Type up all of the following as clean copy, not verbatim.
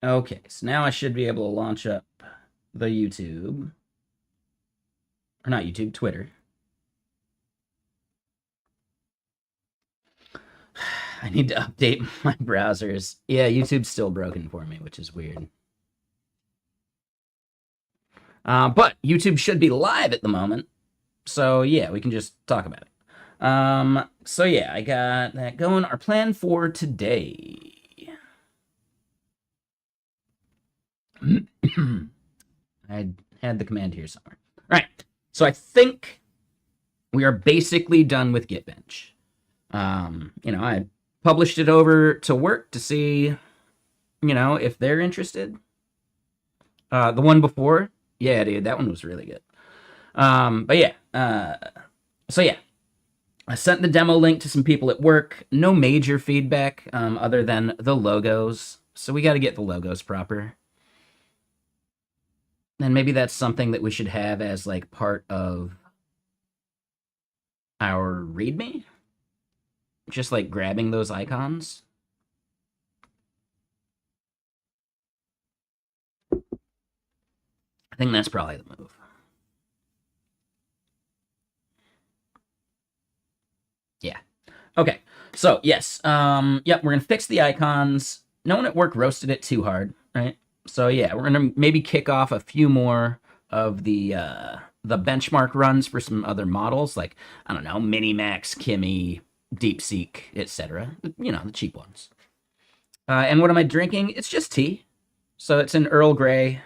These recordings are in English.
Okay, so now I should be able to launch up the YouTube. Or not YouTube, Twitter. I need to update my browsers. Yeah, YouTube's still broken for me, which is weird. But YouTube should be live at the moment. So yeah, we can just talk about it. So yeah, I got that going. Our plan for today. I had the command here somewhere. All right. So I think we are basically done with GitBench. I published it over to work to see, if they're interested. The one before, yeah, dude, that one was really good. But yeah, so yeah, I sent the demo link to some people at work. No major feedback, other than the logos. So we got to get the logos proper. And maybe that's something that we should have as like part of our README. Just like grabbing those icons. I think that's probably the move. Yeah. Okay. So yes, yep, we're gonna fix the icons. No one at work roasted it too hard, right? So yeah, we're gonna maybe kick off a few more of the benchmark runs for some other models, like I don't know, Minimax, Kimi, DeepSeek, etc. You know, the cheap ones. And what am I drinking? It's just tea. So it's an Earl Grey.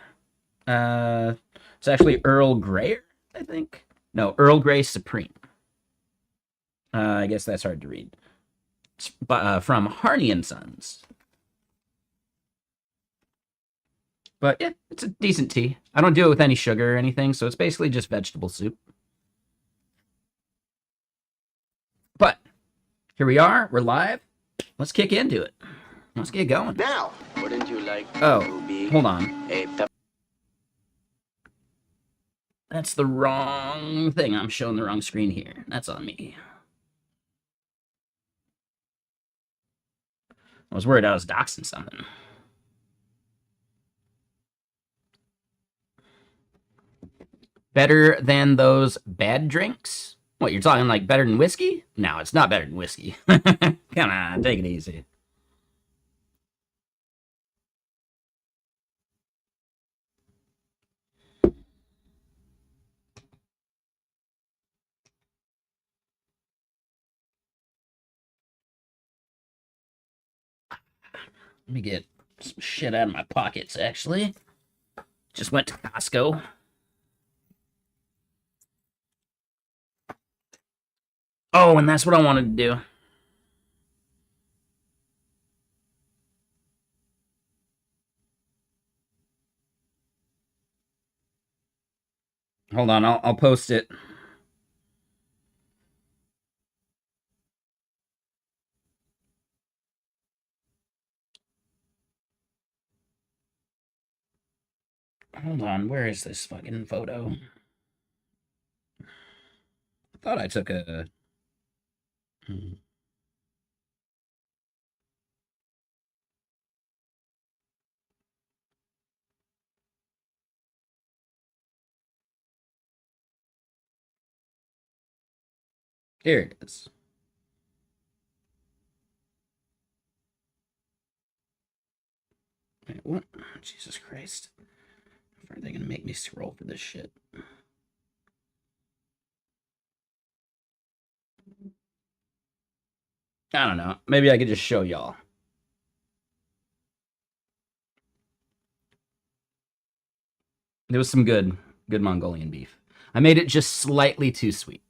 Uh, it's actually Earl Grey, I think. No, Earl Grey Supreme. I guess that's hard to read. From Harney and Sons. But yeah, it's a decent tea. I don't do it with any sugar or anything, so it's basically just vegetable soup. But here we are. We're live. Let's kick into it. Let's get going. Now, wouldn't you like Oh, to be hold on. a That's the wrong thing. I'm showing the wrong screen here. That's on me. I was worried I was doxing something. Better than those bad drinks? What, you're talking like better than whiskey? No, it's not better than whiskey. Come on, take it easy. Let me get some shit out of my pockets, actually. Just went to Costco. Oh, and that's what I wanted to do. Hold on, I'll post it. Hold on, where is this fucking photo? I thought I took a. Here it is. Wait, what? Jesus Christ. How are they gonna make me scroll for this shit? I don't know. Maybe I could just show y'all. There was some good Mongolian beef. I made it just slightly too sweet.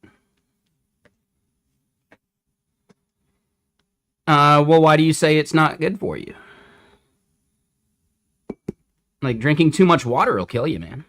Well, why do you say it's not good for you? Like, drinking too much water will kill you, man.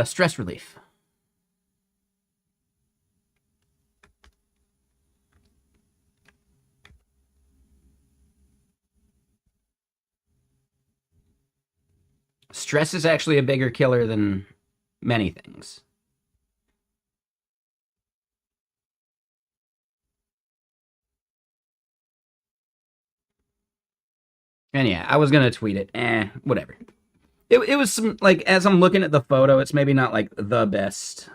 Stress relief. stress is actually a bigger killer than many things. And yeah, I was gonna tweet it. Whatever. It was some, like, as I'm looking at the photo, it's maybe not like the best.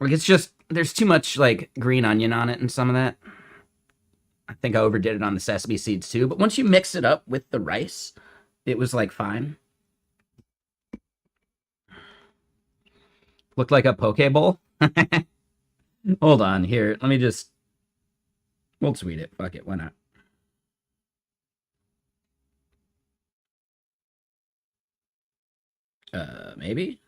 Like, it's just there's too much like green onion on it and some of that. I think I overdid it on the sesame seeds too. But once you mix it up with the rice, it was like fine. Looked like a poke bowl. Hold on here. Let me just. We'll tweet it. Fuck it. Why not? Maybe.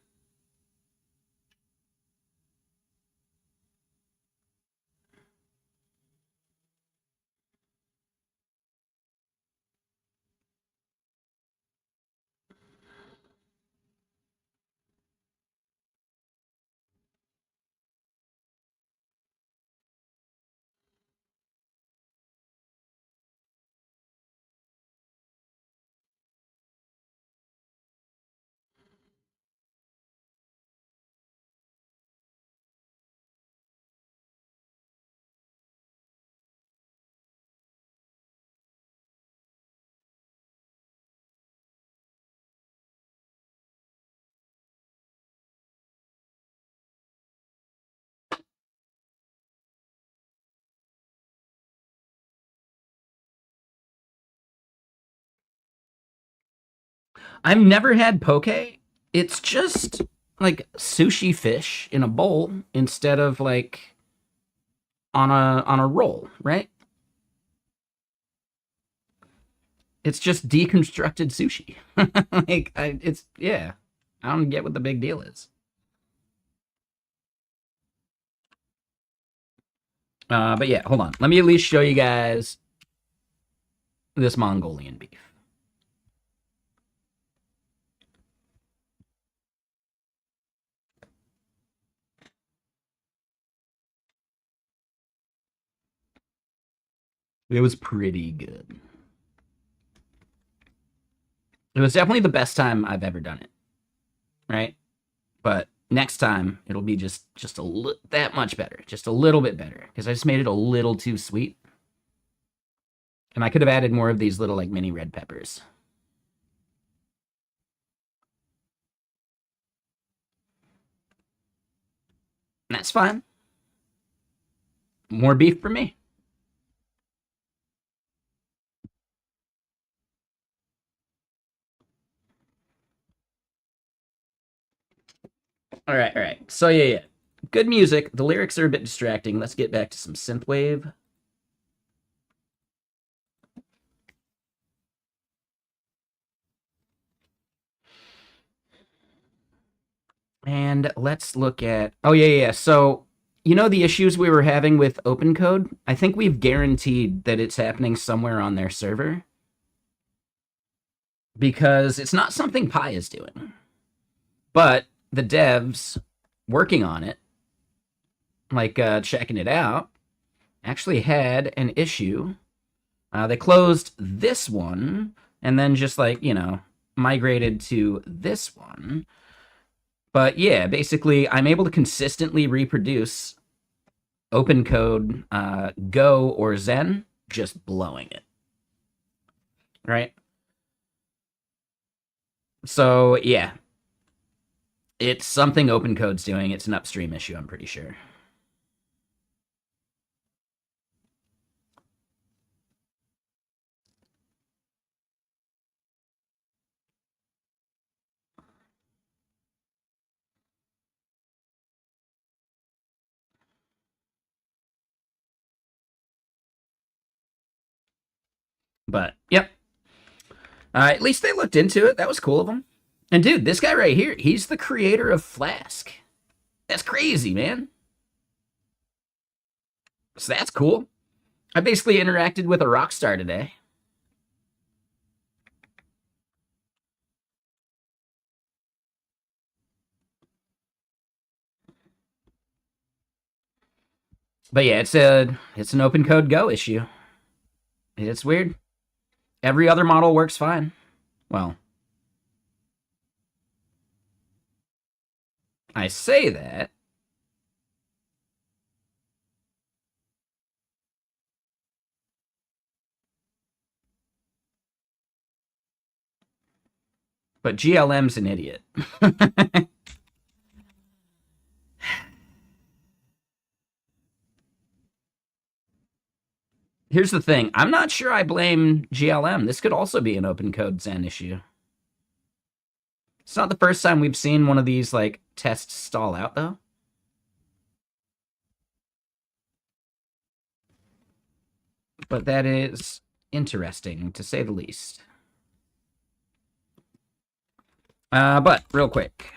I've never had poke. It's just like sushi fish in a bowl instead of like on a roll, right? It's just deconstructed sushi. It's yeah. I don't get what the big deal is. But yeah, hold on. Let me at least show you guys this Mongolian beef. It was pretty good. It was definitely the best time I've ever done it, right? But next time it'll be just that much better, just a little bit better, because I just made it a little too sweet, and I could have added more of these little like mini red peppers. And that's fine. More beef for me. All right, all right. So yeah, yeah. Good music. The lyrics are a bit distracting. Let's get back to some synthwave. And let's look at. Oh yeah, yeah. So you know the issues we were having with open code? I think we've guaranteed that it's happening somewhere on their server, because it's not something Pi is doing. But the devs working on it, like checking it out, actually had an issue. They closed this one and then just like, migrated to this one. But yeah, basically, I'm able to consistently reproduce open code Go or Zen, just blowing it. Right? So yeah, it's something open code's doing. It's an upstream issue, I'm pretty sure. But yep. At least they looked into it. That was cool of them. And dude, this guy right here, he's the creator of Flask. That's crazy, man. So that's cool. I basically interacted with a rock star today. But yeah, it's an open code Go issue. It's weird. Every other model works fine. Well, I say that. But GLM's an idiot. Here's the thing. I'm not sure I blame GLM. This could also be an open code Zen issue. It's not the first time we've seen one of these, like, tests stall out, though. But that is interesting, to say the least. But, real quick.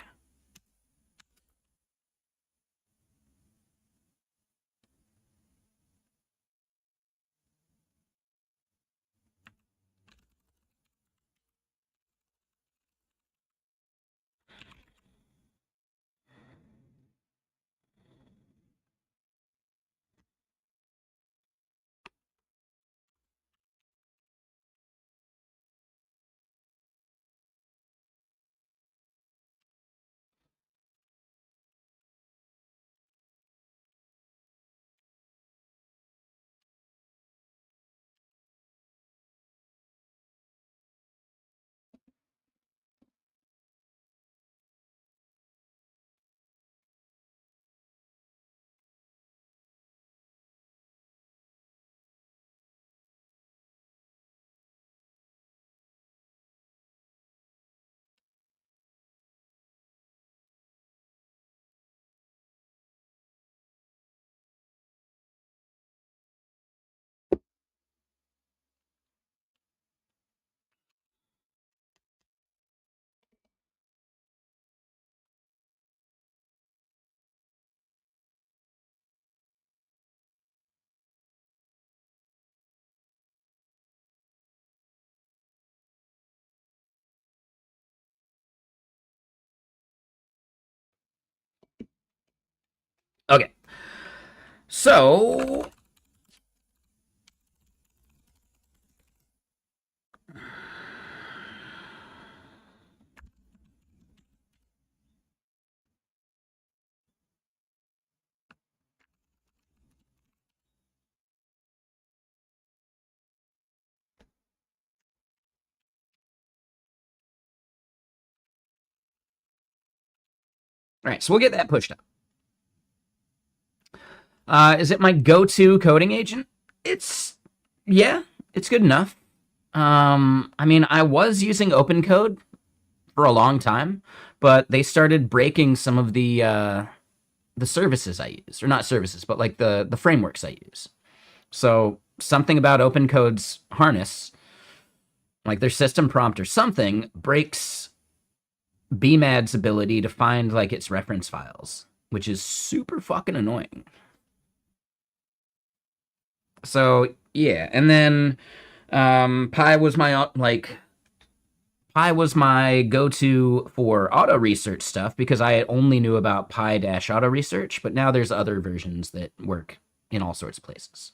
Okay. So... All right, so we'll get that pushed up. Is it my go-to coding agent? Yeah, it's good enough. I mean, I was using OpenCode for a long time, but they started breaking some of the services I use, or not services, but like the frameworks I use. So something about OpenCode's harness, like their system prompt or something, breaks BMAD's ability to find like its reference files, which is super fucking annoying. So yeah, and then Pi was my go-to for auto research stuff because I only knew about Pi-auto research, but now there's other versions that work in all sorts of places.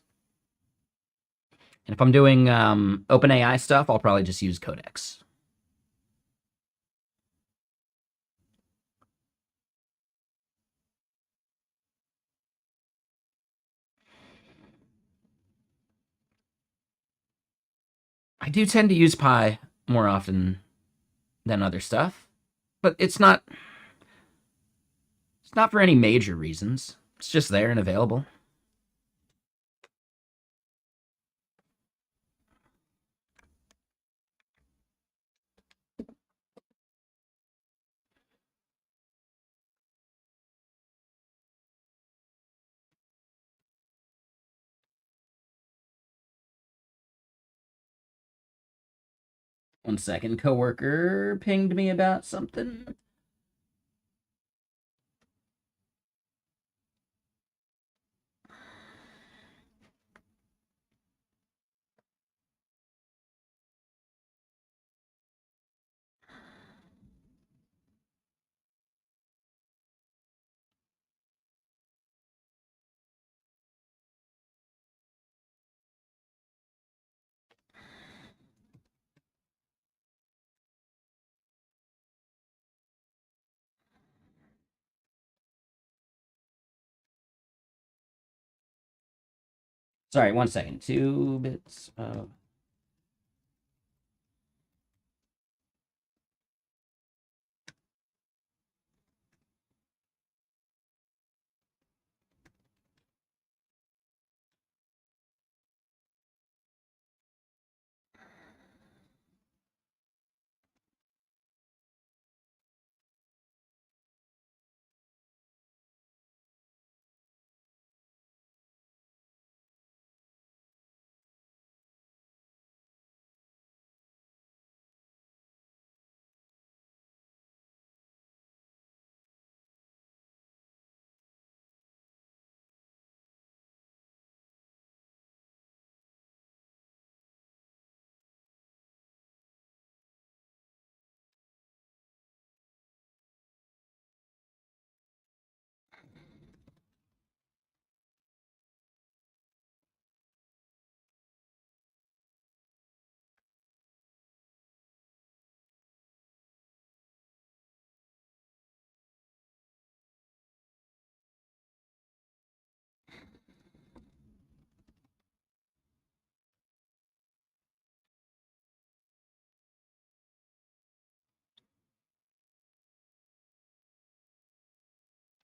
And if I'm doing OpenAI stuff, I'll probably just use Codex. I do tend to use Pi more often than other stuff, but it's not for any major reasons. It's just there and available. One second, coworker pinged me about something. Sorry, 1 second. 2 bits of...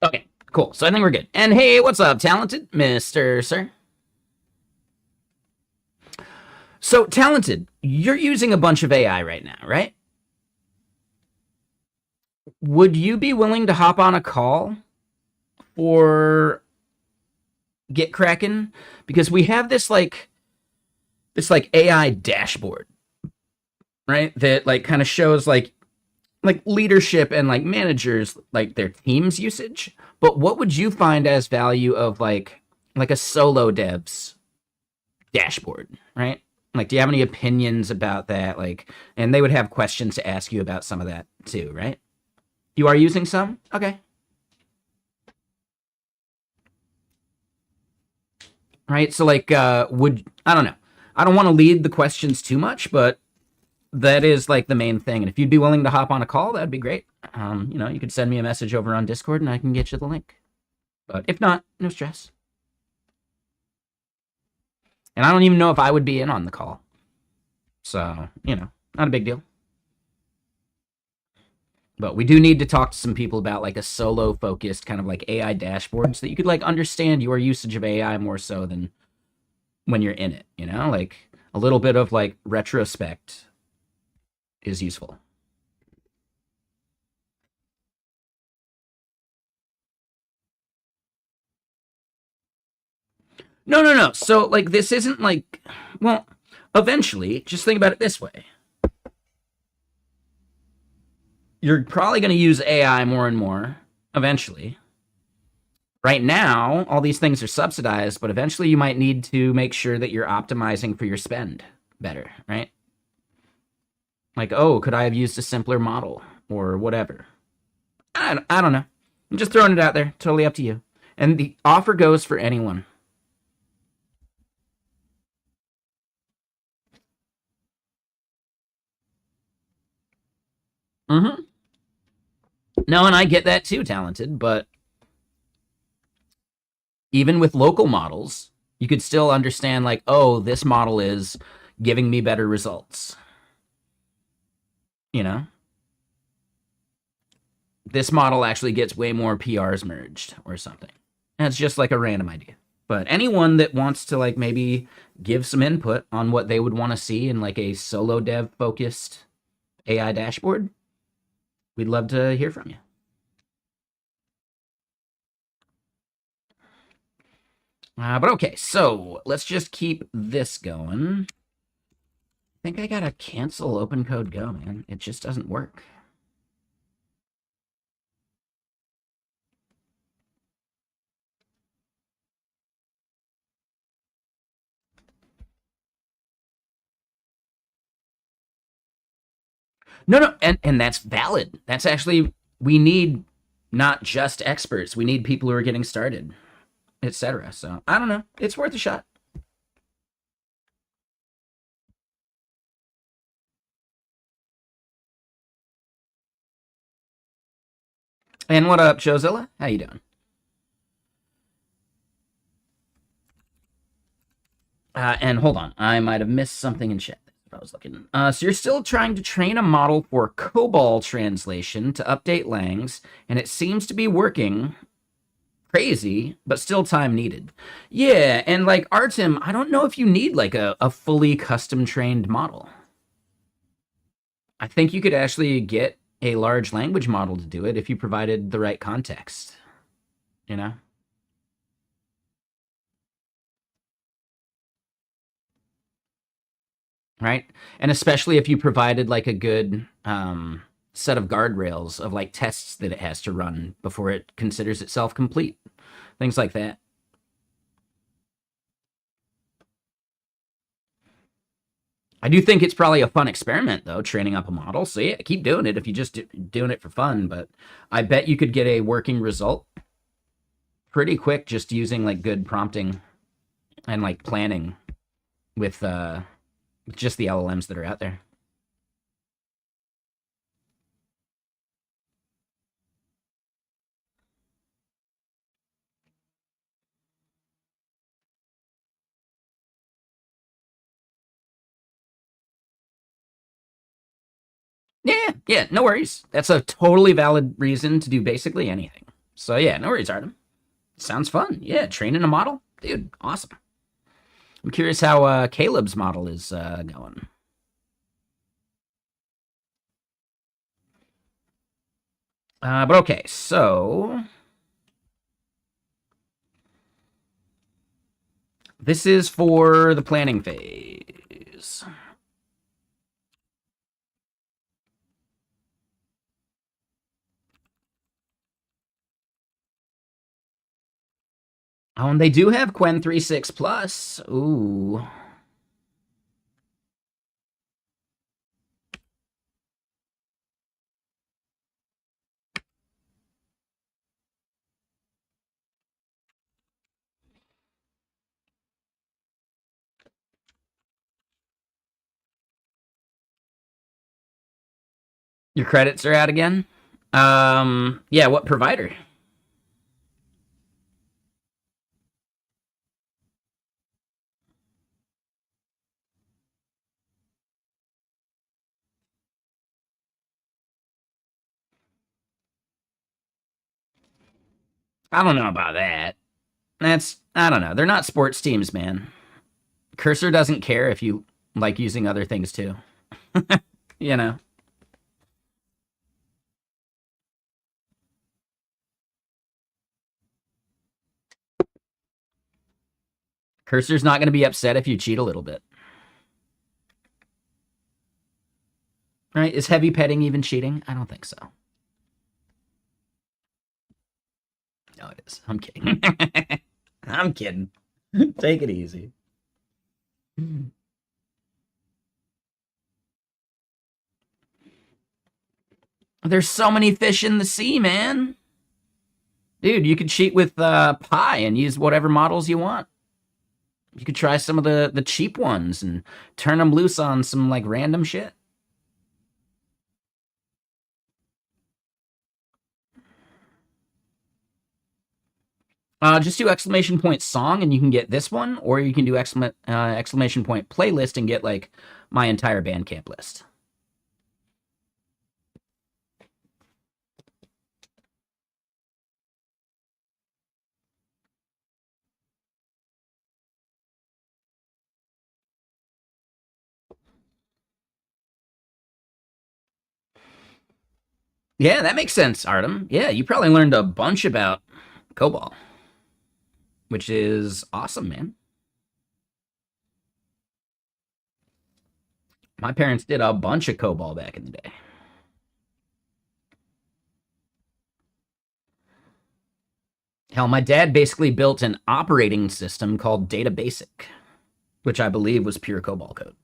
Okay, cool. So I think we're good. And hey, what's up, talented Mr. Sir? So, talented, you're using a bunch of AI right now, right? Would you be willing to hop on a call for Get Kraken? Because we have this AI dashboard, right? That like kind of shows like leadership and like managers like their team's usage. But what would you find as value of like a solo dev's dashboard, right? Like, do you have any opinions about that? Like, and they would have questions to ask you about some of that too, right? You are using some? Okay. Right. So like I don't know. I don't want to lead the questions too much, but that is like the main thing. And if you'd be willing to hop on a call, that'd be great. You could send me a message over on Discord and I can get you the link. But if not, no stress. And I don't even know if I would be in on the call. So, not a big deal. But we do need to talk to some people about like a solo focused kind of like AI dashboard so that you could like understand your usage of AI more so than when you're in it, Like a little bit of like retrospect is useful. No, no, no. So like this isn't like well, eventually, just think about it this way. You're probably going to use AI more and more eventually. Right now, all these things are subsidized, but eventually you might need to make sure that you're optimizing for your spend better, right? Like, oh, could I have used a simpler model or whatever? I don't know. I'm just throwing it out there. Totally up to you. And the offer goes for anyone. Mm-hmm. No, and I get that too, talented, but even with local models, you could still understand, like, oh, this model is giving me better results. You know? This model actually gets way more PRs merged or something. And it's just like a random idea. But anyone that wants to like maybe give some input on what they would want to see in like a solo dev focused AI dashboard, we'd love to hear from you. But okay, so let's just keep this going. I think I gotta cancel open code go, man. It just doesn't work. No, no, and that's valid. That's actually we need not just experts. We need people who are getting started, etc. So I don't know. It's worth a shot. And what up, Josilla? How you doing? And hold on, I might have missed something in chat. I was looking. So you're still trying to train a model for COBOL translation to update langs, and it seems to be working. Crazy, but still time needed. Yeah, and like Artem, I don't know if you need like a fully custom trained model. I think you could actually get a large language model to do it if you provided the right context, you know? Right? And especially if you provided like a good set of guardrails of like tests that it has to run before it considers itself complete. Things like that. I do think it's probably a fun experiment though, training up a model. So yeah, keep doing it if you just doing it for fun. But I bet you could get a working result pretty quick just using like good prompting and like planning with just the LLMs that are out there. Yeah, yeah, no worries. That's a totally valid reason to do basically anything. So yeah, no worries, Artem. Sounds fun. Yeah, training a model, dude, awesome. I'm curious how Caleb's model is going. But okay, so this is for the planning phase. Oh, and they do have Quen 3.6 Plus. Ooh. Your credits are out again? Yeah, what provider? I don't know about that. I don't know. They're not sports teams, man. Cursor doesn't care if you like using other things too. You know, Cursor's not going to be upset if you cheat a little bit. Right? Is heavy petting even cheating? I don't think so. No, it is. I'm kidding. I'm kidding. Take it easy. There's so many fish in the sea, man. Dude, you could cheat with Pi and use whatever models you want. You could try some of the cheap ones and turn them loose on some like random shit. Just do exclamation point song and you can get this one, or you can do exclamation point playlist and get like my entire Bandcamp list. Yeah, that makes sense, Artem. Yeah, you probably learned a bunch about COBOL, which is awesome, man. My parents did a bunch of COBOL back in the day. Hell, my dad basically built an operating system called Data Basic, which I believe was pure COBOL code.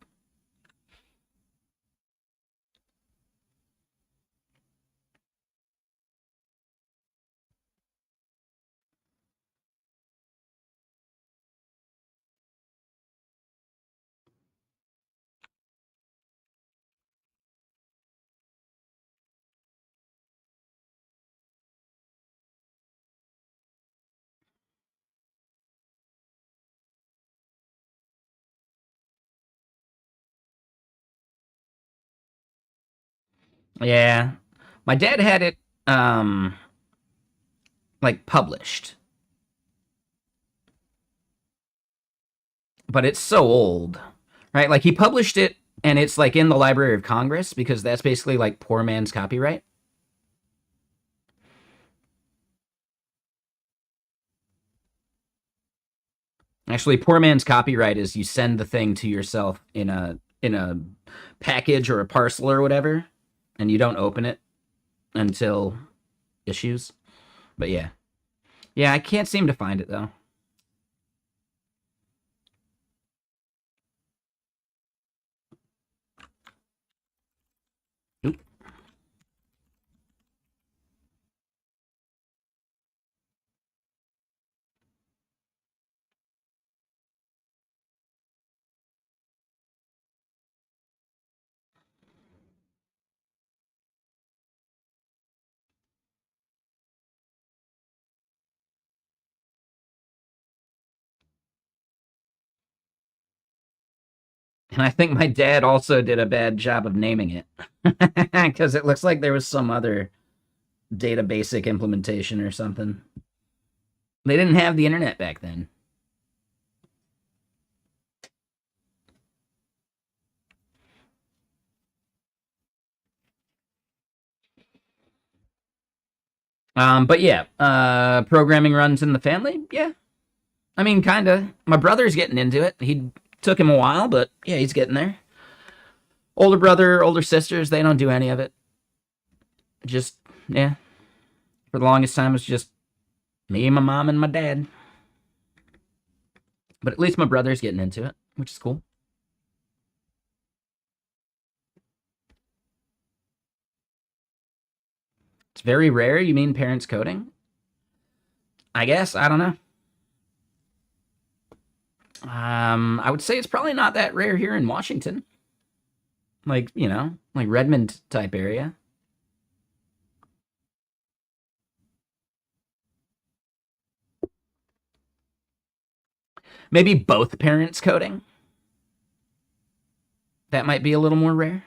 Yeah. My dad had it like published, but it's so old. Right? Like he published it and it's like in the Library of Congress because that's basically like poor man's copyright. Actually, poor man's copyright is you send the thing to yourself in a package or a parcel or whatever, and you don't open it until issues. But yeah. Yeah, I can't seem to find it though. Oop. And I think my dad also did a bad job of naming it because it looks like there was some other data basic implementation or something. They didn't have the internet back then. But yeah, programming runs in the family. Yeah, I mean, kind of. My brother's getting into it. He took him a while, but yeah, he's getting there. Older brother, older sisters, they don't do any of it. Just yeah, for the longest time, it's just me, my mom, and my dad. But at least my brother's getting into it, which is cool. It's very rare. You mean parents coding? I guess. I don't know. I would say it's probably not that rare here in Washington. Like, like Redmond type area. Maybe both parents coding. That might be a little more rare.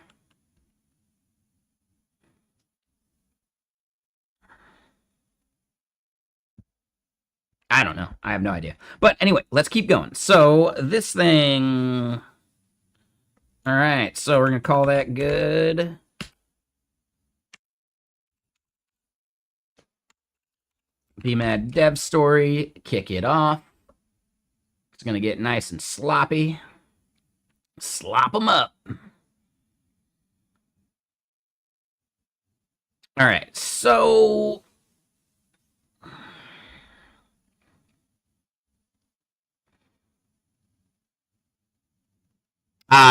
I don't know. I have no idea. But anyway, let's keep going. So this thing. All right. So we're going to call that good. BMAD dev story. Kick it off. It's going to get nice and sloppy. Slop them up. All right. So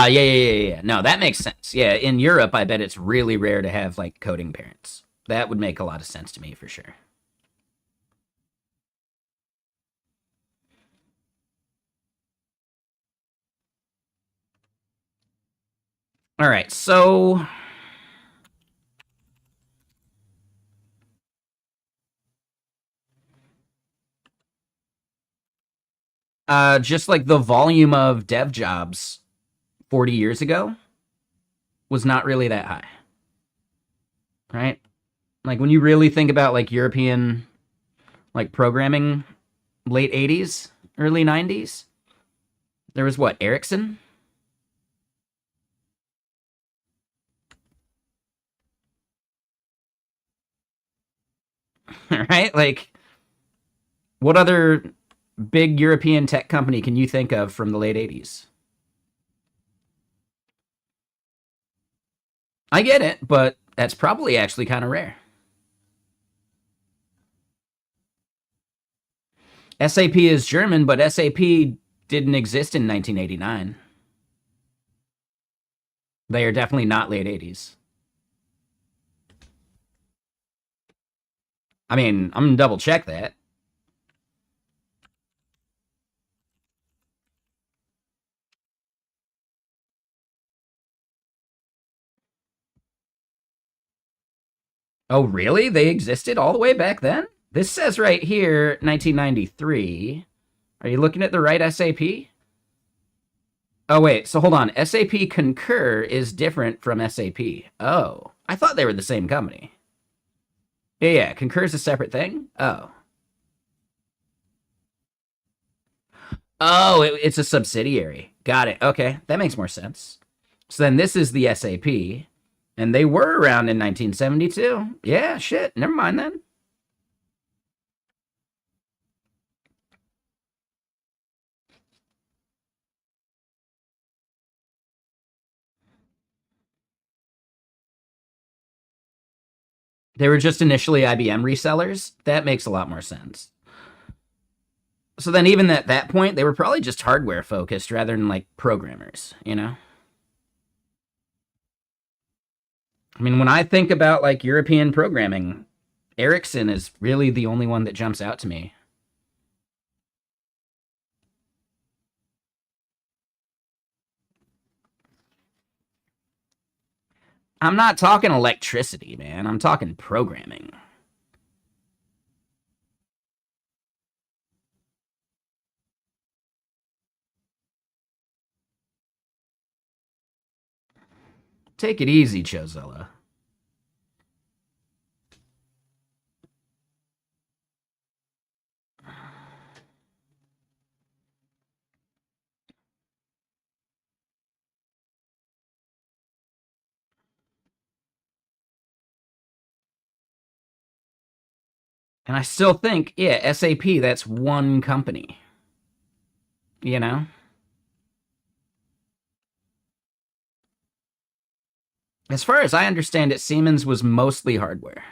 yeah. No, that makes sense. Yeah, in Europe, I bet it's really rare to have like coding parents. That would make a lot of sense to me for sure. All right, so just like the volume of dev jobs 40 years ago was not really that high, right? Like when you really think about like European like programming, late 80s, early 90s, there was what, Ericsson? Right? Like what other big European tech company can you think of from the late 80s? I get it, but that's probably actually kind of rare. SAP is German, but SAP didn't exist in 1989. They are definitely not late 80s. I mean, I'm gonna double check that. Oh, really? They existed all the way back then? This says right here 1993. Are you looking at the right SAP? Oh, wait. So hold on. SAP Concur is different from SAP. Oh. I thought they were the same company. Yeah, Concur is a separate thing? Oh. Oh, it's a subsidiary. Got it. Okay, that makes more sense. So then this is the SAP, and they were around in 1972. Yeah, shit. Never mind then. They were just initially IBM resellers. That makes a lot more sense. So then even at that point, they were probably just hardware focused rather than like programmers, you know? I mean, when I think about like European programming, Ericsson is really the only one that jumps out to me. I'm not talking electricity, man. I'm talking programming. Take it easy, Chozilla. And I still think, yeah, SAP, that's one company. You know? As far as I understand it, Siemens was mostly hardware.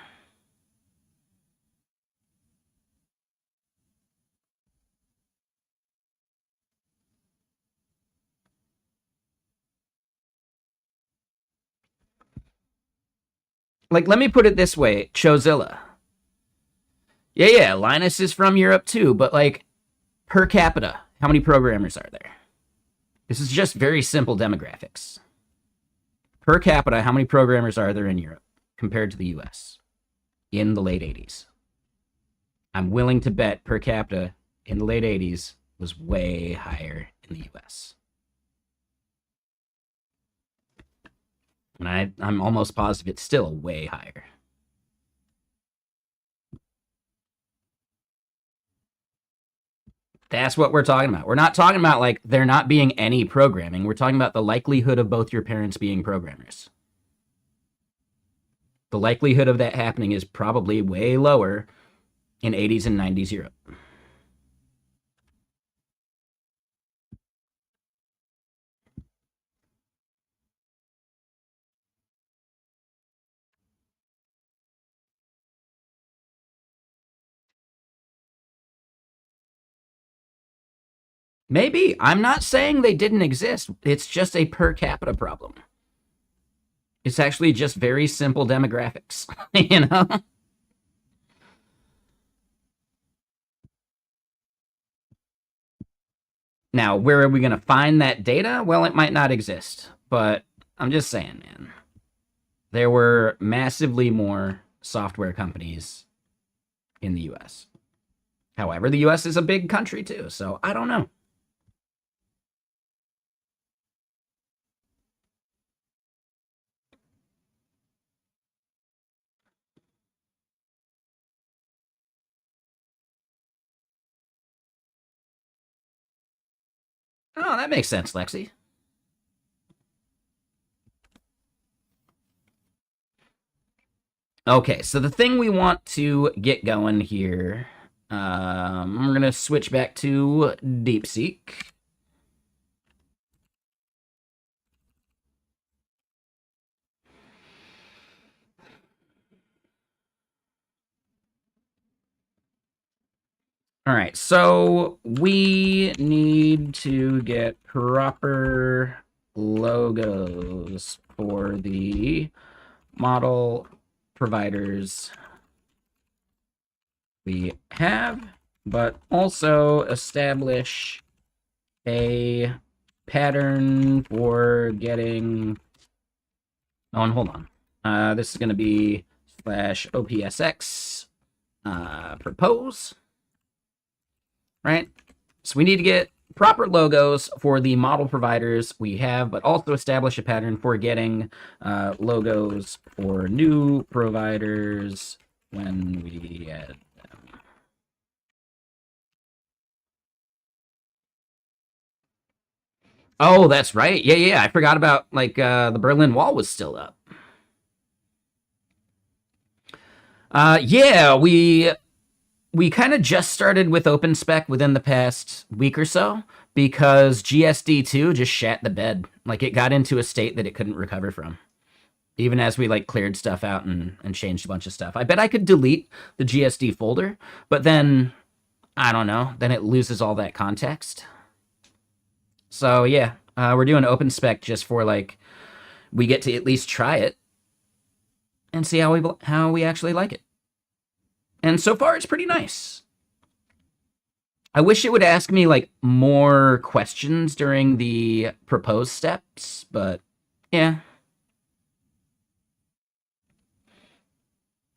Like, let me put it this way, Chozilla. Yeah, Linus is from Europe too, but like, per capita, how many programmers are there? This is just very simple demographics. Per capita, how many programmers are there in Europe compared to the US in the late 80s? I'm willing to bet per capita in the late 80s was way higher in the US. And I'm almost positive it's still way higher. That's what we're talking about. We're not talking about like there not being any programming. We're talking about the likelihood of both your parents being programmers. The likelihood of that happening is probably way lower in 80s and 90s Europe. Maybe. I'm not saying they didn't exist. It's just a per capita problem. It's actually just very simple demographics, you know? Now, where are we going to find that data? Well, it might not exist, but I'm just saying, man. There were massively more software companies in the US. However, the US is a big country too, so I don't know. Oh, that makes sense, Lexi. Okay, so the thing we want to get going here, we're going to switch back to DeepSeek. All right, so we need to get proper logos for the model providers we have, but also establish a pattern for getting. Oh, and hold on. This is going to be /OPSX propose. Right? So we need to get proper logos for the model providers we have, but also establish a pattern for getting logos for new providers when we add them. Oh, that's right. Yeah, yeah. I forgot about like the Berlin Wall was still up. Yeah, we kind of just started with OpenSpec within the past week or so because GSD2 just shat the bed. Like it got into a state that it couldn't recover from. Even as we like cleared stuff out and changed a bunch of stuff. I bet I could delete the GSD folder, but then I don't know, then it loses all that context. So yeah, we're doing OpenSpec just for like we get to at least try it and see how we actually like it. And so far, it's pretty nice. I wish it would ask me like more questions during the proposed steps, but yeah.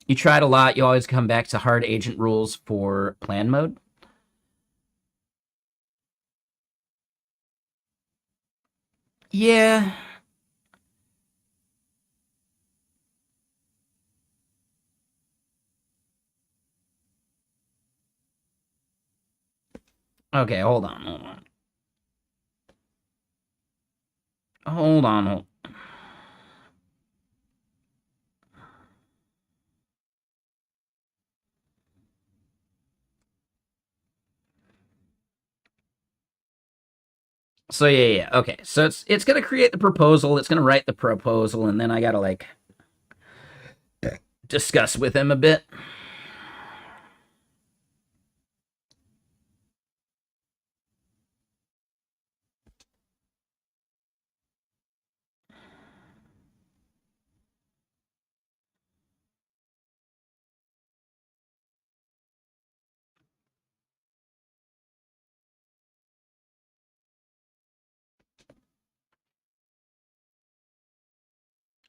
You tried a lot. You always come back to hard agent rules for plan mode. Yeah. Okay, hold on, hold on. Hold on, hold So yeah. Okay. So it's gonna create the proposal, it's gonna write the proposal, and then I gotta like discuss with him a bit.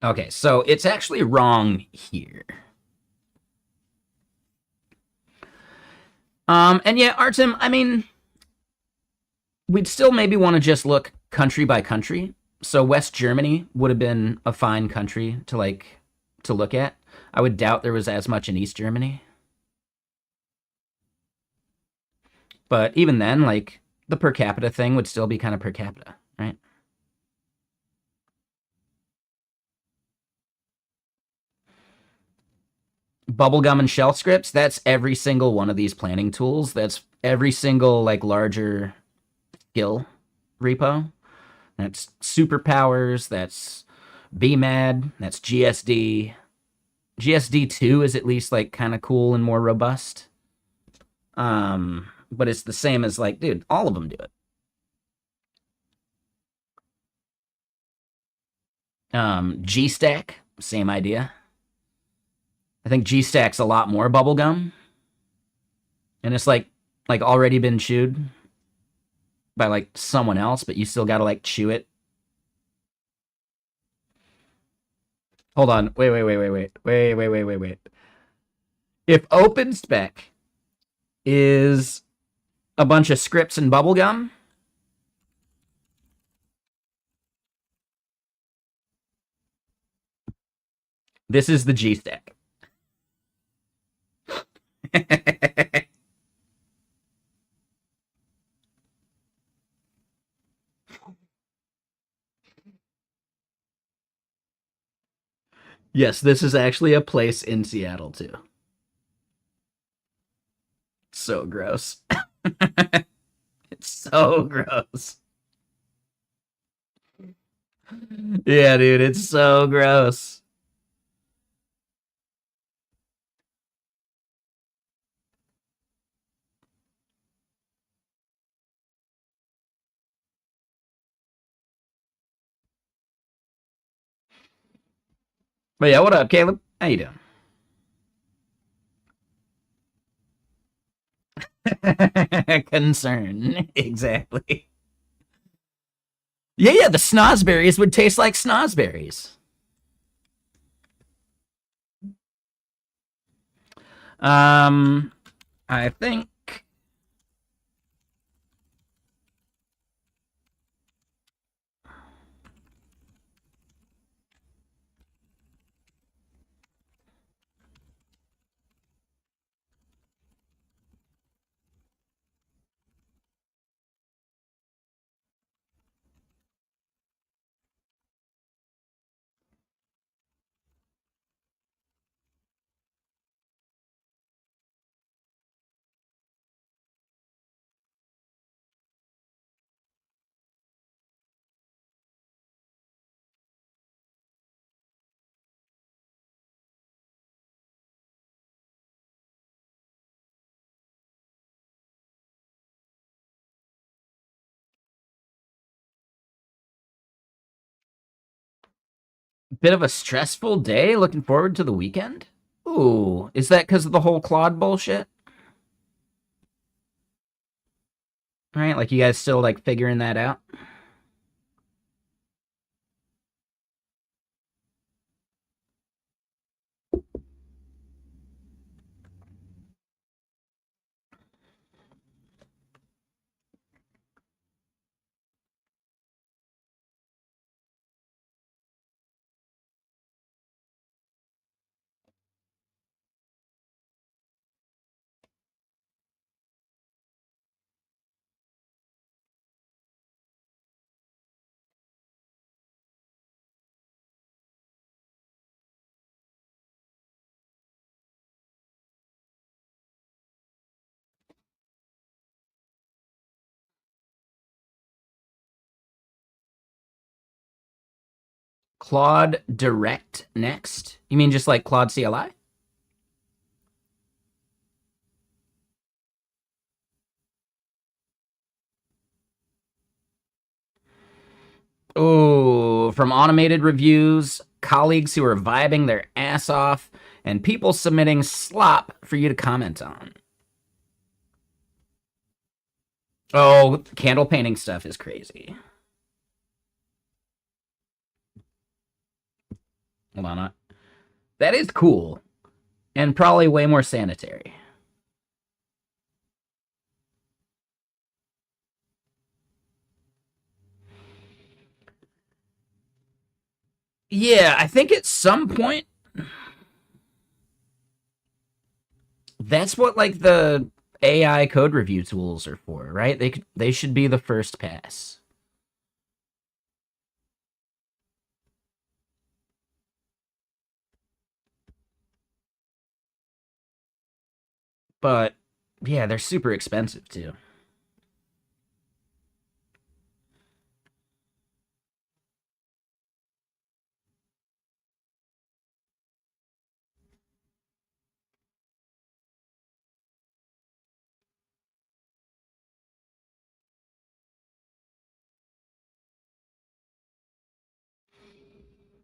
Okay, so it's actually wrong here. And yeah, Artem, I mean, we'd still maybe want to just look country by country. So West Germany would have been a fine country to look at. I would doubt there was as much in East Germany. But even then, like the per capita thing would still be kind of per capita, right? Bubblegum and shell scripts, that's every single one of these planning tools. That's every single like larger skill repo. That's superpowers, that's BMAD, that's GSD. GSD2 is at least like kind of cool and more robust. But it's the same as like, dude, all of them do it. GStack, same idea. I think GStack's a lot more bubblegum. And it's like already been chewed by like someone else, but you still gotta like chew it. Hold on. Wait. If OpenSpec is a bunch of scripts and bubblegum, this is the GStack. Yes, this is actually a place in Seattle too. So gross. It's so gross. Yeah, dude, it's so gross. But yeah, what up, Caleb? How you doing? Concern. Exactly. Yeah, the snozberries would taste like snozberries. Um, I think Bit of a stressful day. Looking forward to the weekend. Ooh, is that because of the whole Claude bullshit? Right, like you guys still like figuring that out? Claude Direct next? You mean just like Claude CLI? Oh, from automated reviews, colleagues who are vibing their ass off, and people submitting slop for you to comment on. Oh, candle painting stuff is crazy. Hold on. That is cool, and probably way more sanitary. Yeah, I think at some point that's what like the AI code review tools are for, right? They should be the first pass. But yeah, they're super expensive too.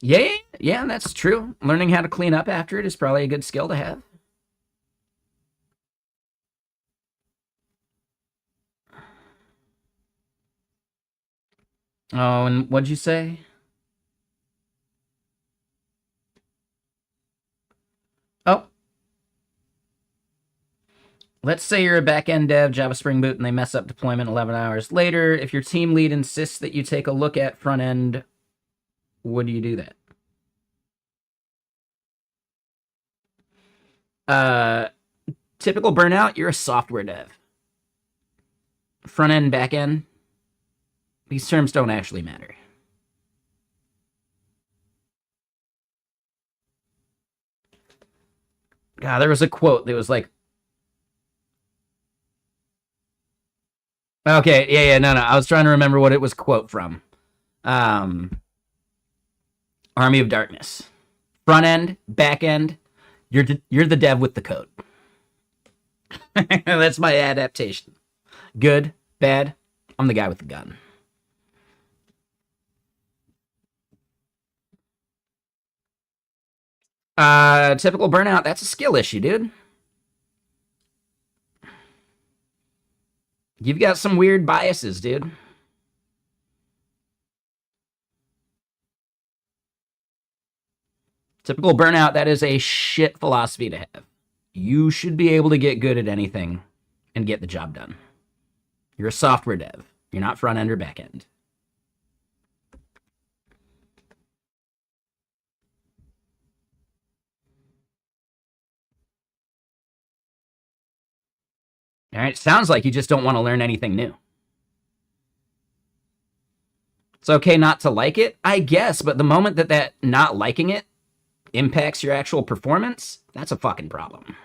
Yeah, yeah, that's true. Learning how to clean up after it is probably a good skill to have. Oh, and what'd you say? Oh, let's say you're a backend dev, Java Spring Boot, and they mess up deployment 11 hours later. If your team lead insists that you take a look at front end, would you do that? Uh, Typical burnout, you're a software dev. Front end, back end, these terms don't actually matter. God, there was a quote that was like, okay, yeah, no. I was trying to remember what it was quote from. Um, Army of Darkness. Front end, back end, you're the dev with the code. That's my adaptation. Good, bad, I'm the guy with the gun. Typical burnout, that's a skill issue, dude. You've got some weird biases, dude. Typical burnout, that is a shit philosophy to have. You should be able to get good at anything and get the job done. You're a software dev. You're not front end or back end. All right, sounds like you just don't want to learn anything new. It's okay not to like it, I guess, but the moment that not liking it impacts your actual performance, that's a fucking problem.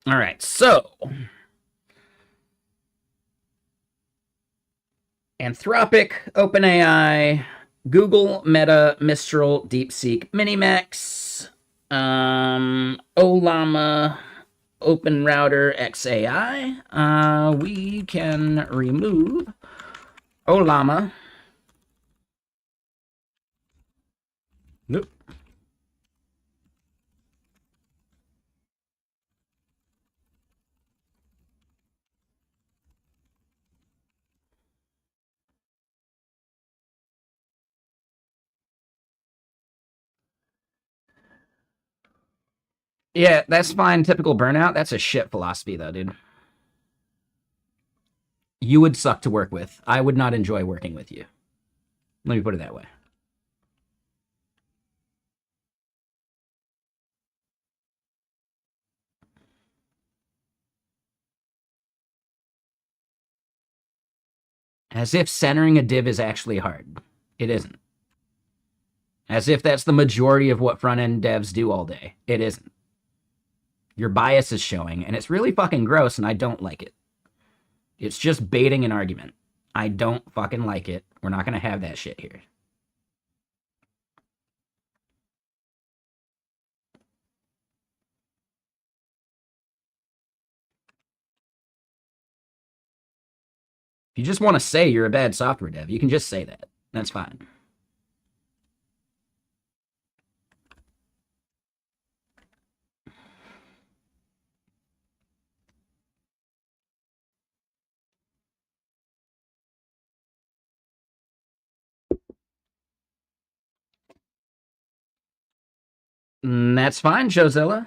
All right, so Anthropic, OpenAI, Google, Meta, Mistral, DeepSeek, Minimax, Olama, OpenRouter, XAI. We can remove Olama. Nope. Yeah, that's fine. Typical burnout. That's a shit philosophy, though, dude. You would suck to work with. I would not enjoy working with you. Let me put it that way. As if centering a div is actually hard. It isn't. As if that's the majority of what front-end devs do all day. It isn't. Your bias is showing, and it's really fucking gross, and I don't like it. It's just baiting an argument. I don't fucking like it. We're not going to have that shit here. If you just want to say you're a bad software dev, you can just say that. That's fine. That's fine, Josilla.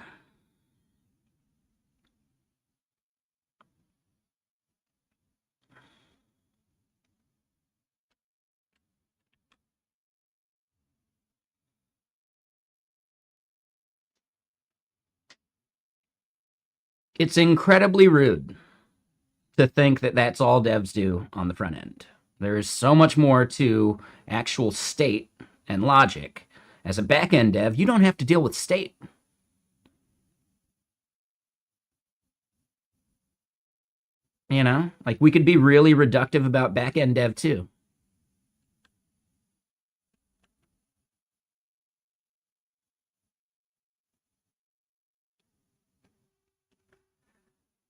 It's incredibly rude to think that that's all devs do on the front end. There is so much more to actual state and logic. As a back-end dev, you don't have to deal with state. You know, like we could be really reductive about back-end dev too.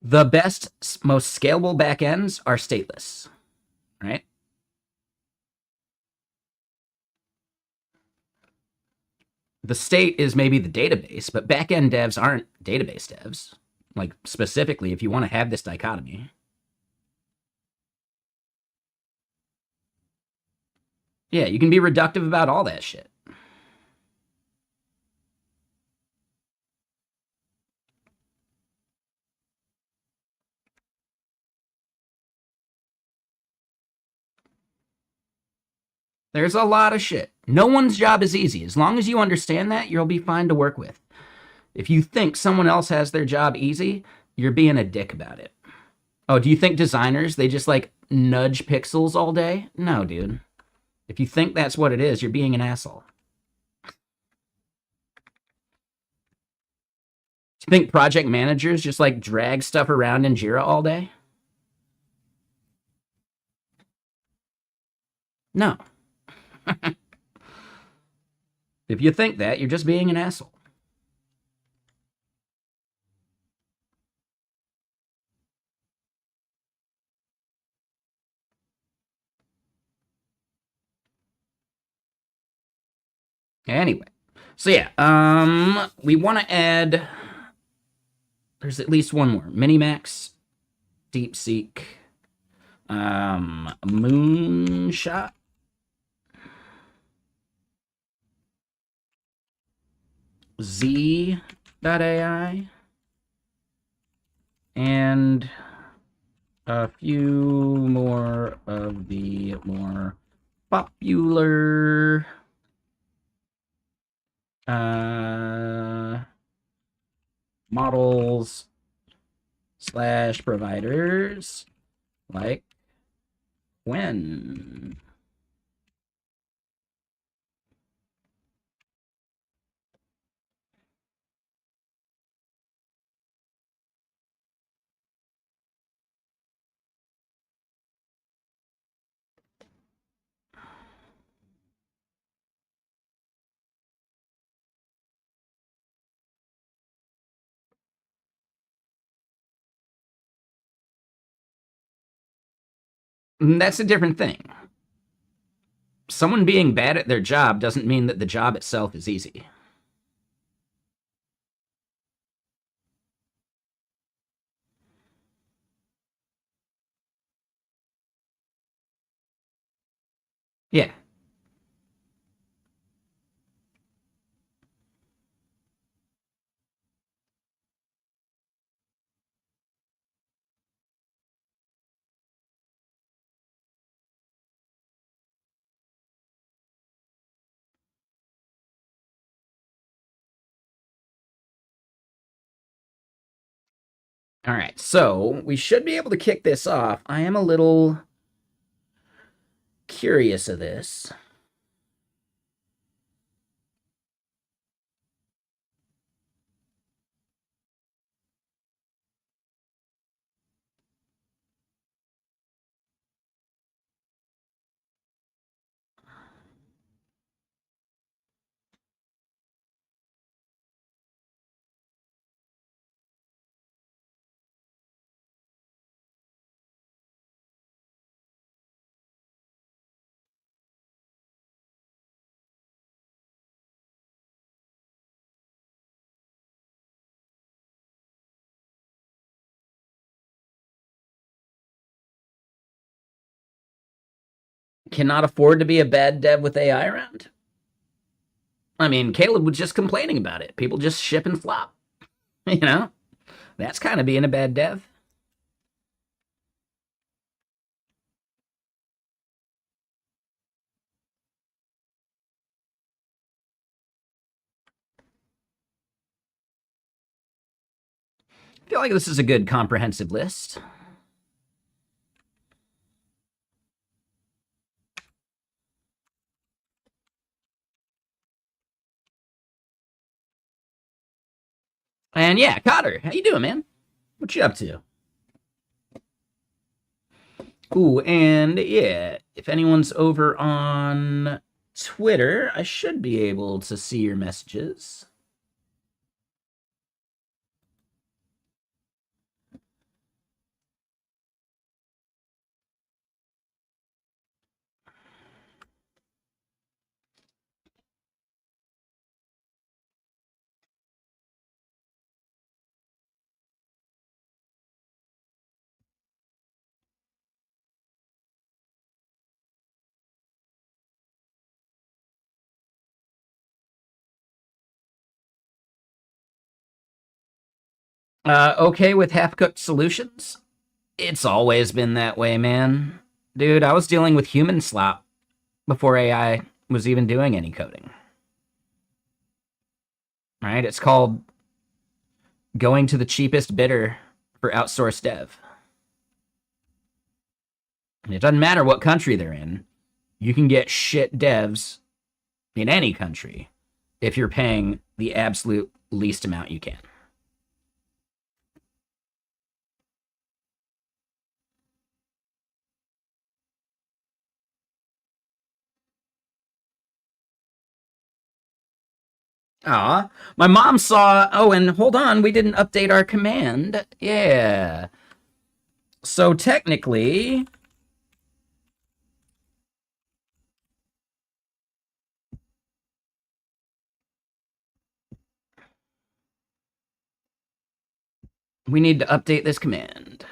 The best, most scalable backends are stateless, right? The state is maybe the database, but backend devs aren't database devs. Like specifically, if you want to have this dichotomy. Yeah, you can be reductive about all that shit. There's a lot of shit. No one's job is easy. As long as you understand that, you'll be fine to work with. If you think someone else has their job easy, you're being a dick about it. Oh, do you think designers, they just like nudge pixels all day? No, dude. If you think that's what it is, you're being an asshole. Do you think project managers just like drag stuff around in Jira all day? No. If you think that, you're just being an asshole. Anyway, so yeah, we want to add. There's at least one more: Minimax, DeepSeek, Moonshot, Z.ai, and a few more of the more popular models / providers like when. That's a different thing. Someone being bad at their job doesn't mean that the job itself is easy. Yeah. All right, so we should be able to kick this off. I am a little curious of this. Cannot afford to be a bad dev with AI around. I mean, Caleb was just complaining about it. People just ship and flop. You know, that's kind of being a bad dev. I feel like this is a good comprehensive list. And yeah, Cotter, how you doing, man? What you up to? Ooh, and yeah, if anyone's over on Twitter, I should be able to see your messages. Okay with half-cooked solutions? It's always been that way, man. Dude, I was dealing with human slop before AI was even doing any coding. Right? It's called going to the cheapest bidder for outsourced dev. And it doesn't matter what country they're in. You can get shit devs in any country if you're paying the absolute least amount you can. Ah, my mom saw. Oh, and hold on, we didn't update our command. Yeah. So technically, we need to update this command.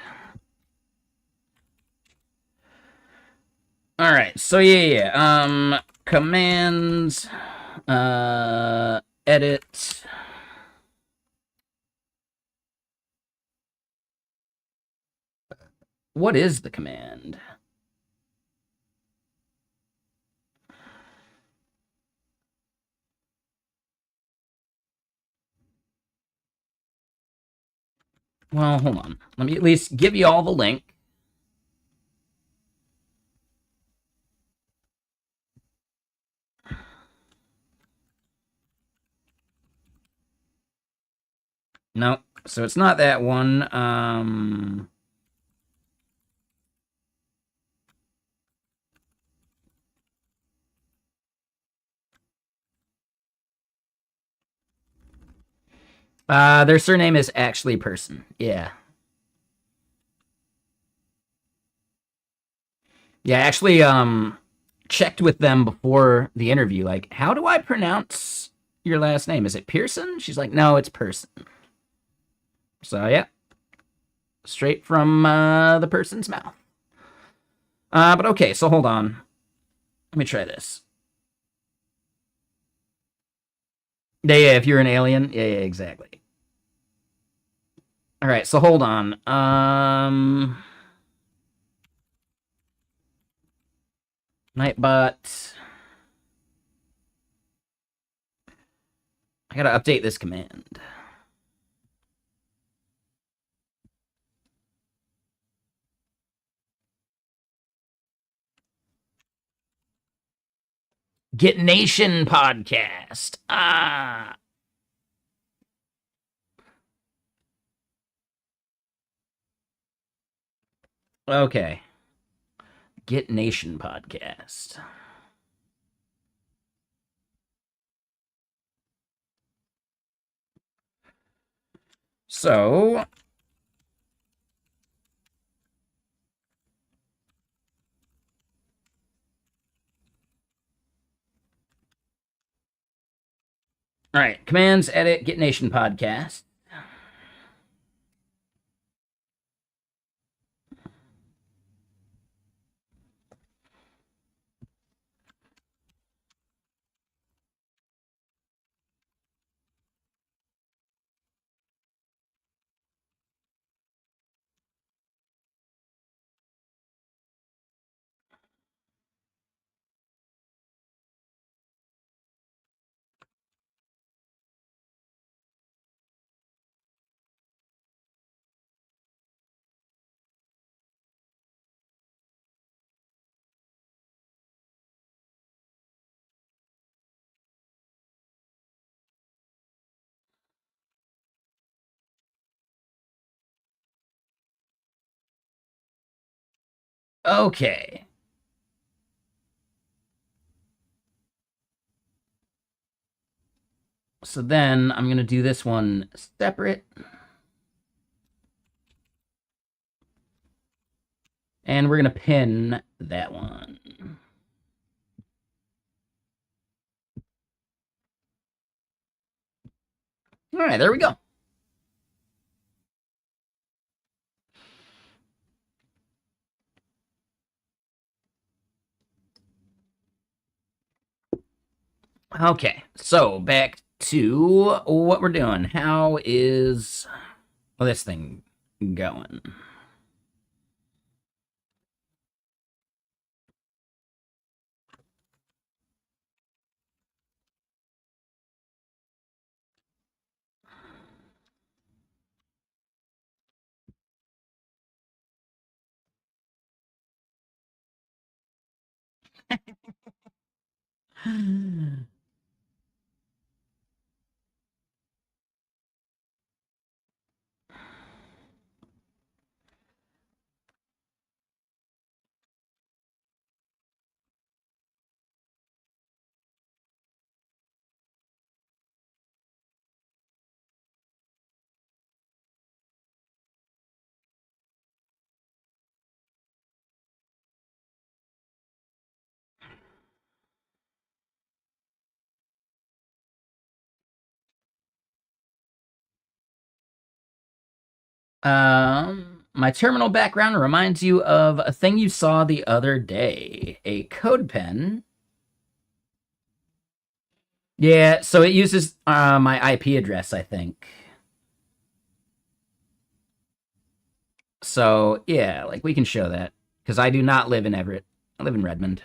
All right. So yeah. Commands. Edit. What is the command? Well, hold on. Let me at least give you all the link. No, so it's not that one. Their surname is actually person. Yeah. Yeah, I actually checked with them before the interview. Like, how do I pronounce your last name? Is it Pearson? She's like, no, it's Person. So yeah, straight from the person's mouth. But okay, so hold on. Let me try this. Yeah, if you're an alien. Yeah, exactly. All right, so hold on. Nightbot. I gotta update this command. Get Nation podcast. Okay. Get Nation podcast. So, all right, commands, edit, Get Nation podcast. Okay. So then I'm going to do this one separate. And we're going to pin that one. All right, there we go. Okay, so back to what we're doing. How is this thing going? My terminal background reminds you of a thing you saw the other day. A code pen. Yeah, so it uses my IP address, I think. So, yeah, like we can show that. Because I do not live in Everett. I live in Redmond.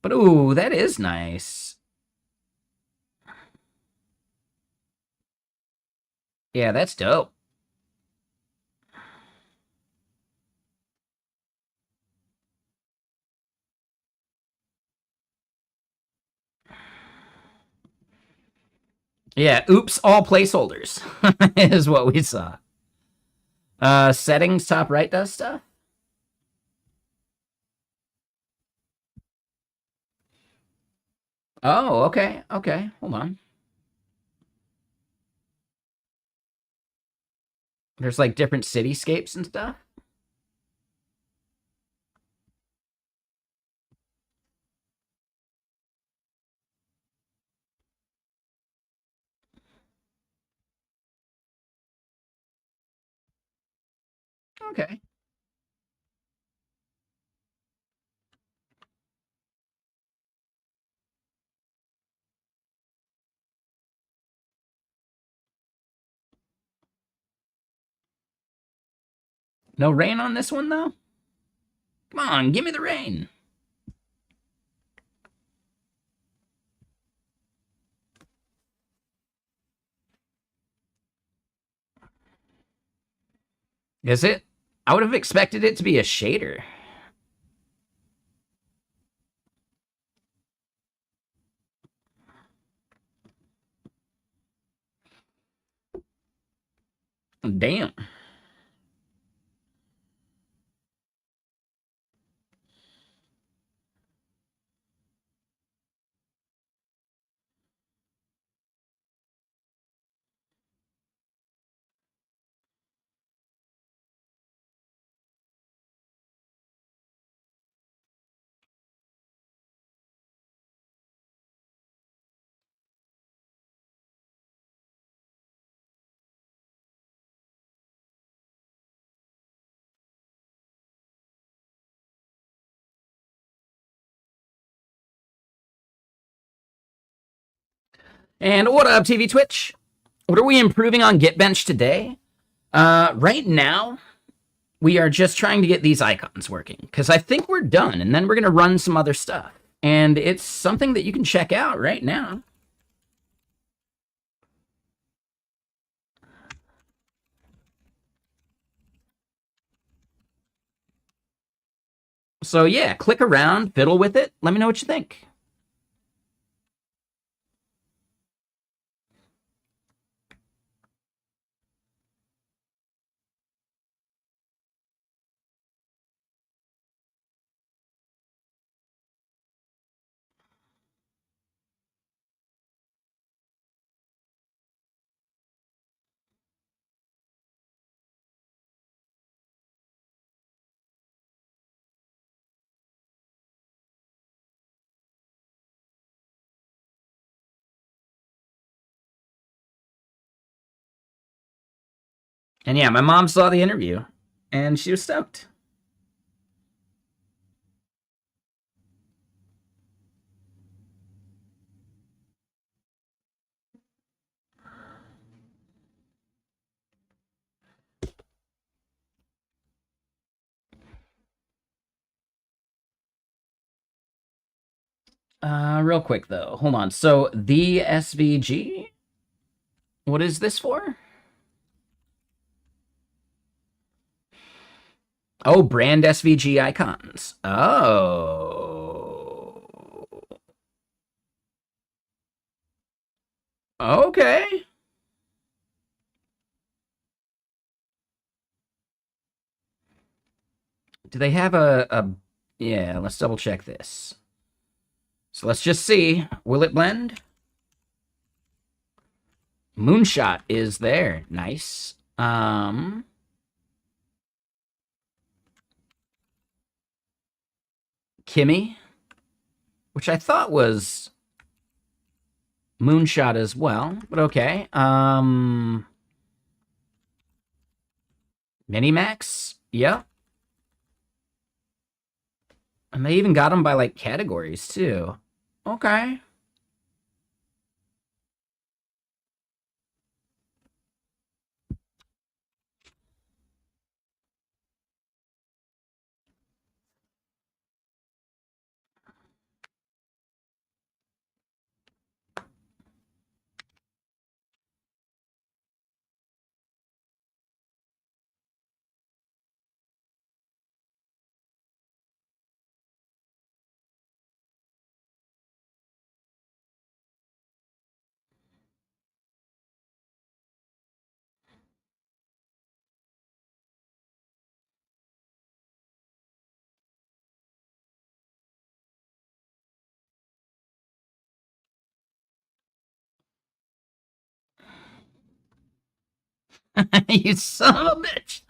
But ooh, that is nice. Yeah, that's dope. Yeah, oops, all placeholders is what we saw. Settings, top right does stuff. Oh, okay, okay. Hold on. There's like different cityscapes and stuff. Okay. No rain on this one, though? Come on, give me the rain. Is it? I would have expected it to be a shader. Damn. And what up, TV Twitch? What are we improving on GitBench today? Right now, we are just trying to get these icons working, because I think we're done, and then we're going to run some other stuff. And it's something that you can check out right now. So yeah, click around, fiddle with it. Let me know what you think. And yeah, my mom saw the interview, and she was stoked. Real quick though, hold on. So the SVG, what is this for? Oh, brand SVG icons. Oh. Okay. Do they have a... Yeah, let's double check this. So let's just see. Will it blend? Moonshot is there. Nice. Kimmy, which I thought was Moonshot as well, but okay. Minimax? Yep. And they even got them by, like, categories, too. Okay. You son of a bitch.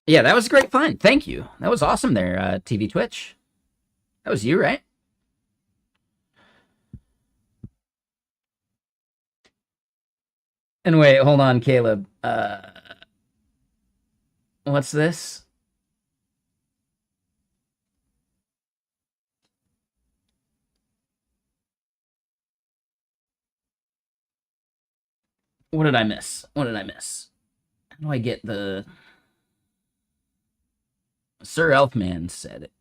Yeah, that was a great find. Thank you. That was awesome there, TV Twitch. That was you, right? And wait, hold on, Caleb. What's this? What did I miss? What did I miss? How do I get the Sir Elfman said it?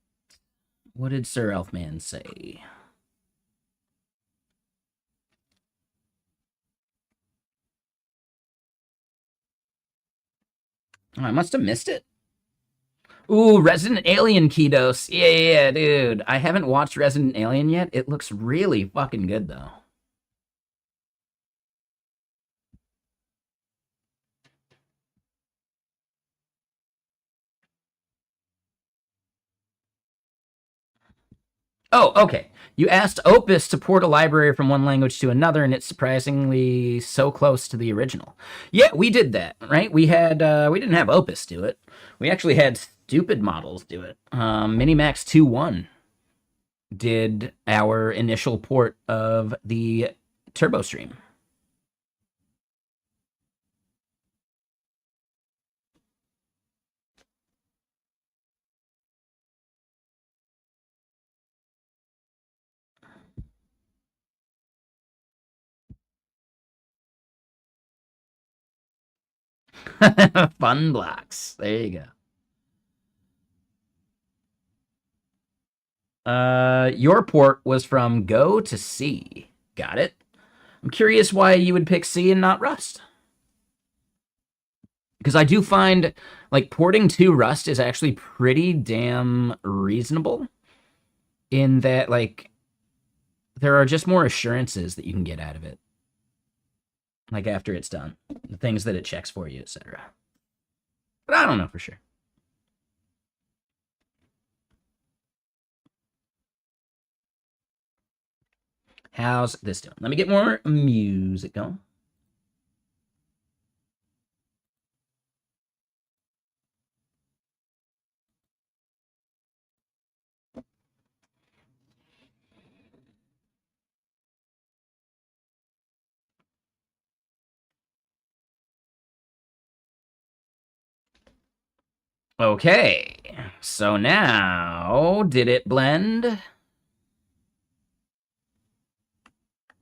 What did Sir Elfman say? Oh, I must have missed it. Ooh, Resident Alien Kidos. Yeah, dude. I haven't watched Resident Alien yet. It looks really fucking good, though. Oh, okay. You asked Opus to port a library from one language to another, and it's surprisingly so close to the original. Yeah, we did that, right? We didn't have Opus do it. We actually had stupid models do it. Minimax 2.1 did our initial port of the Turbo Stream. Fun blocks. There you go. Your port was from Go to C. Got it. I'm curious why you would pick C and not Rust. Because I do find like porting to Rust is actually pretty damn reasonable in that like there are just more assurances that you can get out of it. Like after it's done, the things that it checks for you, etc. But I don't know for sure. How's this doing? Let me get more music going. Okay, so now, did it blend?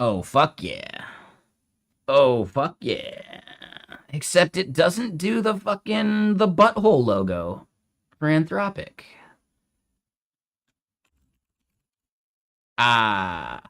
Oh, fuck yeah. Oh, fuck yeah. Except it doesn't do the butthole logo for Anthropic. Ah.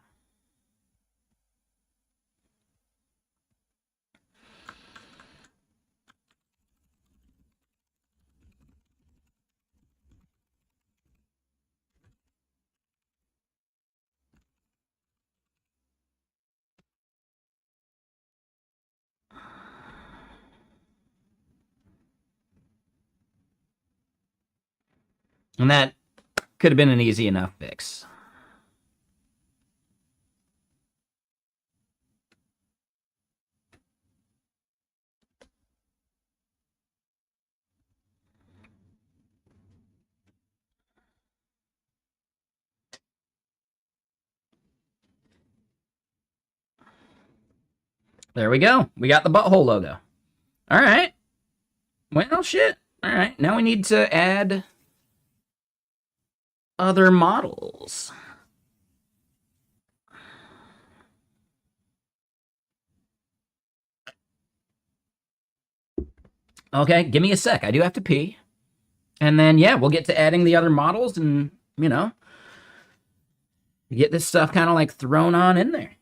And that could have been an easy enough fix. There we go. We got the butthole logo. All right. Well, shit. All right. Now we need to add other models. Okay, give me a sec. I do have to pee. And then, yeah, we'll get to adding the other models and, get this stuff kind of like thrown on in there.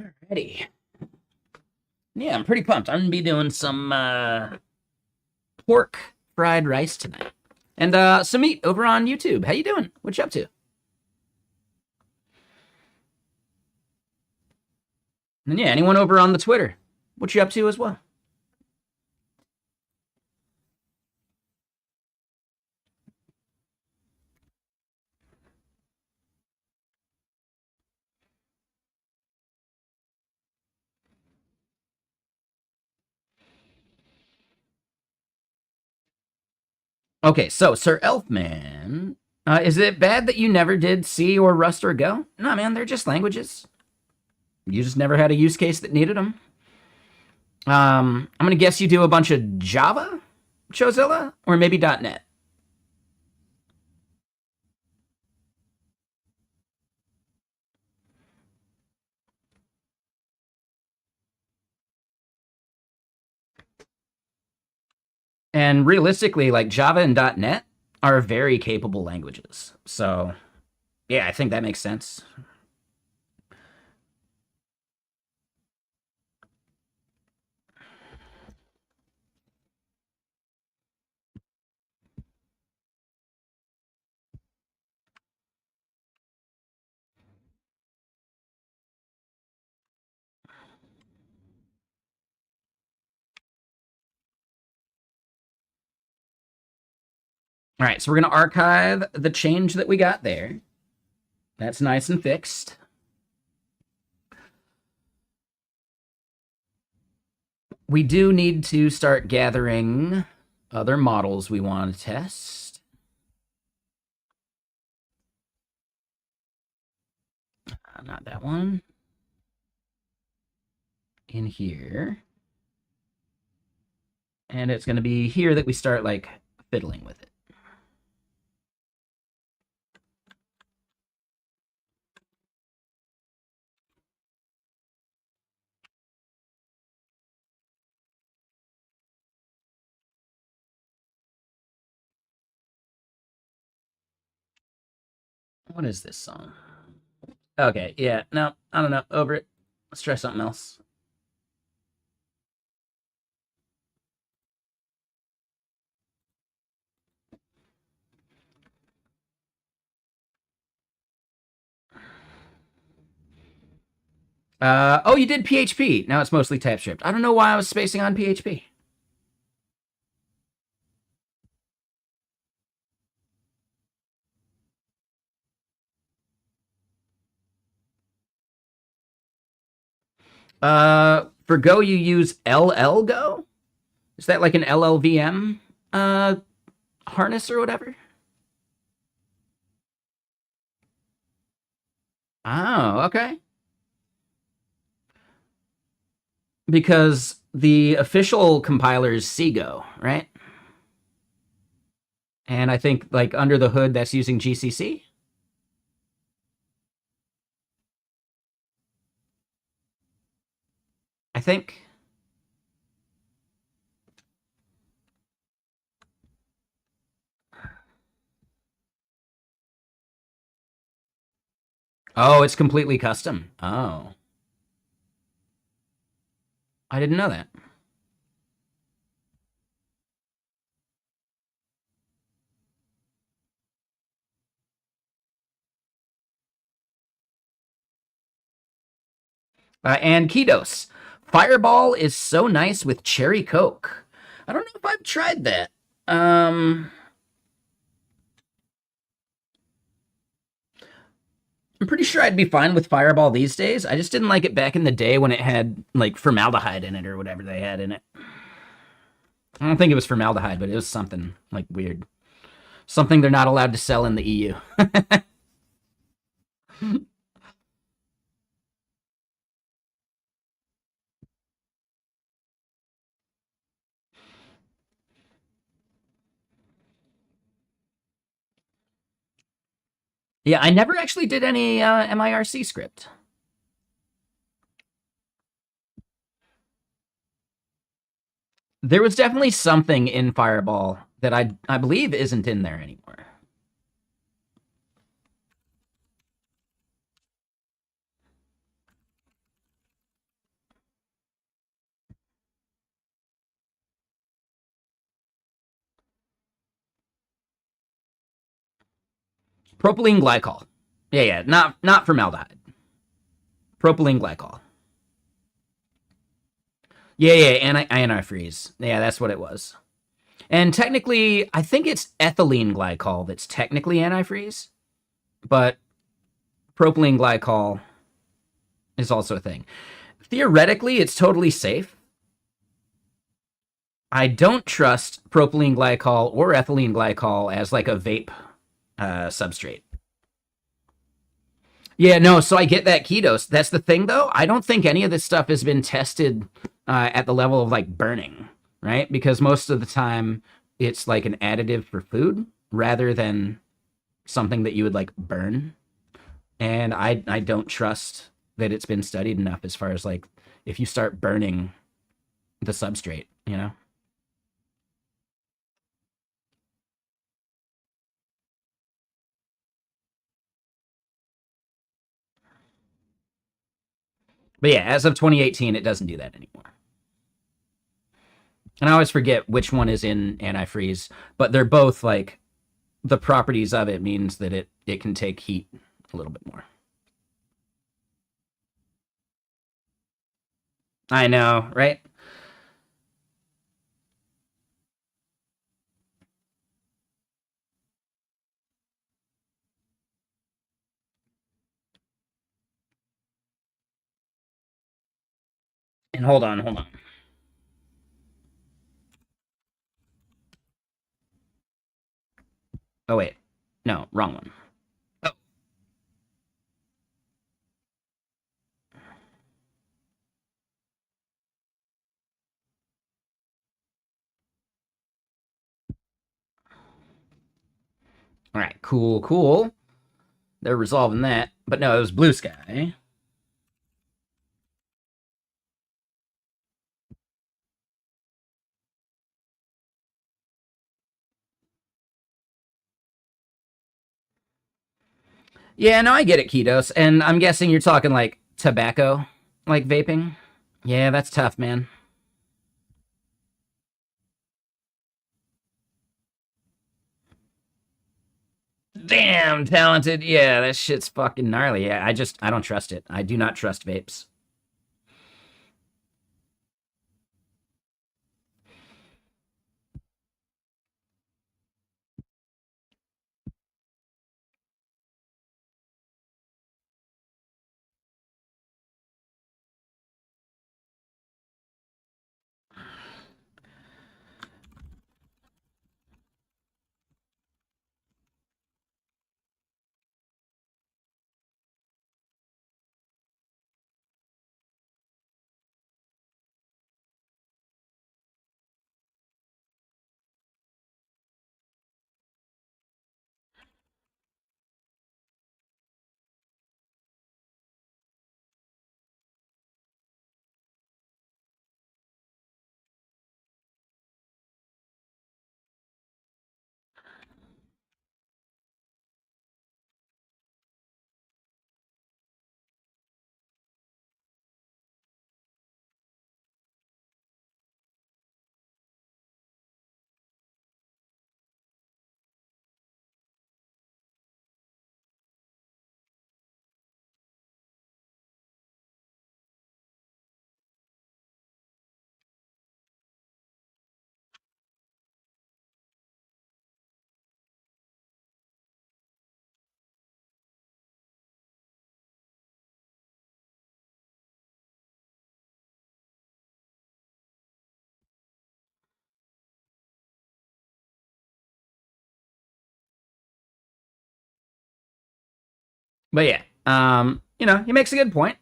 Alrighty. Yeah, I'm pretty pumped. I'm gonna be doing some pork fried rice tonight. And Samit over on YouTube. How you doing? What you up to? And yeah, anyone over on the Twitter? What you up to as well? Okay, so Sir Elfman, is it bad that you never did C or Rust or Go? No, man, they're just languages. You just never had a use case that needed them. I'm gonna guess you do a bunch of Java, Chozilla, or maybe .NET. And realistically, like Java and .NET are very capable languages. So yeah, I think that makes sense. All right, so we're going to archive the change that we got there. That's nice and fixed. We do need to start gathering other models we want to test. Not that one. In here. And it's going to be here that we start, like, fiddling with it. What is this song? Okay, yeah, no, I don't know. Over it. Let's try something else. Oh, you did PHP. Now it's mostly TypeScript. I don't know why I was spacing on PHP. For Go, you use LL Go? Is that like an LLVM harness or whatever? Oh, okay. Because the official compiler is CGO, right? And I think like under the hood that's using GCC. I think. Oh, it's completely custom. Oh. I didn't know that. And Kidos. Fireball is so nice with cherry Coke. I don't know if I've tried that. I'm pretty sure I'd be fine with Fireball these days. I just didn't like it back in the day when it had like formaldehyde in it or whatever they had in it. I don't think it was formaldehyde, but it was something like weird. Something they're not allowed to sell in the EU. Yeah, I never actually did any MIRC script. There was definitely something in Fireball that I believe isn't in there anymore. Propylene glycol. Yeah, not formaldehyde. Propylene glycol. Yeah, antifreeze. Yeah, that's what it was. And technically, I think it's ethylene glycol that's technically antifreeze, but propylene glycol is also a thing. Theoretically, it's totally safe. I don't trust propylene glycol or ethylene glycol as like a vape substrate. Yeah, no, so I get that ketos. That's the thing, though. I don't think any of this stuff has been tested at the level of like burning, right? Because most of the time it's like an additive for food rather than something that you would like burn. And I don't trust that it's been studied enough as far as like if you start burning the substrate, you know? But yeah, as of 2018, it doesn't do that anymore. And I always forget which one is in antifreeze, but they're both like the properties of it means that it can take heat a little bit more. I know, right? And hold on. Oh wait, no, wrong one. Oh, all right, cool. They're resolving that, but no, it was blue sky. Yeah, no, I get it, ketos, and I'm guessing you're talking like tobacco, like vaping. Yeah, that's tough, man. Damn talented. Yeah, that shit's fucking gnarly. Yeah, I don't trust it. I do not trust vapes. But yeah, he makes a good point.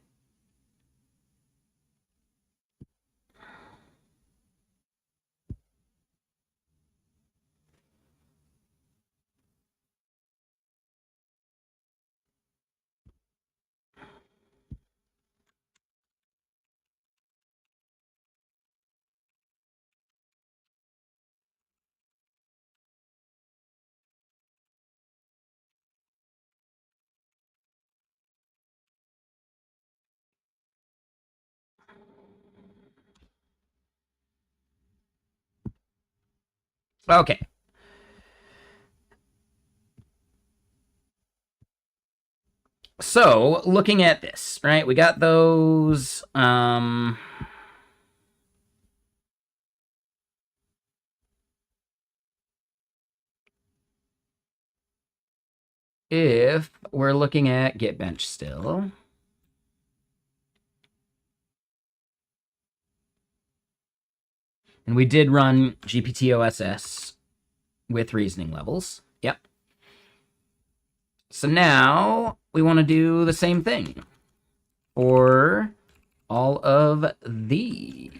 Okay, So looking at this, right? We got those. If we're looking at GitBench still, and we did run GPT-OSS with reasoning levels. Yep. So now we want to do the same thing for all of these.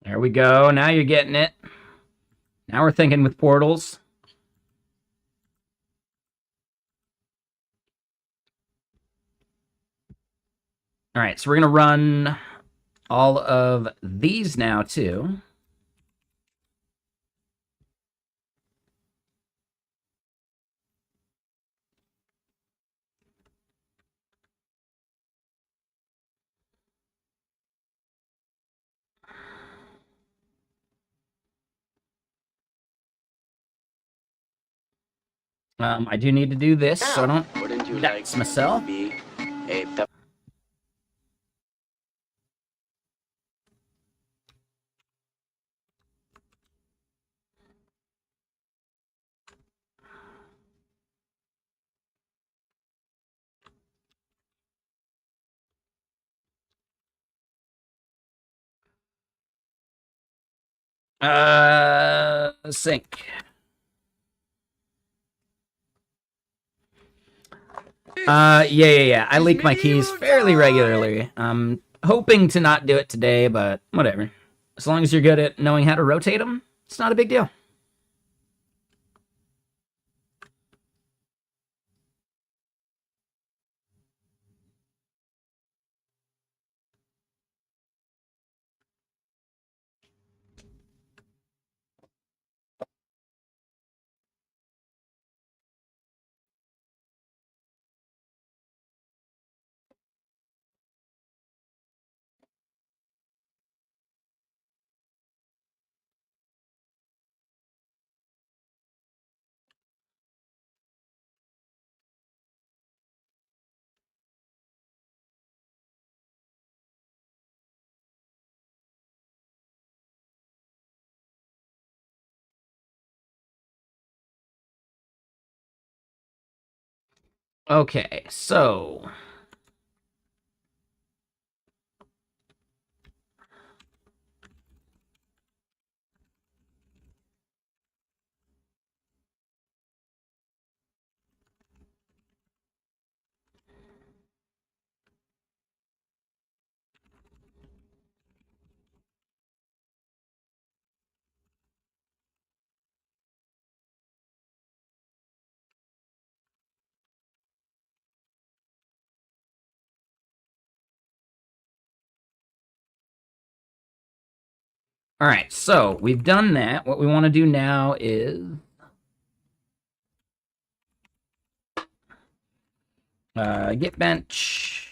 There we go. Now you're getting it. Now we're thinking with portals. All right, so we're going to run all of these now, too. I do need to do this, so I don't dox myself. Sync. Yeah. I leak my keys fairly regularly. I'm hoping to not do it today, but whatever. As long as you're good at knowing how to rotate them, it's not a big deal. Okay, so all right, so we've done that. What we want to do now is GitBench.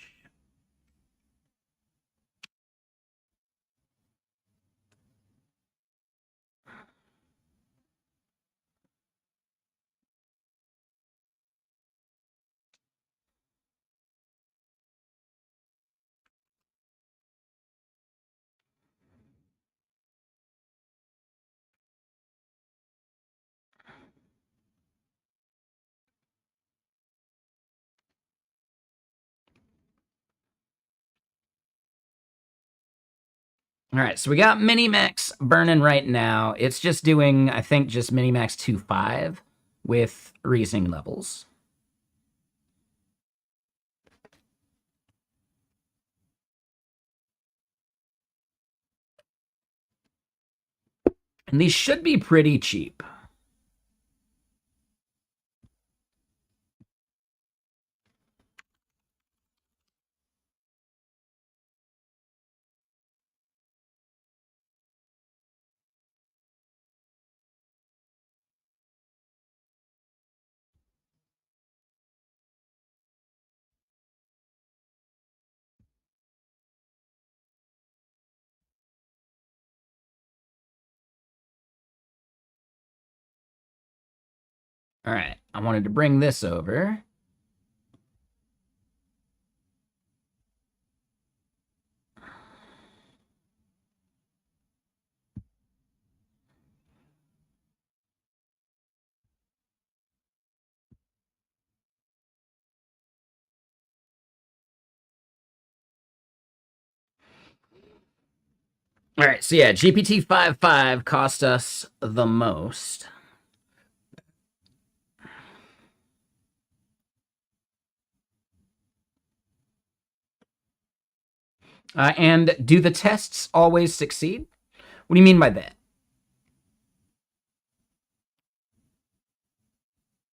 All right, so we got Minimax burning right now. It's just doing, I think, just Minimax 2.5 with reasoning levels. And these should be pretty cheap. All right, I wanted to bring this over. All right, so yeah, GPT-5.5 cost us the most. And do the tests always succeed? What do you mean by that?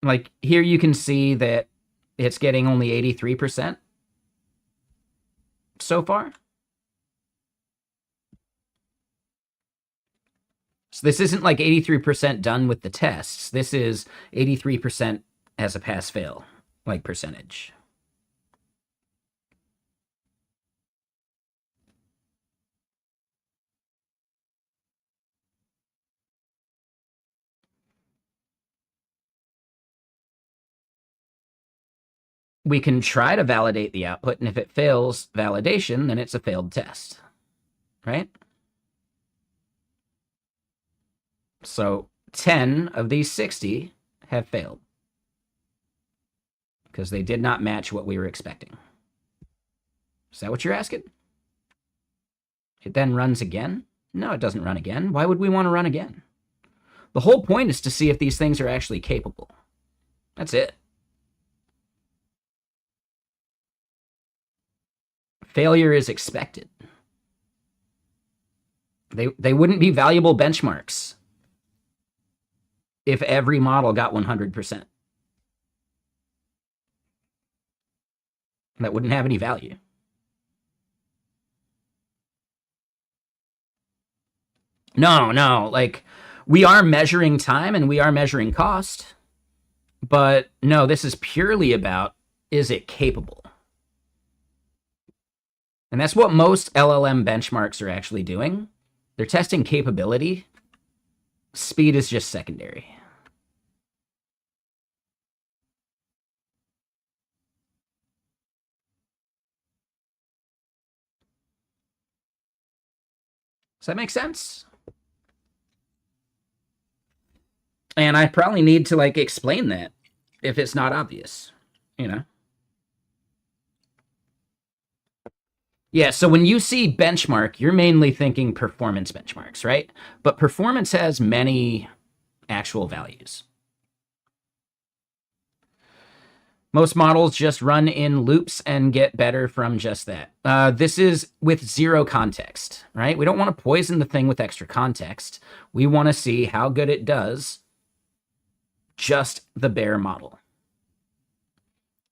Like, here you can see that it's getting only 83% so far. So this isn't like 83% done with the tests. This is 83% as a pass-fail, like, percentage. We can try to validate the output, and if it fails validation, then it's a failed test, right? So 10 of these 60 have failed because they did not match what we were expecting. Is that what you're asking? It then runs again? No, it doesn't run again. Why would we want to run again? The whole point is to see if these things are actually capable. That's it. Failure is expected. They wouldn't be valuable benchmarks if every model got 100%. That wouldn't have any value. No, like, we are measuring time and we are measuring cost, but no, this is purely about, is it capable? And that's what most LLM benchmarks are actually doing. They're testing capability. Speed is just secondary. Does that make sense? And I probably need to, like, explain that if it's not obvious, you know? Yeah, so when you see benchmark, you're mainly thinking performance benchmarks, right? But performance has many actual values. Most models just run in loops and get better from just that. This is with zero context, right? We don't want to poison the thing with extra context. We want to see how good it does just the bare model.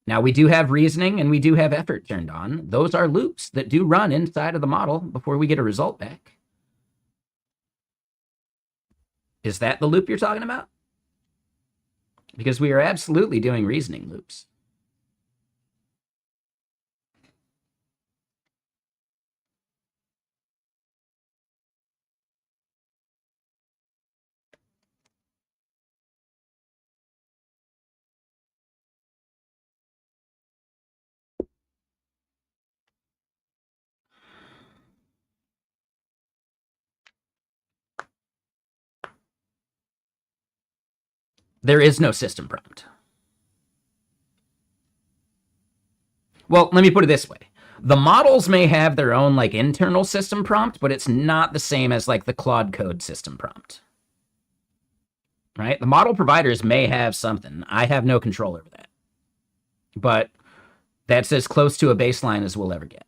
Now, we do have reasoning and we do have effort turned on. Those are loops that do run inside of the model before we get a result back. Is that the loop you're talking about? Because we are absolutely doing reasoning loops. There is no system prompt. Well, let me put it this way. The models may have their own, like, internal system prompt, but it's not the same as, like, the Claude Code system prompt. Right? The model providers may have something. I have no control over that. But that's as close to a baseline as we'll ever get.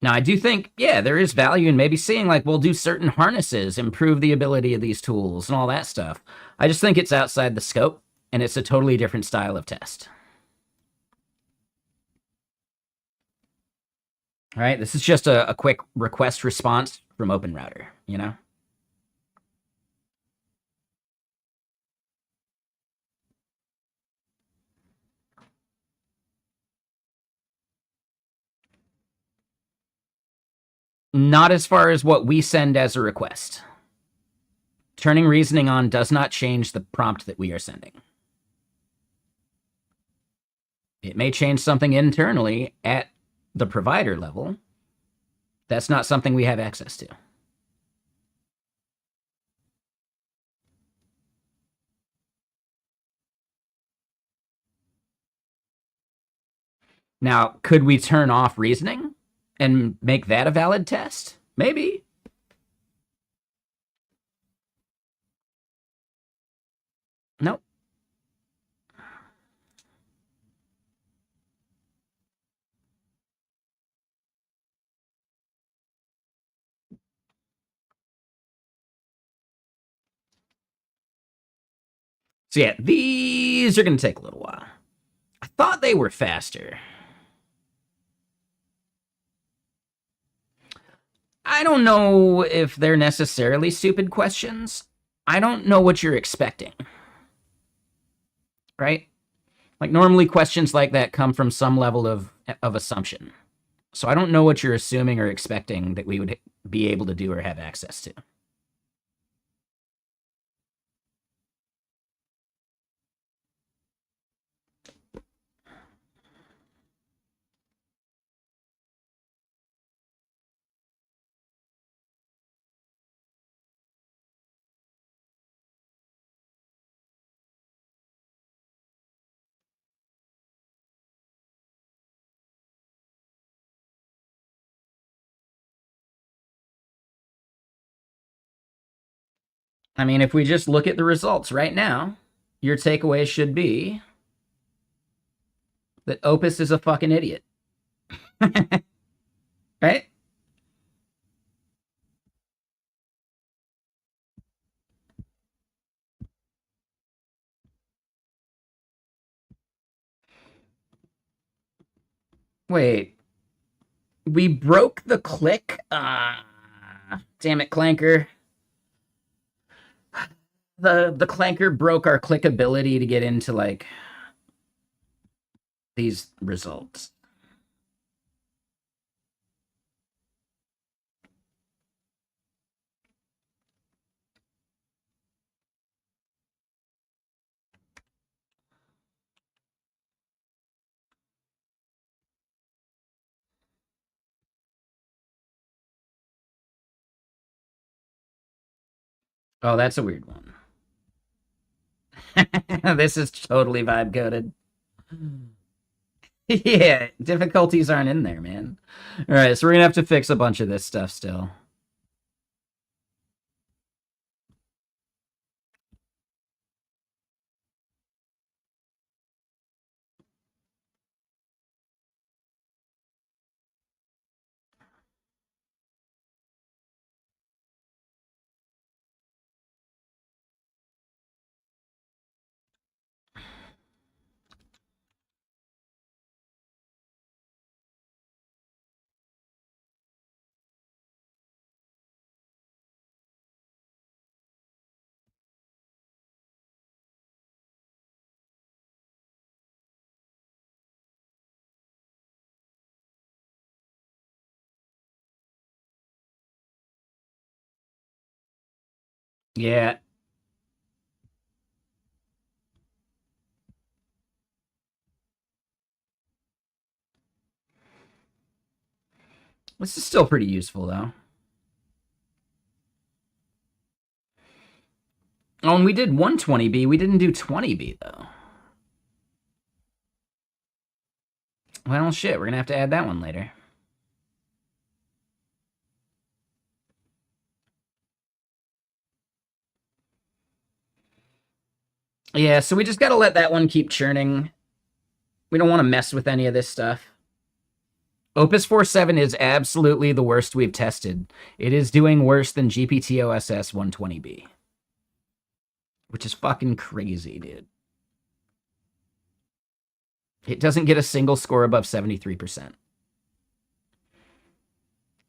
Now, I do think, yeah, there is value in maybe seeing, like, we'll do certain harnesses, improve the ability of these tools and all that stuff. I just think it's outside the scope. and it's a totally different style of test. All right, this is just a quick request response from OpenRouter, you know? Not as far as what we send as a request. Turning reasoning on does not change the prompt that we are sending. It may change something internally at the provider level. That's not something we have access to. Now, could we turn off reasoning and make that a valid test? Maybe. Nope. So yeah, these are going to take a little while. I thought they were faster. I don't know if they're necessarily stupid questions. I don't know what you're expecting. Right? Like, normally questions like that come from some level of assumption. So I don't know what you're assuming or expecting that we would be able to do or have access to. I mean, if we just look at the results right now, your takeaway should be that Opus is a fucking idiot. Right? Wait. We broke the click? Damn it, Clanker. The Clanker broke our clickability to get into, like, these results. Oh, that's a weird one. This is totally vibe coded. Yeah, difficulties aren't in there, man. All right, so we're gonna have to fix a bunch of this stuff still. Yeah. This is still pretty useful, though. Oh, and we did 120B. We didn't do 20B, though. Well, shit, we're gonna have to add that one later. Yeah, so we just gotta let that one keep churning. We don't want to mess with any of this stuff. Opus 4.7 is absolutely the worst we've tested. It is doing worse than GPTOSS 120B. Which is fucking crazy, dude. It doesn't get a single score above 73%.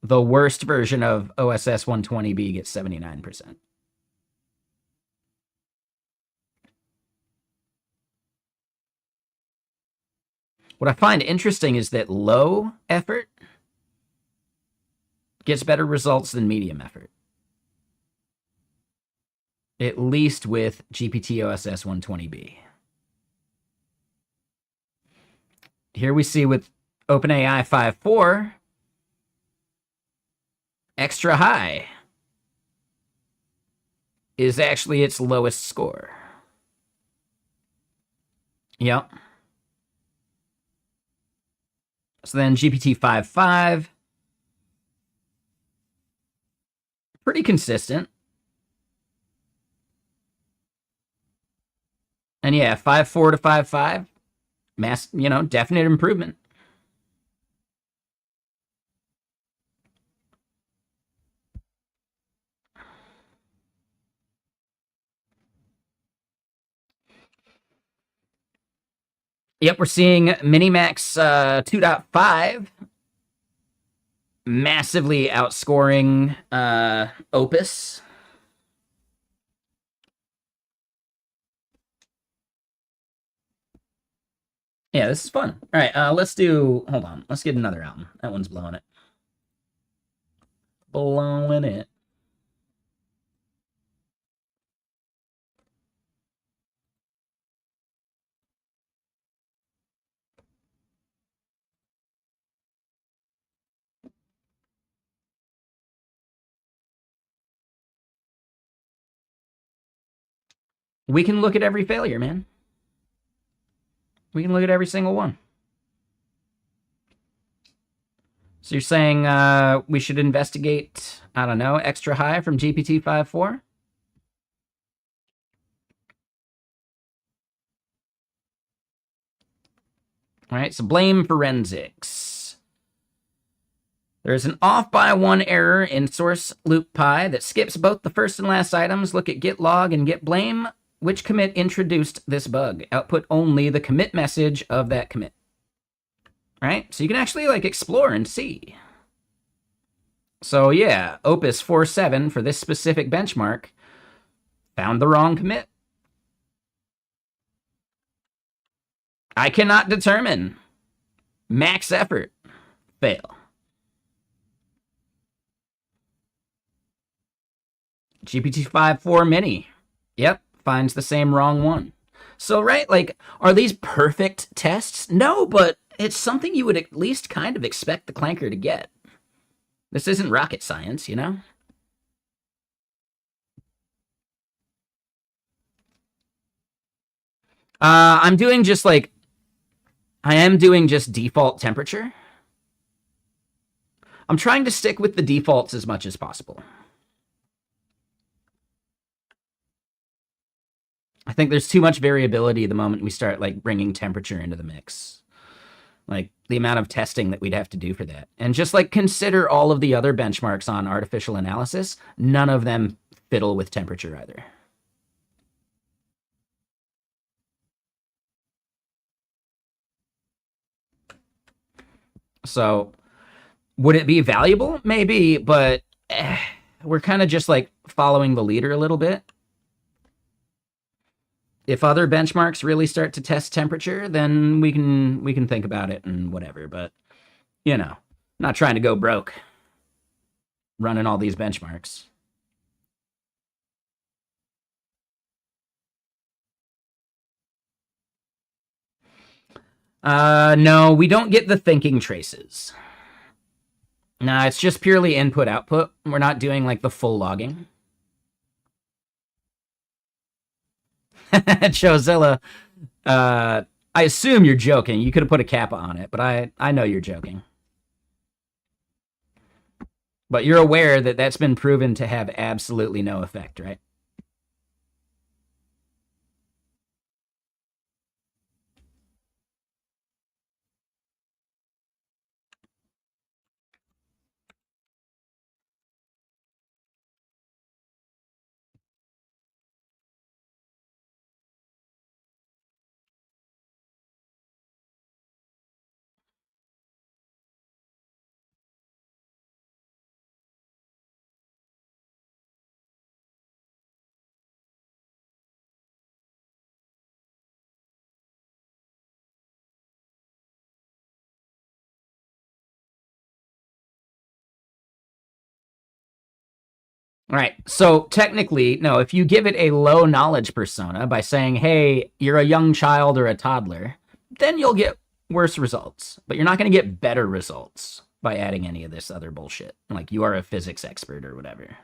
The worst version of OSS 120B gets 79%. What I find interesting is that low effort gets better results than medium effort. At least with GPT OSS 120B. Here we see with OpenAI 5.4, extra high is actually its lowest score. Yep. So then GPT 5.5, pretty consistent. And yeah, 5.4 to 5.5, definite improvement. Yep, we're seeing Minimax 2.5 massively outscoring Opus. Yeah, this is fun. All right, hold on. Let's get another album. That one's blowing it. Blowing it. We can look at every failure, man. We can look at every single one. So you're saying we should investigate, I don't know, extra high from GPT 5.4? All right, so blame forensics. There's an off by one error in source loop pi that skips both the first and last items. Look at git log and git blame. Which commit introduced this bug? Output only the commit message of that commit. Right? So you can actually explore and see. So yeah, Opus 4.7 for this specific benchmark found the wrong commit. I cannot determine. Max effort. Fail. GPT 5.4 mini. Yep, finds the same wrong one. So, right, are these perfect tests? No, but it's something you would at least kind of expect the clanker to get. This isn't rocket science, you know? I'm doing just I am doing just default temperature. I'm trying to stick with the defaults as much as possible. I think there's too much variability the moment we start bringing temperature into the mix. The amount of testing that we'd have to do for that. And just consider all of the other benchmarks on artificial analysis. None of them fiddle with temperature either. So would it be valuable? Maybe, but we're kind of just following the leader a little bit. If other benchmarks really start to test temperature, then we can think about it and whatever. But not trying to go broke running all these benchmarks. No, we don't get the thinking traces. Nah, it's just purely input output. We're not doing the full logging. Showzilla, I assume you're joking. You could have put a kappa on it, but I know you're joking. But you're aware that that's been proven to have absolutely no effect, right? Right. So technically, no, if you give it a low knowledge persona by saying, hey, you're a young child or a toddler, then you'll get worse results. But you're not going to get better results by adding any of this other bullshit. Like you are a physics expert or whatever.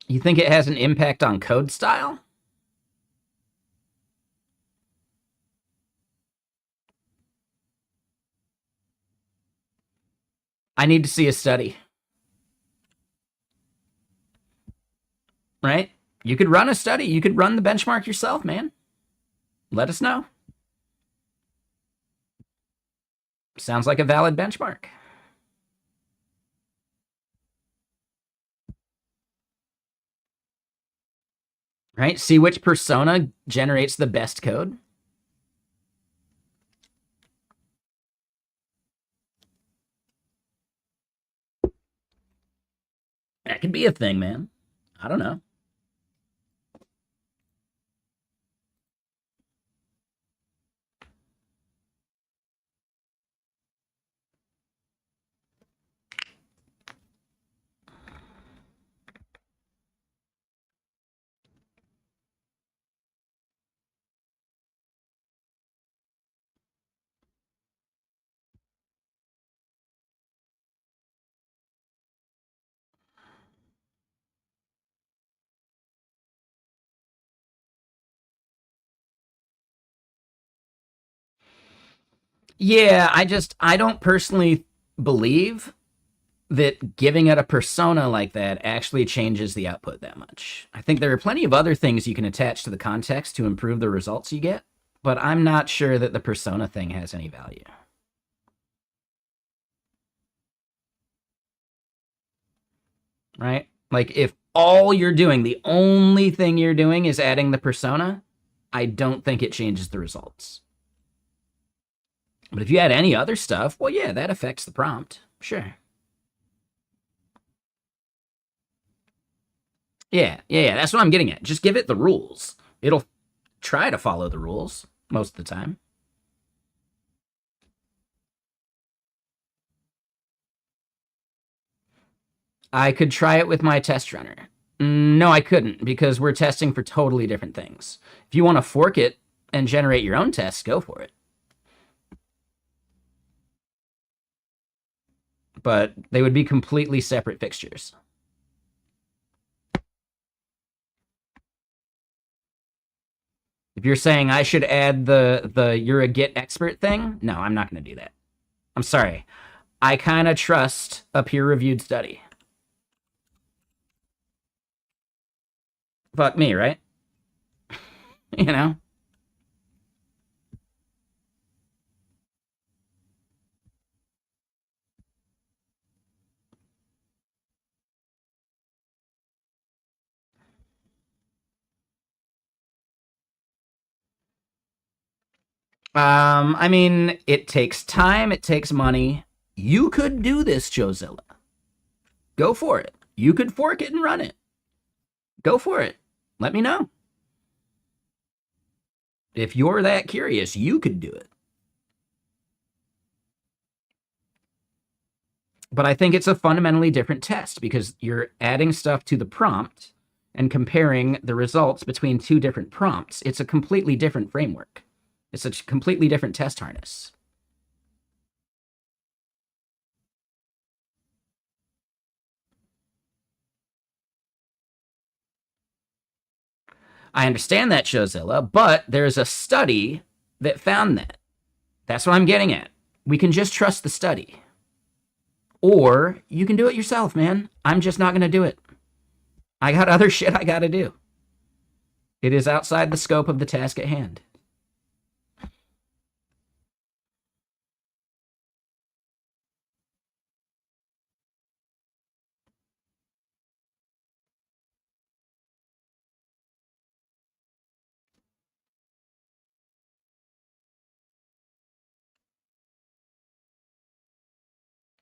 You think it has an impact on code style? I need to see a study. Right? You could run a study. You could run the benchmark yourself, man. Let us know. Sounds like a valid benchmark. Right? See which persona generates the best code. That could be a thing, man. I don't know. Yeah, I don't personally believe that giving it a persona like that actually changes the output that much. I think there are plenty of other things you can attach to the context to improve the results you get, but I'm not sure that the persona thing has any value. Right? Like if all you're doing, the only thing you're doing is adding the persona, I don't think it changes the results. But if you add any other stuff, well, yeah, that affects the prompt. Sure. Yeah, that's what I'm getting at. Just give it the rules. It'll try to follow the rules most of the time. I could try it with my test runner. No, I couldn't because we're testing for totally different things. If you want to fork it and generate your own tests, go for it. But they would be completely separate fixtures. If you're saying I should add the you're a Git expert thing, no, I'm not going to do that. I'm sorry. I kind of trust a peer-reviewed study. Fuck me, right? You know? I mean, it takes time, it takes money. You could do this, Jozilla. Go for it. You could fork it and run it. Go for it. Let me know. If you're that curious, you could do it. But I think it's a fundamentally different test because you're adding stuff to the prompt and comparing the results between two different prompts. It's a completely different framework. It's a completely different test harness. I understand that, Showzilla, but there's a study that found that. That's what I'm getting at. We can just trust the study. Or you can do it yourself, man. I'm just not going to do it. I got other shit I got to do. It is outside the scope of the task at hand.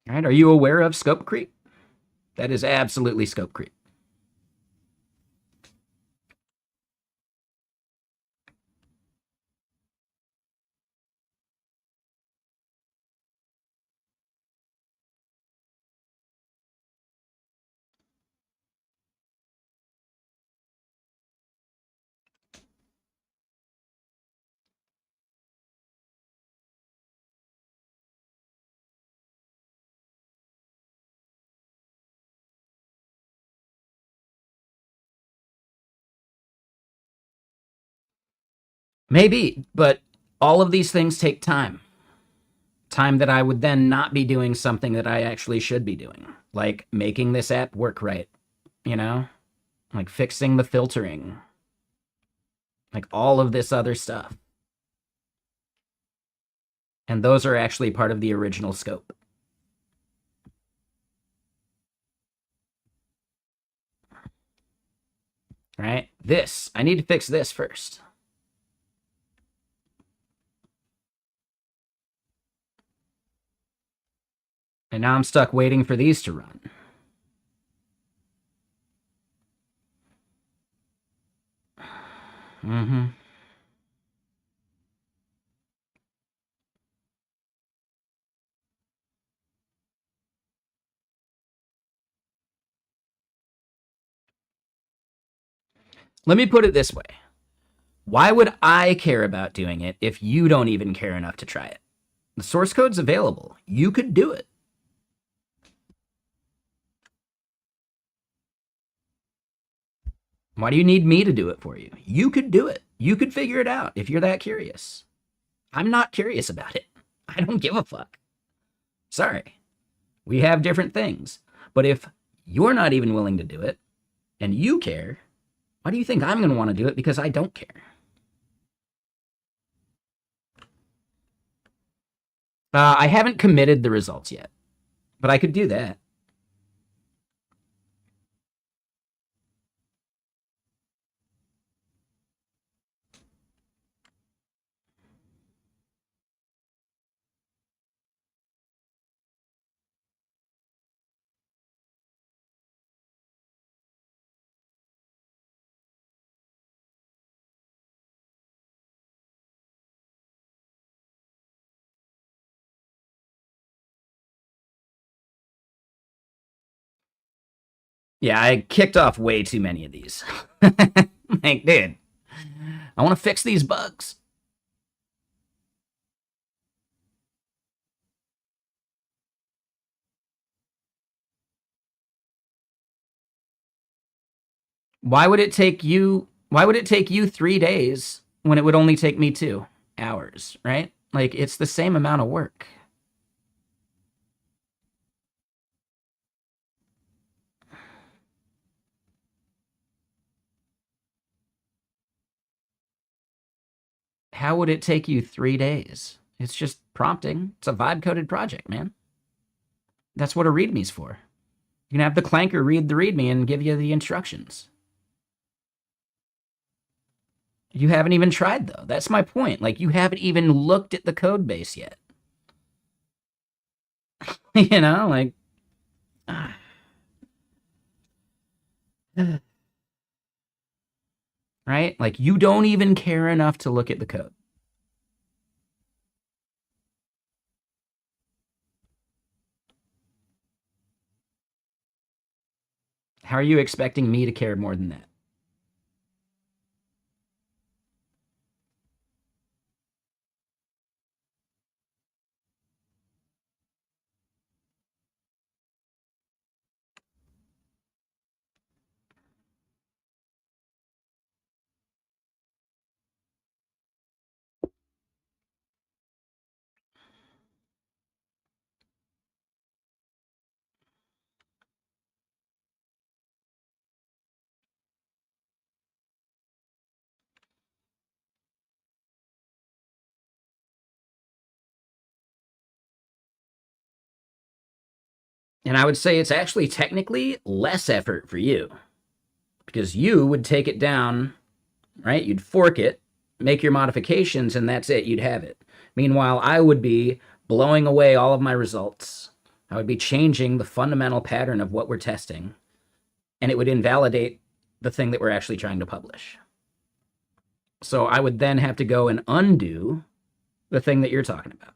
All right. Are you aware of scope creep? That is absolutely scope creep. Maybe, but all of these things take time. Time that I would then not be doing something that I actually should be doing, like making this app work right, you know? Like fixing the filtering, like all of this other stuff. And those are actually part of the original scope. Right? This, I need to fix this first. And now I'm stuck waiting for these to run. Mm-hmm. Let me put it this way. Why would I care about doing it if you don't even care enough to try it? The source code's available. You could do it. Why do you need me to do it for you? You could do it. You could figure it out if you're that curious. I'm not curious about it. I don't give a fuck. Sorry. We have different things. But if you're not even willing to do it and you care, why do you think I'm going to want to do it? Because I don't care. I haven't committed the results yet, but I could do that. Yeah, I kicked off way too many of these. Like, dude, I want to fix these bugs. Why would it take you 3 days when it would only take me 2 hours, right? Like it's the same amount of work. How would it take you 3 days? It's just prompting. It's a vibe coded project, man. That's what a readme's for. You can have the clanker read the readme and give you the instructions. You haven't even tried though. That's my point. Like you haven't even looked at the code base yet. You know, like right? Like you don't even care enough to look at the code. How are you expecting me to care more than that? And I would say it's actually technically less effort for you because you would take it down, right? You'd fork it, make your modifications, and that's it. You'd have it. Meanwhile, I would be blowing away all of my results. I would be changing the fundamental pattern of what we're testing, and it would invalidate the thing that we're actually trying to publish. So I would then have to go and undo the thing that you're talking about.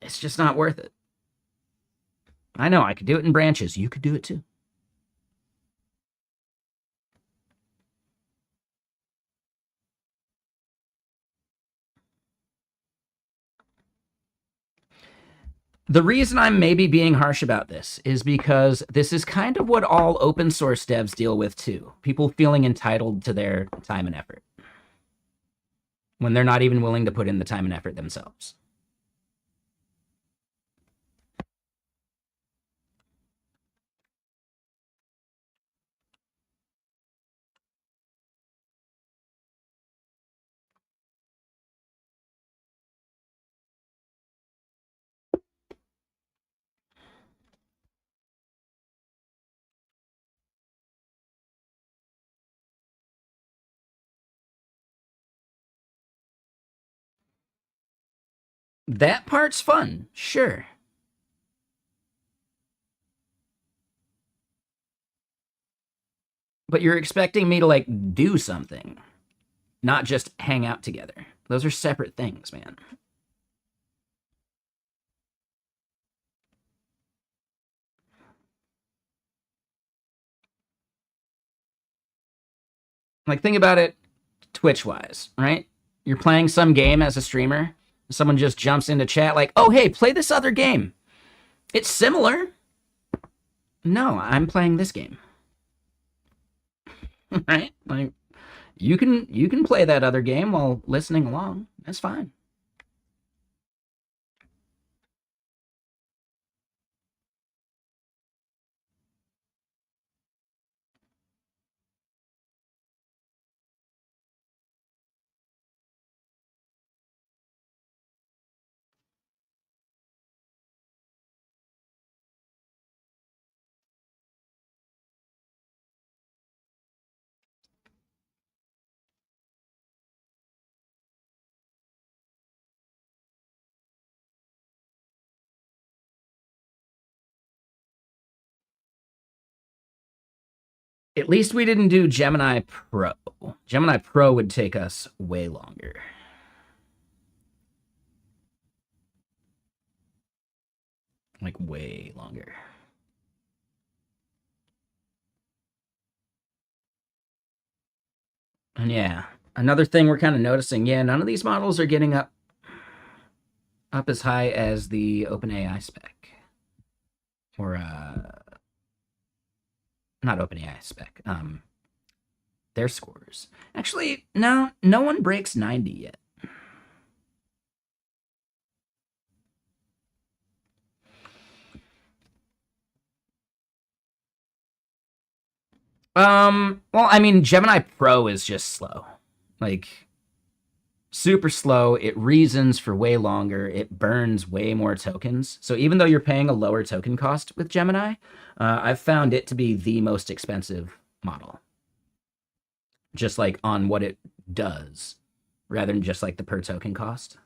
It's just not worth it. I know I could do it in branches. You could do it too. The reason I'm maybe being harsh about this is because this is kind of what all open source devs deal with too. People feeling entitled to their time and effort when they're not even willing to put in the time and effort themselves. That part's fun, sure. But you're expecting me to like do something, not just hang out together. Those are separate things, man. Like, think about it Twitch-wise, right? You're playing some game as a streamer. Someone just jumps into chat like, oh, hey, play this other game. It's similar. No, I'm playing this game. Right? Like, you can play that other game while listening along. That's fine. At least we didn't do Gemini Pro. Gemini Pro would take us way longer. Like, way longer. And yeah, another thing we're kind of noticing, yeah, none of these models are getting up as high as the OpenAI spec. Or, not OpenAI spec, their scores. Actually, no one breaks 90 yet. Well, I mean, Gemini Pro is just slow. Like, super slow. It reasons for way longer. It burns way more tokens. So even though you're paying a lower token cost with Gemini, I've found it to be the most expensive model. Just like on what it does, rather than just like the per token cost.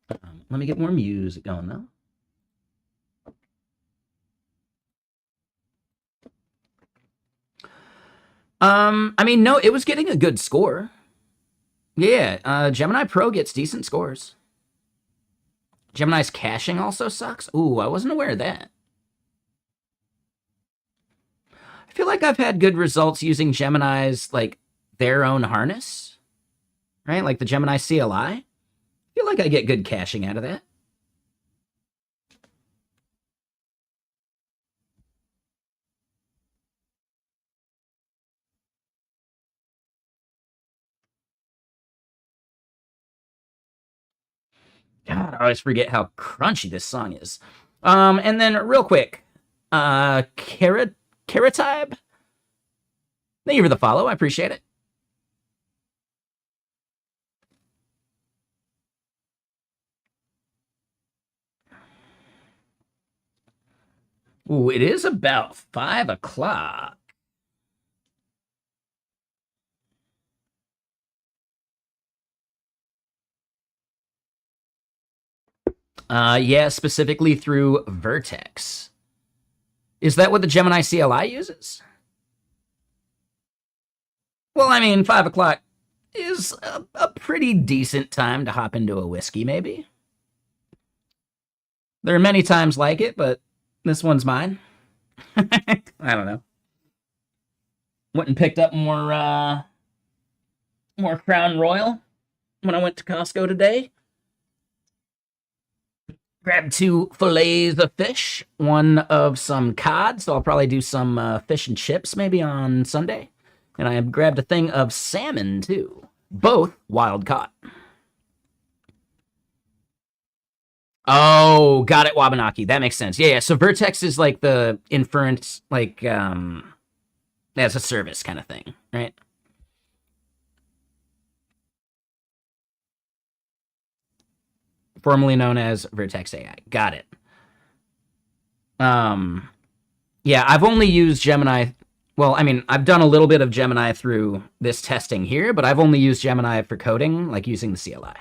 Let me get more music going though. I mean, no, it was getting a good score. Yeah, Gemini Pro gets decent scores. Gemini's caching also sucks. Ooh, I wasn't aware of that. I feel like I've had good results using Gemini's, like, their own harness, right? Like the Gemini CLI. I feel like I get good caching out of that. God, I always forget how crunchy this song is. And then real quick, Carrot Thank you for the follow. I appreciate it. Ooh, it is about 5 o'clock. Yeah, specifically through Vertex. Is that what the Gemini CLI uses? Well, I mean, 5 o'clock is a pretty decent time to hop into a whiskey, maybe. There are many times like it, but this one's mine. I don't know. Went and picked up more Crown Royal. when I went to Costco today. Grabbed 2 fillets of fish, 1 of some cod, so I'll probably do some fish and chips maybe on Sunday. And I grabbed a thing of salmon too, both wild caught. Oh, got it, Wabanaki. That makes sense. Yeah, yeah. So Vertex is like the inference, like as a service kind of thing, right? Formerly known as Vertex AI. Got it. Yeah, I've only used Gemini. Well, I mean, I've done a little bit of Gemini through this testing here, but I've only used Gemini for coding, like using the CLI.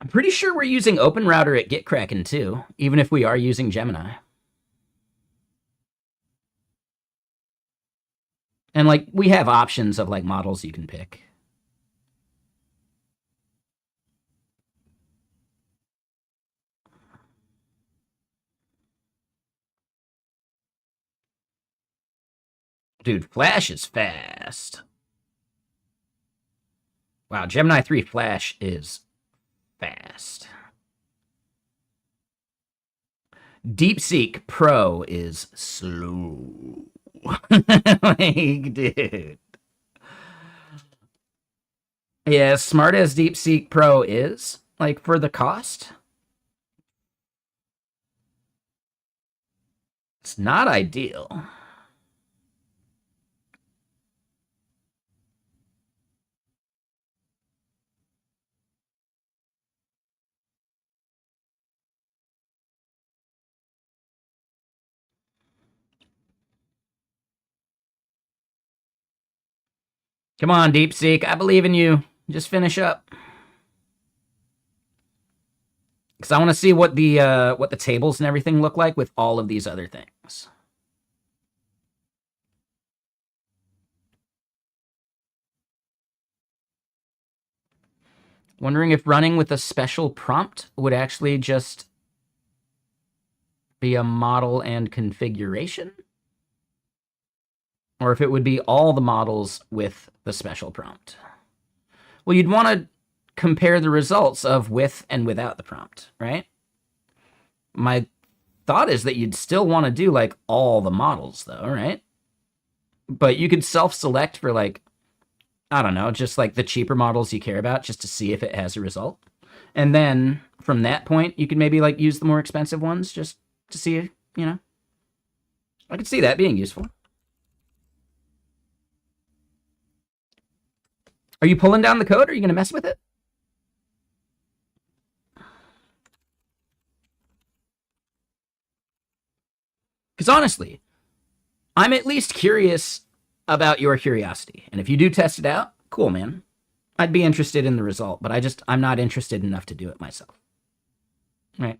I'm pretty sure we're using OpenRouter at GitKraken too, even if we are using Gemini. And like we have options of like models you can pick. Dude, Flash is fast. Wow, Gemini 3 Flash is fast. DeepSeek Pro is slow. Like, dude. Yeah, as smart as DeepSeek Pro is, like for the cost, it's not ideal. Come on, DeepSeek, I believe in you. Just finish up. Because I want to see what the tables and everything look like with all of these other things. Wondering if running with a special prompt would actually just be a model and configuration, or if it would be all the models with the special prompt. Well, you'd want to compare the results of with and without the prompt, right? My thought is that you'd still want to do like all the models though, right? But you could self-select for like, I don't know, just like the cheaper models you care about just to see if it has a result. And then from that point, you could maybe like use the more expensive ones just to see, you know. I could see that being useful. Are you pulling down the code? Or are you going to mess with it? Because honestly, I'm at least curious about your curiosity. And if you do test it out, cool, man. I'd be interested in the result, but I'm not interested enough to do it myself. Right?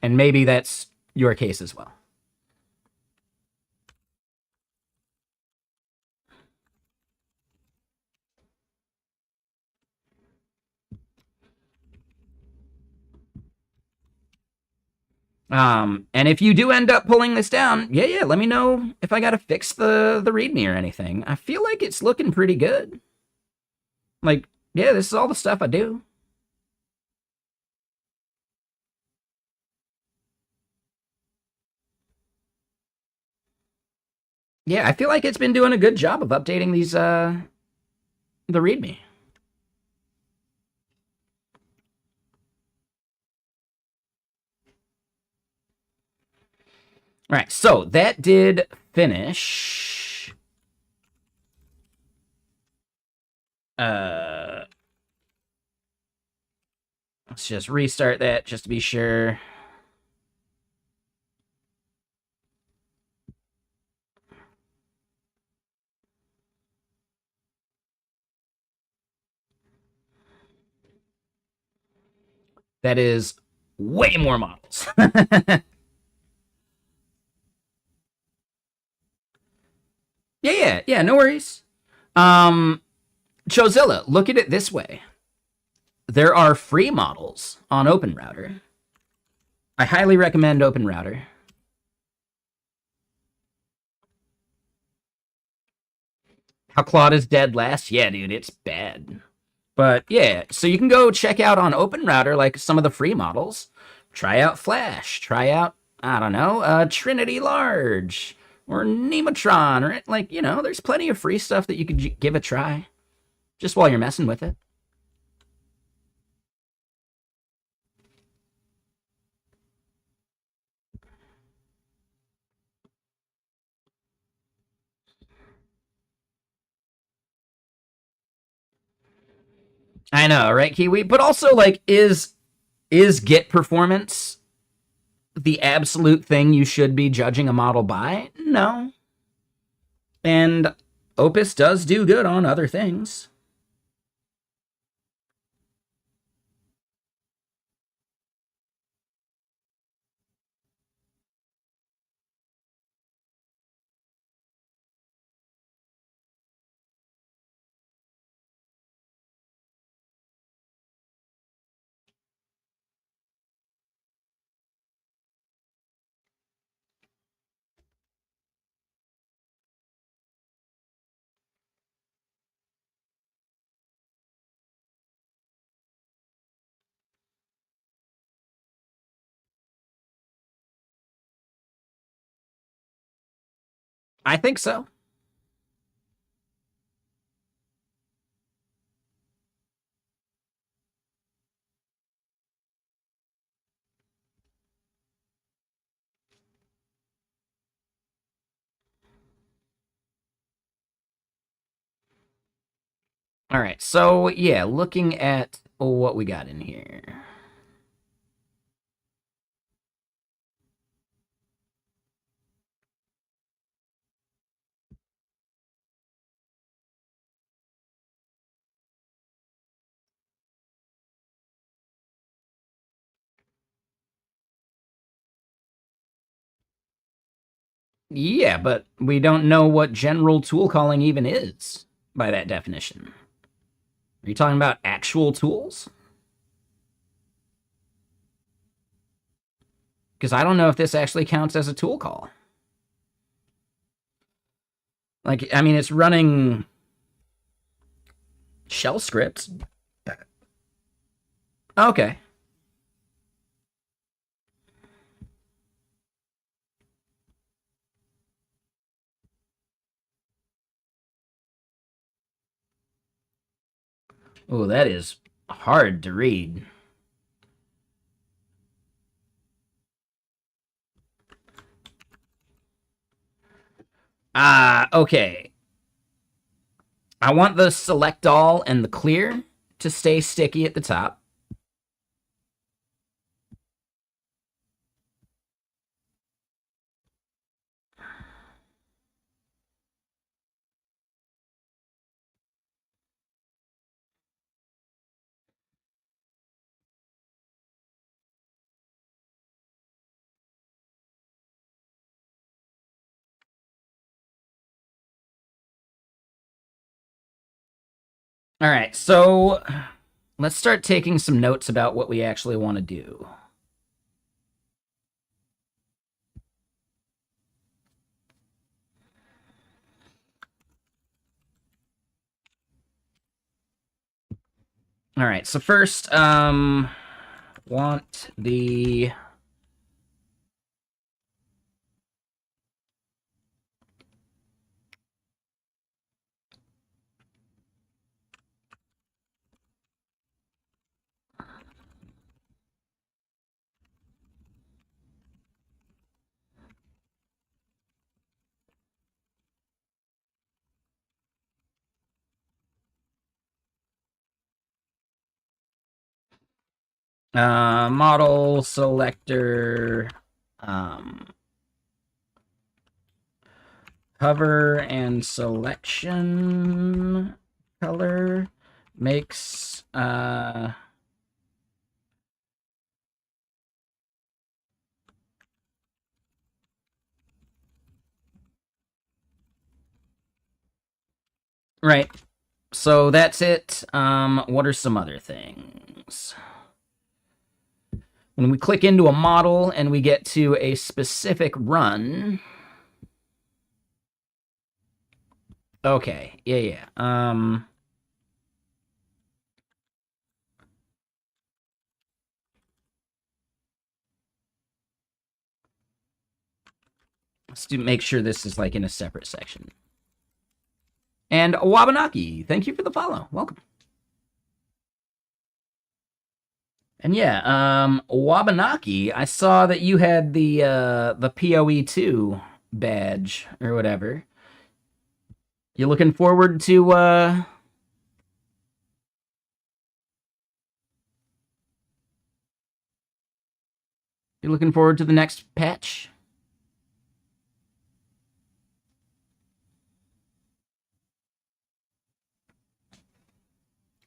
And maybe that's your case as well. And if you do end up pulling this down, yeah, let me know if I gotta fix the README or anything. I feel like it's looking pretty good. Like, yeah, this is all the stuff I do. Yeah, I feel like it's been doing a good job of updating these the README. All right, so that did finish. Let's just restart that just to be sure. That is way more models. Yeah, no worries. Chozilla, look at it this way. There are free models on OpenRouter. I highly recommend OpenRouter. How Claude is dead last? Yeah, dude, it's bad. But yeah, so you can go check out on OpenRouter like some of the free models. Try out Flash. Try out, I don't know, Trinity Large or Nematron or like, you know, there's plenty of free stuff that you could give a try just while you're messing with it. I know, right, Kiwi? But also, like, is Git performance the absolute thing you should be judging a model by? No. And Opus does do good on other things. I think so. All right, so yeah, looking at what we got in here. Yeah, but we don't know what general tool calling even is by that definition. Are you talking about actual tools? Because I don't know if this actually counts as a tool call. Like, I mean, it's running shell scripts. Okay. Oh, that is hard to read. Okay. I want the select all and the clear to stay sticky at the top. All right, so let's start taking some notes about what we actually want to do. All right, so first, want the model selector cover and selection color makes right. So that's it. What are some other things? When we click into a model and we get to a specific run, Okay. Yeah, yeah. Let's make sure this is like in a separate section. And Wabanaki, thank you for the follow. Welcome. And yeah, Wabanaki, I saw that you had the PoE2 badge or whatever. You looking forward to you looking forward to the next patch?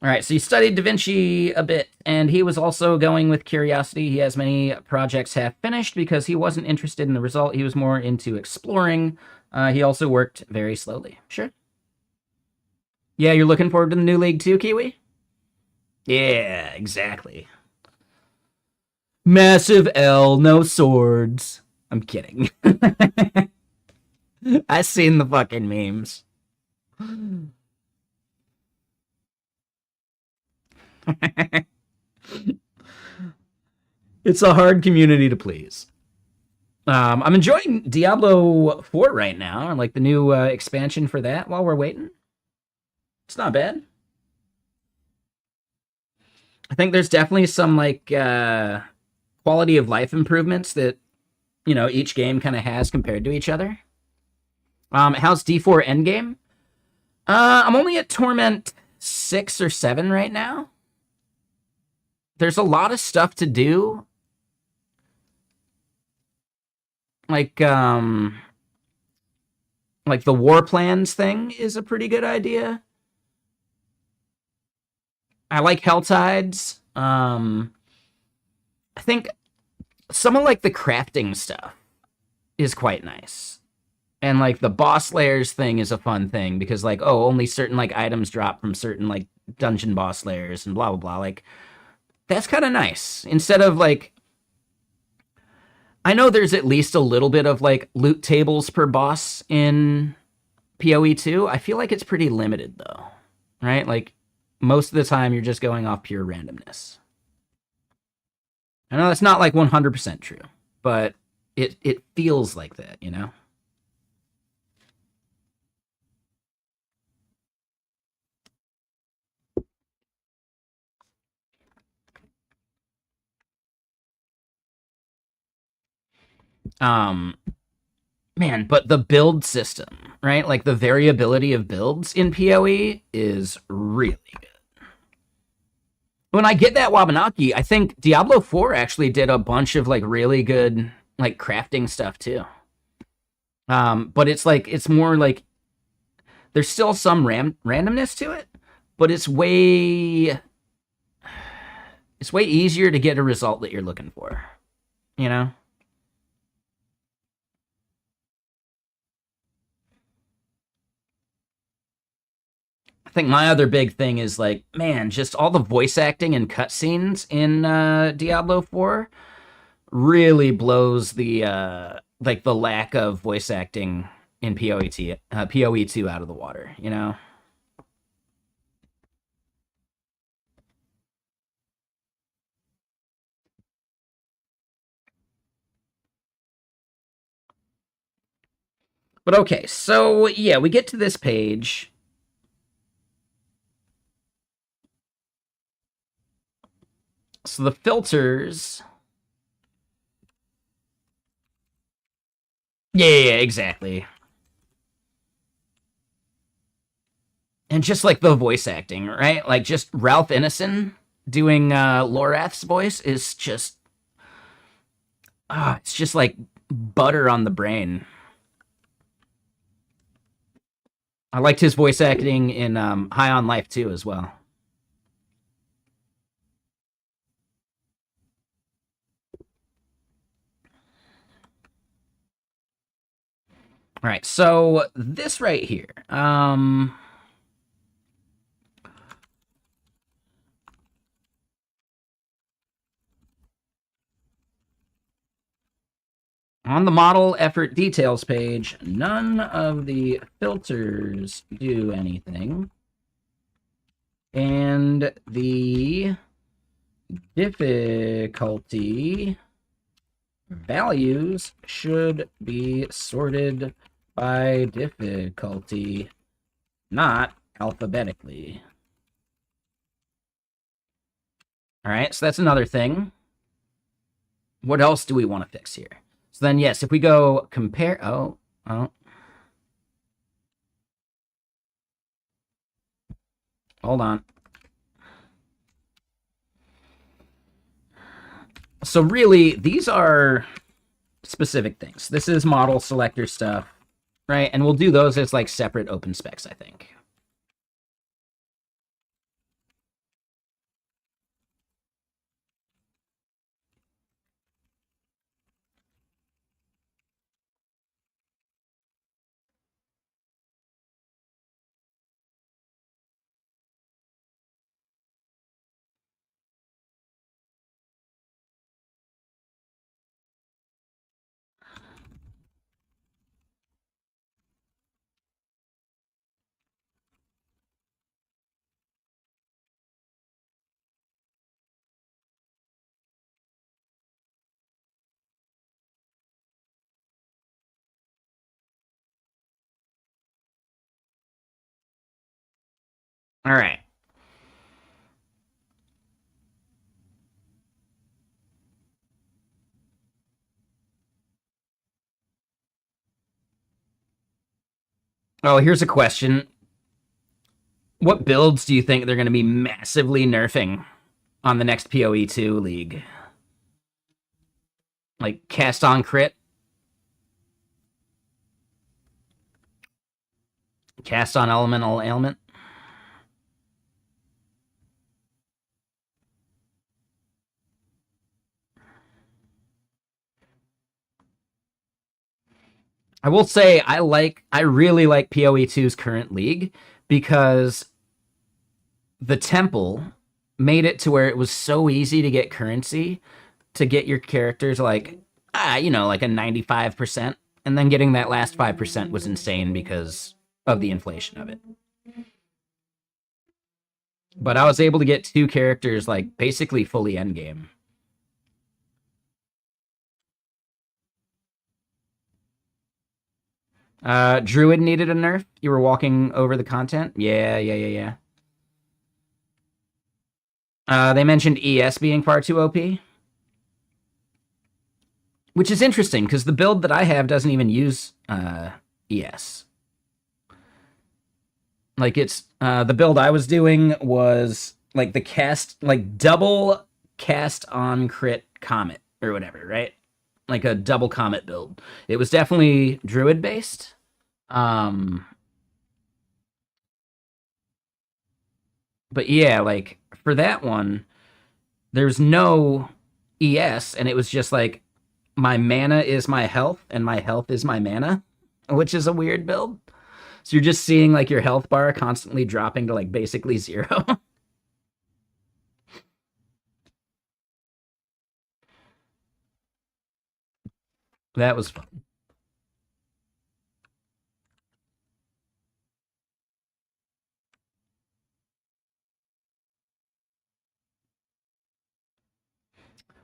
All right, so you studied Da Vinci a bit, and he was also going with curiosity. He has many projects half finished because he wasn't interested in the result. He was more into exploring. He also worked very slowly. Sure. Yeah, you're looking forward to the new league too, Kiwi? Yeah, exactly. Massive L, no swords. I'm kidding. I seen the fucking memes. It's a hard community to please. I'm enjoying Diablo 4 right now, like the new expansion for that while we're waiting. It's not bad. I think there's definitely some like quality of life improvements that each game kind of has compared to each other. How's D4 Endgame? I'm only at Torment 6 or 7 right now. There's a lot of stuff to do. Like the war plans thing is a pretty good idea. I like Helltides. I think some of like the crafting stuff is quite nice. And like the boss layers thing is a fun thing because like, oh, only certain like items drop from certain like dungeon boss layers and blah blah blah. Like that's kind of nice. Instead of like, I know there's at least a little bit of like loot tables per boss in PoE2. I feel like it's pretty limited though, right? Like most of the time you're just going off pure randomness. I know that's not like 100% true, but it feels like that. Um, man, but the build system, right? Like the variability of builds in PoE is really good. When I get that Wabanaki, I think Diablo 4 actually did a bunch of like really good like crafting stuff too. But it's more like there's still some randomness to it, but it's way easier to get a result that you're looking for. You know? I think my other big thing is like, man, just all the voice acting and cutscenes in Diablo 4 really blows the like the lack of voice acting in PoE2 out of the water. But okay, so yeah, we get to this page. So the filters. Yeah, exactly. And just like the voice acting, right? Like just Ralph Ineson doing Lorath's voice is just it's just like butter on the brain. I liked his voice acting in High on Life too as well. All right, so this right here. On the model effort details page, none of the filters do anything. And the difficulty values should be sorted by difficulty, not alphabetically. All right, so that's another thing. What else do we want to fix here? So then, yes, if we go compare... Oh. Hold on. So really, these are specific things. This is model selector stuff, right? And we'll do those as like separate open specs, I think. All right. Oh, here's a question. What builds do you think they're going to be massively nerfing on the next PoE2 league? Like cast on crit? Cast on elemental ailment? I will say I really like PoE2's current league because the temple made it to where it was so easy to get currency to get your characters like like a 95%, and then getting that last 5% was insane because of the inflation of it. But I was able to get 2 characters like basically fully endgame. Druid needed a nerf. You were walking over the content. Yeah. They mentioned ES being far too OP, which is interesting because the build that I have doesn't even use ES. Like it's the build I was doing was like the cast, like double cast on crit comet or whatever, right? Like a double comet build. It was definitely druid based. But yeah, like for that one, there's no ES, and it was just like my mana is my health, and my health is my mana, which is a weird build. So you're just seeing like your health bar constantly dropping to like basically 0. That was fun.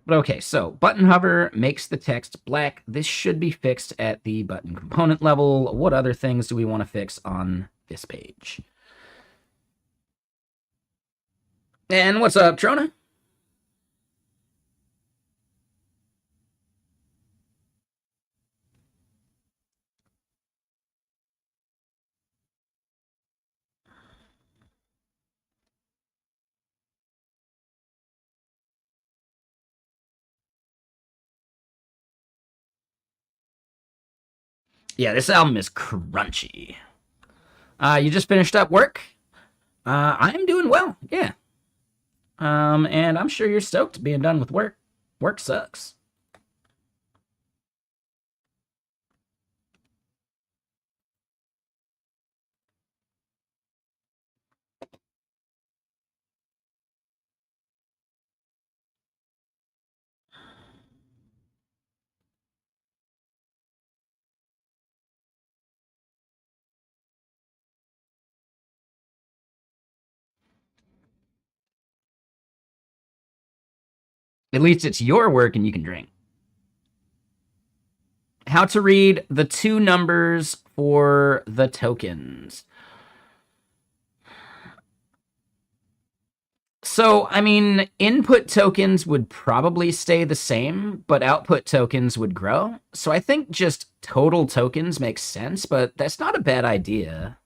But okay, so button hover makes the text black. This should be fixed at the button component level. What other things do we want to fix on this page? And what's up, Trona? Yeah, this album is crunchy. You just finished up work? I'm doing well, yeah. And I'm sure you're stoked being done with work. Work sucks. At least it's your work and you can drink. How to read the two numbers for the tokens. So, I mean, input tokens would probably stay the same, but output tokens would grow. So I think just total tokens makes sense, but that's not a bad idea.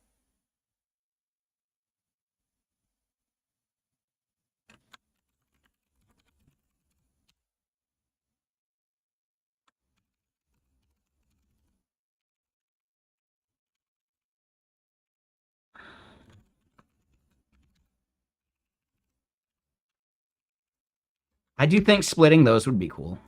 I do think splitting those would be cool.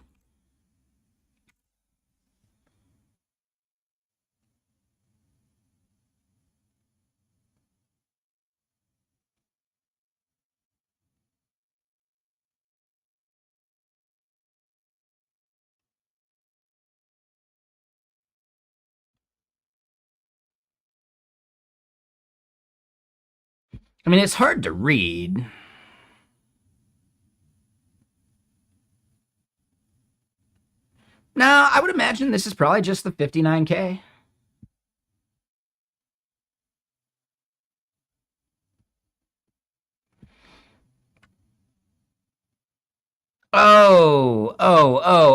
I mean, it's hard to read. No, I would imagine this is probably just the 59K.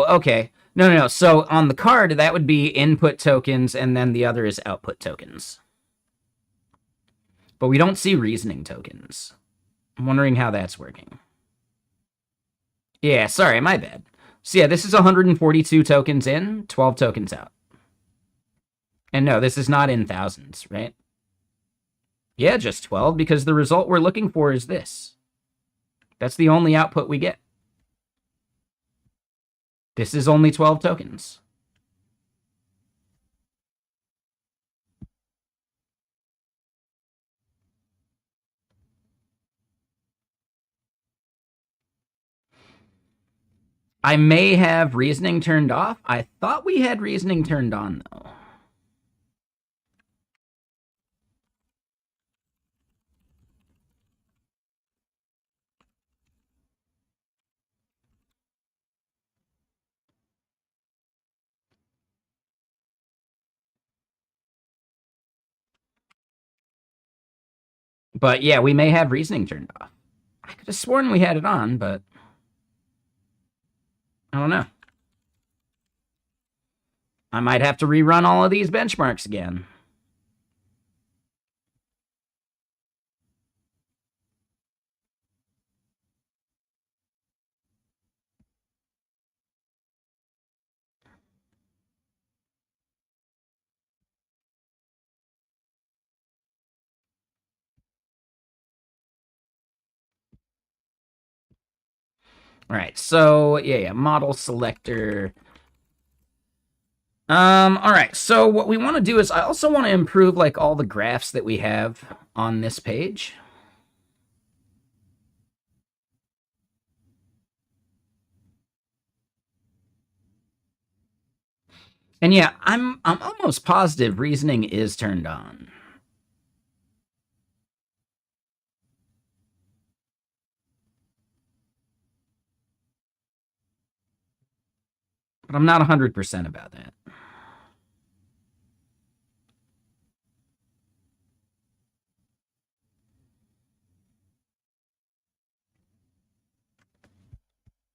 Okay. No. So on the card, that would be input tokens, and then the other is output tokens. But we don't see reasoning tokens. I'm wondering how that's working. Yeah, sorry, my bad. So yeah, this is 142 tokens in, 12 tokens out. And no, this is not in thousands, right? Yeah, just 12, because the result we're looking for is this. That's the only output we get. This is only 12 tokens. I may have reasoning turned off. I thought we had reasoning turned on, though. But yeah, we may have reasoning turned off. I could have sworn we had it on, but I don't know. I might have to rerun all of these benchmarks again. All right, so yeah, model selector. All right, so what we want to do is I also want to improve like all the graphs that we have on this page. And yeah, I'm almost positive reasoning is turned on. But I'm not 100% about that.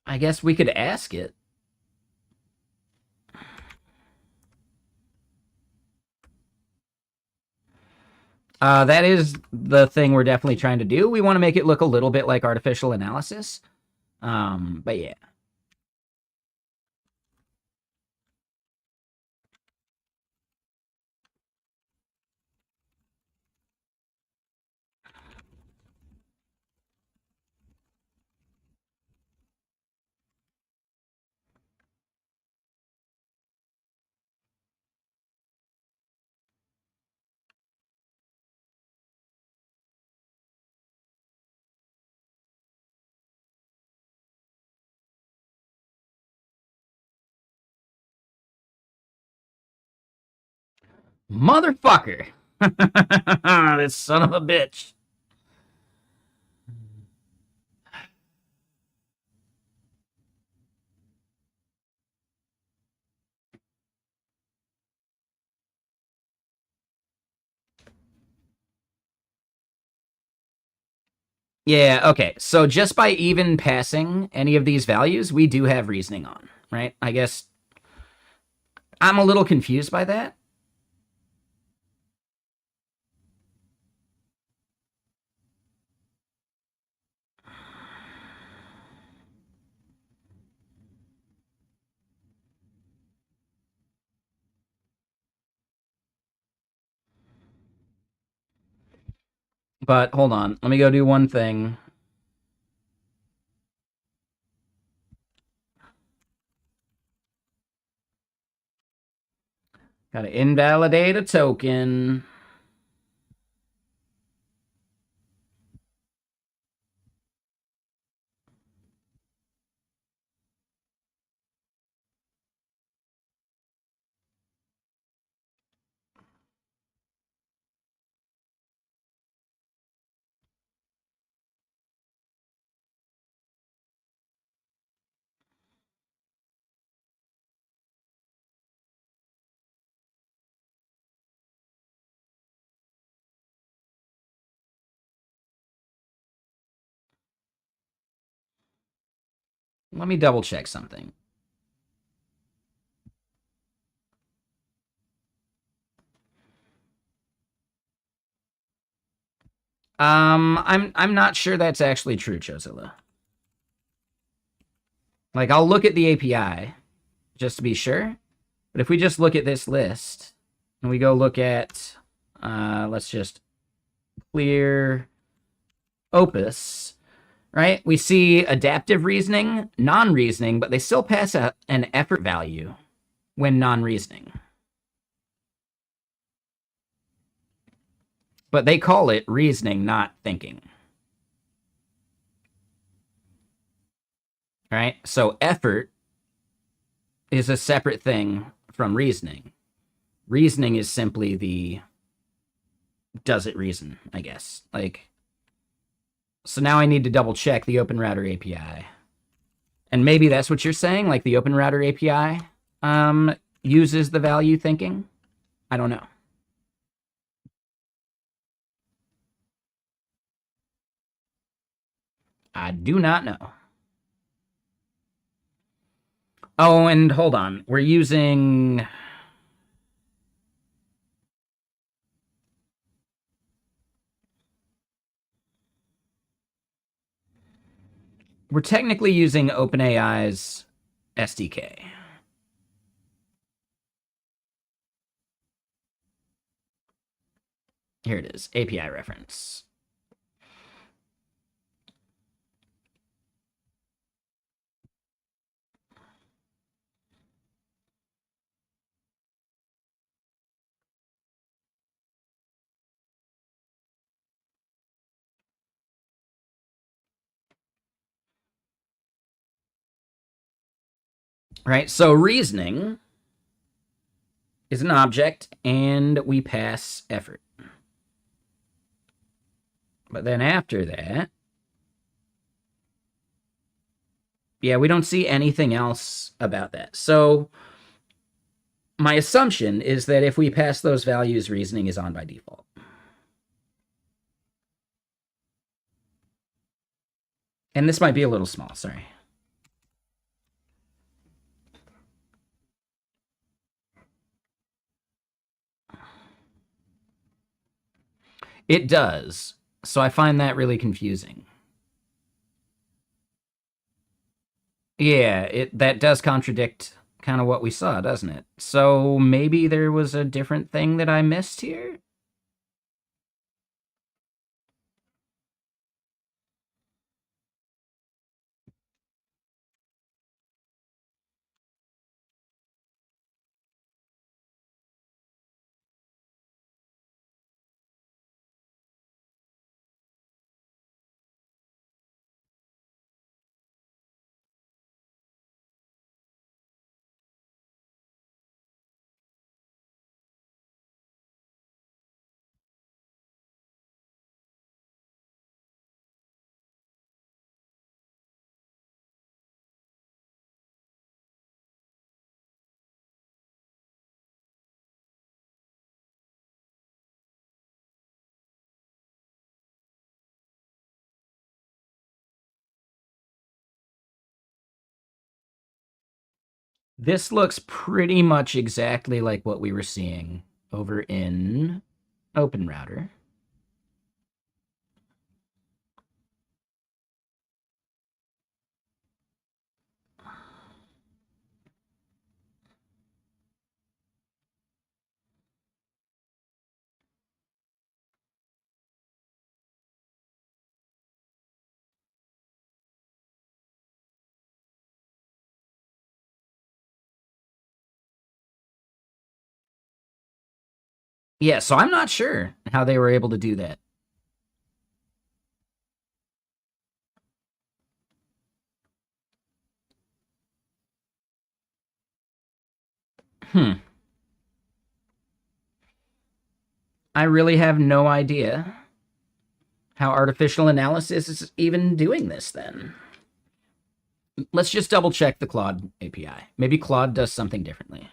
I guess we could ask it. That is the thing we're definitely trying to do. We want to make it look a little bit like artificial analysis. But yeah. Motherfucker! This son of a bitch. Yeah, okay. So just by even passing any of these values, we do have reasoning on, right? I guess I'm a little confused by that. But hold on. Let me go do one thing. Gotta invalidate a token. Let me double check something. I'm not sure that's actually true, Chozilla. Like, I'll look at the API just to be sure. But if we just look at this list and we go look at, let's just clear Opus, right? We see adaptive reasoning, non-reasoning, but they still pass an effort value when non-reasoning. But they call it reasoning, not thinking. Right? So effort is a separate thing from reasoning. Reasoning is simply the does it reason, I guess. Like, so now I need to double check the Open Router API. And maybe that's what you're saying, like the Open Router API uses the value thinking. I don't know. I do not know. Oh, and hold on. We're using. We're technically using OpenAI's SDK. Here it is, API reference. Right, so reasoning is an object, and we pass effort. But then after that, yeah, we don't see anything else about that. So my assumption is that if we pass those values, reasoning is on by default. And this might be a little small, sorry. It does. So I find that really confusing. Yeah, that does contradict kind of what we saw, doesn't it? So maybe there was a different thing that I missed here? This looks pretty much exactly like what we were seeing over in OpenRouter. Yeah, so I'm not sure how they were able to do that. Hmm. I really have no idea how artificial analysis is even doing this then. Let's just double check the Claude API. Maybe Claude does something differently.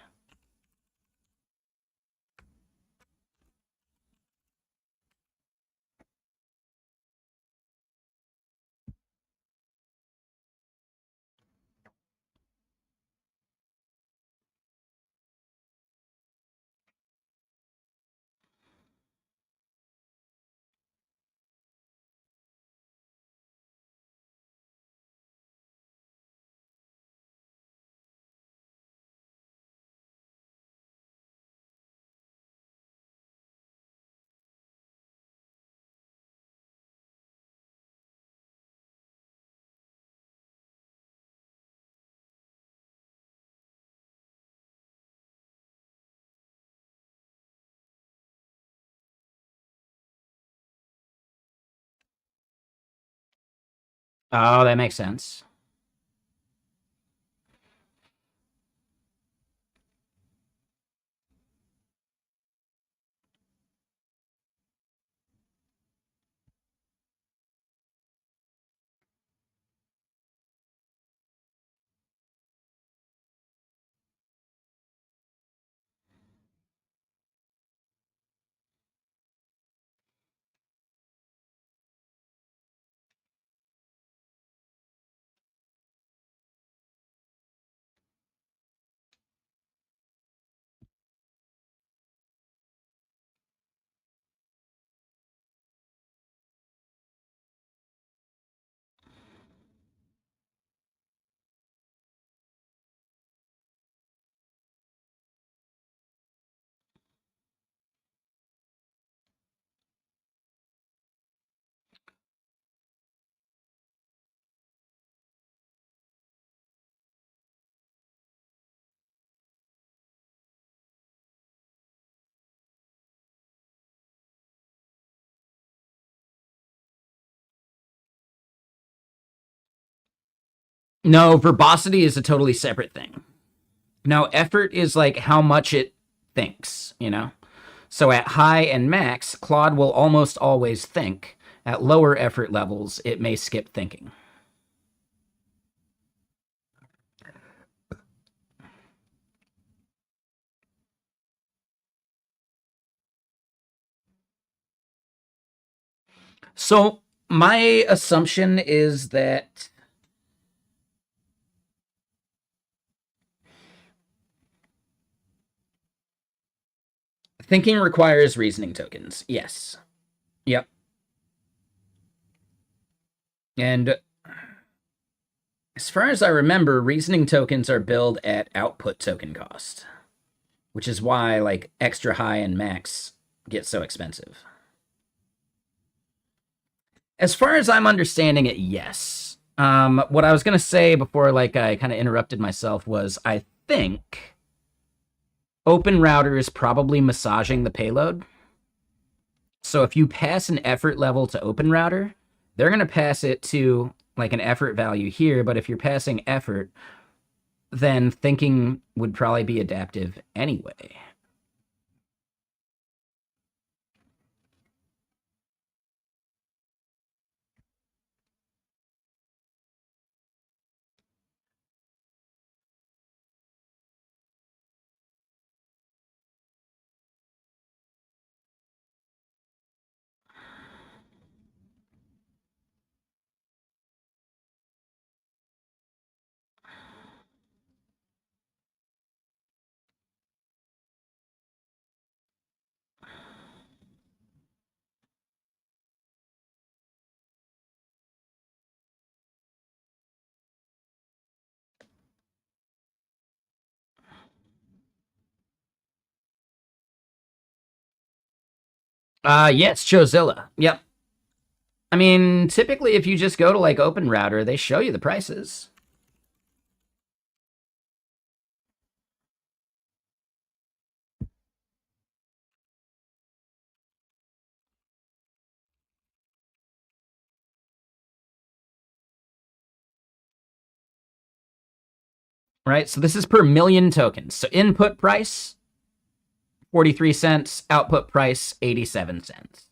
Oh, that makes sense. No, verbosity is a totally separate thing. No, effort is like how much it thinks, you know? So at high and max, Claude will almost always think. At lower effort levels, it may skip thinking. So my assumption is that thinking requires reasoning tokens. Yes. Yep. And as far as I remember, reasoning tokens are billed at output token cost, which is why like extra high and max get so expensive. As far as I'm understanding it, yes. What I was gonna say before, like I kind of interrupted myself, was I think OpenRouter is probably massaging the payload. So if you pass an effort level to OpenRouter, they're gonna pass it to like an effort value here. But if you're passing effort, then thinking would probably be adaptive anyway. Yes, Chozilla. Yep. I mean, typically if you just go to like Open Router, they show you the prices. Right? So this is per million tokens. So input price, 43 cents, output price, 87 cents.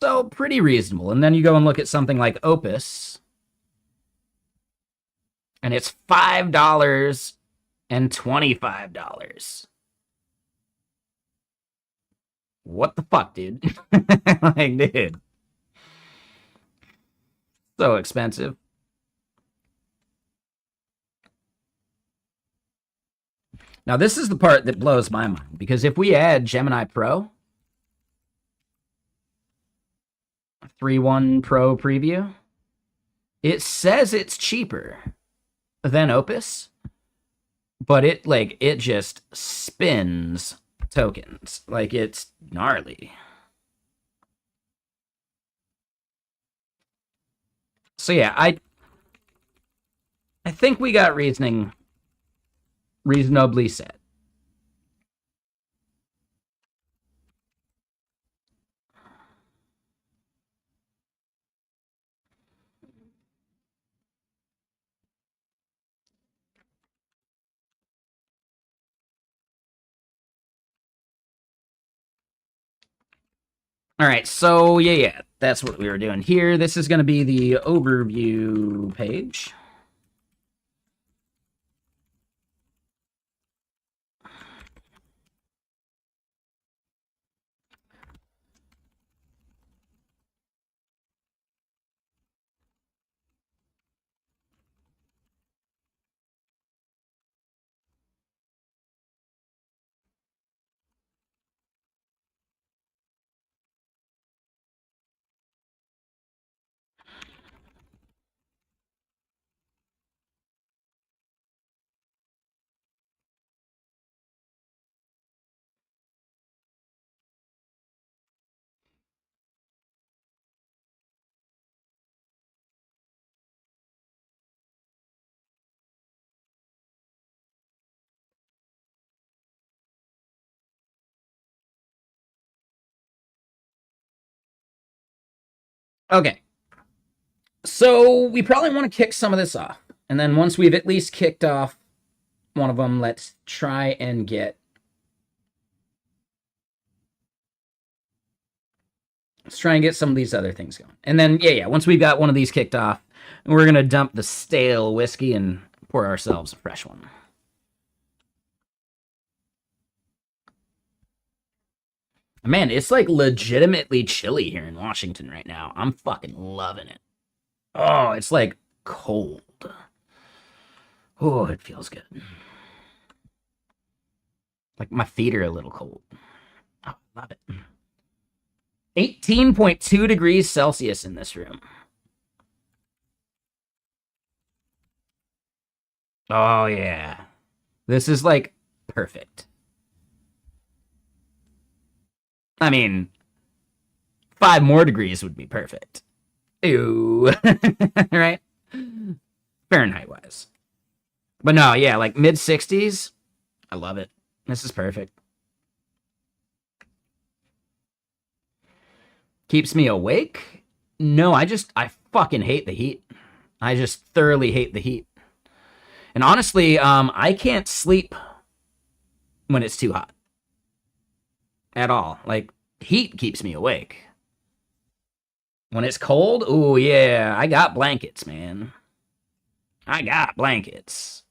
So pretty reasonable. And then you go and look at something like Opus, and it's $5 and $25. What the fuck, dude? Like, dude. So expensive. Now, this is the part that blows my mind, because if we add Gemini Pro, 3.1 Pro preview, it says it's cheaper than Opus, but it just spins tokens. Like, it's gnarly. So yeah, I think we got reasonably set. All right, so yeah, that's what we were doing here. This is going to be the overview page. Okay. So we probably want to kick some of this off. And then once we've at least kicked off one of them, let's try and get some of these other things going. And then yeah, once we've got one of these kicked off, we're going to dump the stale whiskey and pour ourselves a fresh one. Man, it's like legitimately chilly here in Washington right now. I'm fucking loving it. Oh, it's like cold. Oh, it feels good. Like my feet are a little cold. Oh, love it. 18.2 degrees Celsius in this room. Oh, yeah. This is like perfect. I mean, 5 more degrees would be perfect. Ew. Right? Fahrenheit wise. But no, yeah, like mid 60s. I love it. This is perfect. Keeps me awake? No, I fucking hate the heat. I just thoroughly hate the heat. And honestly, I can't sleep when it's too hot. At all. Like, heat keeps me awake. When it's cold, ooh, yeah, I got blankets, man. I got blankets.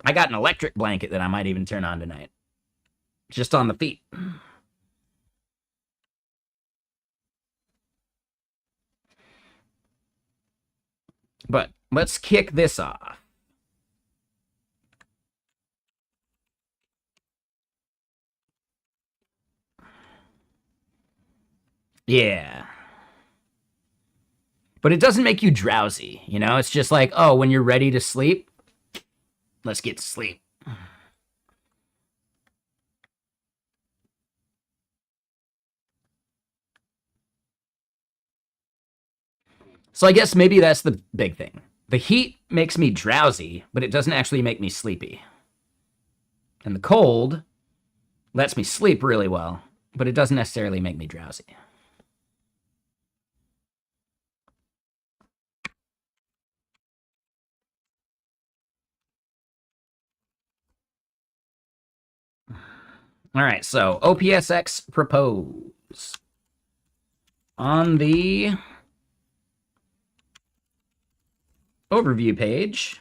I got an electric blanket that I might even turn on tonight. Just on the feet. But let's kick this off. Yeah. But it doesn't make you drowsy, you know? It's just like, oh, when you're ready to sleep, let's get to sleep. So I guess maybe that's the big thing. The heat makes me drowsy, but it doesn't actually make me sleepy. And the cold lets me sleep really well, but it doesn't necessarily make me drowsy. All right, so OPSX propose. On the overview page,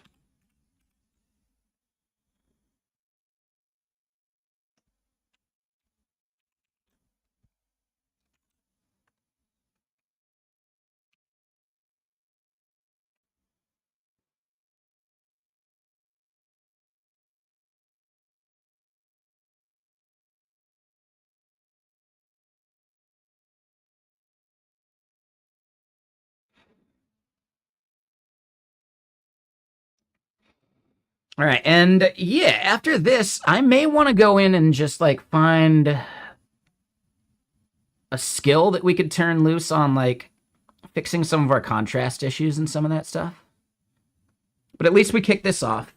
all right, and yeah, after this, I may want to go in and just like find a skill that we could turn loose on like fixing some of our contrast issues and some of that stuff. But at least we kick this off.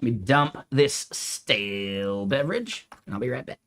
Let me dump this stale beverage, and I'll be right back.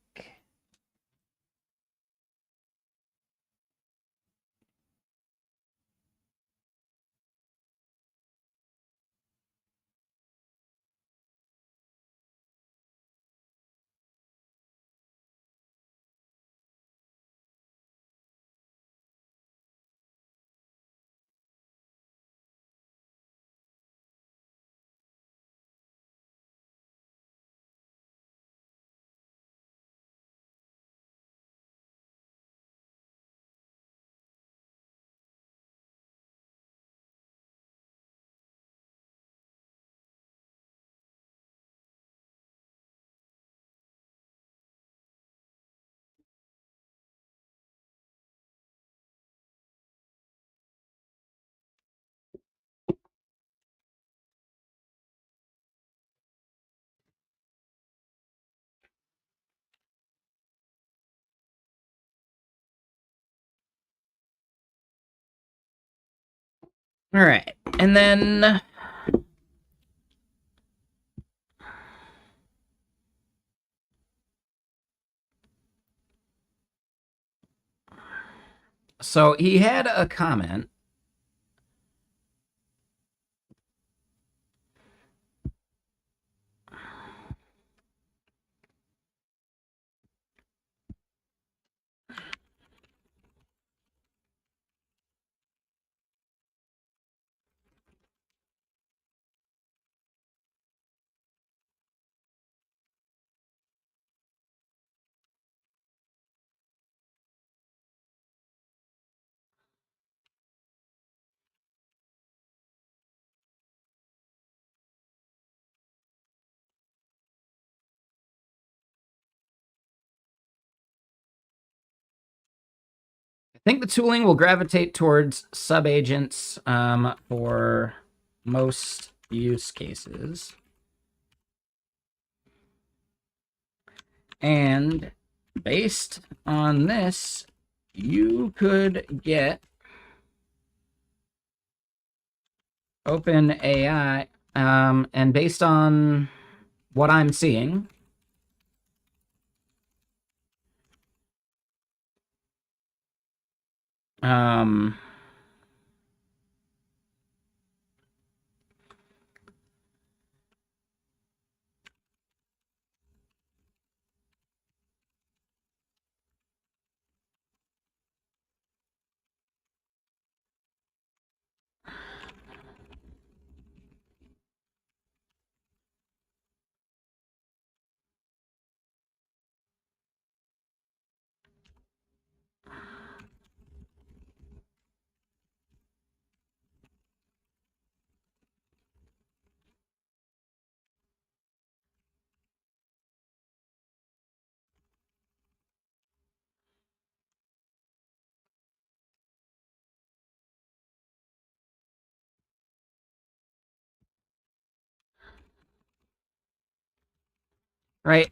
All right, and then so he had a comment. I think the tooling will gravitate towards subagents for most use cases. And based on this, you could get OpenAI, and based on what I'm seeing, right?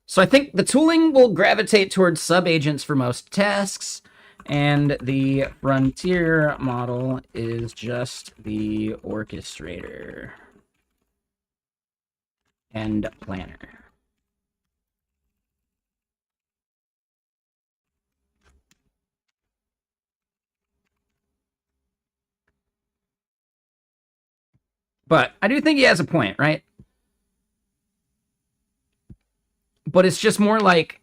So I think the tooling will gravitate towards subagents for most tasks, And the frontier model is just the orchestrator and planner. But I do think he has a point, right? But it's just more like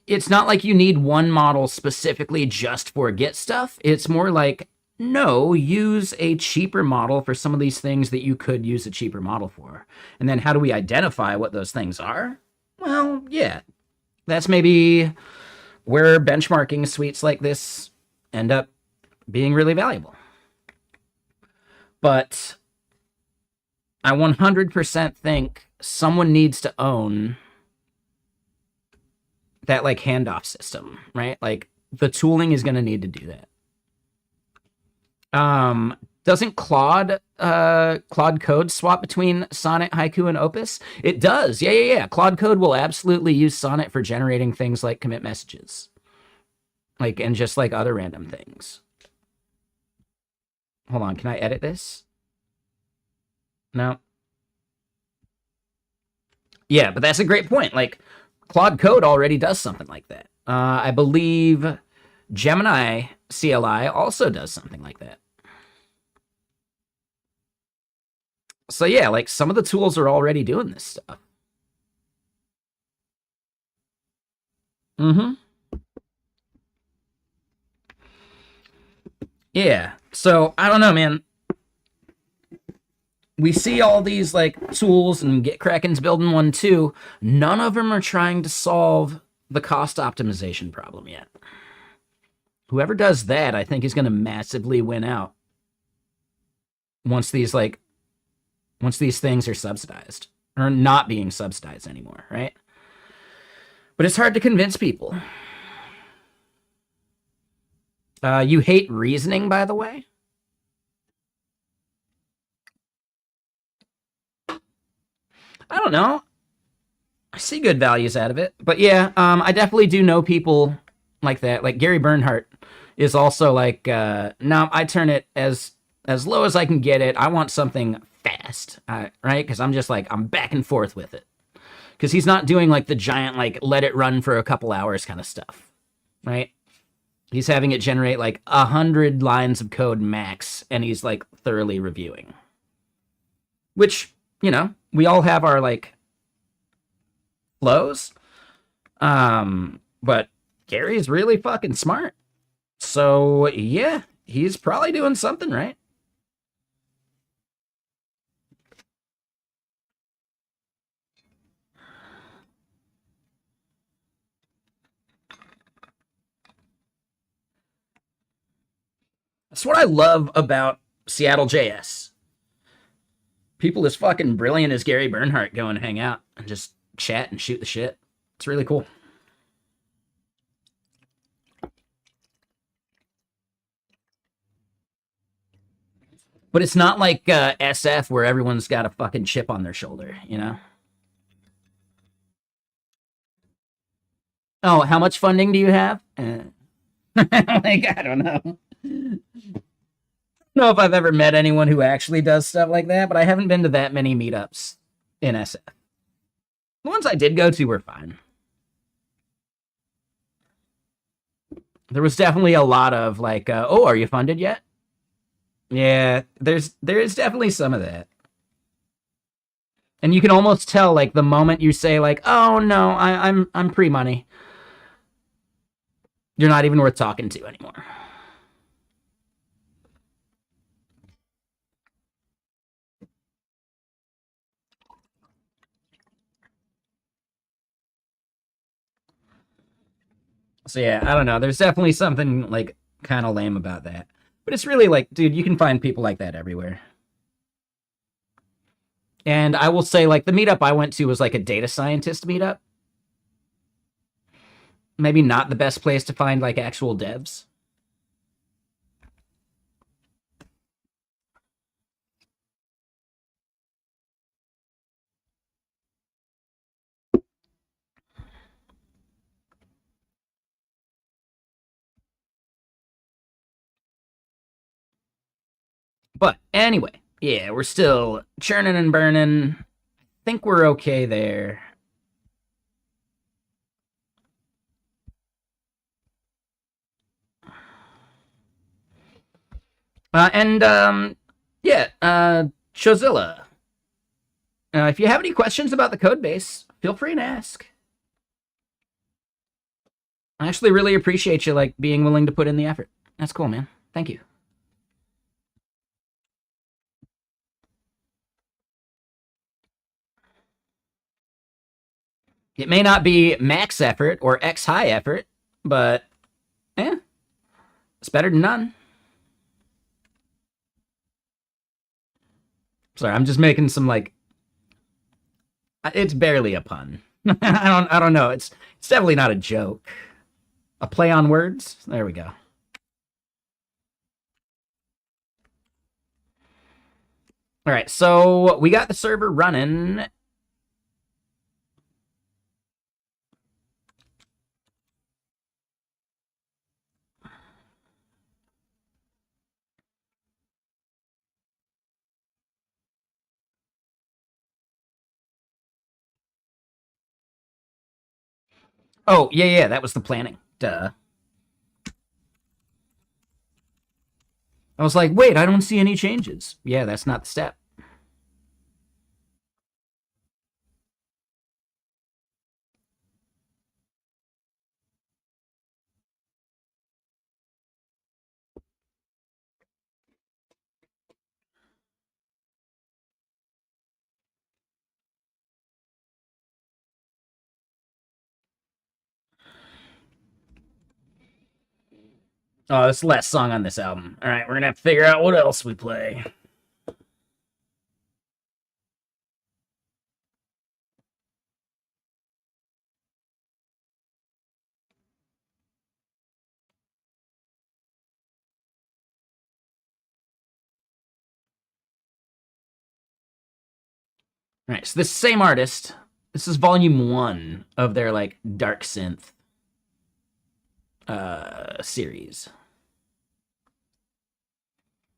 it's not like you need one model specifically just for Git stuff. It's more like, no, use a cheaper model for some of these things that you could use a cheaper model for. And then how do we identify what those things are? Well, yeah, that's maybe where benchmarking suites like this end up being really valuable. But I 100% think someone needs to own that like handoff system, right? Like the tooling is going to need to do that. Doesn't Claude Code swap between Sonnet, Haiku, and Opus? It does. Yeah. Claude Code will absolutely use Sonnet for generating things like commit messages, like, and just like other random things. Hold on, can I edit this? No. Yeah, but that's a great point. Like, Claude Code already does something like that. I believe Gemini CLI also does something like that. So yeah, like some of the tools are already doing this stuff. Mm-hmm. Yeah. So I don't know, man. We see all these like tools, and GitKraken's building one too. None of them are trying to solve the cost optimization problem yet. Whoever does that, I think, is going to massively win out once these things are subsidized or not being subsidized anymore, right? But it's hard to convince people. You hate reasoning, by the way? I don't know. I see good values out of it. But yeah, I definitely do know people like that. Like Gary Bernhardt is also like, no, I turn it as low as I can get it. I want something fast, right? Because I'm just like, I'm back and forth with it. Because he's not doing like the giant, like, let it run for a couple hours kind of stuff, right? He's having it generate like 100 lines of code max, and he's like thoroughly reviewing. Which, we all have our like flows. But Gary's really fucking smart. So yeah, he's probably doing something right. That's what I love about Seattle JS. People as fucking brilliant as Gary Bernhardt go and hang out and just chat and shoot the shit. It's really cool. But it's not like SF where everyone's got a fucking chip on their shoulder, you know? Oh, how much funding do you have? Like, I don't know. Know if I've ever met anyone who actually does stuff like that, but I haven't been to that many meetups in SF. The ones I did go to were fine. There was definitely a lot of like, oh, are you funded yet? Yeah, there is definitely some of that. And you can almost tell like the moment you say like, oh no, I'm pre-money, you're not even worth talking to anymore. So yeah, I don't know. There's definitely something like kind of lame about that. But it's really like, dude, you can find people like that everywhere. And I will say, like, the meetup I went to was like a data scientist meetup. Maybe not the best place to find like actual devs. But anyway, yeah, we're still churning and burning. I think we're okay there. Yeah, Shozilla, if you have any questions about the code base, feel free to ask. I actually really appreciate you like being willing to put in the effort. That's cool, man. Thank you. It may not be max effort or X high effort, but it's better than none. Sorry, I'm just making some like it's barely a pun. I don't know. It's definitely not a joke. A play on words. There we go. All right, so we got the server running. Oh, yeah, that was the planning. Duh. I was like, wait, I don't see any changes. Yeah, that's not the step. Oh, that's the last song on this album. All right, we're gonna have to figure out what else we play. All right, so this same artist. This is volume 1 of their like dark synth series.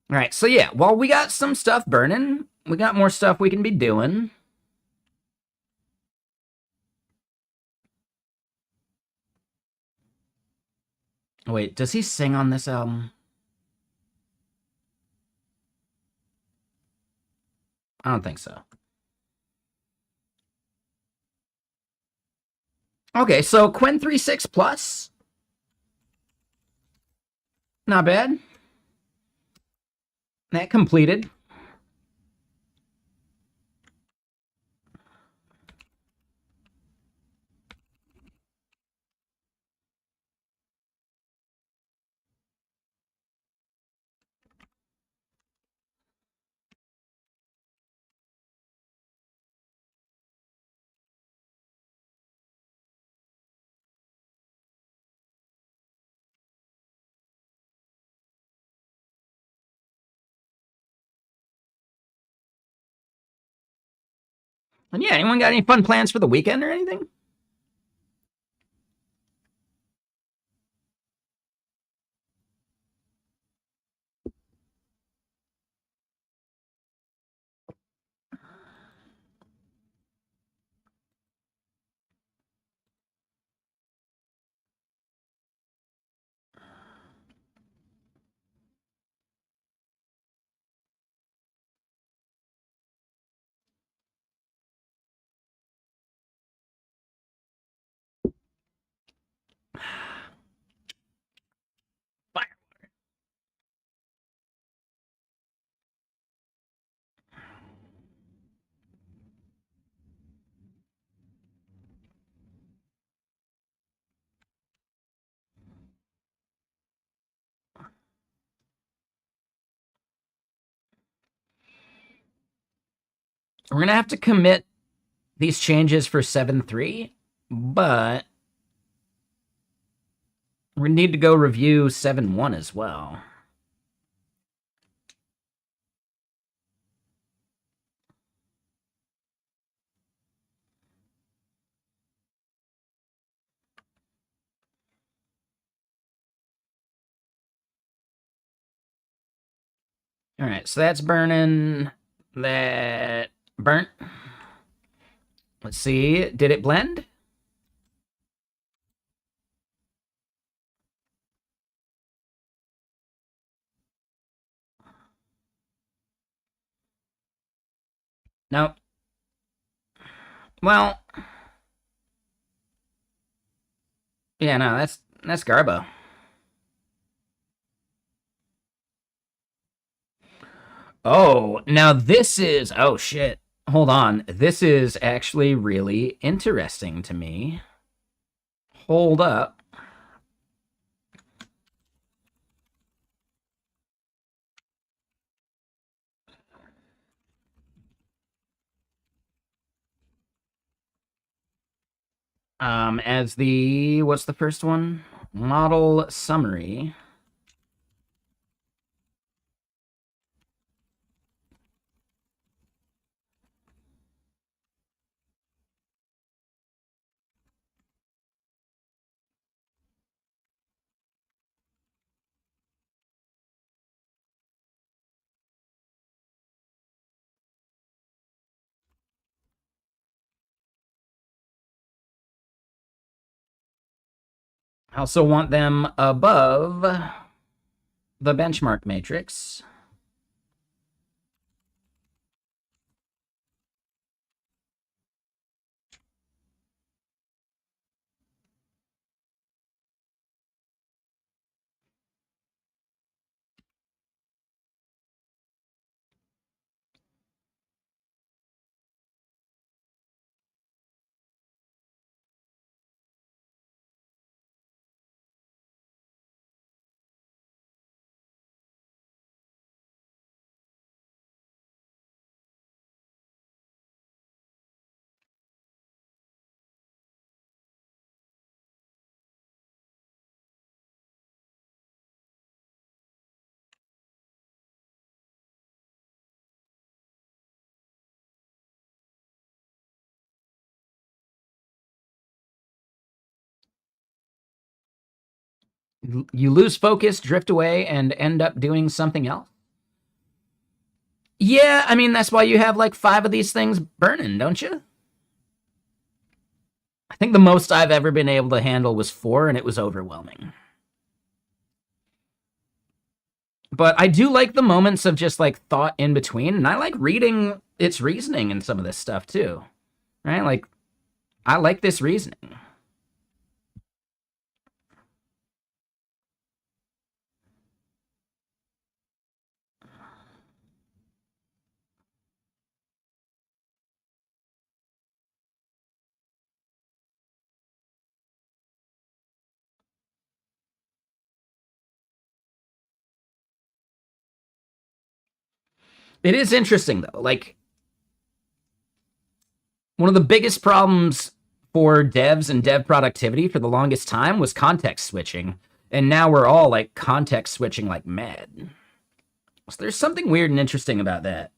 All right, so yeah, while we got some stuff burning, we got more stuff we can be doing. Wait, does he sing on this album? I don't think so. Okay, so Quen 3.6 Plus. Not bad. That completed. And yeah, anyone got any fun plans for the weekend or anything? Fire. We're gonna have to commit these changes for 7.3, but we need to go review 7.1 as well. All right, so that's burning. That burnt. Let's see. Did it blend? Nope. Well, yeah, no, that's Garbo. Oh, now this is oh shit. Hold on. This is actually really interesting to me. Hold up. As the what's the first one? Model summary. I also want them above the benchmark matrix. You lose focus, drift away, and end up doing something else. Yeah, I mean, that's why you have like 5 of these things burning, don't you? I think the most I've ever been able to handle was 4, and it was overwhelming. But I do like the moments of just like thought in between, and I like reading its reasoning and some of this stuff too. Right? Like, I like this reasoning. It is interesting though. Like, one of the biggest problems for devs and dev productivity for the longest time was context switching. And now we're all like context switching like mad. So there's something weird and interesting about that.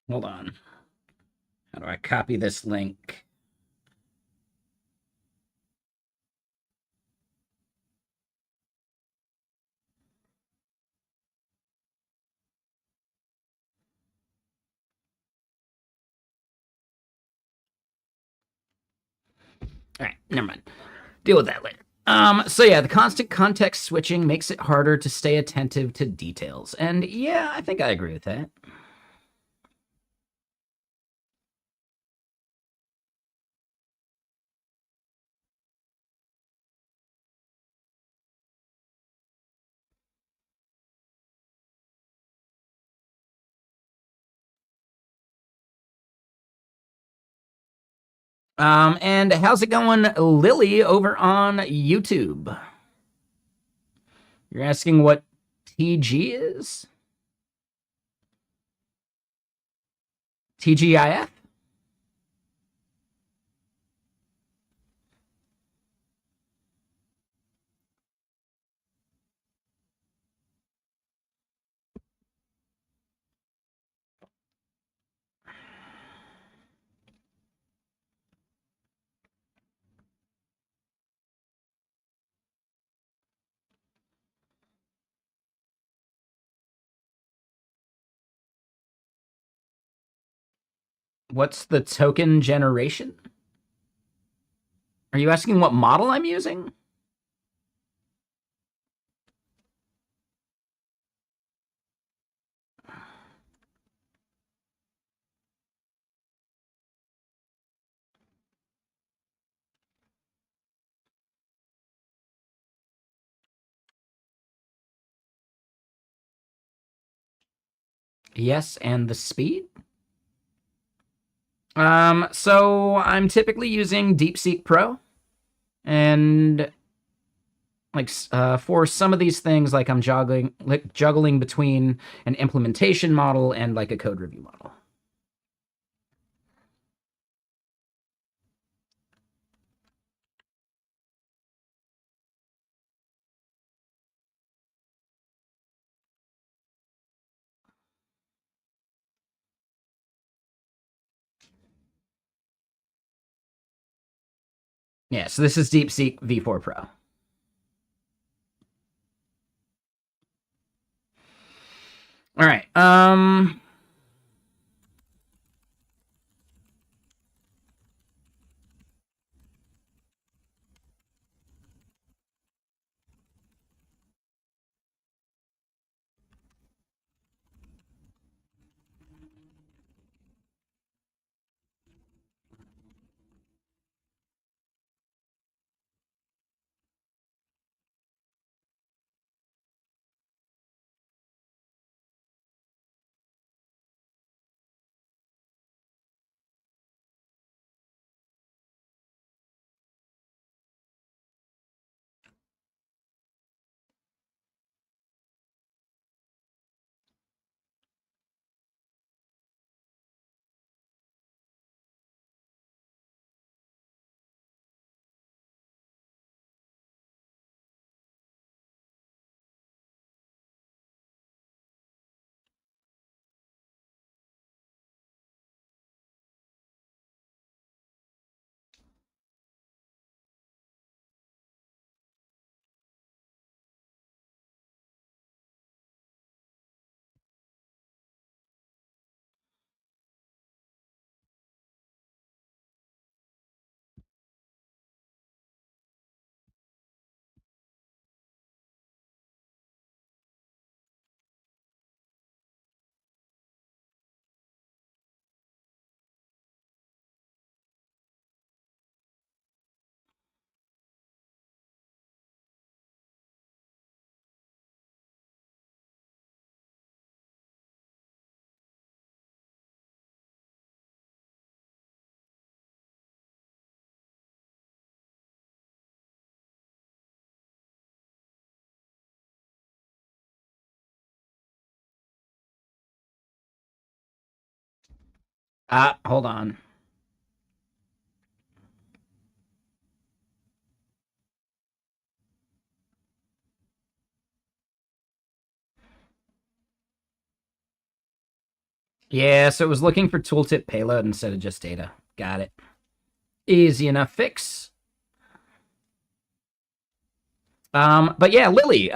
Hold on. How do I copy this link? All right, never mind. Deal with that later. So yeah, the constant context switching makes it harder to stay attentive to details. And yeah, I think I agree with that. And how's it going, Lily, over on YouTube? You're asking what TG is? TGIF? What's the token generation? Are you asking what model I'm using? Yes, and the speed? So I'm typically using DeepSeek Pro, and like for some of these things, like I'm juggling between an implementation model and like a code review model. Yeah, so this is DeepSeek V4 Pro. All right. Hold on. Yeah, so it was looking for tooltip payload instead of just data. Got it. Easy enough fix. But yeah, Lily,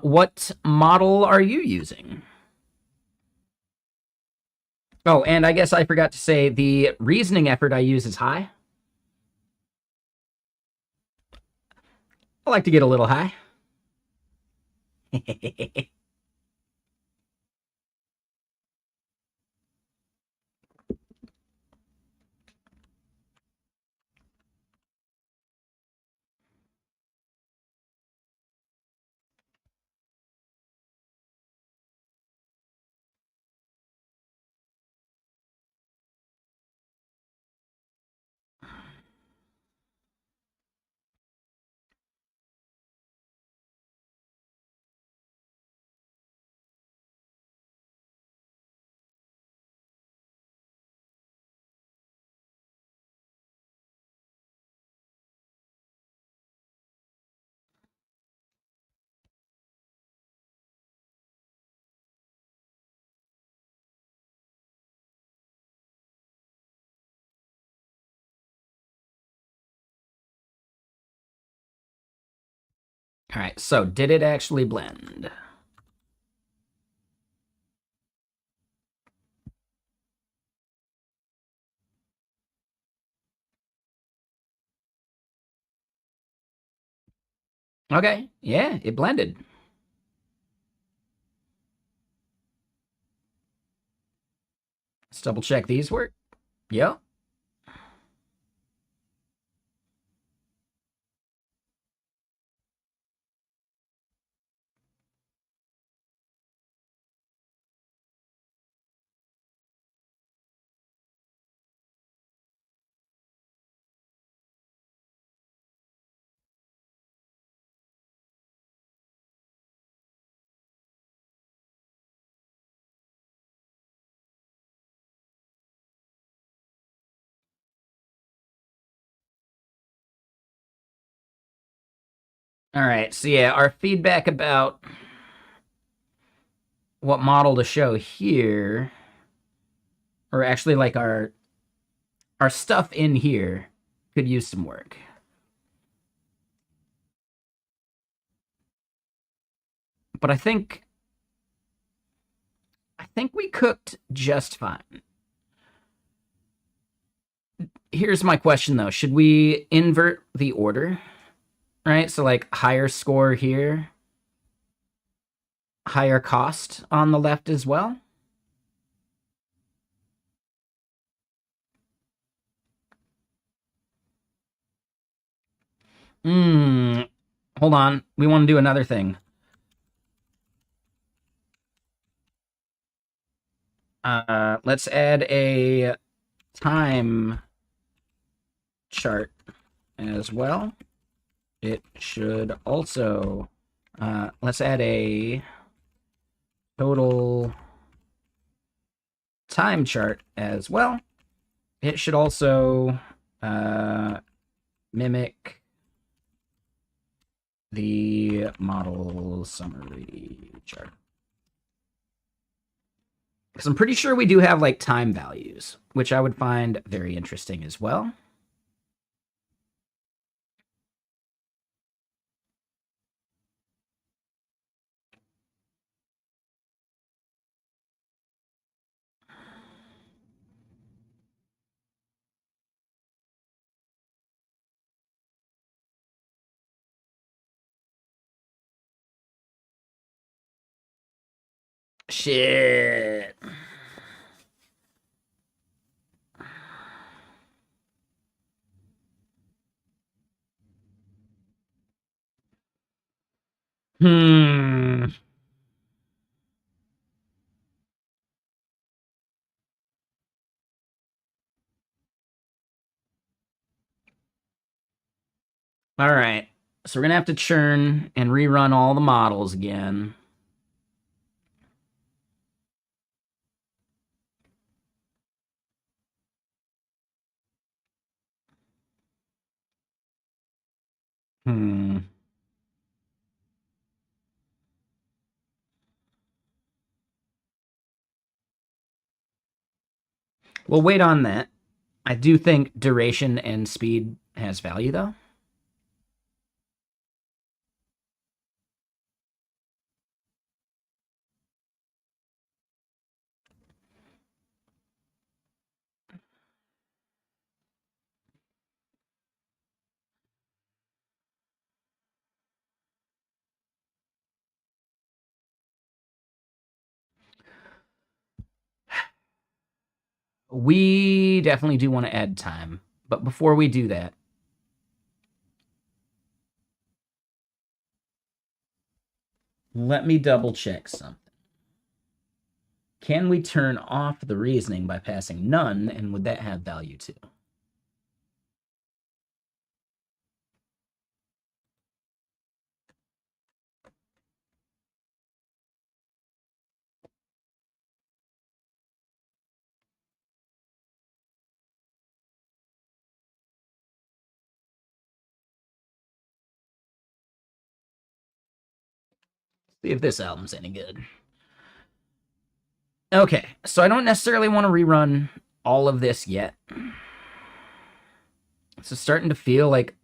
what model are you using? Oh, and I guess I forgot to say the reasoning effort I use is high. I like to get a little high. All right, so did it actually blend? Okay, yeah, it blended. Let's double check these work. Yep. All right, so yeah, our feedback about what model to show here, or actually like our stuff in here, could use some work. But I think we cooked just fine. Here's my question though. Should we invert the order? Right? So like higher score here, higher cost on the left as well? Hold on. We want to do another thing. Let's add a time chart as well. It should also, let's add a total time chart as well. It should also mimic the model summary chart. Because I'm pretty sure we do have like time values, which I would find very interesting as well. Shit. Hmm. All right. So we're going to have to churn and rerun all the models again. Hmm. We'll wait on that. I do think duration and speed has value, though. We definitely do want to add time. But before we do that, let me double check something. Can we turn off the reasoning by passing none, and would that have value too? See if this album's any good. Okay, so I don't necessarily want to rerun all of this yet. It's starting to feel like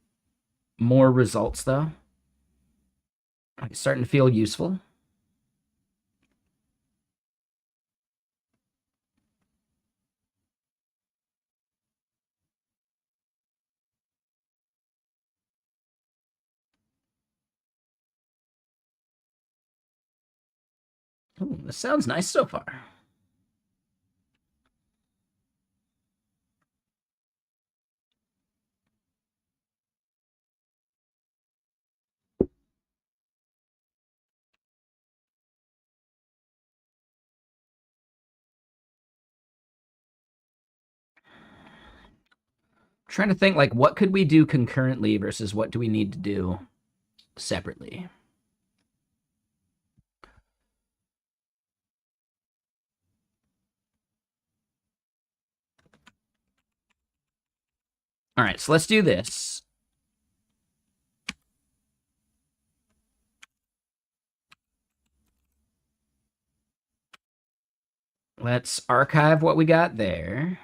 more results, though. It's starting to feel useful. Ooh, this sounds nice so far. Trying to think, like, what could we do concurrently versus what do we need to do separately? All right, so let's do this. Let's archive what we got there.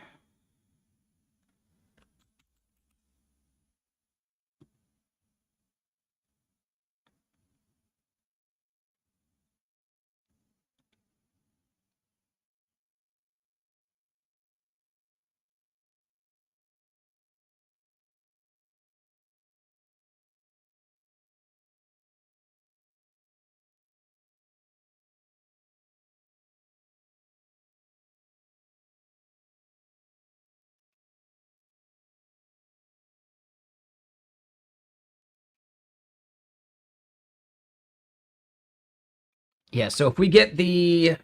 Yeah, so if we get the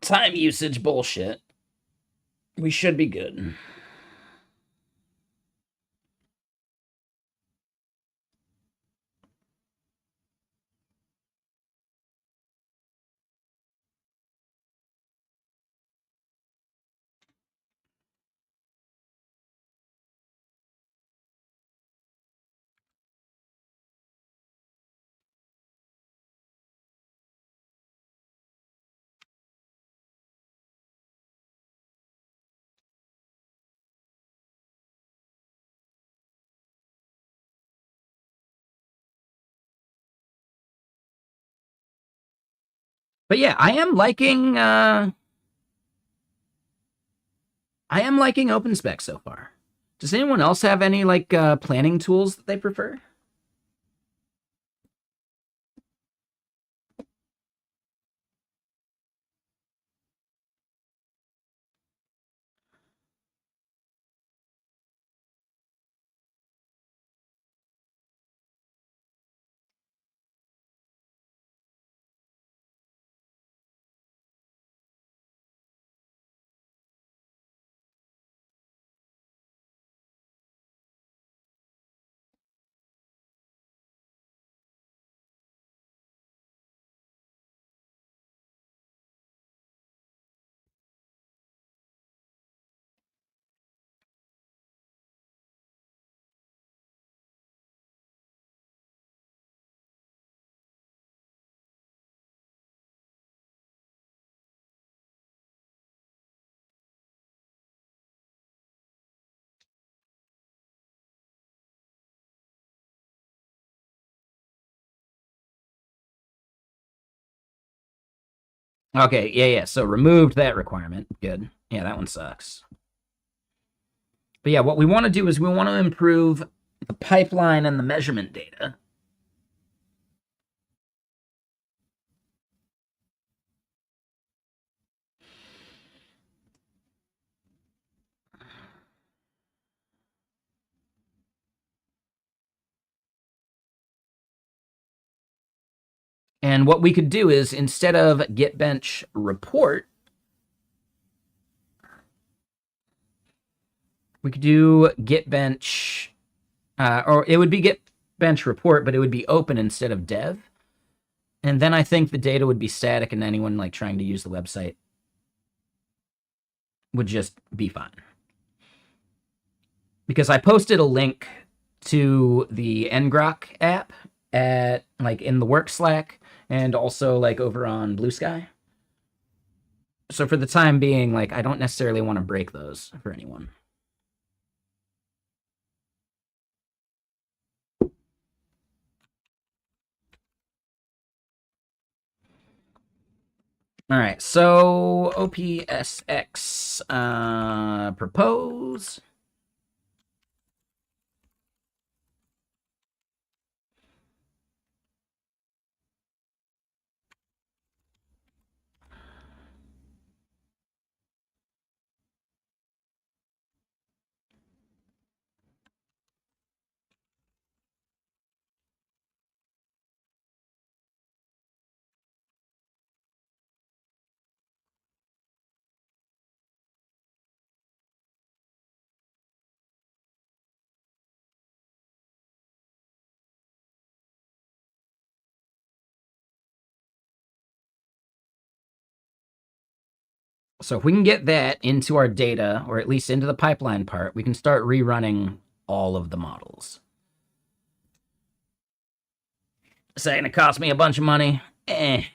time usage bullshit, we should be good. But yeah, I am liking OpenSpec so far. Does anyone else have any like planning tools that they prefer? Okay, yeah. So removed that requirement. Good. Yeah, that one sucks. But yeah, what we want to do is we want to improve the pipeline and the measurement data. And what we could do is instead of GitBench report, we could do GitBench, or it would be GitBench report, but it would be open instead of dev. And then I think the data would be static, and anyone like trying to use the website would just be fine. Because I posted a link to the ngrok app at like in the work Slack and also like over on Blue Sky. So for the time being, like I don't necessarily want to break those for anyone. All right, so OPSX propose. So if we can get that into our data, or at least into the pipeline part, we can start rerunning all of the models. Is that going to cost me a bunch of money?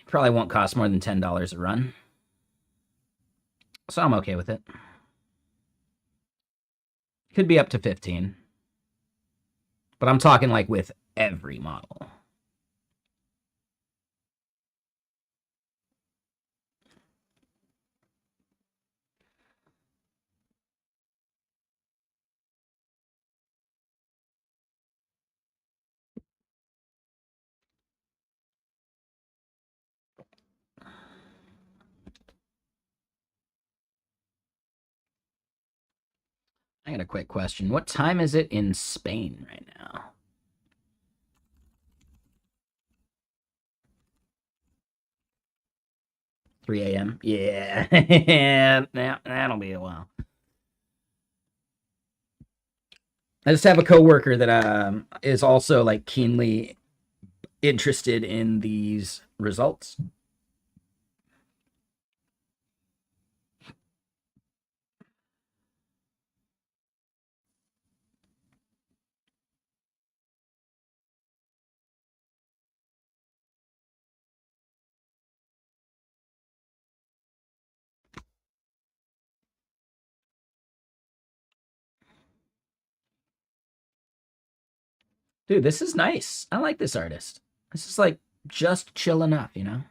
Probably won't cost more than $10 a run. So I'm okay with it. Could be up to 15. But I'm talking like with every model. I got a quick question. What time is it in Spain right now? 3 a.m.? Yeah. That'll be a while. I just have a coworker that is also like keenly interested in these results. Dude, this is nice. I like this artist. This is like just chill enough, you know?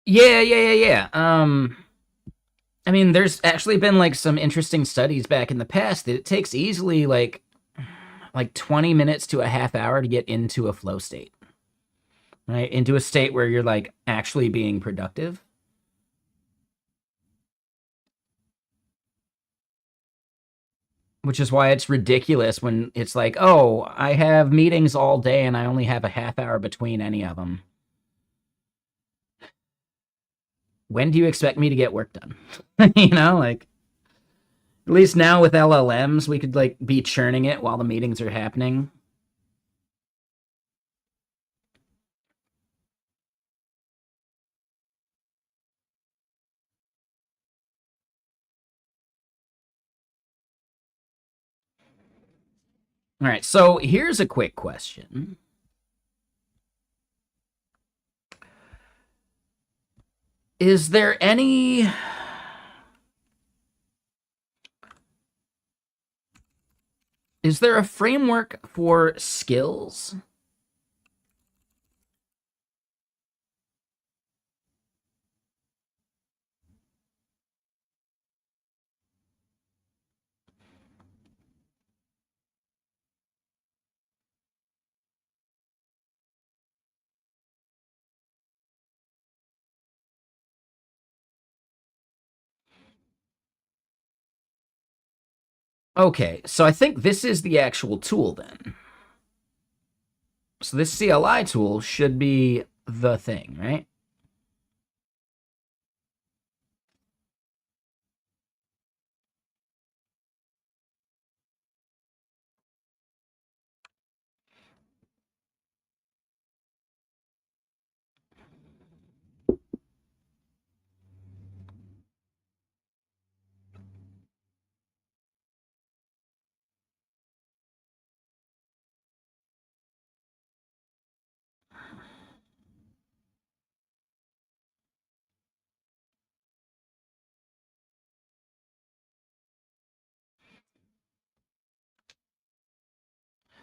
Yeah. I mean, there's actually been like some interesting studies back in the past that it takes easily like 20 minutes to a half hour to get into a flow state, right? Into a state where you're like actually being productive. Which is why it's ridiculous when it's like, oh, I have meetings all day and I only have a half hour between any of them. When do you expect me to get work done? You know, like at least now with LLMs, we could like be churning it while the meetings are happening. All right, so here's a quick question. Is there any is there a framework for skills? Okay, so I think this is the actual tool then. So this CLI tool should be the thing, right?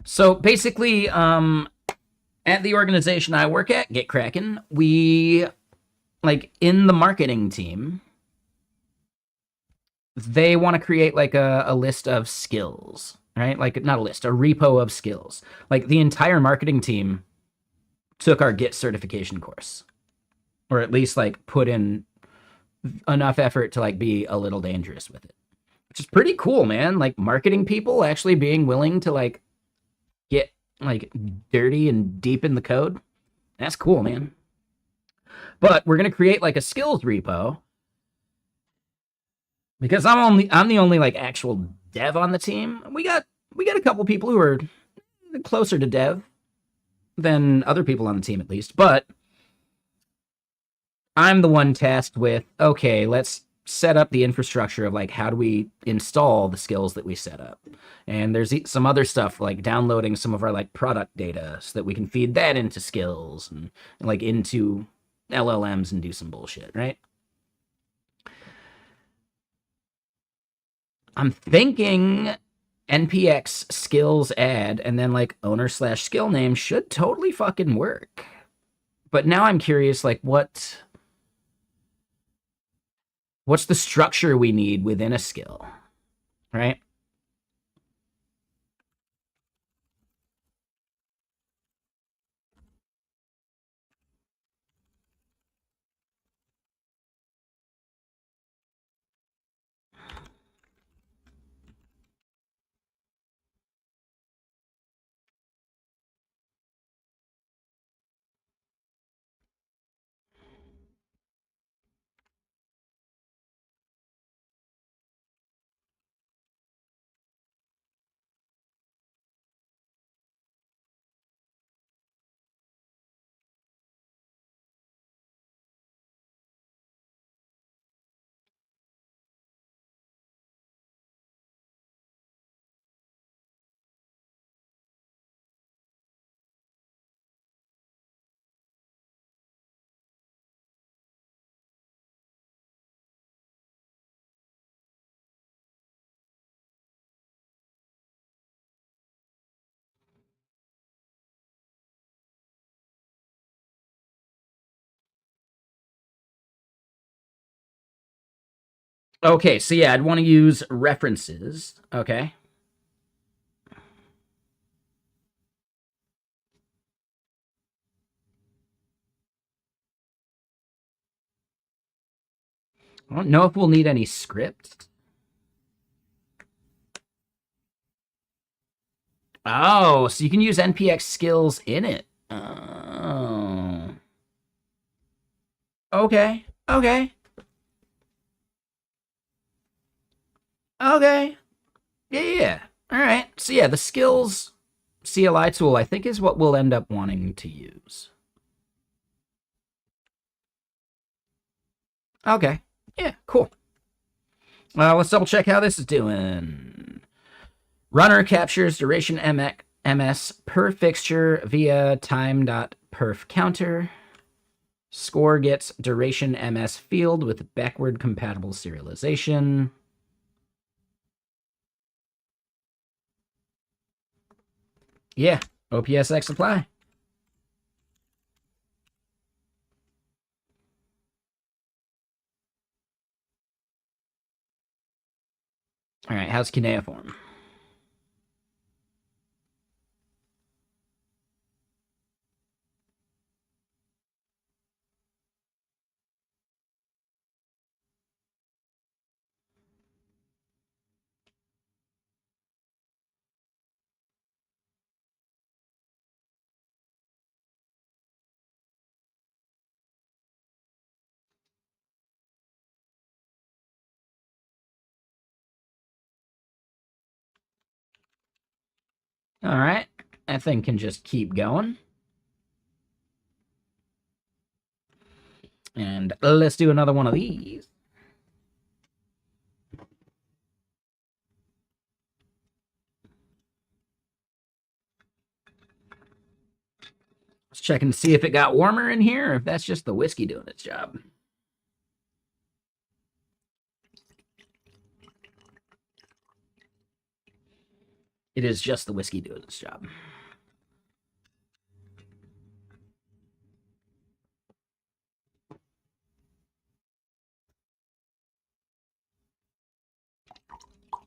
So basically, at the organization I work at, Get Kraken, we, like, in the marketing team, they want to create like a list of skills, right? Like, not a list, a repo of skills. Like, the entire marketing team took our Git certification course, or at least like put in enough effort to like be a little dangerous with it, which is pretty cool, man. Like, marketing people actually being willing to like get like dirty and deep in the code. That's cool, man. But we're gonna create like a skills repo because I'm the only like actual dev on the team. We got a couple people who are closer to dev than other people on the team, at least. But I'm the one tasked with, okay, let's set up the infrastructure of like how do we install the skills that we set up. And there's some other stuff like downloading some of our like product data so that we can feed that into skills and like into LLMs and do some bullshit, right? I'm thinking npx skills add and then like owner/skill name should totally fucking work. But now I'm curious, like, what's the structure we need within a skill, right? Okay, so yeah, I'd want to use references. Okay. I don't know if we'll need any script. Oh, so you can use npx skills in it. Oh. Okay. Okay. Okay. Yeah, yeah, yeah. All right. So yeah, the skills CLI tool I think is what we'll end up wanting to use. Okay. Yeah, cool. Let's double check how this is doing. Runner captures duration ms per fixture via time.perf counter. Score gets duration ms field with backward compatible serialization. Yeah, OPSX apply. All right, how's cuneiform? All right, that thing can just keep going. And let's do another one of these. Let's check and see if it got warmer in here or if that's just the whiskey doing its job. It is just the whiskey doing its job.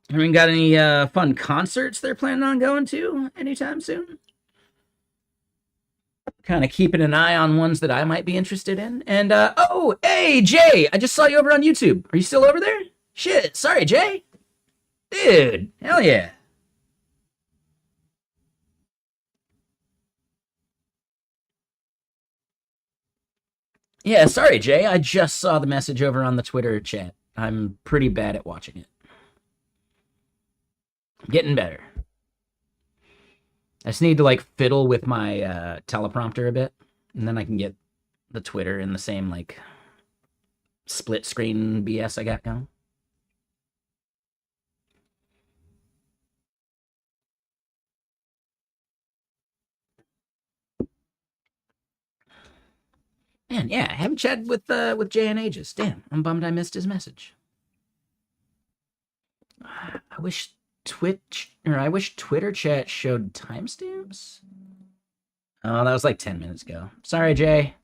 Haven't got any fun concerts they're planning on going to anytime soon? Kind of keeping an eye on ones that I might be interested in. And, oh, hey, Jay, I just saw you over on YouTube. Are you still over there? Shit, sorry, Jay. Dude, hell yeah. Yeah, sorry, Jay. I just saw the message over on the Twitter chat. I'm pretty bad at watching it. I'm getting better. I just need to, like, fiddle with my teleprompter a bit, and then I can get the Twitter in the same, like, split screen BS I got going. Man, yeah, I haven't chatted with Jay in ages. Damn, I'm bummed I missed his message. I wish Twitter chat showed timestamps. Oh, that was like 10 minutes ago. Sorry, Jay.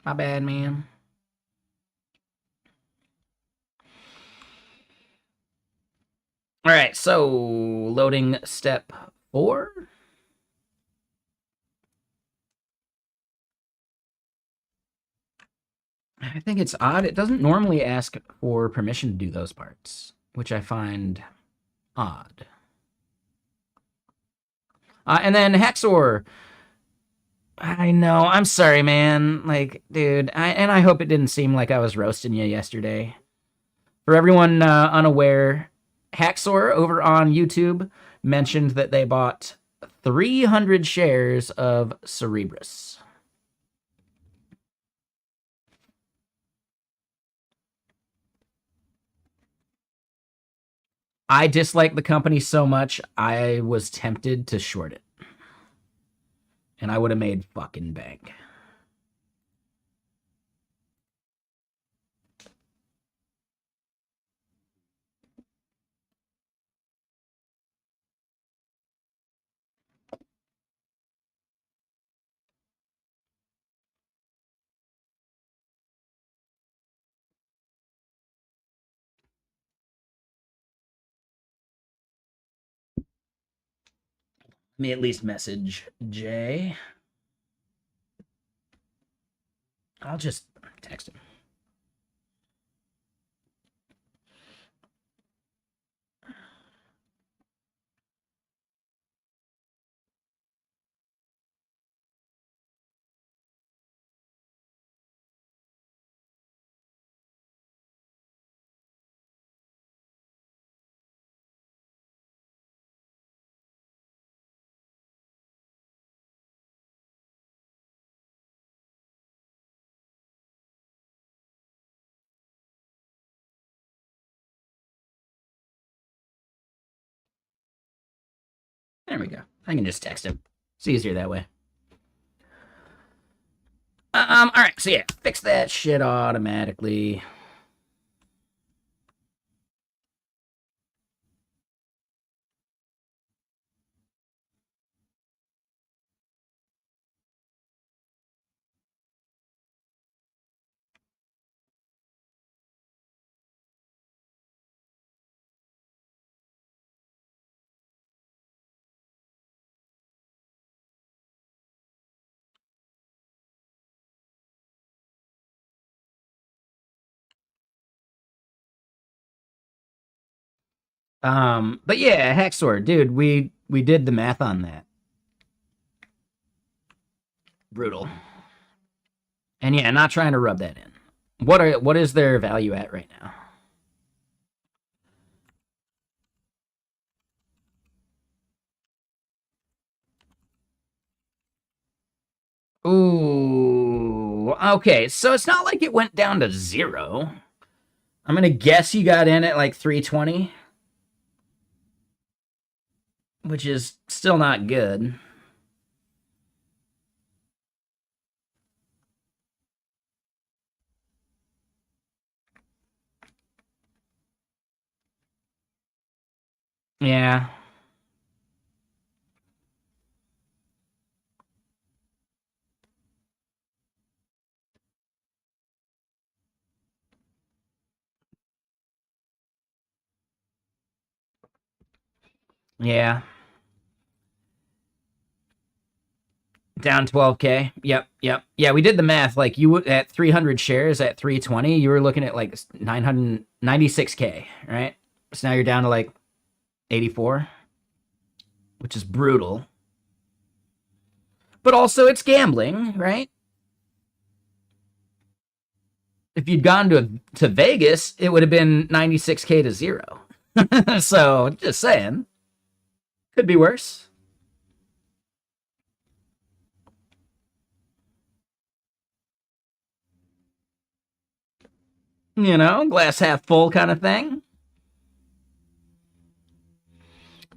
My bad, man. All right, so loading step 4. I think it's odd. It doesn't normally ask for permission to do those parts, which I find odd. And then Hexor. I know. I'm sorry, man. Like, dude, I hope it didn't seem like I was roasting you yesterday. For everyone unaware, Haxor over on YouTube mentioned that they bought 300 shares of Cerebrus. I dislike the company so much, I was tempted to short it. And I would have made fucking bank. Let me at least message Jay. I'll just text him. There we go. I can just text him. It's easier that way. All right. So yeah, fix that shit automatically. But yeah, Hexor, dude, we did the math on that. Brutal. And yeah, not trying to rub that in. What is their value at right now? Ooh, okay. So it's not like it went down to 0. I'm gonna guess you got in at like 320, which is still not good. Yeah. Yeah. Down 12K. Yep, yep. Yeah, we did the math. Like you at 300 shares at 320, you were looking at like 996K, right? So now you're down to like 84, which is brutal. But also it's gambling, right? If you'd gone to Vegas, it would have been 96K to 0. So, just saying, could be worse. You know, glass half full kind of thing.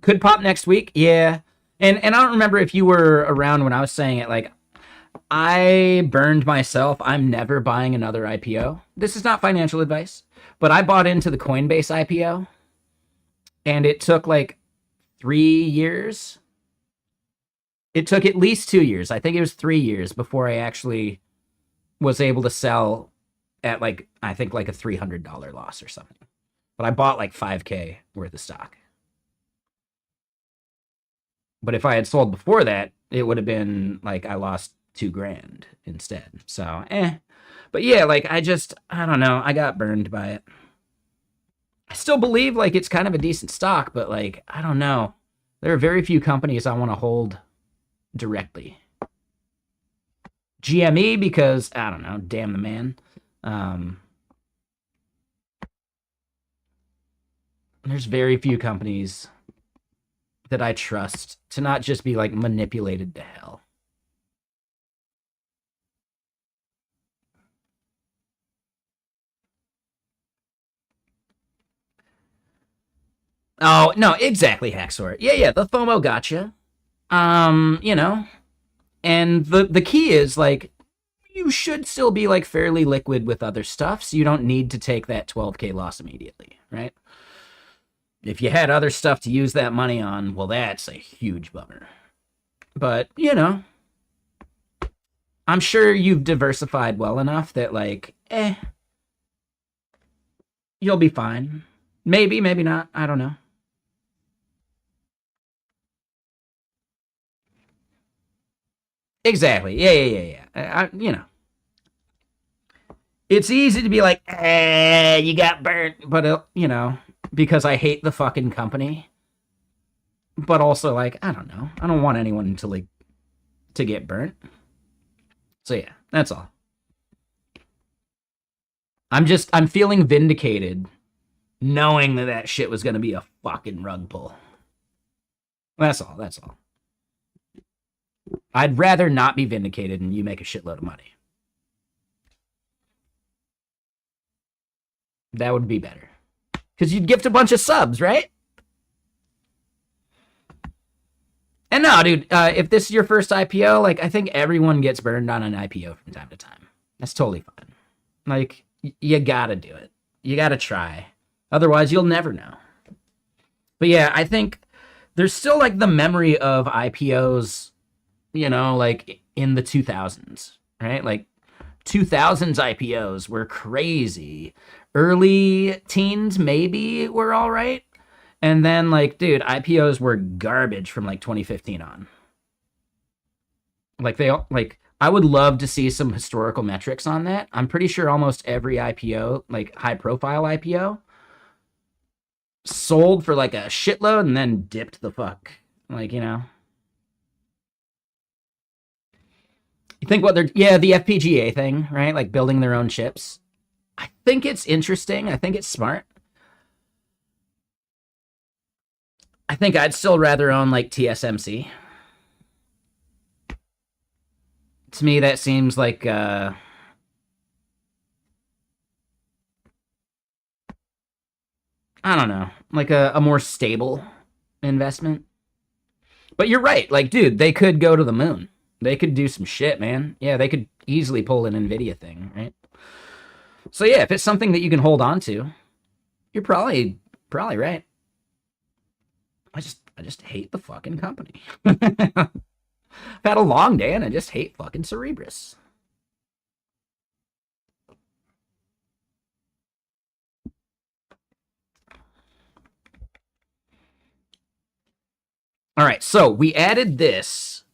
Could pop next week. Yeah. And I don't remember if you were around when I was saying it. Like, I burned myself. I'm never buying another IPO. This is not financial advice, but I bought into the Coinbase IPO, and it took like 3 years. It took at least 2 years. I think it was 3 years before I actually was able to sell at like, I think like a $300 loss or something. But I bought like 5K worth of stock. But if I had sold before that, it would have been like I lost 2 grand instead. So, But yeah, like I don't know. I got burned by it. I still believe like it's kind of a decent stock, but like, I don't know. There are very few companies I want to hold directly. GME, because I don't know, damn the man. There's very few companies that I trust to not just be like manipulated to hell. Oh no, exactly, Haxor. Yeah, yeah, the FOMO gotcha. You know, and the key is like you should still be like fairly liquid with other stuff, so you don't need to take that 12K loss immediately, right? If you had other stuff to use that money on, well, that's a huge bummer. But you know, I'm sure you've diversified well enough that like, you'll be fine. Maybe, maybe not. I don't know. Exactly. Yeah, yeah, yeah, yeah. You know, it's easy to be like, you got burnt, but you know, because I hate the fucking company. But also, like, I don't know. I don't want anyone to like to get burnt. So yeah, that's all. I'm feeling vindicated, knowing that that shit was gonna be a fucking rug pull. That's all. That's all. I'd rather not be vindicated and you make a shitload of money. That would be better. Because you'd gift a bunch of subs, right? And no, dude, if this is your first IPO, like I think everyone gets burned on an IPO from time to time. That's totally fine. Like you gotta do it. You gotta try. Otherwise, you'll never know. But yeah, I think there's still like the memory of IPOs, you know, like in the 2000s, right? Like 2000s IPOs were crazy. Early teens maybe were all right. And then like, dude, IPOs were garbage from like 2015 on. Like they all like I would love to see some historical metrics on that. I'm pretty sure almost every IPO, like high profile IPO, sold for like a shitload and then dipped the fuck. Like, you know. You think what they're yeah, the FPGA thing, right? Like building their own chips. I think it's interesting. I think it's smart. I think I'd still rather own like TSMC. To me, that seems like I don't know, like a more stable investment. But you're right. Like, dude, they could go to the moon. They could do some shit, man. Yeah, they could easily pull an Nvidia thing, right? So yeah, if it's something that you can hold on to, you're probably right. I just hate the fucking company. I've had a long day and I just hate fucking Cerebrus. All right, so we added this.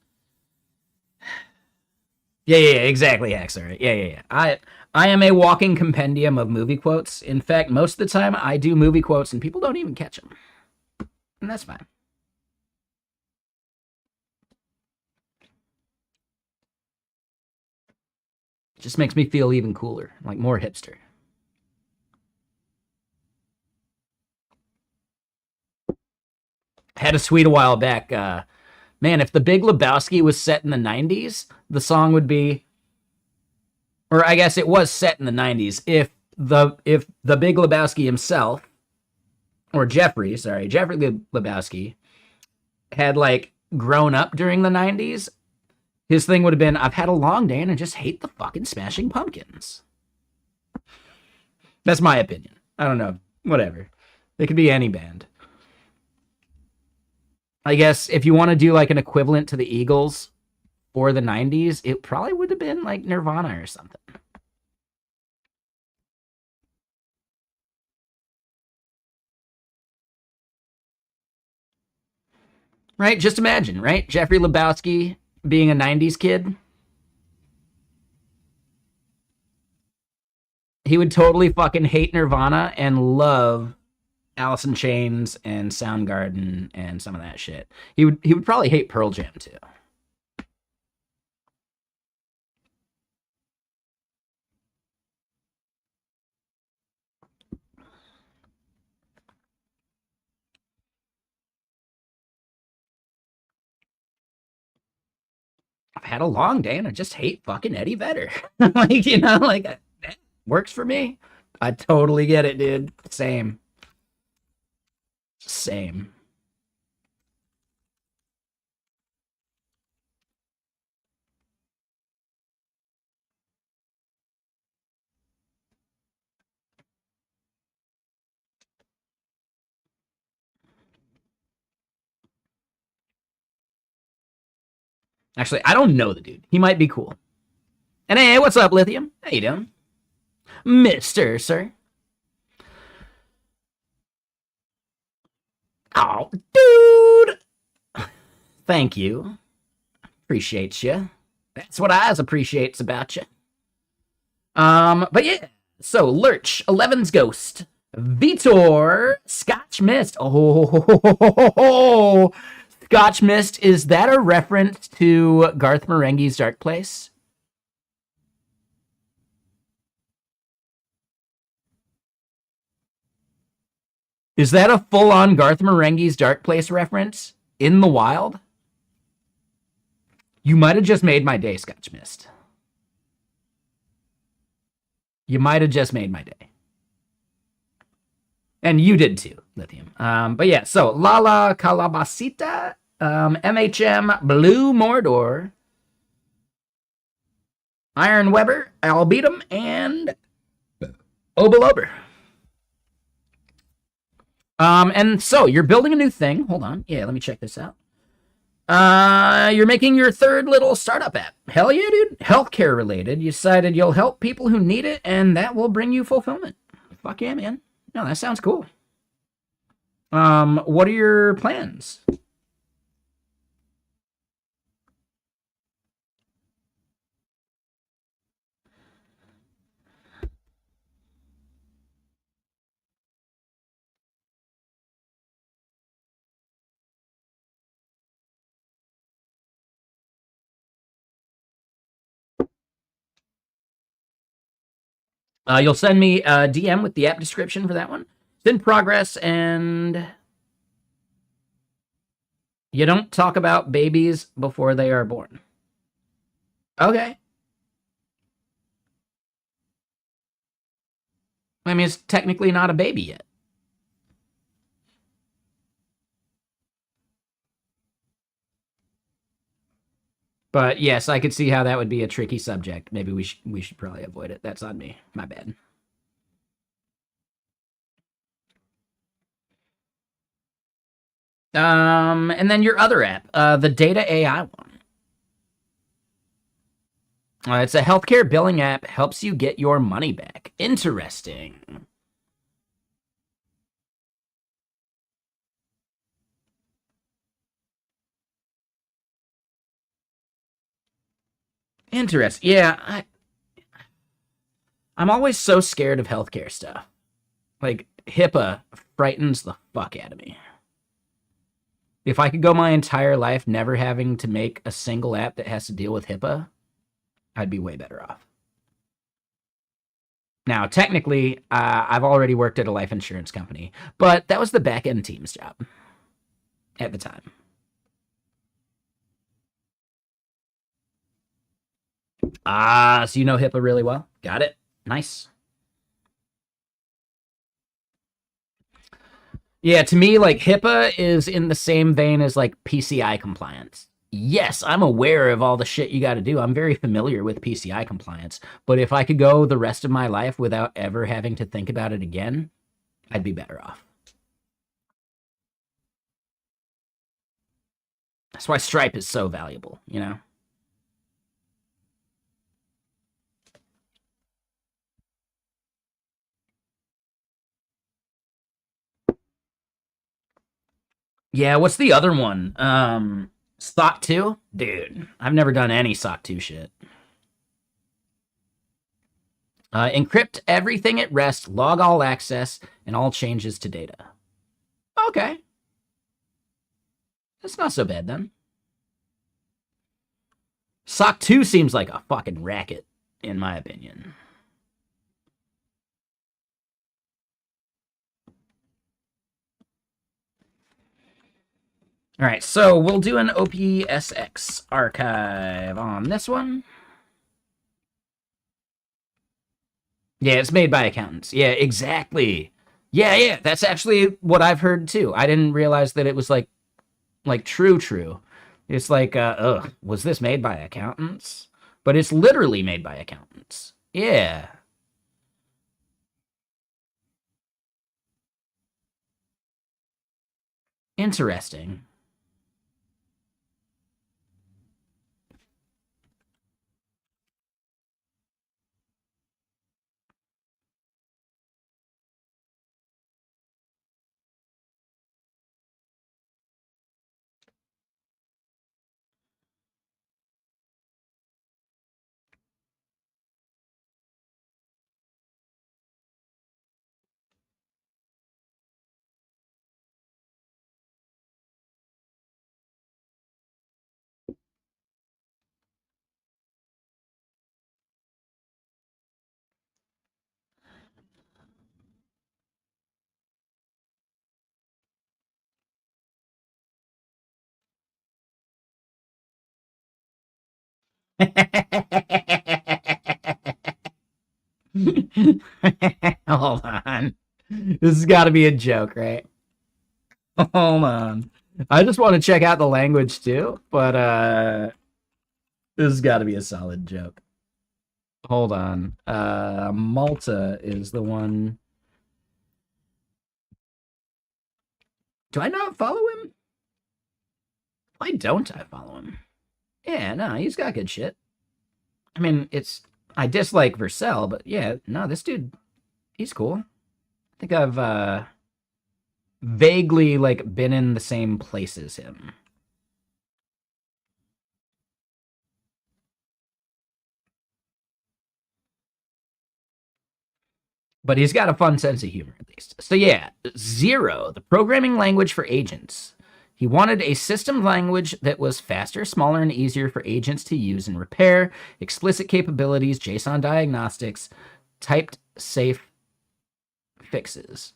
Yeah, exactly, Hex. All right. Yeah. I am a walking compendium of movie quotes. In fact, most of the time I do movie quotes and people don't even catch them. And that's fine. It just makes me feel even cooler, like more hipster. Had a tweet a while back. Man, if The Big Lebowski was set in the 90s, the song would be, or I guess it was set in the 90s. If the Big Lebowski himself, or Jeffrey Lebowski, had like grown up during the 90s, his thing would have been, I've had a long day and I just hate the fucking Smashing Pumpkins. That's my opinion. I don't know. Whatever. They could be any band. I guess if you want to do like an equivalent to the Eagles for the 90s, it probably would have been like Nirvana or something. Right? Just imagine, right? Jeffrey Lebowski being a 90s kid. He would totally fucking hate Nirvana and love Alice in Chains and Soundgarden and some of that shit. He would probably hate Pearl Jam too. I've had a long day and I just hate fucking Eddie Vedder. Like, like that works for me. I totally get it, dude. Same. Actually, I don't know the dude. He might be cool. And hey, what's up, Lithium? How you doing? Mister, sir. Oh, dude. Thank you. Appreciates you. That's what I appreciates about you. But yeah. So Lurch, Eleven's Ghost, Vitor, Scotch Mist. Oh, Scotch Mist. Is that a reference to Garth Marenghi's Dark Place? Is that a full-on Garth Marenghi's Dark Place reference in the wild? You might have just made my day, Scotch Mist. You might have just made my day. And you did too, Lithium. But yeah, so Lala Calabasita, MHM, Blue Mordor, Iron Weber, Albeatum, and Obelober. And so you're building a new thing. Hold on. Yeah, let me check this out. You're making your third little startup app. Hell yeah, dude. Healthcare related. You decided you'll help people who need it, and that will bring you fulfillment. Fuck yeah, man. No, that sounds cool. What are your plans? You'll send me a DM with the app description for that one. It's in progress, and you don't talk about babies before they are born. Okay. I mean, it's technically not a baby yet. But yes, I could see how that would be a tricky subject. Maybe we should probably avoid it. That's on me. My bad. And then your other app, the Data AI one. It's a healthcare billing app. Helps you get your money back. Interesting. Interesting. Yeah, I'm always so scared of healthcare stuff. Like, HIPAA frightens the fuck out of me. If I could go my entire life never having to make a single app that has to deal with HIPAA, I'd be way better off. Now, technically, I've already worked at a life insurance company, but that was the back end team's job at the time. So you know HIPAA really well? Got it. Nice. Yeah, to me, like HIPAA is in the same vein as like PCI compliance. Yes, I'm aware of all the shit you got to do. I'm very familiar with PCI compliance. But if I could go the rest of my life without ever having to think about it again, I'd be better off. That's why Stripe is so valuable, you know? Yeah, what's the other one? SOC 2? Dude, I've never done any SOC 2 shit. Encrypt everything at rest, log all access, and all changes to data. Okay. That's not so bad then. SOC 2 seems like a fucking racket, in my opinion. All right, so we'll do an OPSX archive on this one. Yeah, it's made by accountants. Yeah, exactly. Yeah, that's actually what I've heard too. I didn't realize that it was like true. It's like, was this made by accountants? But it's literally made by accountants. Yeah. Interesting. Hold on. This has got to be a joke, right? Hold on. I just want to check out the language too, but this has got to be a solid joke. Hold on. Malta is the one. Do I not follow him? Why don't I follow him? Yeah, no, he's got good shit. I mean, I dislike Vercel, but yeah, no, this dude, he's cool. I think I've vaguely like been in the same place as him. But he's got a fun sense of humor, at least. So yeah, Zero, the programming language for agents. He wanted a system language that was faster, smaller, and easier for agents to use and repair, explicit capabilities, JSON diagnostics, typed safe fixes.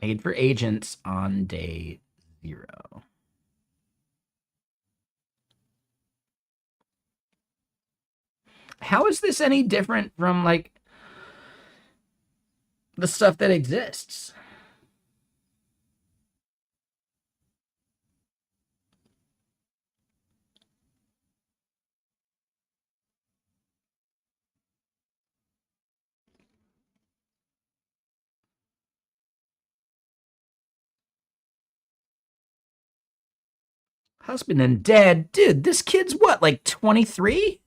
Made for agents on day 0. How is this any different from like the stuff that exists? Husband and dad, dude, this kid's what, like 23?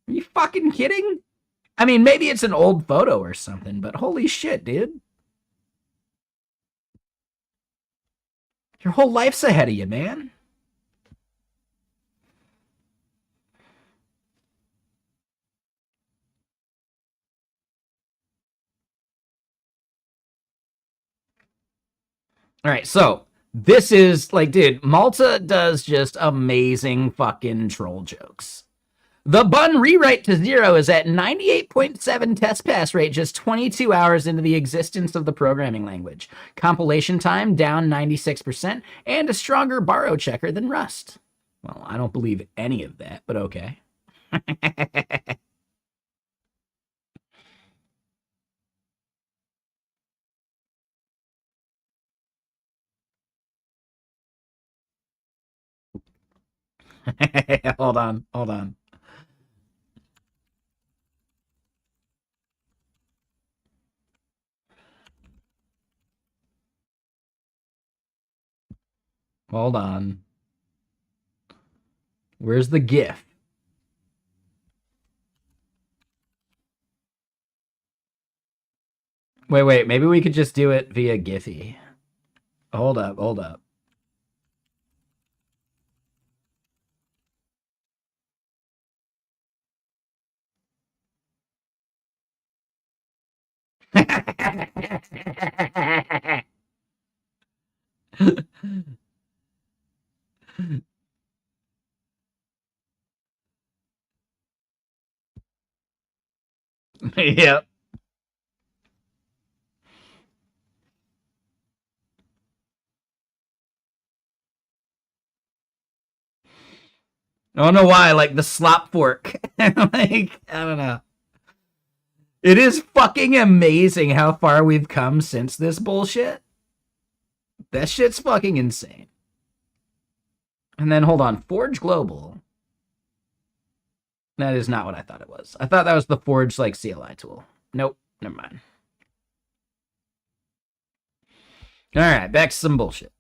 Are you fucking kidding? I mean, maybe it's an old photo or something, but holy shit, dude. Your whole life's ahead of you, man. All right, so this is like, dude, Malta does just amazing fucking troll jokes. The bun rewrite to 0 is at 98.7 test pass rate just 22 hours into the existence of the programming language. Compilation time down 96%, and a stronger borrow checker than Rust. Well, I don't believe any of that, but okay. Hold on, hold on. Hold on. Where's the GIF? Wait, maybe we could just do it via Giphy. Hold up, hold up. Yep. I don't know why, like the slop fork. Like, I don't know. It is fucking amazing how far we've come since this bullshit. That shit's fucking insane. And then hold on, Forge Global. That is not what I thought it was. I thought that was the Forge like CLI tool. Nope, never mind. All right, back to some bullshit.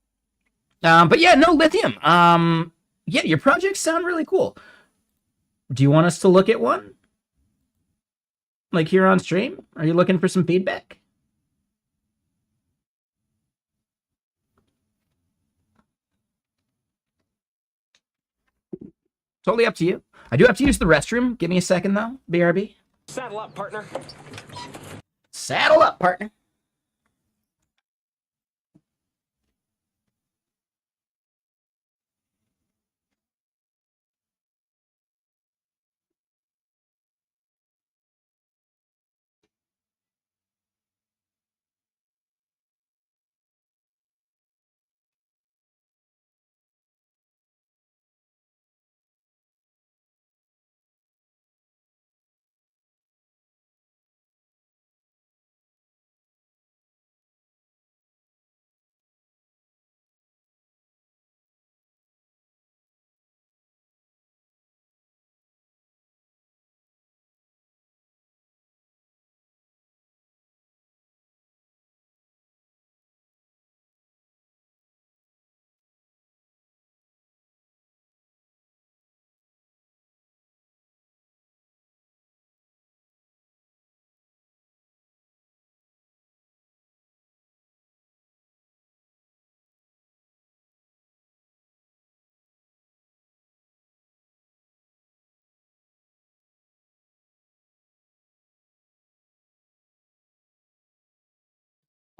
But yeah, no lithium. Yeah, your projects sound really cool. Do you want us to look at one? Like here on stream? Are you looking for some feedback? Totally up to you. I do have to use the restroom. Give me a second though, BRB. Saddle up, partner. Saddle up, partner.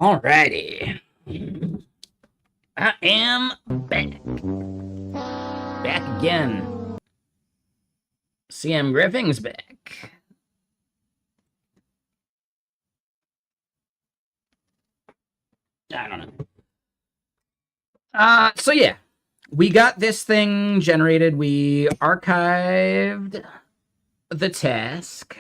Alrighty. I am back. Back again. CM Griffing's back. I don't know. So yeah, we got this thing generated. We archived the task.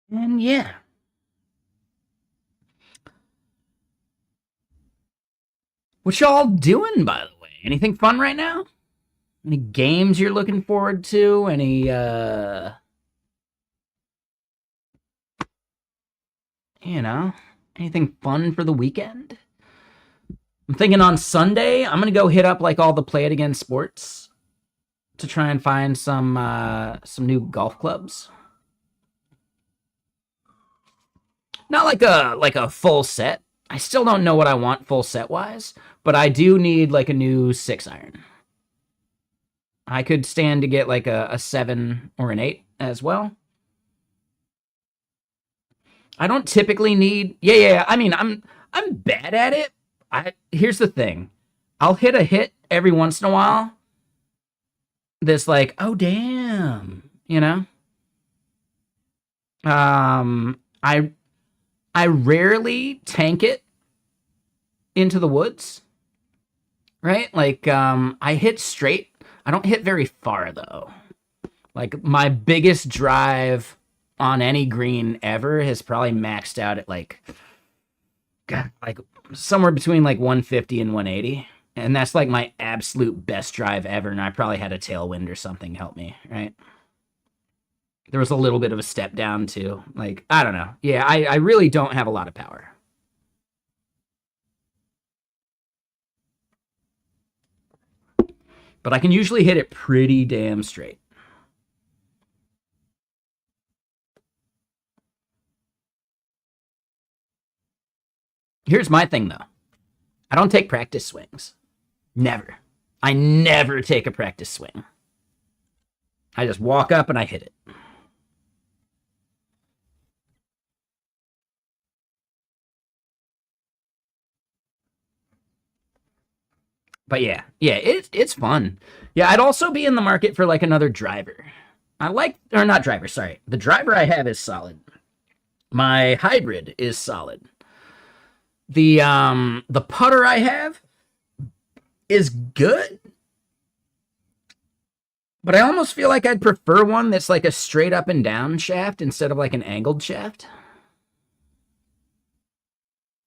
And yeah. What y'all doing, by the way? Anything fun right now? Any games you're looking forward to? Any, you know, Anything fun for the weekend? I'm thinking on Sunday, I'm going to go hit up like all the Play It Again sports to try and find some new golf clubs. Not like a full set. I still don't know what I want full set wise, but I do need like a new 6-iron. I could stand to get like a 7 or an 8 as well. I don't typically need. Yeah. I mean, I'm bad at it. Here's the thing. I'll hit a hit every once in a while. This like, oh damn, you know. I rarely tank it into the woods. Right? Like I hit straight. I don't hit very far though. Like my biggest drive on any green ever has probably maxed out at like somewhere between like 150 and 180. And that's like my absolute best drive ever. And I probably had a tailwind or something help me, right? There was a little bit of a step down too. Like, I don't know. Yeah, I really don't have a lot of power. But I can usually hit it pretty damn straight. Here's my thing, though. I don't take practice swings. Never. I never take a practice swing. I just walk up and I hit it. But yeah, it's fun. Yeah, I'd also be in the market for like another driver. Or not driver, sorry. The driver I have is solid. My hybrid is solid. The putter I have is good, but I almost feel like I'd prefer one that's like a straight up and down shaft instead of like an angled shaft.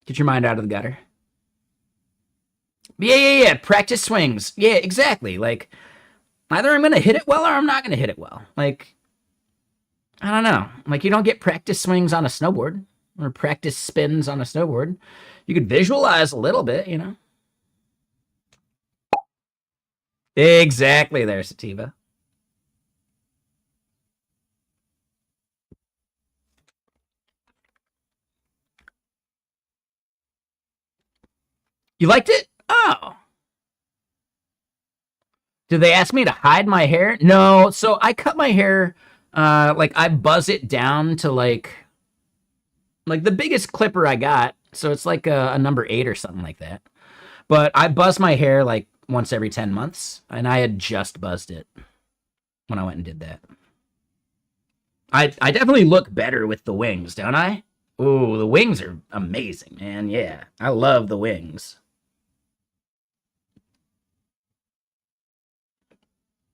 Get your mind out of the gutter. Yeah. Practice swings. Yeah, exactly. Like either I'm gonna hit it well or I'm not gonna hit it well. Like I don't know. Like you don't get practice swings on a snowboard or practice spins on a snowboard. You could visualize a little bit, you know. Exactly there, Sativa. You liked it? Oh. Did they ask me to hide my hair? No. So I cut my hair, like I buzz it down to like the biggest clipper I got. So it's like a number 8 or something like that. But I buzz my hair like once every 10 months, and I had just buzzed it when I went and did that. I definitely look better with the wings, don't I? Ooh, the wings are amazing, man. Yeah, I love the wings.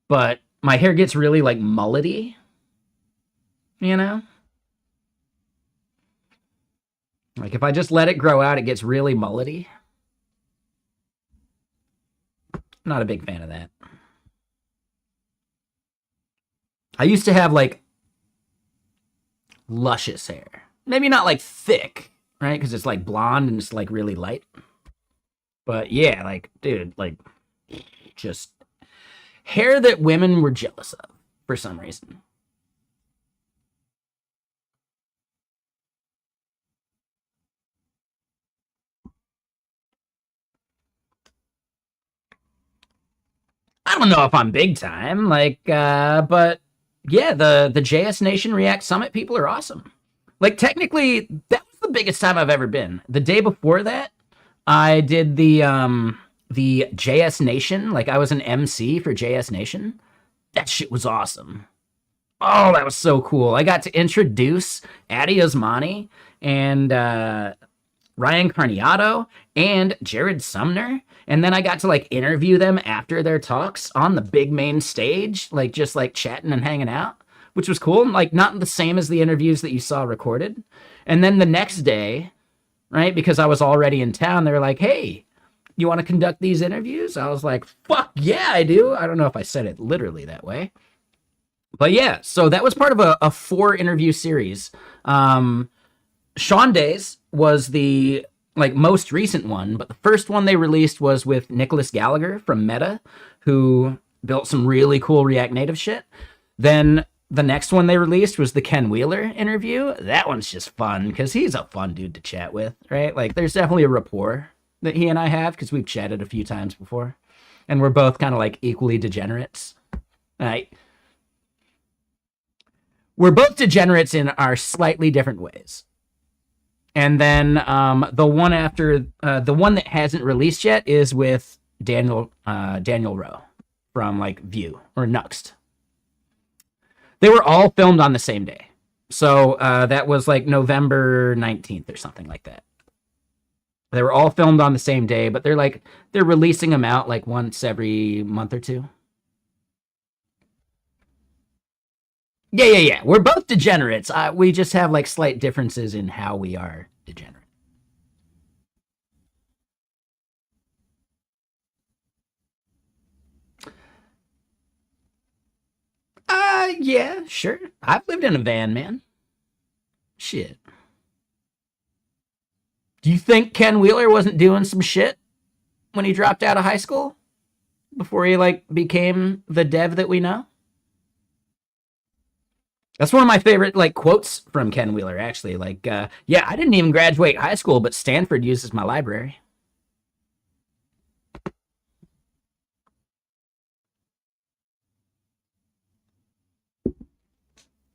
But my hair gets really like mullety, you know? Like if I just let it grow out, it gets really mullety. Not a big fan of that. I used to have like luscious hair. Maybe not like thick, right? Because it's like blonde and it's like really light. But yeah, like, dude, like just hair that women were jealous of for some reason. I don't know if I'm big time, like, but yeah, the JS Nation React Summit people are awesome. Like, technically, that was the biggest time I've ever been. The day before that, I did the JS Nation. Like, I was an MC for JS Nation. That shit was awesome. Oh, that was so cool. I got to introduce Adi Osmani and Ryan Carniato and Jared Sumner. And then I got to like interview them after their talks on the big main stage, like just like chatting and hanging out, which was cool. Like not the same as the interviews that you saw recorded. And then the next day, right, because I was already in town, they were like, hey, you want to conduct these interviews? I was like, fuck yeah, I do. I don't know if I said it literally that way. But yeah, so that was part of a 4 interview series. Sean Days was the like most recent one, but the first one they released was with Nicholas Gallagher from Meta, who built some really cool React Native shit. Then the next one they released was the Ken Wheeler interview. That one's just fun because he's a fun dude to chat with, right? Like there's definitely a rapport that he and I have because we've chatted a few times before. And we're both kind of like equally degenerates. Right? We're both degenerates in our slightly different ways. And then the one after the one that hasn't released yet is with Daniel Rowe from like Vue or Nuxt. They were all filmed on the same day, so that was like November 19th or something like that. They were all filmed on the same day, but they're releasing them out like once every month or two. Yeah. We're both degenerates. We just have like slight differences in how we are degenerate. Yeah, sure. I've lived in a van, man. Shit. Do you think Ken Wheeler wasn't doing some shit when he dropped out of high school? Before he like became the dev that we know? That's one of my favorite like quotes from Ken Wheeler, actually. Like, yeah, I didn't even graduate high school, but Stanford uses my library.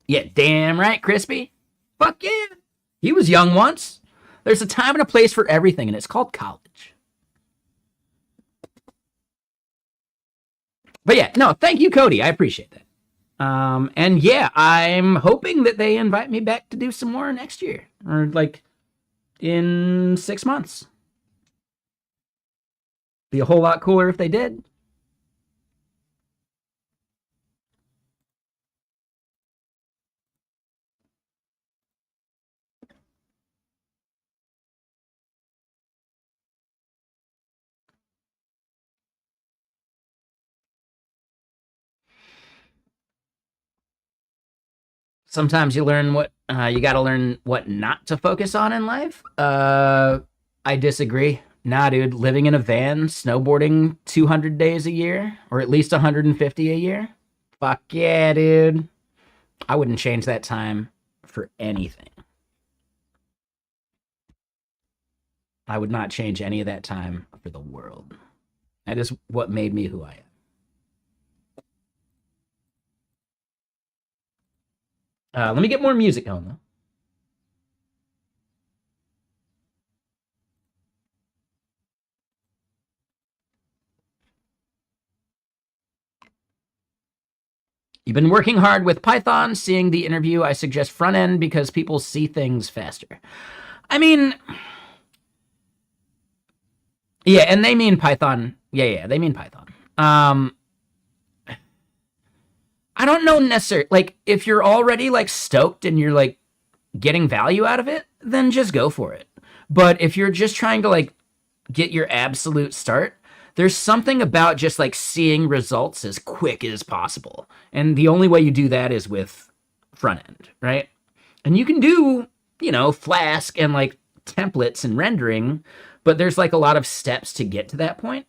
Yeah, damn right, Crispy. Fuck yeah. He was young once. There's a time and a place for everything, and it's called college. But yeah, no, thank you, Cody. I appreciate that. And yeah, I'm hoping that they invite me back to do some more next year, or like in 6 months. Be a whole lot cooler if they did. Sometimes you learn what you got to learn what not to focus on in life. I disagree. Nah, dude, living in a van, snowboarding 200 days a year, or at least 150 a year. Fuck yeah, dude. I wouldn't change that time for anything. I would not change any of that time for the world. That is what made me who I am. Let me get more music going, though. You've been working hard with Python, seeing the interview. I suggest front end because people see things faster. I mean, yeah, and they mean Python. Yeah, they mean Python. I don't know necessarily, like, if you're already, like, stoked and you're, like, getting value out of it, then just go for it. But if you're just trying to, like, get your absolute start, there's something about just, like, seeing results as quick as possible. And the only way you do that is with front end, right? And you can do, you know, Flask and, like, templates and rendering, but there's, like, a lot of steps to get to that point.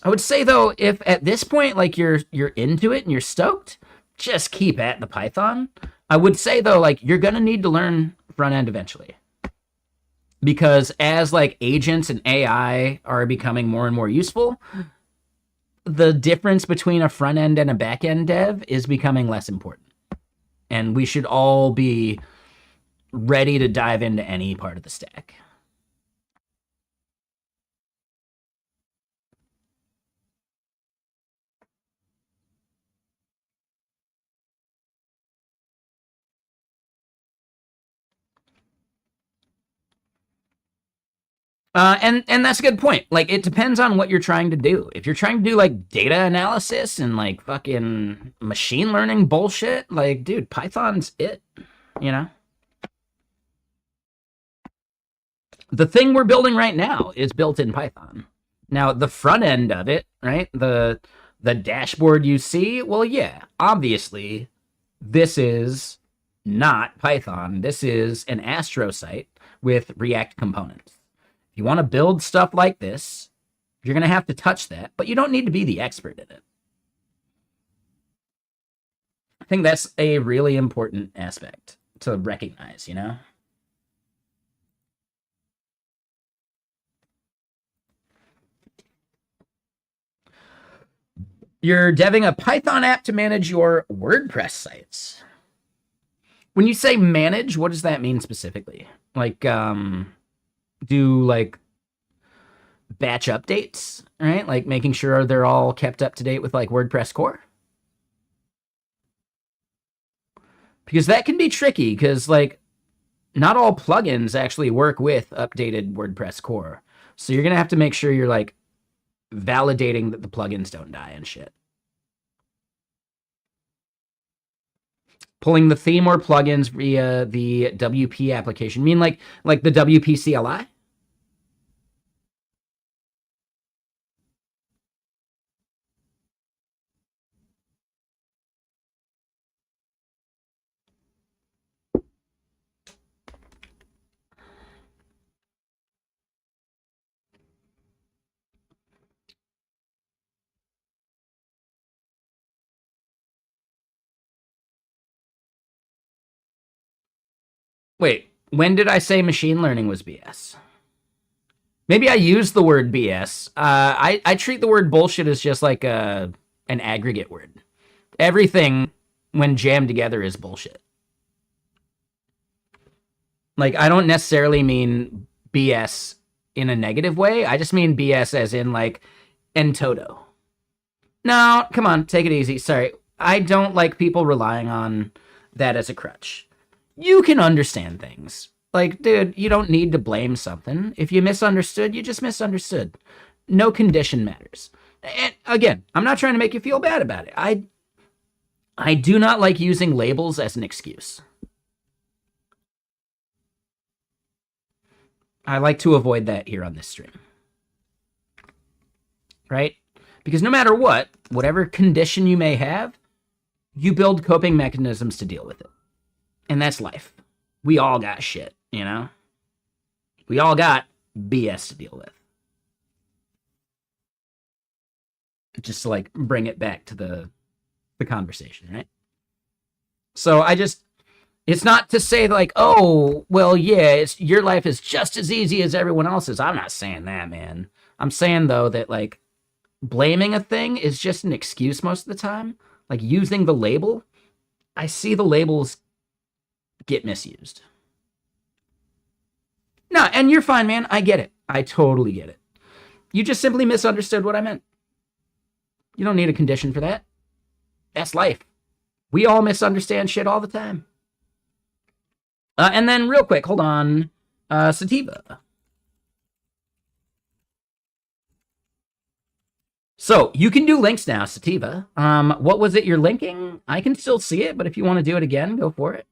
I would say, though, if at this point, like, you're into it and you're stoked, just keep at the Python. I would say, though, like, you're going to need to learn front end eventually. Because as, like, agents and AI are becoming more and more useful, the difference between a front end and a back end dev is becoming less important. And we should all be ready to dive into any part of the stack. And that's a good point. Like, it depends on what you're trying to do. If you're trying to do, like, data analysis and, like, fucking machine learning bullshit, like, dude, Python's it, you know? The thing we're building right now is built in Python. Now, the front end of it, right? The dashboard you see, well, yeah, obviously, this is not Python. This is an Astro site with React components. If you want to build stuff like this, you're going to have to touch that, but you don't need to be the expert in it. I think that's a really important aspect to recognize, you know? You're deving a Python app to manage your WordPress sites. When you say manage, what does that mean specifically? Like, do like batch updates, right? Like making sure they're all kept up to date with like WordPress core? Because that can be tricky because like not all plugins actually work with updated WordPress core. So you're going to have to make sure you're like validating that the plugins don't die and shit. Pulling the theme or plugins via the WP application. You mean like the WP CLI? Wait, when did I say machine learning was BS? Maybe I used the word BS. I treat the word bullshit as just like an aggregate word. Everything, when jammed together, is bullshit. Like, I don't necessarily mean BS in a negative way. I just mean BS as in, like, en toto. No, come on, take it easy. Sorry. I don't like people relying on that as a crutch. You can understand things. Like, dude, you don't need to blame something. If you misunderstood, you just misunderstood. No condition matters. And again, I'm not trying to make you feel bad about it. I do not like using labels as an excuse. I like to avoid that here on this stream. Right? Because no matter what, whatever condition you may have, you build coping mechanisms to deal with it. And that's life. We all got shit, you know? We all got BS to deal with. Just to like bring it back to the conversation, right? So it's not to say like, oh, well, yeah, your life is just as easy as everyone else's. I'm not saying that, man. I'm saying though that like blaming a thing is just an excuse most of the time. Like using the label, I see the labels get misused. No, and you're fine, man. I get it. I totally get it. You just simply misunderstood what I meant. You don't need a condition for that. That's life. We all misunderstand shit all the time. And then real quick, hold on. Sativa. So you can do links now, Sativa. What was it you're linking? I can still see it, but if you want to do it again, go for it.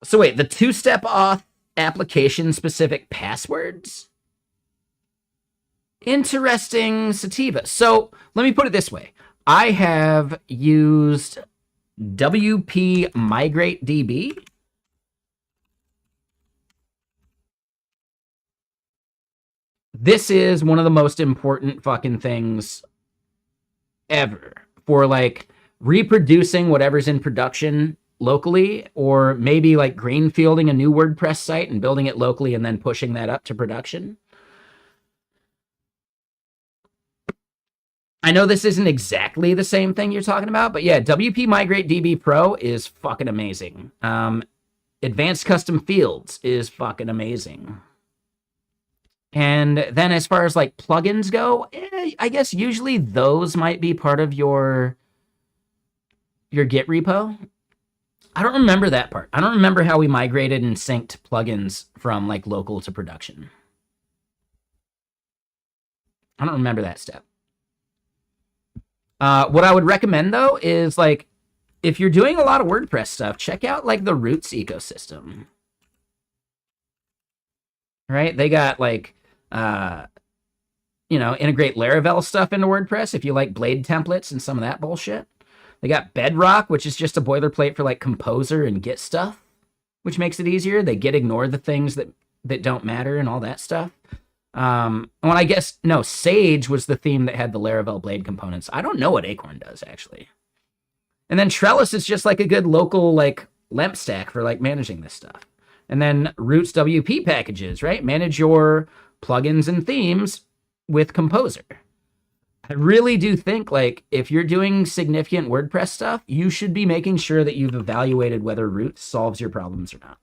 So wait, the two-step auth application-specific passwords? Interesting, Sativa. So let me put it this way. I have used WP Migrate DB. This is one of the most important fucking things ever for like reproducing whatever's in production locally, or maybe like greenfielding a new WordPress site and building it locally and then pushing that up to production. I know this isn't exactly the same thing you're talking about, but yeah, WP Migrate DB Pro is fucking amazing. Advanced Custom Fields is fucking amazing. And then as far as like plugins go, I guess usually those might be part of your Git repo. I don't remember that part. I don't remember how we migrated and synced plugins from like local to production. I don't remember that step. What I would recommend though is like, if you're doing a lot of WordPress stuff, check out like the Roots ecosystem. Right? They got like integrate Laravel stuff into WordPress if you like blade templates and some of that bullshit. They got Bedrock, which is just a boilerplate for like Composer and Git stuff, which makes it easier. They ignore the things that don't matter and all that stuff. I guess, no, Sage was the theme that had the Laravel blade components. I don't know what Acorn does, actually. And then Trellis is just like a good local like lemp stack for like managing this stuff. And then Roots WP packages, right? Manage your plugins and themes with Composer. I really do think like if you're doing significant WordPress stuff, you should be making sure that you've evaluated whether Roots solves your problems or not.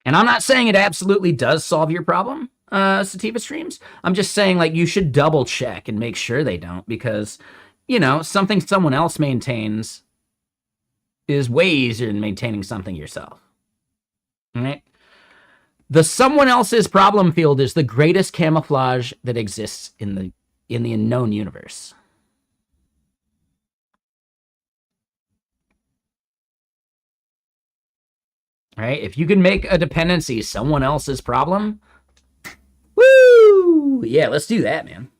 And I'm not saying it absolutely does solve your problem, Sativa Streams. I'm just saying like you should double check and make sure they don't, because something someone else maintains is way easier than maintaining something yourself. All right? The someone else's problem field is the greatest camouflage that exists in the unknown universe. All right? If you can make a dependency someone else's problem, woo! Yeah, let's do that, man.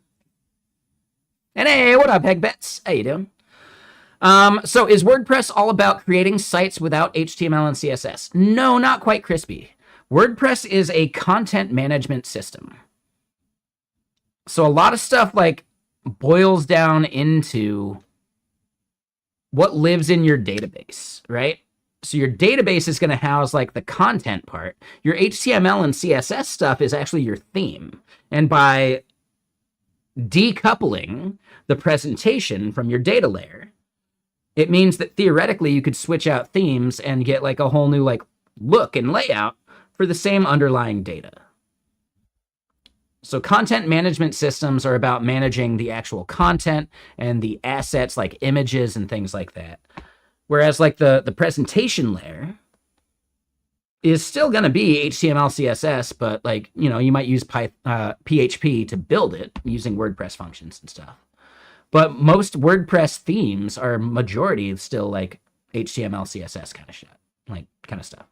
And hey, what up, Hegbets? How you doing? So is WordPress all about creating sites without HTML and CSS? No, not quite, Crispy. WordPress is a content management system. So a lot of stuff like boils down into what lives in your database, right? So your database is going to house like the content part. Your HTML and CSS stuff is actually your theme. And by decoupling the presentation from your data layer, it means that theoretically you could switch out themes and get like a whole new like look and layout for the same underlying data. So content management systems are about managing the actual content and the assets like images and things like that. Whereas like the presentation layer is still going to be HTML, CSS, but like, you might use PHP to build it using WordPress functions and stuff. But most WordPress themes are majority still like HTML, CSS kind of shit, like kind of stuff.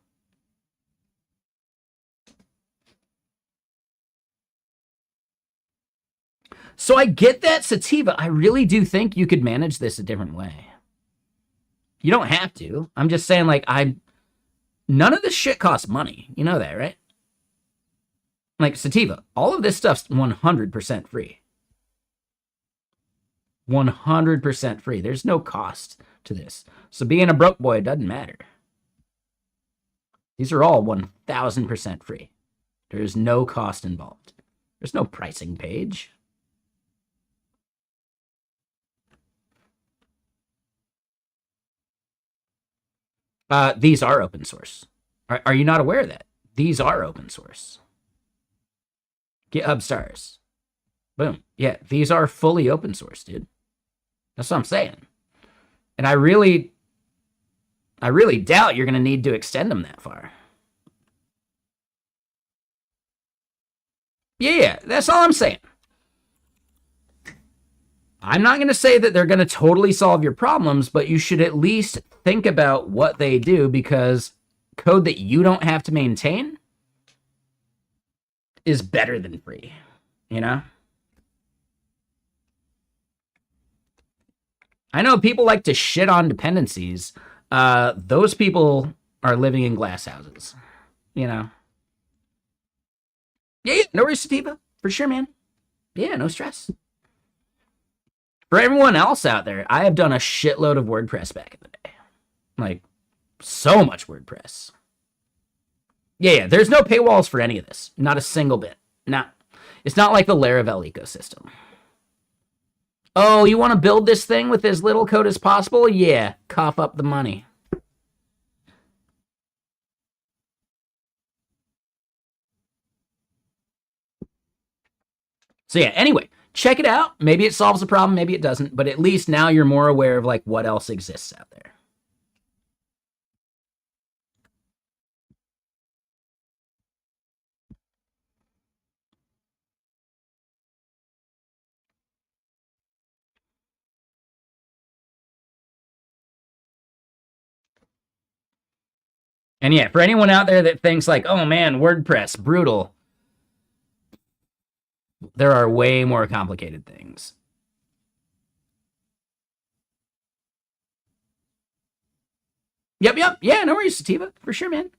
So I get that, Sativa. I really do think you could manage this a different way. You don't have to. I'm just saying, like, none of this shit costs money. You know that, right? Like, Sativa, all of this stuff's 100% free. 100% free. There's no cost to this. So being a broke boy doesn't matter. These are all 1000% free. There's no cost involved. There's no pricing page. These are open source. Are you not aware of that? These are open source. GitHub stars. Boom. Yeah, these are fully open source, dude. That's what I'm saying. And I really doubt you're going to need to extend them that far. Yeah, that's all I'm saying. I'm not going to say that they're going to totally solve your problems, but you should at least think about what they do, because code that you don't have to maintain is better than free, you know? I know people like to shit on dependencies. Those people are living in glass houses, you know? Yeah, no worries, Sativa. For sure, man. Yeah, no stress. For everyone else out there, I have done a shitload of WordPress back in the day. Like, so much WordPress. Yeah, there's no paywalls for any of this. Not a single bit. It's not like the Laravel ecosystem. Oh, you want to build this thing with as little code as possible? Yeah, cough up the money. So yeah, anyway, check it out. Maybe it solves the problem, maybe it doesn't, but at least now you're more aware of like what else exists out there. And yeah, for anyone out there that thinks like, oh man, WordPress, brutal, there are way more complicated things. Yep. Yeah, no worries, Sativa. For sure, man.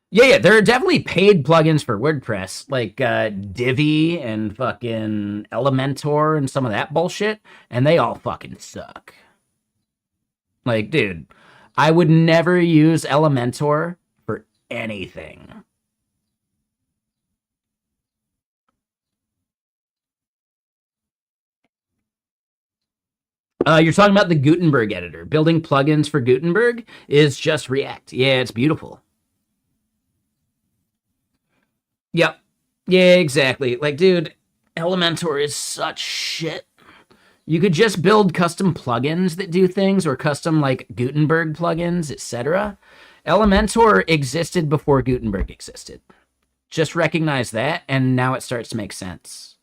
Yeah, there are definitely paid plugins for WordPress, like Divi and fucking Elementor and some of that bullshit, and they all fucking suck. Like, dude, I would never use Elementor for anything. You're talking about the Gutenberg editor. Building plugins for Gutenberg is just React. Yeah, it's beautiful. Yep. Yeah, exactly. Like, dude, Elementor is such shit. You could just build custom plugins that do things or custom like Gutenberg plugins, etc. Elementor existed before Gutenberg existed. Just recognize that, and now it starts to make sense.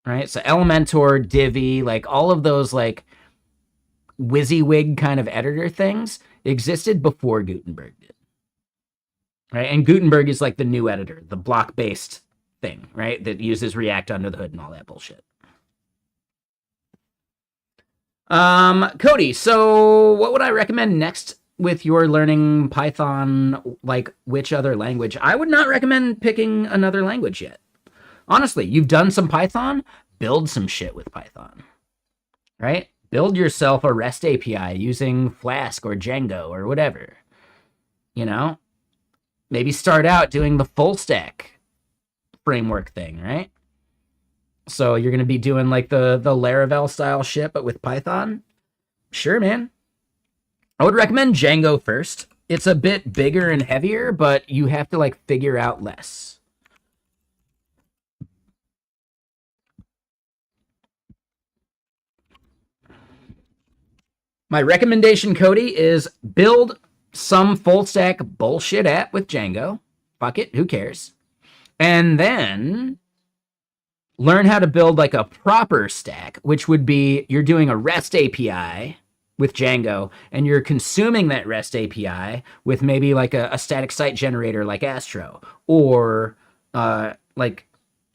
Right? So Elementor, Divi, like all of those like WYSIWYG kind of editor things existed before Gutenberg did. Right? And Gutenberg is like the new editor, the block-based thing, right? That uses React under the hood and all that bullshit. Cody, so what would I recommend next with your learning Python? Like, which other language? I would not recommend picking another language yet. Honestly, you've done some Python, build some shit with Python, right? Build yourself a REST API using Flask or Django or whatever. You know, maybe start out doing the full stack framework thing, right? So you're going to be doing like the Laravel style shit, but with Python? Sure, man. I would recommend Django first. It's a bit bigger and heavier, but you have to like figure out less. My recommendation, Cody, is build some full stack bullshit app with Django. Fuck it, who cares? And then learn how to build like a proper stack, which would be you're doing a REST API with Django and you're consuming that REST API with maybe like a static site generator like Astro or like,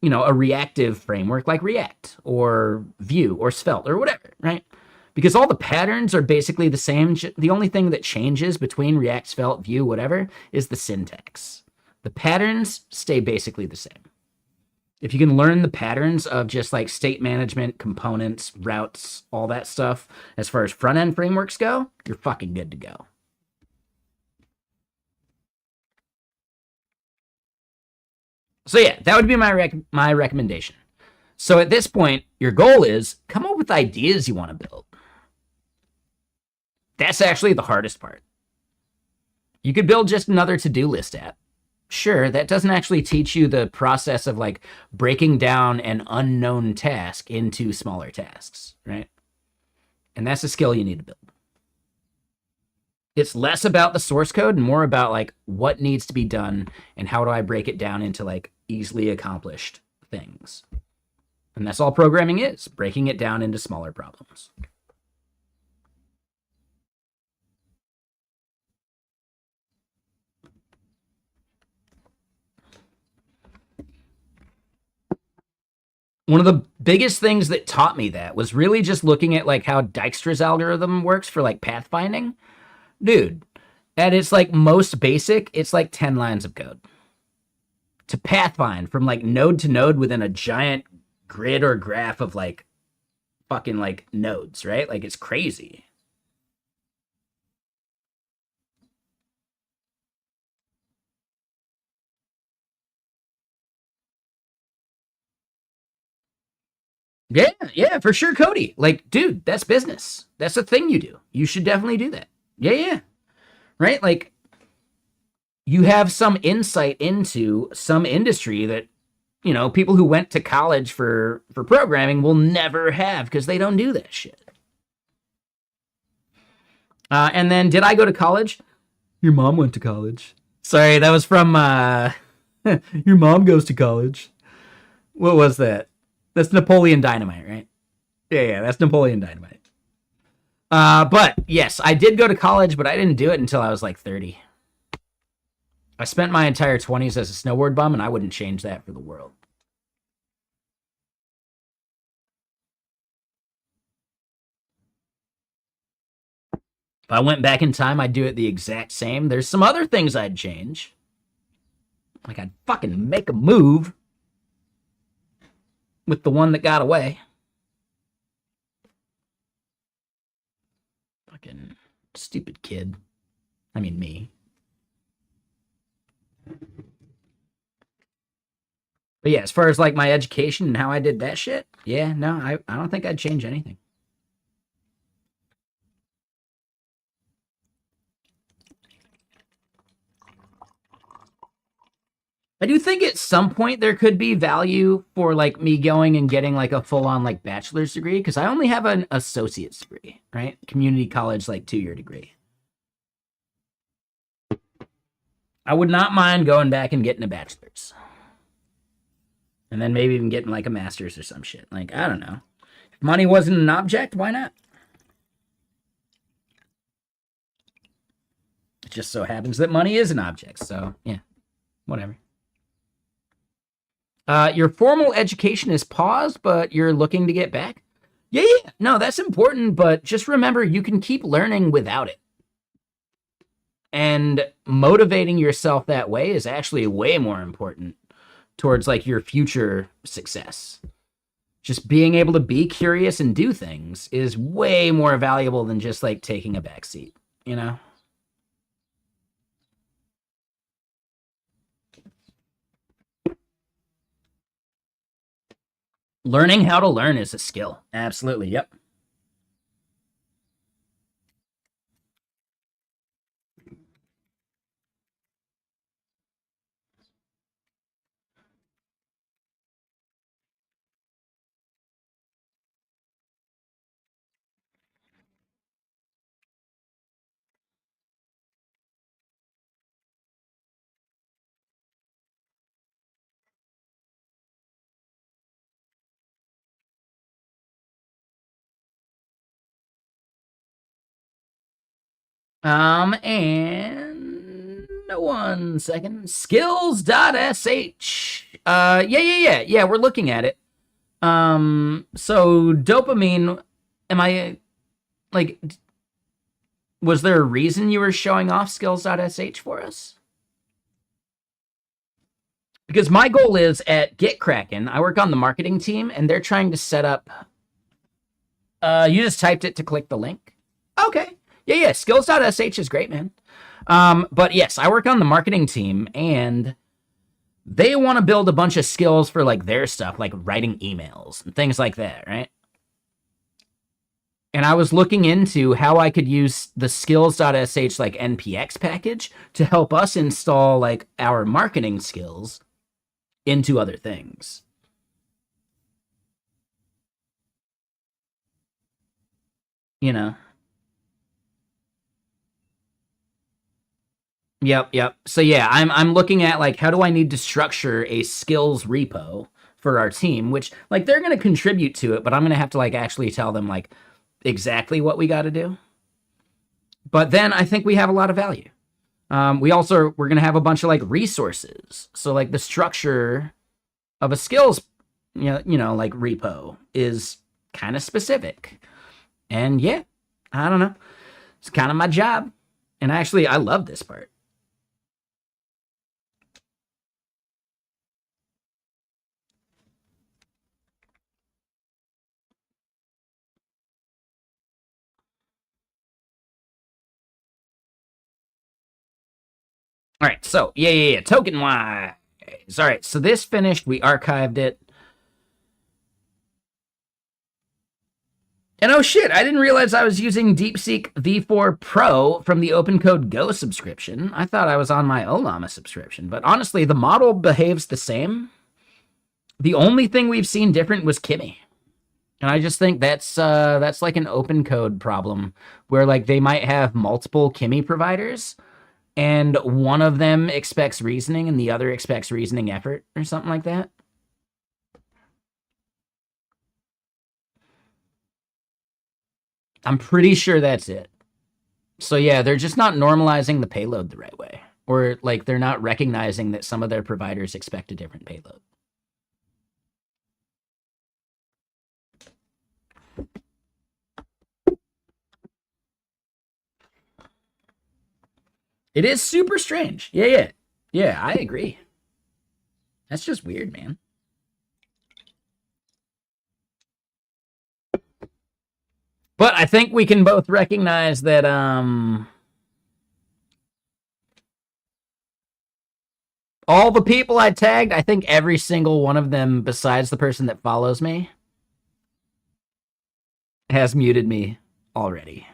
you know, a reactive framework like React or Vue or Svelte or whatever, right? Because all the patterns are basically the same. The only thing that changes between React, Svelte, Vue, whatever, is the syntax. The patterns stay basically the same. If you can learn the patterns of just like state management, components, routes, all that stuff, as far as front-end frameworks go, you're fucking good to go. So yeah, that would be my recommendation. So at this point, your goal is come up with ideas you want to build. That's actually the hardest part. You could build just another to-do list app. Sure, that doesn't actually teach you the process of like breaking down an unknown task into smaller tasks, right? And that's a skill you need to build. It's less about the source code and more about like what needs to be done and how do I break it down into like easily accomplished things. And that's all programming is, breaking it down into smaller problems. One of the biggest things that taught me that was really just looking at like how Dijkstra's algorithm works for like pathfinding. Dude, at its like most basic, it's like 10 lines of code. To pathfind from like node to node within a giant grid or graph of like fucking like nodes, right? Like it's crazy. Yeah, for sure, Cody. Like, dude, that's business. That's a thing you do. You should definitely do that. Yeah. Right? Like, you have some insight into some industry that, you know, people who went to college for programming will never have because they don't do that shit. And then, did I go to college? Your mom went to college. Sorry, that was from Your mom goes to college. What was that? That's Napoleon Dynamite, right? Yeah, that's Napoleon Dynamite. But yes, I did go to college, but I didn't do it until I was like 30. I spent my entire 20s as a snowboard bum, and I wouldn't change that for the world. If I went back in time, I'd do it the exact same. There's some other things I'd change. Like I'd fucking make a move with the one that got away. Fucking stupid kid. I mean, me. But yeah, as far as like my education and how I did that shit, yeah, no, I don't think I'd change anything. I do think at some point there could be value for like me going and getting like a full on like bachelor's degree because I only have an associate's degree, right? Community college, like 2-year degree. I would not mind going back and getting a bachelor's. And then maybe even getting like a master's or some shit. Like, I don't know. If money wasn't an object, why not? It just so happens that money is an object. So, yeah, whatever. Your formal education is paused, but you're looking to get back? Yeah. No, that's important, but just remember you can keep learning without it. And motivating yourself that way is actually way more important towards like your future success. Just being able to be curious and do things is way more valuable than just like taking a backseat, you know? Learning how to learn is a skill. Absolutely. Yep. And 1 second. Skills.sh. Yeah, we're looking at it. So dopamine, am I like, was there a reason you were showing off skills.sh for us? Because my goal is at GitKraken, I work on the marketing team, and they're trying to set up. You just typed it to click the link. Okay. Yeah. Skills.sh is great, man. But yes, I work on the marketing team, and they want to build a bunch of skills for like their stuff, like writing emails and things like that, right? And I was looking into how I could use the skills.sh like NPX package to help us install like our marketing skills into other things. You know? Yep. So yeah, I'm looking at like how do I need to structure a skills repo for our team, which like they're gonna contribute to it, but I'm gonna have to like actually tell them like exactly what we gotta do. But then I think we have a lot of value. We're gonna have a bunch of like resources. So like the structure of a skills, like repo is kind of specific. And yeah, I don't know. It's kind of my job. And actually, I love this part. All right, so yeah. Token wise. All right, so this finished. We archived it. And oh shit, I didn't realize I was using DeepSeek V4 Pro from the OpenCode Go subscription. I thought I was on my Olama subscription, but honestly, the model behaves the same. The only thing we've seen different was Kimmy. And I just think that's like an open code problem where like they might have multiple Kimmy providers and one of them expects reasoning and the other expects reasoning effort or something like that. I'm pretty sure that's it. So yeah, they're just not normalizing the payload the right way. Or like they're not recognizing that some of their providers expect a different payload. It is super strange. Yeah. Yeah, I agree. That's just weird, man. But I think we can both recognize that all the people I tagged, I think every single one of them, besides the person that follows me, has muted me already.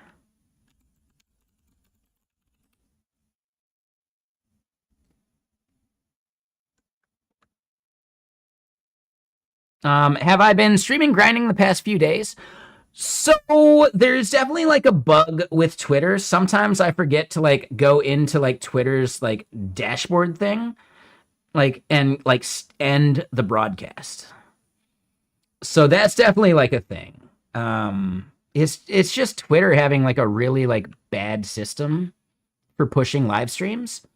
Have I been streaming grinding the past few days? So there's definitely like a bug with Twitter. Sometimes I forget to like go into like Twitter's like dashboard thing, like and like end the broadcast. So that's definitely like a thing. It's just Twitter having like a really like bad system for pushing live streams.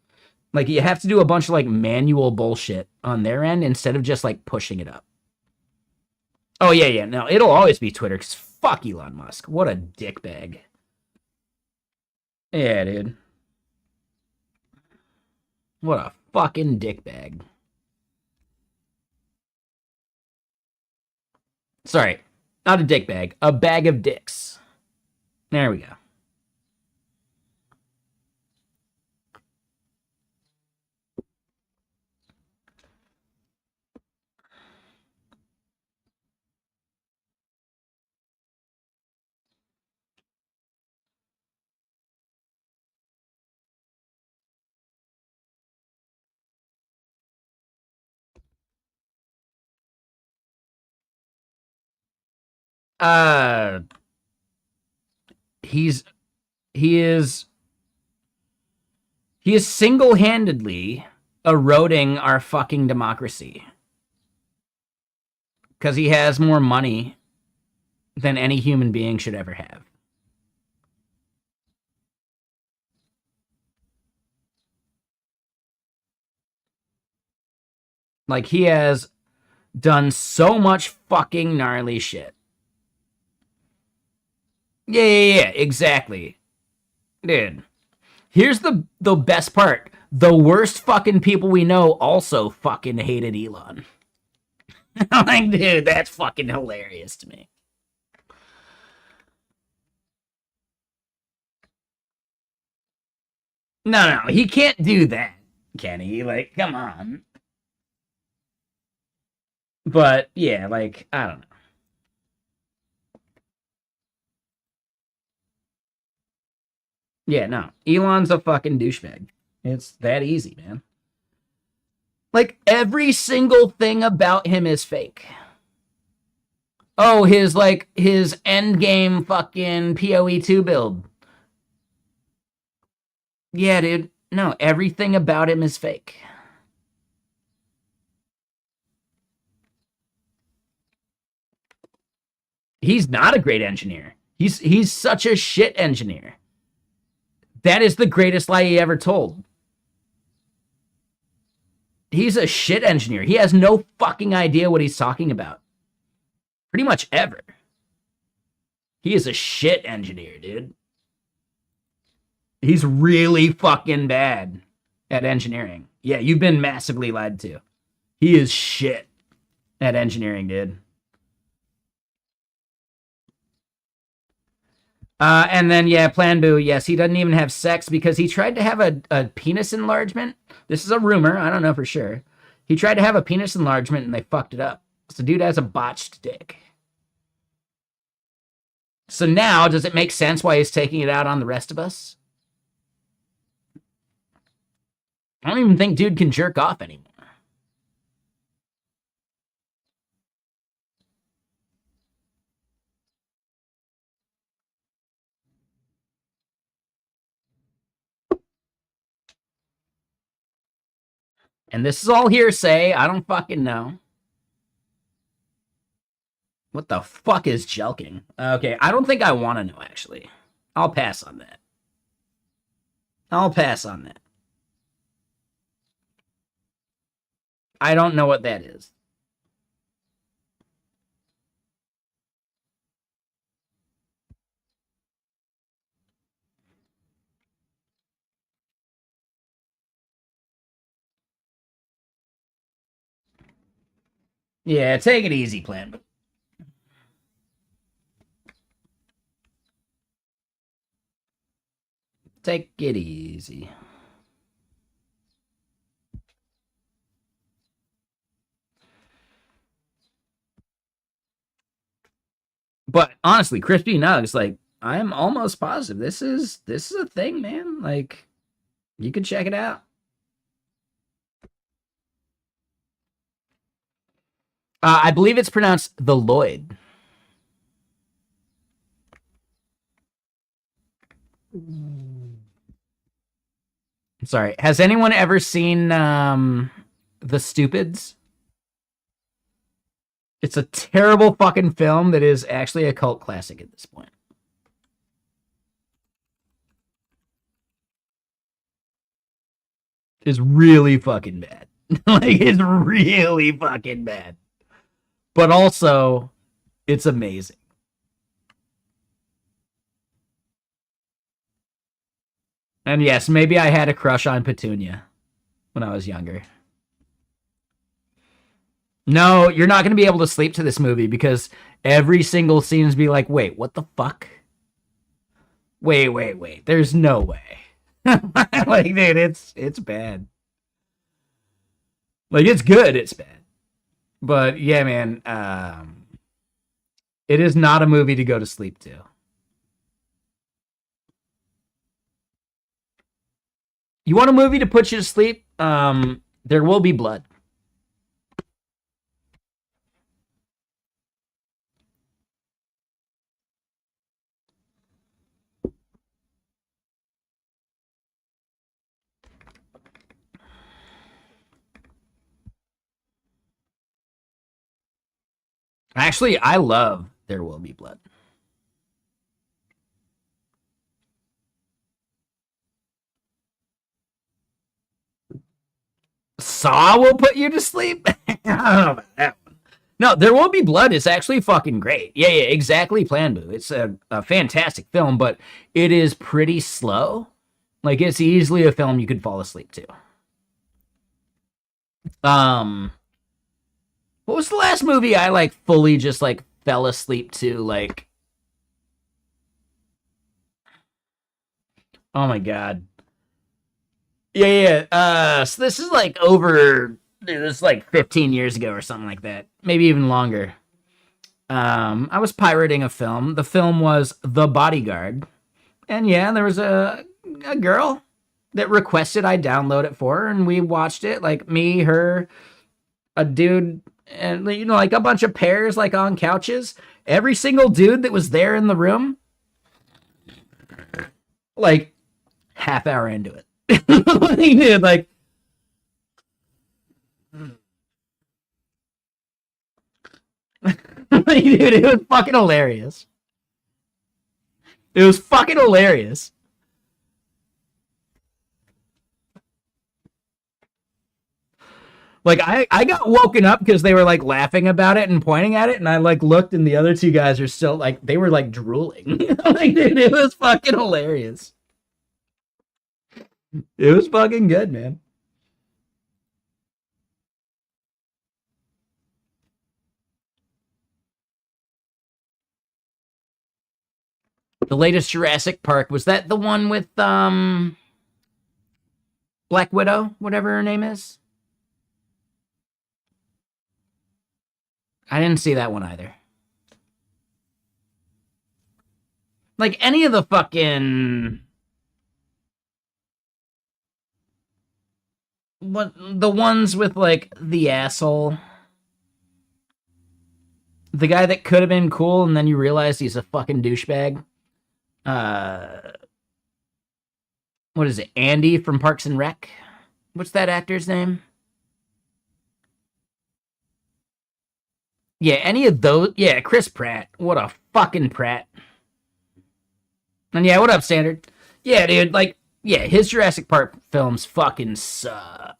Like you have to do a bunch of like manual bullshit on their end instead of just like pushing it up. Oh yeah. No, it'll always be Twitter because fuck Elon Musk. What a dickbag. Yeah, dude. What a fucking dickbag. Sorry, not a dickbag. A bag of dicks. There we go. Uh, he's he is he is single-handedly eroding our fucking democracy because he has more money than any human being should ever have. Like he has done so much fucking gnarly shit. Yeah, exactly. Dude, here's the best part. The worst fucking people we know also fucking hated Elon. I'm like, dude, that's fucking hilarious to me. No, he can't do that, can he? Like, come on. But yeah, like, I don't know. Yeah, no. Elon's a fucking douchebag. It's that easy, man. Like, every single thing about him is fake. Oh, his end game fucking PoE2 build. Yeah, dude. No, everything about him is fake. He's not a great engineer. He's such a shit engineer. That is the greatest lie he ever told. He's a shit engineer. He has no fucking idea what he's talking about. Pretty much ever. He is a shit engineer, dude. He's really fucking bad at engineering. Yeah, you've been massively lied to. He is shit at engineering, dude. And then, yeah, Plan Boo, yes, he doesn't even have sex because he tried to have a penis enlargement. This is a rumor. I don't know for sure. He tried to have a penis enlargement and they fucked it up. So, dude has a botched dick. So now, does it make sense why he's taking it out on the rest of us? I don't even think dude can jerk off anymore. And this is all hearsay. I don't fucking know. What the fuck is jelking? Okay, I don't think I want to know, actually. I'll pass on that. I'll pass on that. I don't know what that is. Yeah, take it easy, Plan. Take it easy. But honestly, crispy nugs, like I'm almost positive this is a thing, man. Like you can check it out. I believe it's pronounced the Lloyd. Sorry. Has anyone ever seen The Stupids? It's a terrible fucking film that is actually a cult classic at this point. It's really fucking bad. Like it's really fucking bad. But also it's amazing. And yes, maybe I had a crush on Petunia when I was younger. No, you're not going to be able to sleep to this movie because every single scene is be like, wait, what the fuck? Wait. There's no way. Like, dude, it's bad. Like, it's good. It's bad. But yeah, man, it is not a movie to go to sleep to. You want a movie to put you to sleep? There Will Be Blood. Actually, I love There Will Be Blood. Saw will put you to sleep? I don't know about that one. No, There Will Be Blood is actually fucking great. Yeah, exactly, Plan Boo. It's a fantastic film, but it is pretty slow. Like, it's easily a film you could fall asleep to. Um, what was the last movie I, like, fully just, like, fell asleep to? Like, oh my god. Yeah. So this is, like, over, dude, this is, like, 15 years ago or something like that. Maybe even longer. I was pirating a film. The film was The Bodyguard. And yeah, there was a girl that requested I download it for her, and we watched it. Like me, her, a dude, and like a bunch of pairs, like on couches. Every single dude that was there in the room, like half hour into it, he did like. Dude, it was fucking hilarious. It was fucking hilarious. Like I got woken up because they were like laughing about it and pointing at it, and I like looked, and the other two guys are still like they were like drooling. Like, dude, it was fucking hilarious. It was fucking good, man. The latest Jurassic Park, was that the one with Black Widow, whatever her name is? I didn't see that one either. Like any of the fucking what the ones with like the asshole, the guy that could have been cool and then you realize he's a fucking douchebag. Uh, what is it? Andy from Parks and Rec. What's that actor's name? Yeah, any of those. Yeah, Chris Pratt. What a fucking Pratt. And yeah, what up, Standard? Yeah, dude. Like, yeah, his Jurassic Park films fucking suck.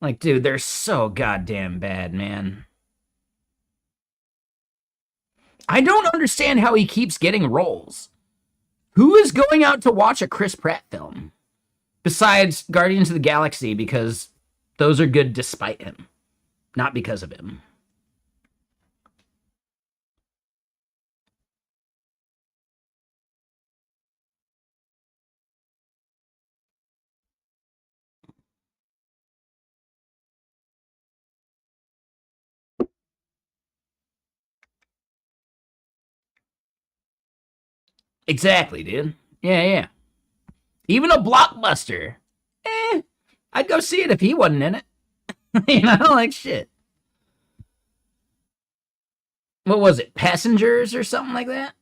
Like, dude, they're so goddamn bad, man. I don't understand how he keeps getting roles. Who is going out to watch a Chris Pratt film besides Guardians of the Galaxy? Because those are good despite him, not because of him. Exactly, dude. Yeah, yeah. Even a blockbuster. Eh, I'd go see it if he wasn't in it. You know, like shit. What was it? Passengers or something like that?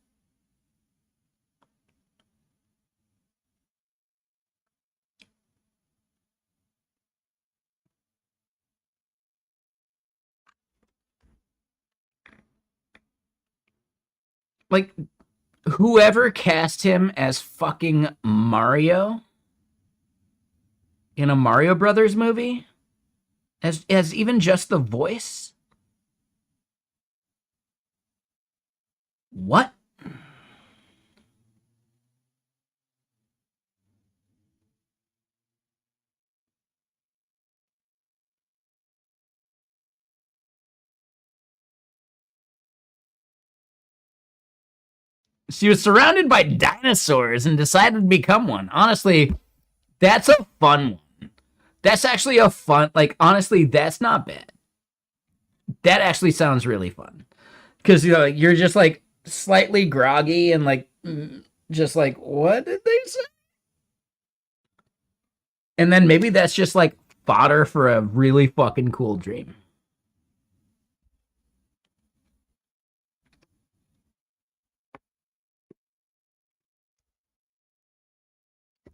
Like, whoever cast him as fucking Mario in a Mario Brothers movie, as even just the voice. What? She was surrounded by dinosaurs and decided to become one. Honestly, that's a fun one. That's actually a fun, like, honestly, that's not bad. That actually sounds really fun. Because, you know, you're just like slightly groggy and like, just like, what did they say? And then maybe that's just like fodder for a really fucking cool dream.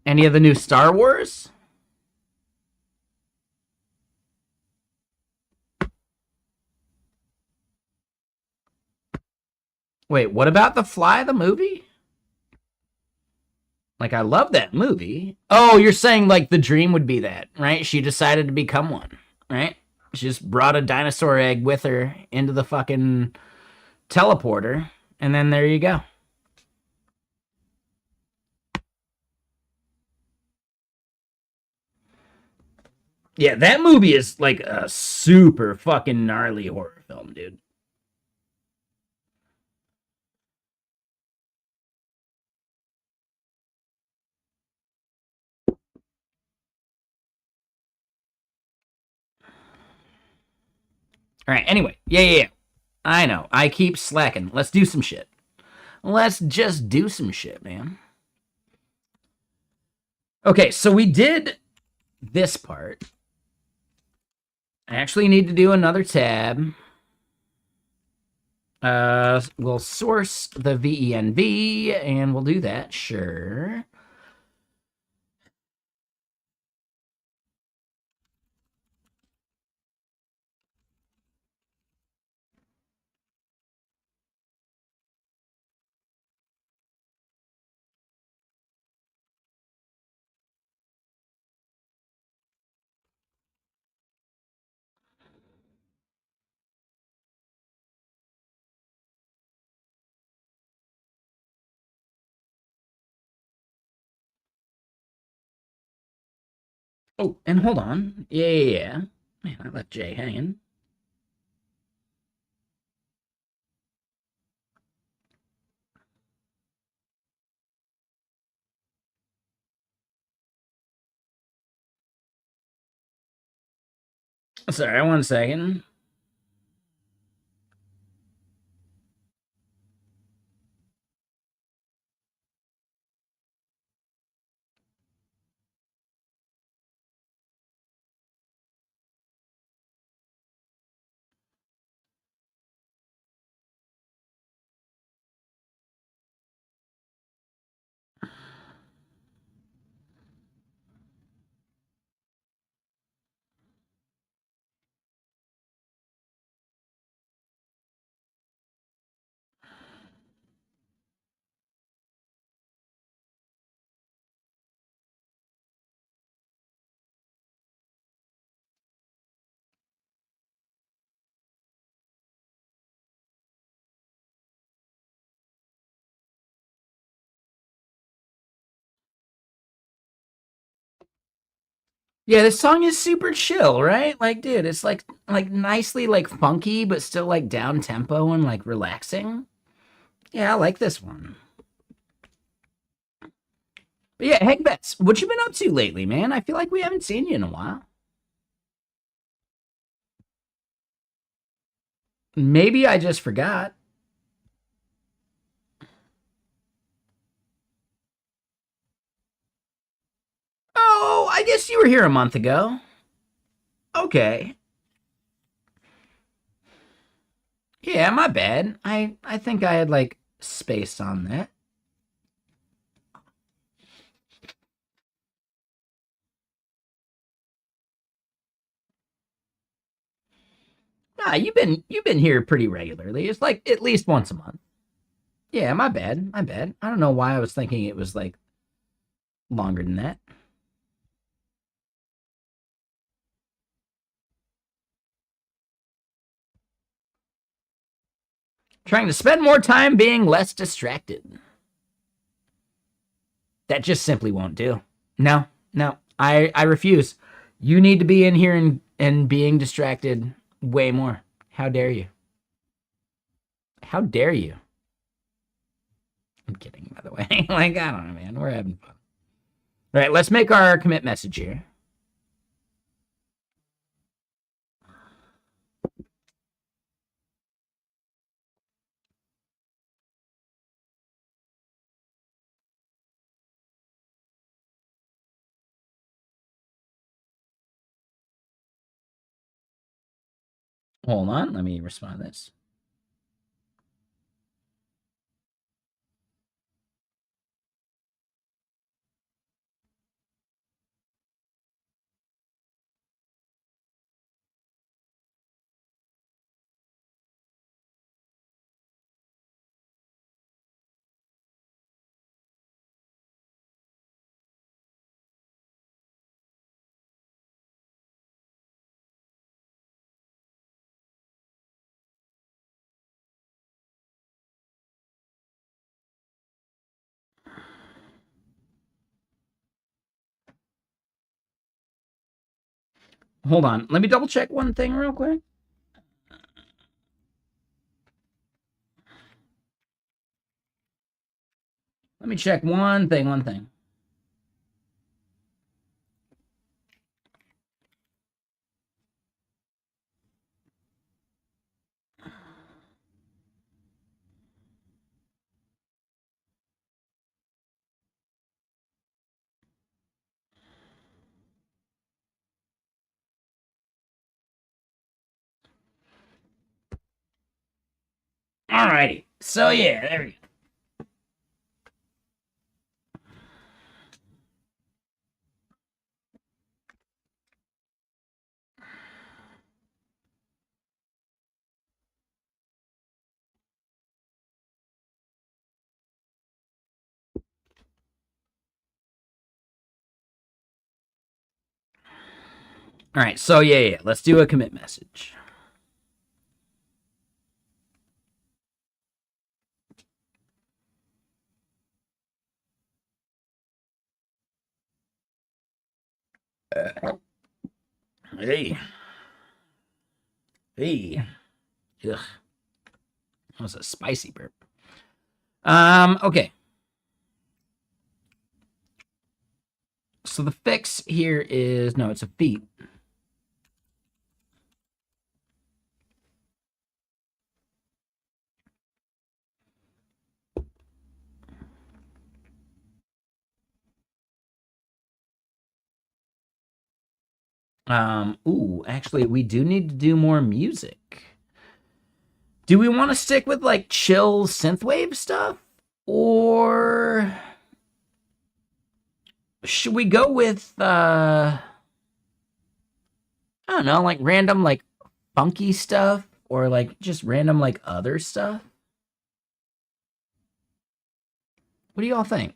Any of the new Star Wars? Wait, what about The Fly, the movie? Like, I love that movie. Oh, you're saying like the dream would be that, right? She decided to become one, right? She just brought a dinosaur egg with her into the fucking teleporter, and then there you go. Yeah, that movie is like a super fucking gnarly horror film, dude. All right, anyway. Yeah, yeah, yeah. I know. I keep slacking. Let's do some shit. Let's just do some shit, man. Okay, so we did this part. I actually need to do another tab. We'll source the VENV, and we'll do that, sure. Oh, and hold on. Yeah, yeah, yeah. Man, I left Jay hanging. Sorry, 1 second. Yeah, this song is super chill, right? Like, dude, it's like nicely like funky, but still like down tempo and like relaxing. Yeah, I like this one. But yeah, Hank Betts, what you been up to lately, man? I feel like we haven't seen you in a while. Maybe I just forgot. Oh, I guess you were here a month ago. Okay. Yeah, my bad. I think I had like space on that. Nah, you've been here pretty regularly. It's like at least once a month. Yeah, my bad. My bad. I don't know why I was thinking it was like longer than that. Trying to spend more time being less distracted. That just simply won't do. No, no. I refuse. You need to be in here and being distracted way more. How dare you? How dare you? I'm kidding, by the way. Like, I don't know, man. We're having fun. All right, let's make our commit message here. Hold on, let me respond to this. Hold on, let me double check one thing real quick. Let me check one thing, one thing. Alrighty. So yeah, there we go. All right, so yeah, let's do a commit message. Hey, hey, ugh, that was a spicy burp. Okay. So the fix here is no, it's a feat. Ooh, actually, we do need to do more music. Do we want to stick with like chill synthwave stuff? Or should we go with I don't know, like random like funky stuff or like just random like other stuff? What do y'all think?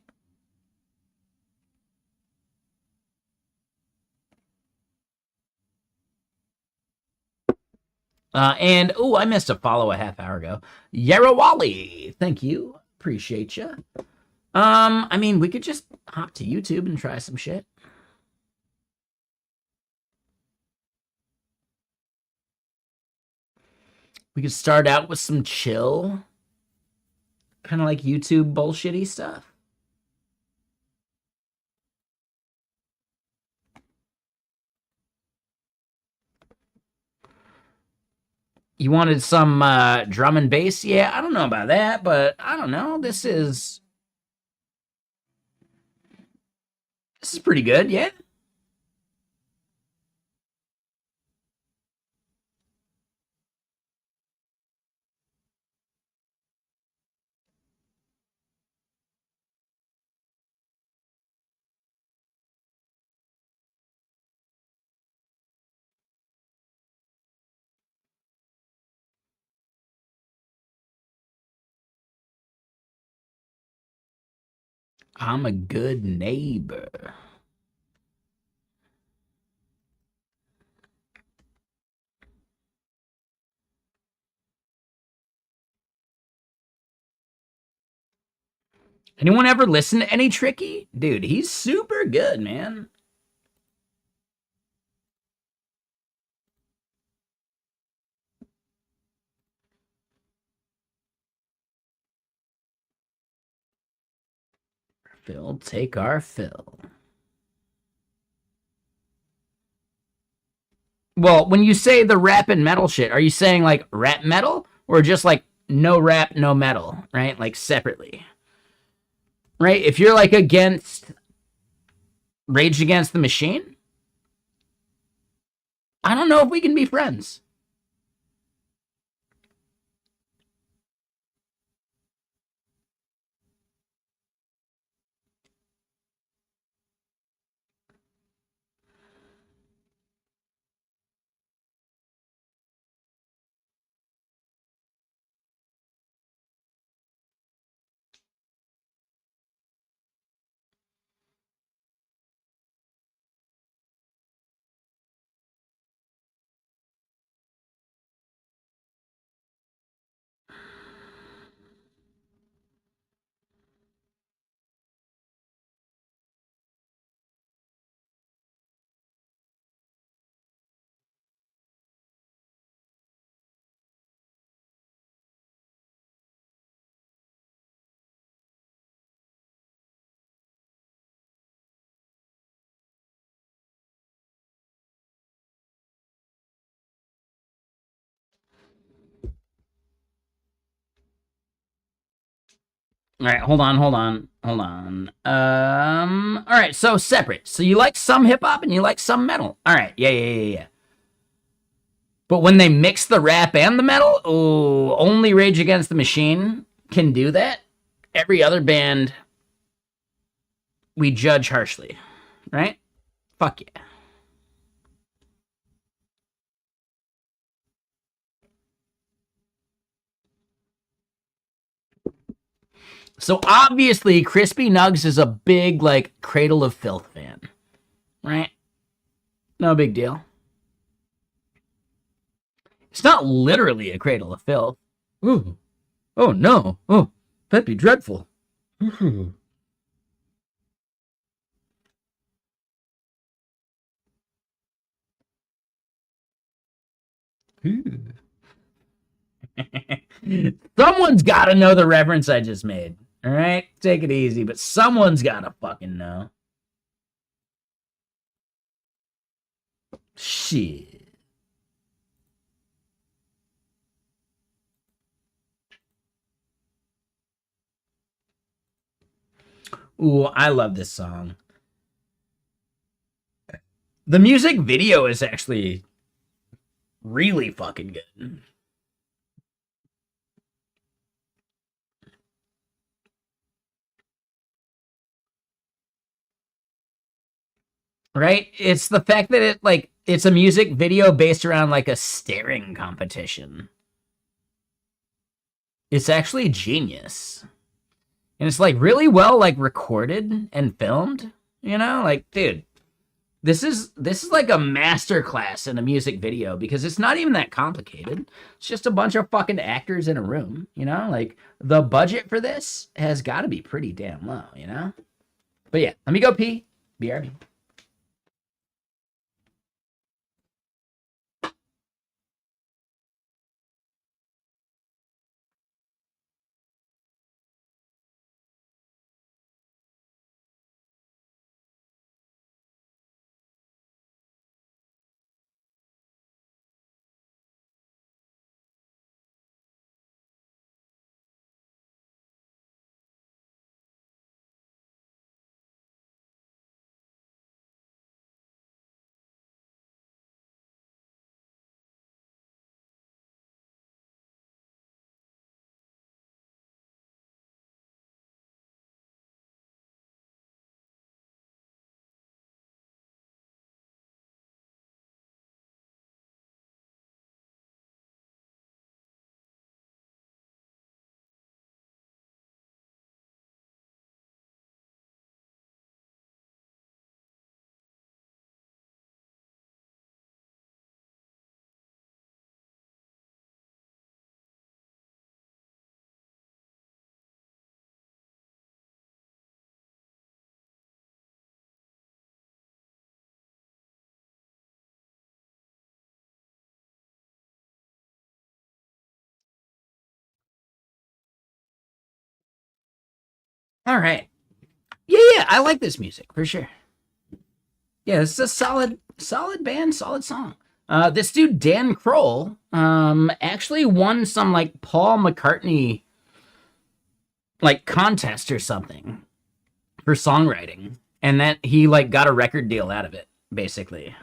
And oh, I missed a follow a half hour ago. Yarawali, thank you, appreciate you. I mean, we could just hop to YouTube and try some shit. We could start out with some chill, kind of like YouTube bullshitty stuff. You wanted some drum and bass? Yeah, I don't know about that, but I don't know. This is pretty good, yeah. I'm a good neighbor. Anyone ever listen to any Tricky? Dude, he's super good, man. Phil, take our fill. Well, when you say the rap and metal shit, are you saying like rap metal or just like no rap, no metal, right? Like separately, right? If you're like against Rage Against the Machine, I don't know if we can be friends. All right, hold on. All right, so separate. So you like some hip hop and you like some metal. All right, yeah. But when they mix the rap and the metal, oh, only Rage Against the Machine can do that. Every other band we judge harshly, right? Fuck yeah. So obviously, Crispy Nugs is a big like Cradle of Filth fan, right? No big deal. It's not literally a Cradle of Filth. Ooh, oh no, oh that'd be dreadful. Ooh. Someone's got to know the reference I just made. All right, take it easy, but someone's got to fucking know. Shit. Ooh, I love this song. The music video is actually really fucking good. Right? It's the fact that it's a music video based around like a staring competition. It's actually genius. And it's like really well like recorded and filmed, you know? Like, dude, this is like a master class in a music video because it's not even that complicated. It's just a bunch of fucking actors in a room, you know? Like the budget for this has got to be pretty damn low, you know? But yeah, let me go pee. BRB. All right. Yeah, yeah, I like this music for sure. Yeah, this is a solid band, solid song. This dude Dan Kroll, actually won some like Paul McCartney like contest or something for songwriting, and that he like got a record deal out of it. Basically,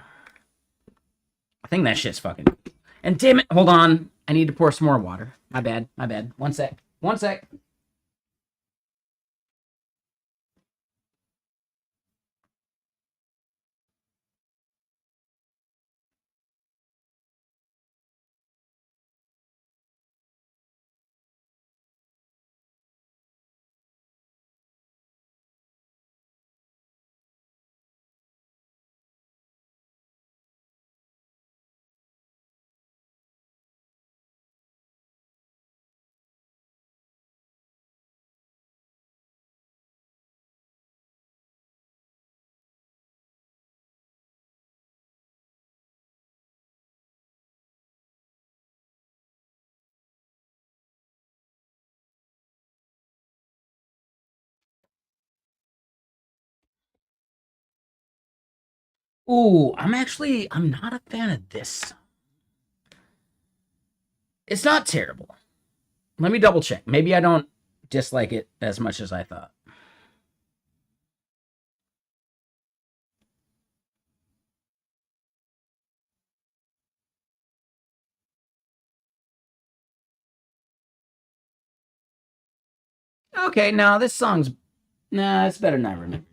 I think that shit's fucking. And damn it, hold on, I need to pour some more water. My bad, my bad. One sec, one sec. Ooh, I'm not a fan of this. It's not terrible. Let me double check. Maybe I don't dislike it as much as I thought. Okay, no, this song's nah, it's better than I remember.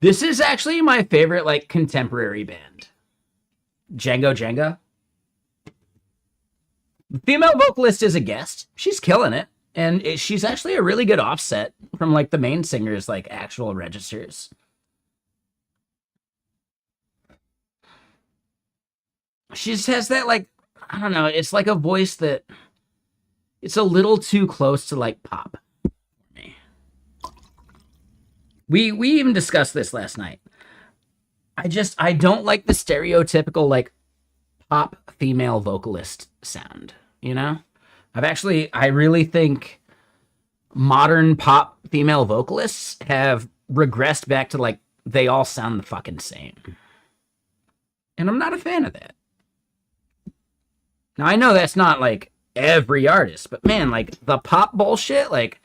This is actually my favorite like contemporary band. Django Jenga. The female vocalist is a guest. She's killing it. And she's actually a really good offset from like the main singer's like actual registers. She just has that like, I don't know, it's like a voice that it's a little too close to like pop for me. We even discussed this last night. I don't like the stereotypical like pop female vocalist sound, you know? I really think modern pop female vocalists have regressed back to like they all sound the fucking same. And I'm not a fan of that. Now I know that's not like every artist, but man, like the pop bullshit, like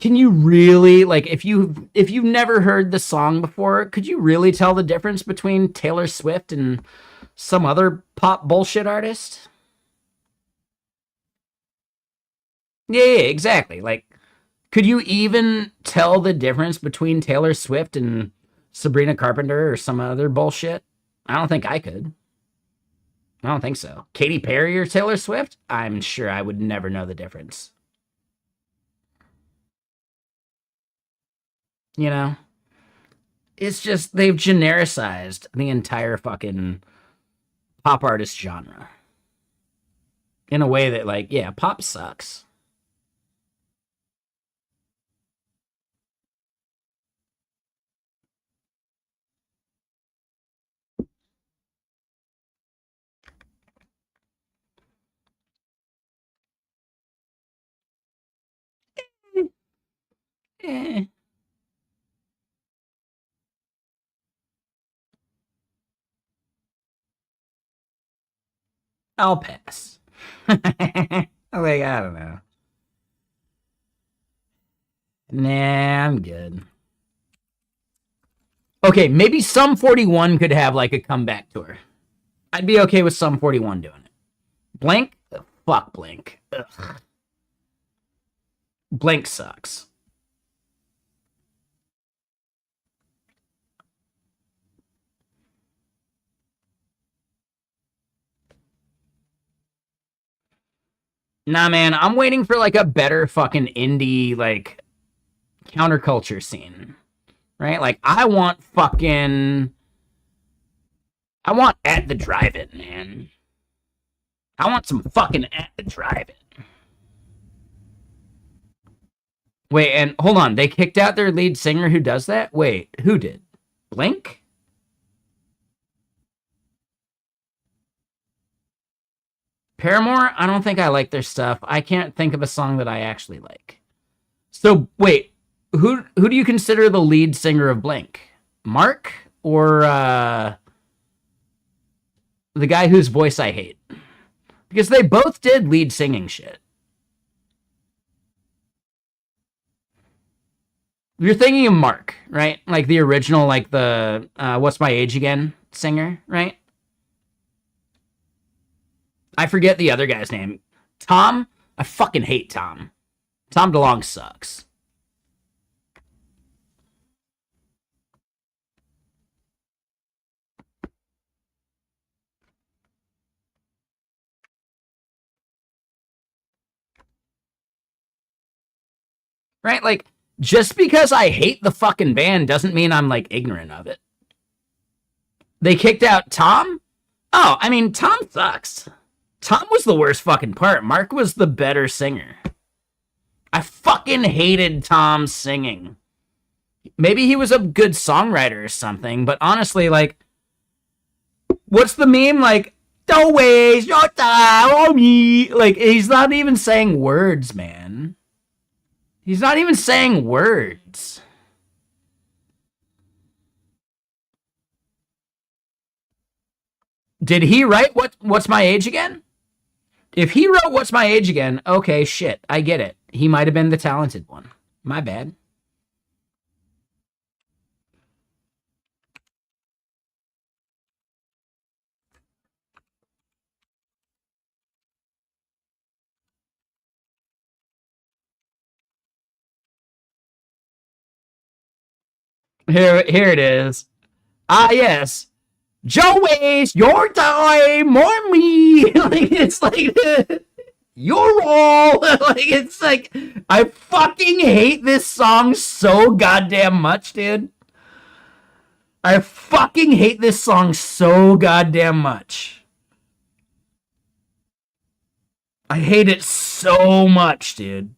can you really like if you've never heard the song before, could you really tell the difference between Taylor Swift and some other pop bullshit artist? Yeah, yeah, exactly. Like could you even tell the difference between Taylor Swift and Sabrina Carpenter or some other bullshit? I don't think I could. I don't think so. Katy Perry or Taylor Swift? I'm sure I would never know the difference. You know? It's just they've genericized the entire fucking pop artist genre in a way that like, yeah, pop sucks. Eh, I'll pass. Like, I don't know. Nah, I'm good. Okay, maybe Sum 41 could have like a comeback tour. I'd be okay with Sum 41 doing it. Blank? Fuck Blank. Ugh. Blank sucks. Nah, man, I'm waiting for like a better fucking indie like counterculture scene, right? Like I want At the Drive-In, man. I want some fucking drive it. Wait, and hold on. They kicked out their lead singer who does that? Wait, who did? Blink? Paramore? I don't think I like their stuff. I can't think of a song that I actually like. So, wait, who do you consider the lead singer of Blink? Mark or the guy whose voice I hate? Because they both did lead singing shit. You're thinking of Mark, right? Like the original, like the What's My Age Again singer, right? I forget the other guy's name. Tom? I fucking hate Tom. Tom DeLonge sucks. Right? Like, just because I hate the fucking band doesn't mean I'm, like, ignorant of it. They kicked out Tom? Oh, I mean, Tom sucks. Tom was the worst fucking part. Mark was the better singer. I fucking hated Tom's singing. Maybe he was a good songwriter or something, but honestly, like, what's the meme? Like, don't waste your time on me. Like, he's not even saying words, man. He's not even saying words. Did he write What's My Age Again? If he wrote What's My Age Again, okay, shit, I get it. He might have been the talented one. My bad. Here it is. Ah, yes. Don't waste your time on me. Like, it's like, you're all. Like, it's like, I fucking hate this song so goddamn much, dude. I fucking hate this song so goddamn much. I hate it so much, dude.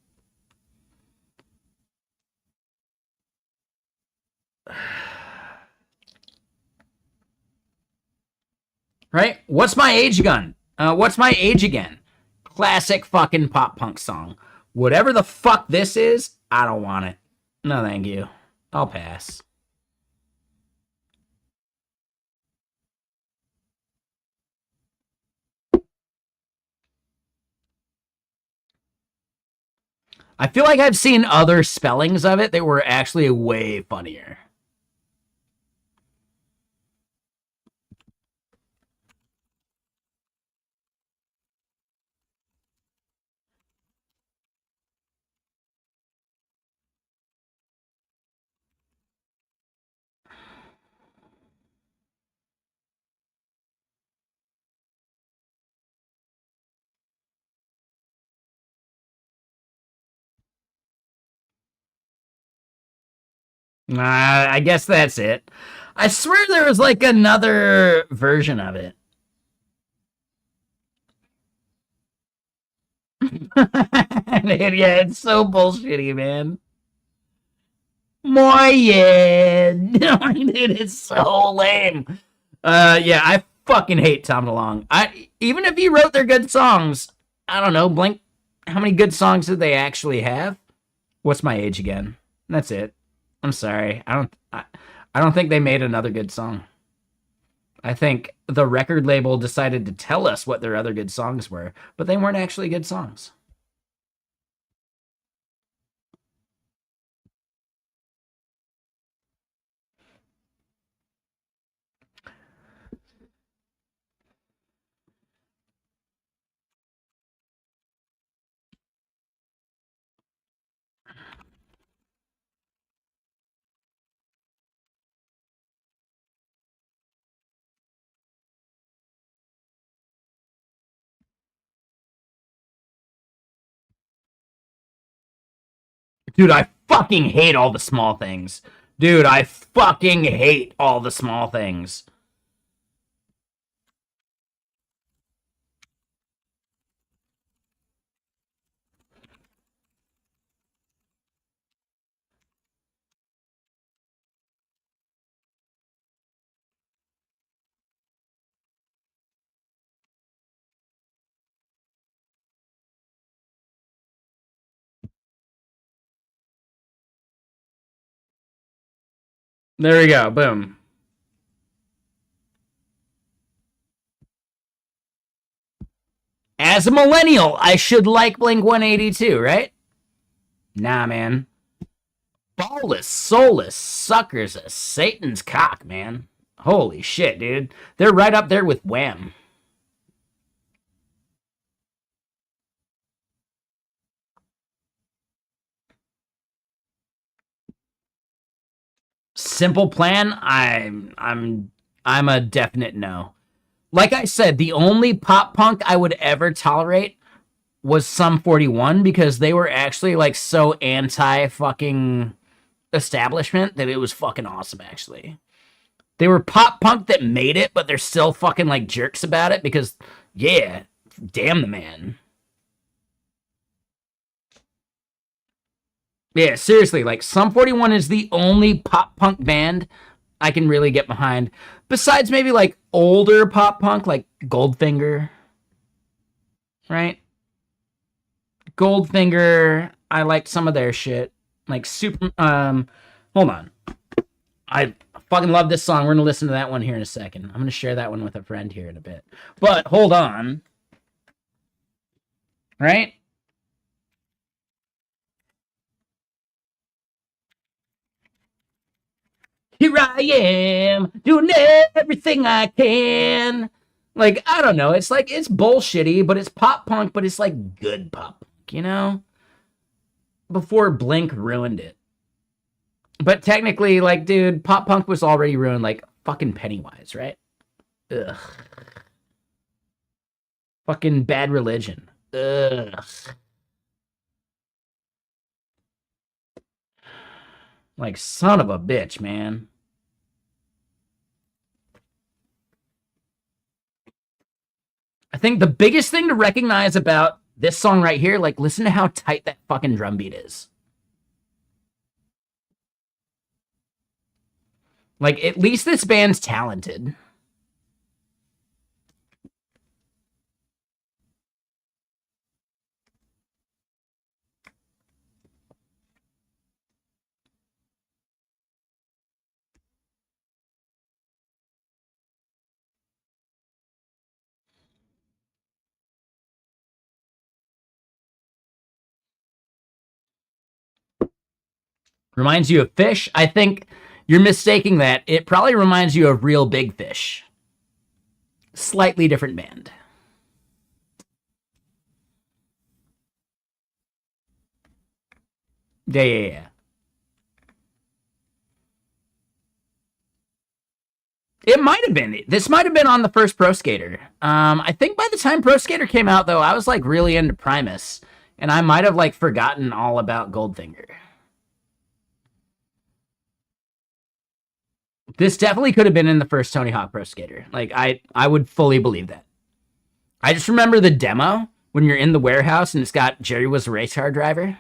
Right? What's My Age Gun? What's My Age Again? Classic fucking pop punk song. Whatever the fuck this is, I don't want it. No, thank you. I'll pass. I feel like I've seen other spellings of it that were actually way funnier. I guess that's it. I swear there was like another version of it. Yeah, it's so bullshitty, man. Moyen. Dude, it's so lame. Yeah, I fucking hate Tom DeLonge. Even if he wrote their good songs, I don't know, Blink. How many good songs did they actually have? What's My Age Again? That's it. I'm sorry. I don't think they made another good song. I think the record label decided to tell us what their other good songs were, but they weren't actually good songs. Dude, I fucking hate all the small things. Dude, I fucking hate all the small things. There we go. Boom. As a millennial, I should like Blink-182, right? Nah, man. Ballless, soulless suckers a Satan's cock, man. Holy shit, dude. They're right up there with Wham. Simple Plan, I'm a definite no. Like I said, the only pop punk I would ever tolerate was Sum 41 because they were actually like so anti fucking establishment that it was fucking awesome actually. They were pop punk that made it, but they're still fucking like jerks about it because yeah, damn the man. Yeah, seriously, like Sum 41 is the only pop punk band I can really get behind. Besides maybe like older pop punk like Goldfinger, right? Goldfinger, I liked some of their shit. Like super hold on. I fucking love this song. We're gonna listen to that one here in a second. I'm gonna share that one with a friend here in a bit. But hold on. Right? Here I am, doing everything I can. Like, I don't know. It's like, it's bullshitty, but it's pop punk, but it's like good pop punk, you know? Before Blink ruined it. But technically, like, dude, pop punk was already ruined, like, fucking Pennywise, right? Ugh. Fucking Bad Religion. Ugh. Like, son of a bitch, man. I think the biggest thing to recognize about this song right here, like, listen to how tight that fucking drum beat is. Like, at least this band's talented. Reminds you of Fish? I think you're mistaking that. It probably reminds you of Real Big Fish. Slightly different band. Yeah. It might have been. This might have been on the first Pro Skater. I think by the time Pro Skater came out, though, I was like really into Primus, and I might have like forgotten all about Goldfinger. This definitely could have been in the first Tony Hawk Pro Skater. Like I would fully believe that. I just remember the demo when you're in the warehouse and it's got Jerry was a race car driver.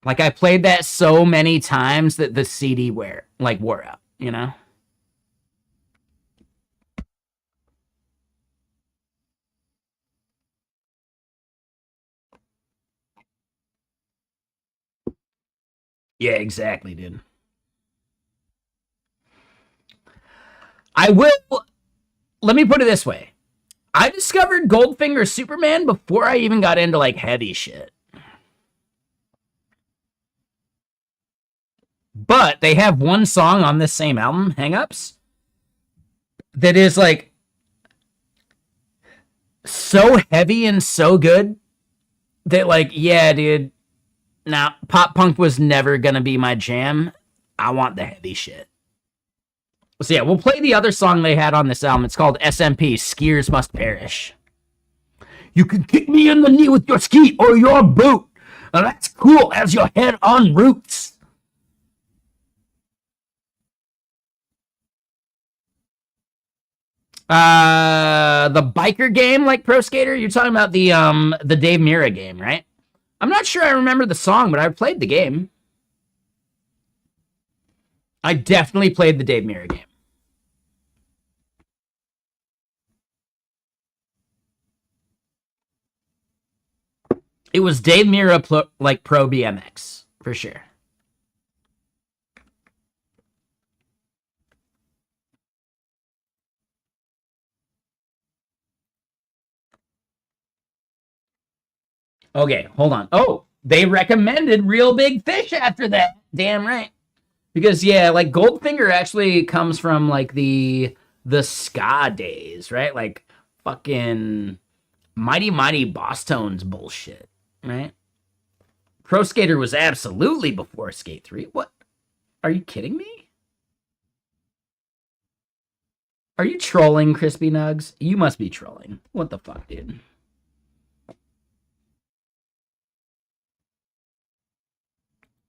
Like I played that so many times that the CD wore out, you know? Yeah, exactly, dude. I will let me put it this way. I discovered Goldfinger Superman before I even got into like heavy shit. But they have one song on this same album, Hangups, that is like so heavy and so good that like, yeah, dude. Now, pop punk was never gonna be my jam. I want the heavy shit. So yeah, we'll play the other song they had on this album. It's called SMP, Skiers Must Perish. You can kick me in the knee with your ski or your boot. Now that's cool as your head on roots. The biker game like Pro Skater? You're talking about the Dave Mirra game, right? I'm not sure I remember the song, but I played the game. I definitely played the Dave Mirra game. It was Dave Mirra like Pro BMX for sure. Okay, hold on. Oh, they recommended Real Big Fish after that. Damn right. Because yeah, like Goldfinger actually comes from like the ska days, right? Like fucking Mighty Mighty Boss Tones bullshit, right? Pro Skater was absolutely before Skate 3. What? Are you kidding me? Are you trolling, Crispy Nugs? You must be trolling. What the fuck, dude?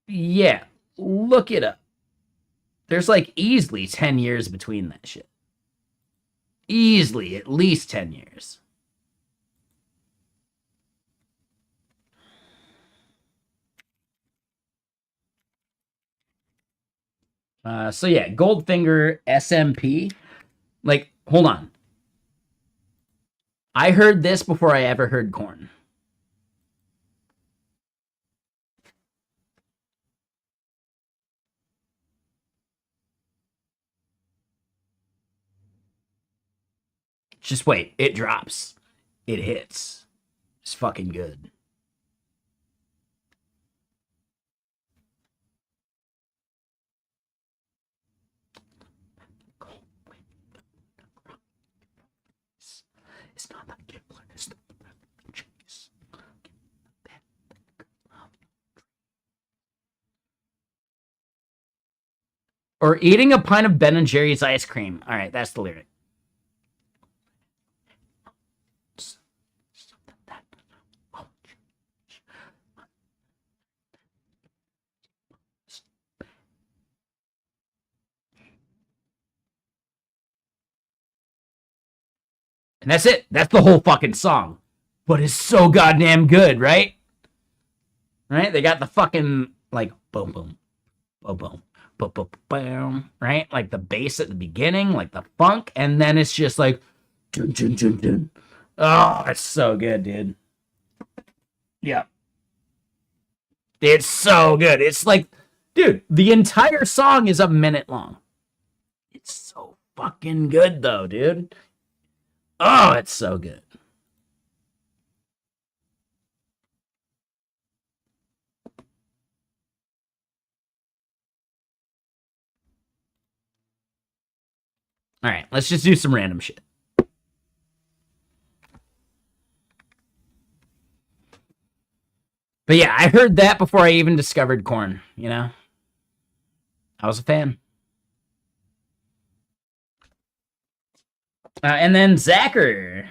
Yeah, look it up. There's like easily 10 years between that shit. Easily, at least 10 years. So yeah, Goldfinger SMP. Like, hold on. I heard this before I ever heard Korn. Just wait, it drops. It hits. It's fucking good. It's not the Gibbler, it's the cheese. Or eating a pint of Ben and Jerry's ice cream. All right, that's the lyric. And that's it. That's the whole fucking song. But it's so goddamn good, right? Right? They got the fucking like boom boom boom boom boom boom boom, right? Like the bass at the beginning, like the funk, and then it's just like dun, dun, dun, dun. Oh, it's so good, dude. Yeah. It's so good. It's like, dude, the entire song is a minute long. It's so fucking good though, dude. Oh, it's so good. All right, let's just do some random shit. But yeah, I heard that before I even discovered Korn, you know? I was a fan. And then Zacher.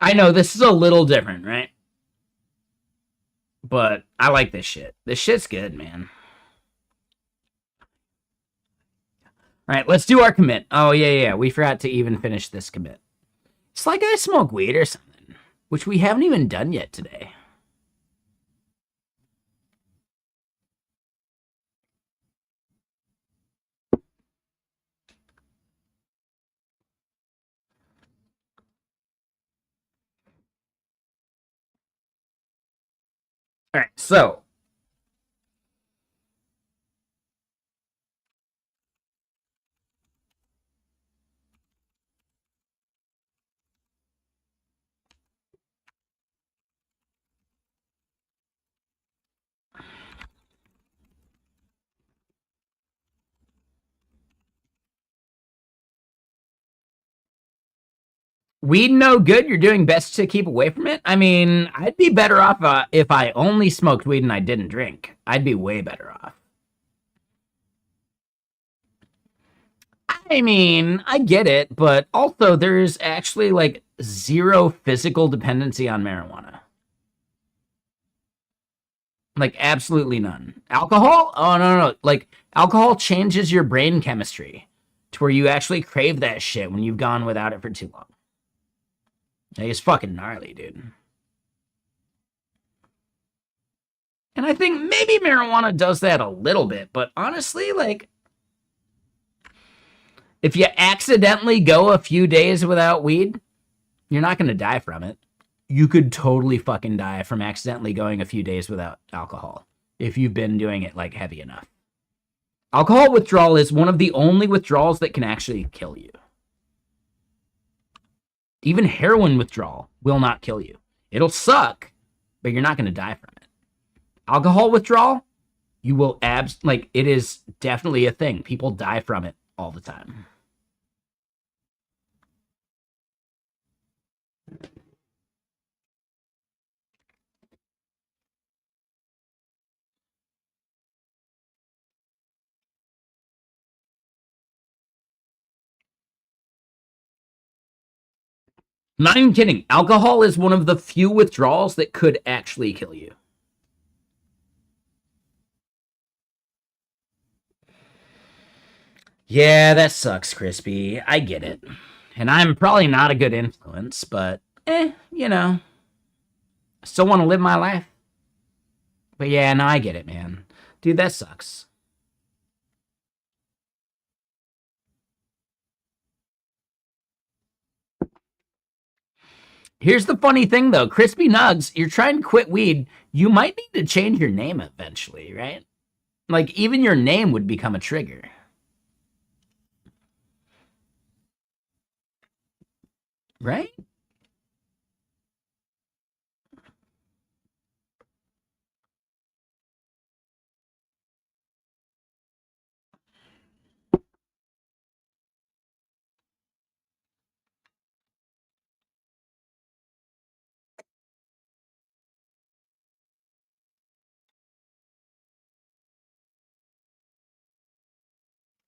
I know this is a little different, right? But I like this shit. This shit's good, man. All right, let's do our commit. Oh, yeah. We forgot to even finish this commit. It's like I smoke weed or something, which we haven't even done yet today. All right, so Weed no good. You're doing best to keep away from it. I mean, I'd be better off if I only smoked weed and I didn't drink. I'd be way better off. I mean, I get it, but also there's actually like zero physical dependency on marijuana. Like absolutely none. Alcohol? Oh no. Like alcohol changes your brain chemistry to where you actually crave that shit when you've gone without it for too long. Like, it's fucking gnarly, dude. And I think maybe marijuana does that a little bit, but honestly, like, if you accidentally go a few days without weed, you're not going to die from it. You could totally fucking die from accidentally going a few days without alcohol if you've been doing it like heavy enough. Alcohol withdrawal is one of the only withdrawals that can actually kill you. Even heroin withdrawal will not kill you. It'll suck, but you're not going to die from it. Alcohol withdrawal, you will like, it is definitely a thing. People die from it all the time. Not even kidding. Alcohol is one of the few withdrawals that could actually kill you. Yeah, that sucks, Crispy. I get it. And I'm probably not a good influence, but you know, I still want to live my life. But yeah, no, I get it, man. Dude, that sucks. Here's the funny thing, though. Crispy Nugs, you're trying to quit weed. You might need to change your name eventually, right? Like, even your name would become a trigger. Right?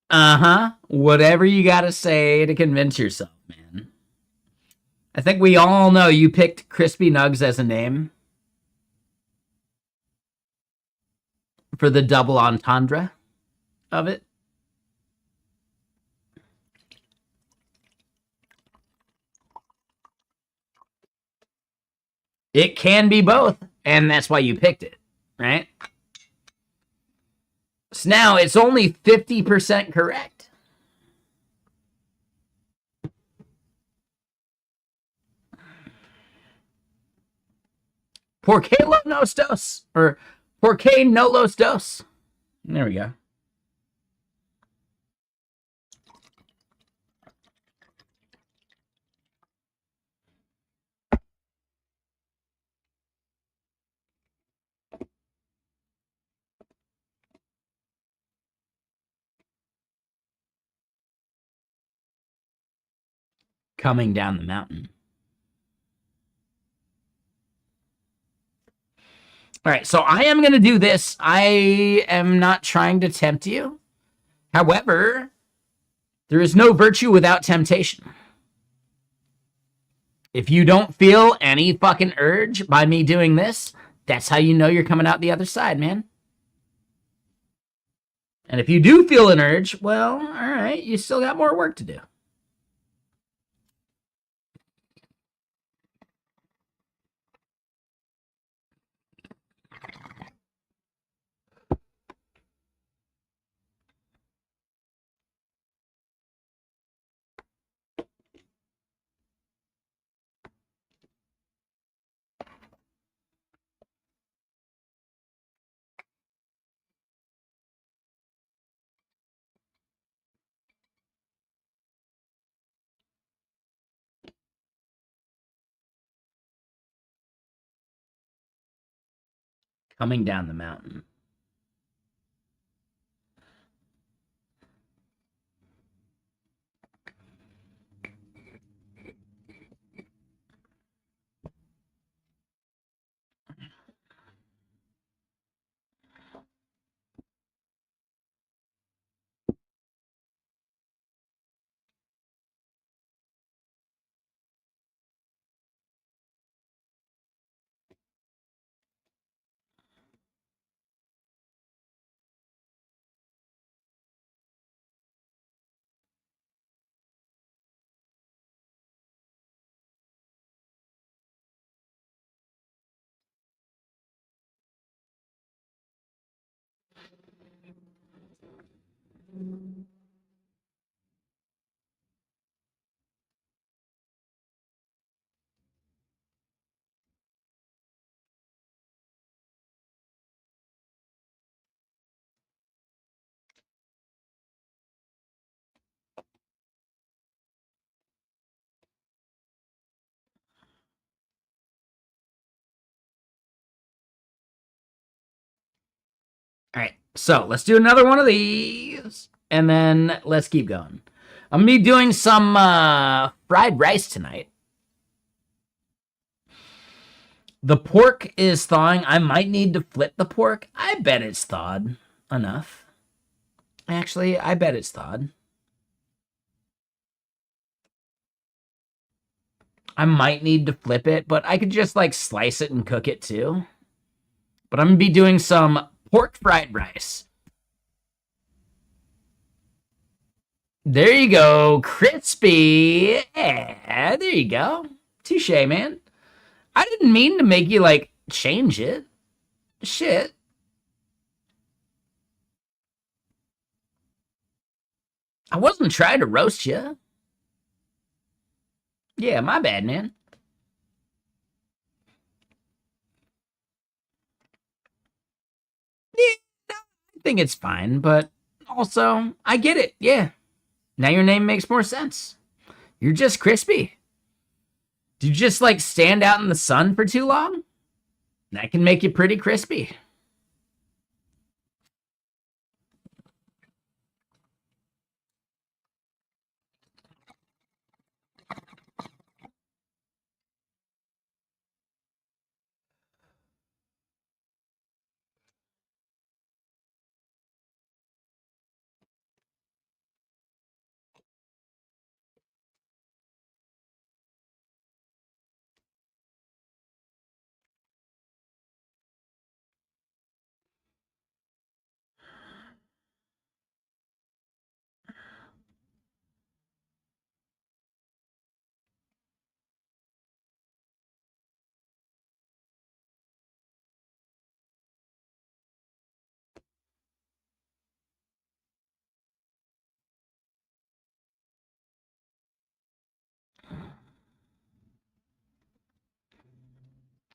Uh-huh. Whatever you gotta say to convince yourself, man. I think we all know you picked Crispy Nugs as a name for the double entendre of it. It can be both, and that's why you picked it, right? So now it's only 50% correct. Por qué los dos? Or por qué no los dos? There we go. Coming down the mountain. All right, so I am going to do this. I am not trying to tempt you. However, there is no virtue without temptation. If you don't feel any fucking urge by me doing this, that's how you know you're coming out the other side, man. And if you do feel an urge, well, all right, you still got more work to do. Coming down the mountain. All right, so let's do another one of these, and then let's keep going. I'm gonna be doing some fried rice tonight. The pork is thawing. I might need to flip the pork. I bet it's thawed enough. Actually, I bet it's thawed. I might need to flip it, but I could just like slice it and cook it too. But I'm gonna be doing some pork fried rice. There you go, crispy. Yeah, there you go. Touche, man. I didn't mean to make you like change it. Shit. I wasn't trying to roast you. Yeah, my bad, man. Yeah, no, I think it's fine, but also, I get it. Yeah. Now your name makes more sense. You're just crispy. Do you just like stand out in the sun for too long? That can make you pretty crispy.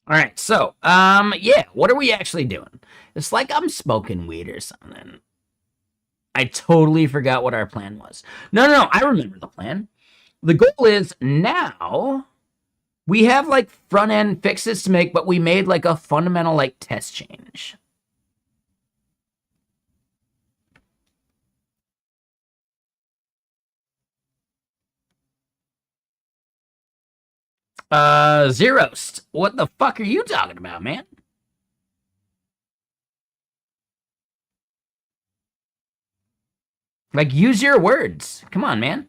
All right, so, yeah, what are we actually doing? It's like I'm smoking weed or something. I totally forgot what our plan was. No, I remember the plan. The goal is now we have like front end fixes to make, but we made like a fundamental like test change. Zerost. What the fuck are you talking about, man? Like, use your words. Come on, man.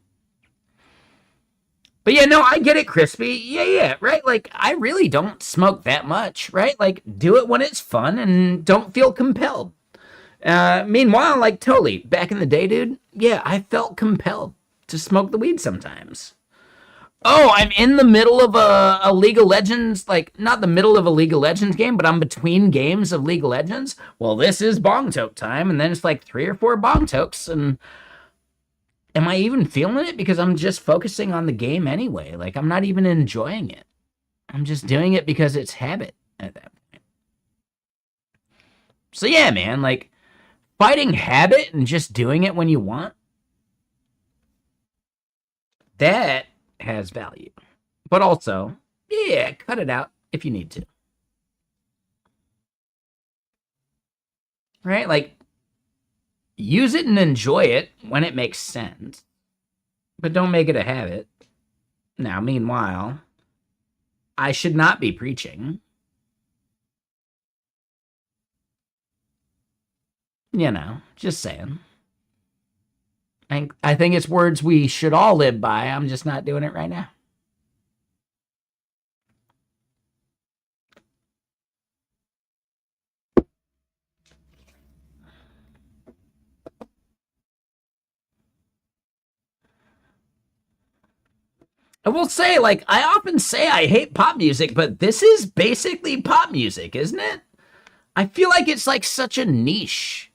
But yeah, no, I get it, Crispy. Yeah, right? Like, I really don't smoke that much, right? Like, do it when it's fun and don't feel compelled. Meanwhile, like, totally, back in the day, dude, yeah, I felt compelled to smoke the weed sometimes. Oh, I'm in the middle of a League of Legends, like, not the middle of a League of Legends game, but I'm between games of League of Legends. Well, this is bong toke time, and then it's like 3 or 4 bong tokes, and am I even feeling it? Because I'm just focusing on the game anyway. Like, I'm not even enjoying it. I'm just doing it because it's habit at that point. So yeah, man, like, fighting habit and just doing it when you want, that has value. But also, yeah, cut it out if you need to. Right? Like, use it and enjoy it when it makes sense, but don't make it a habit. Now, meanwhile, I should not be preaching. You know, just saying. I think it's words we should all live by. I'm just not doing it right now. I will say, like, I often say I hate pop music, but this is basically pop music, isn't it? I feel like it's like such a niche.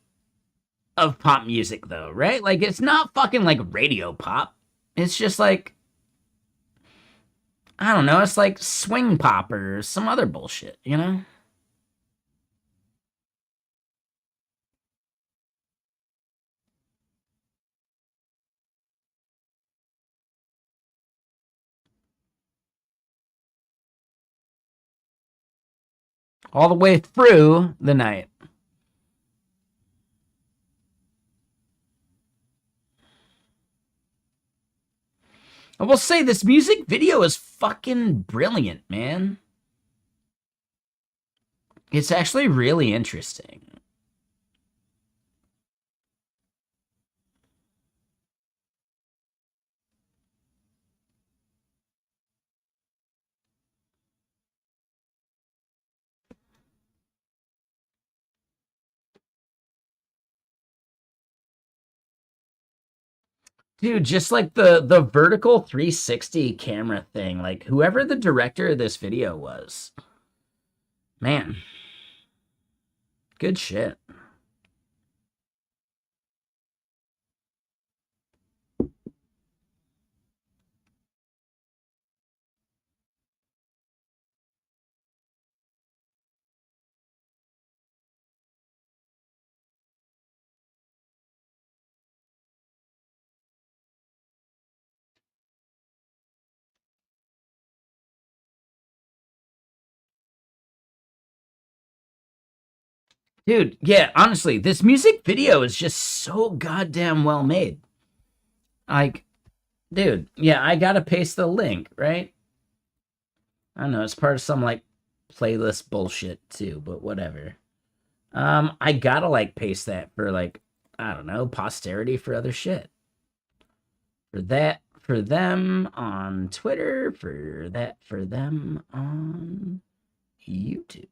of pop music, though, right? Like, it's not fucking like radio pop. It's just like, I don't know, it's like swing pop or some other bullshit, you know? All the way through the night. I will say this music video is fucking brilliant, man. It's actually really interesting. Dude, just like the vertical 360 camera thing, like whoever the director of this video was, man, good shit. Dude, yeah, honestly, this music video is just so goddamn well made. Like, dude, yeah, I gotta paste the link, right? I don't know, it's part of some like playlist bullshit too, but whatever. I gotta like paste that for like, I don't know, posterity for other shit. For that, for them on Twitter, for that, for them on YouTube.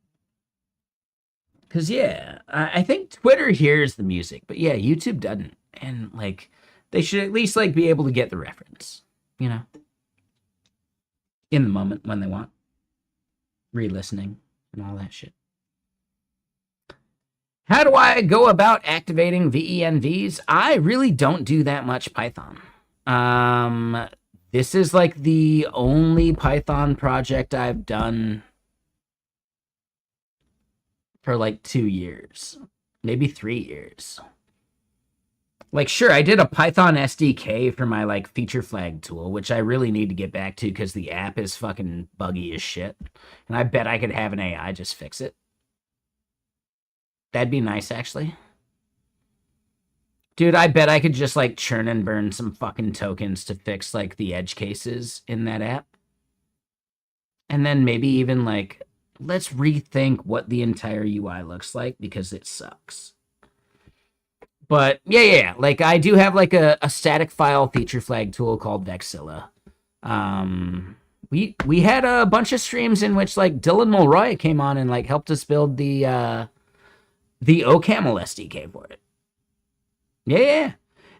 Because, yeah, I think Twitter hears the music, but yeah, YouTube doesn't. And, like, they should at least, like, be able to get the reference, you know, in the moment when they want. Re-listening and all that shit. How do I go about activating VENVs? I really don't do that much Python. This is, like, the only Python project I've done for like 2 years, maybe 3 years. Like, sure, I did a Python SDK for my like feature flag tool, which I really need to get back to because the app is fucking buggy as shit. And I bet I could have an AI just fix it. That'd be nice, actually. Dude, I bet I could just like churn and burn some fucking tokens to fix like the edge cases in that app. And then maybe even like, let's rethink what the entire UI looks like because it sucks. But yeah, like I do have like a static file feature flag tool called Vexilla. We had a bunch of streams in which like Dylan Mulroy came on and like helped us build the OCaml SDK for it. Yeah.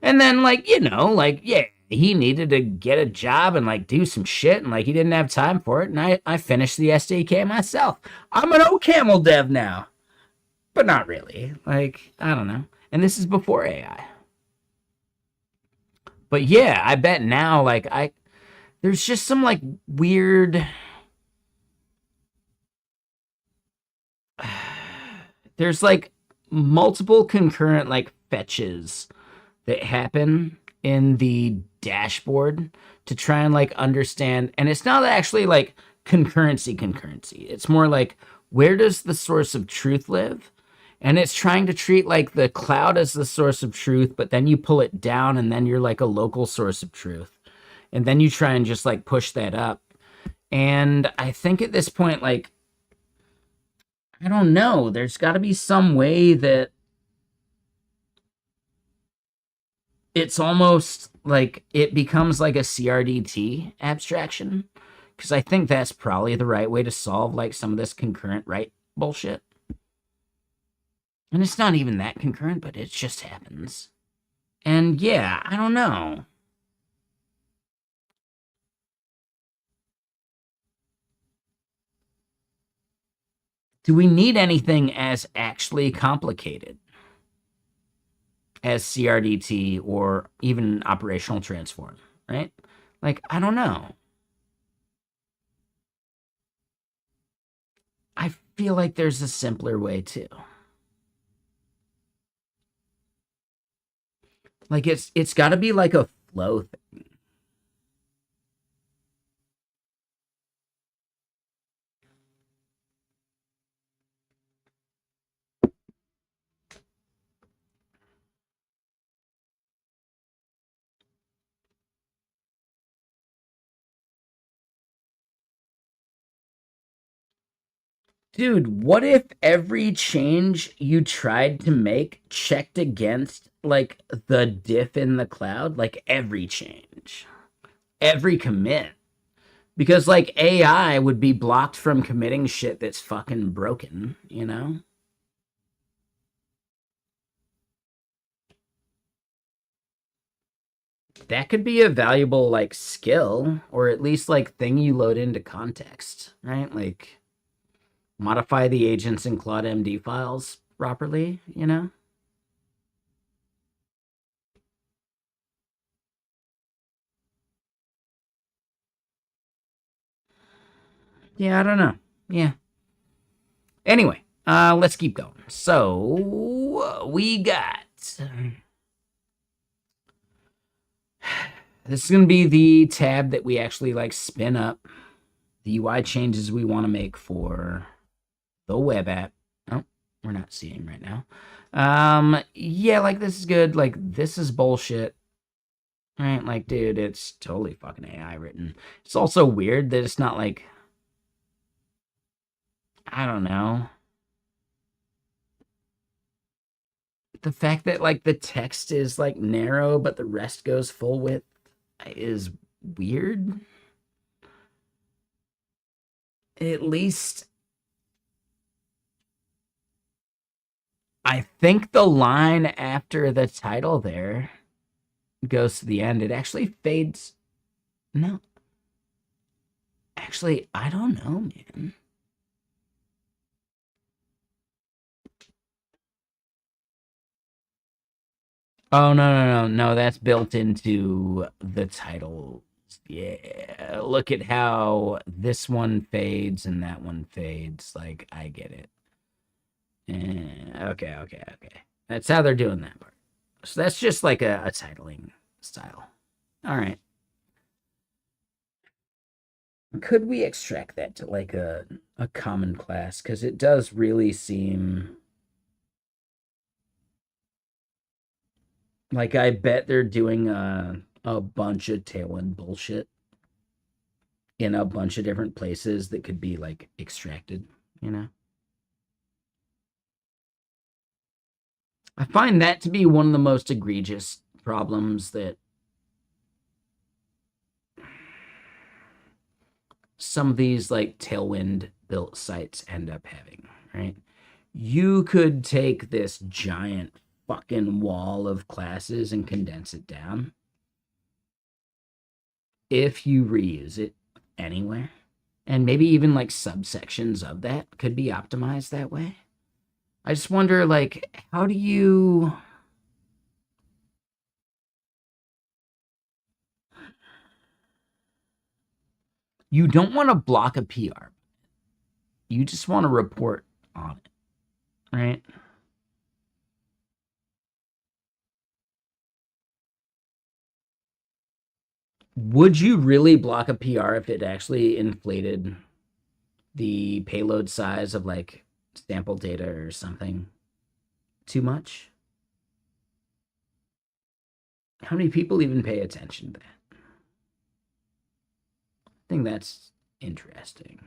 And then like, you know, like, yeah, he needed to get a job and like do some shit and like he didn't have time for it. And I finished the SDK myself. I'm an OCaml dev now. But not really. Like, I don't know. And this is before AI. But yeah, I bet now, like, there's just some, like, weird... There's, like, multiple concurrent, like, fetches that happen in the dashboard to try and, like, understand... And it's not actually, like, concurrency. It's more like, where does the source of truth live? And it's trying to treat like the cloud as the source of truth, but then you pull it down and then you're like a local source of truth. And then you try and just like push that up. And I think at this point, like, I don't know, there's got to be some way that it's almost like it becomes like a CRDT abstraction. Because I think that's probably the right way to solve like some of this concurrent write bullshit. And it's not even that concurrent, but it just happens. And yeah, I don't know. Do we need anything as actually complicated? as CRDT or even operational transform, right? Like, I don't know. I feel like there's a simpler way too. Like it's got to be like a flow thing. Dude, what if every change you tried to make checked against like the diff in the cloud? Like every change, every commit. Because like AI would be blocked from committing shit that's fucking broken, you know? That could be a valuable like skill or at least like thing you load into context, right? Like modify the agents in Claude MD files properly, you know? Yeah, I don't know. Yeah. Anyway, let's keep going. So we got this is gonna be the tab that we actually like spin up the UI changes we want to make for the web app. Oh, we're not seeing right now. Yeah, like this is good. Like this is bullshit. Right? Like, dude, it's totally fucking AI written. It's also weird that it's not like I don't know. The fact that like the text is like narrow but the rest goes full width is weird. At least I think the line after the title there goes to the end. It actually fades. No. Actually, I don't know, man. Oh, no. That's built into the title. Yeah. Look at how this one fades and that one fades. Like, I get it. Okay. That's how they're doing that part. So that's just like a titling style. All right. Could we extract that to like a common class? Because it does really seem like I bet they're doing a bunch of Tailwind bullshit in a bunch of different places that could be like extracted, you know? I find that to be one of the most egregious problems that some of these like Tailwind built sites end up having, right? You could take this giant fucking wall of classes and condense it down if you reuse it anywhere. And maybe even like subsections of that could be optimized that way. I just wonder, like, how do you. You don't want to block a PR. You just want to report on it, right? Would you really block a PR if it actually inflated the payload size of like sample data or something too much? How many people even pay attention to that? I think that's interesting.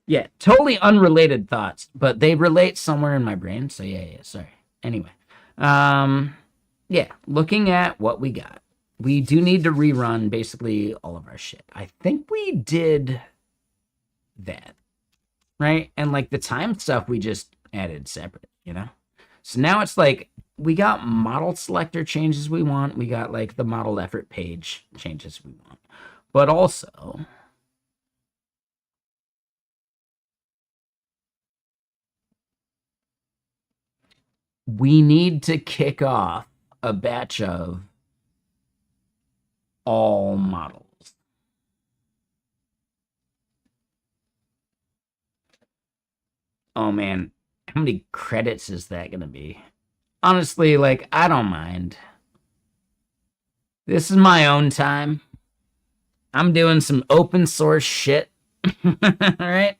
Yeah, totally unrelated thoughts, but they relate somewhere in my brain. So yeah, sorry. Anyway, um, yeah, looking at what we got, we do need to rerun basically all of our shit. I think we did that, right? And like the time stuff we just added separate, you know? So now it's like we got model selector changes we want. We got like the model effort page changes we want. But also we need to kick off a batch of all models. Oh man, how many credits is that going to be? Honestly, like, I don't mind. This is my own time. I'm doing some open source shit. Right?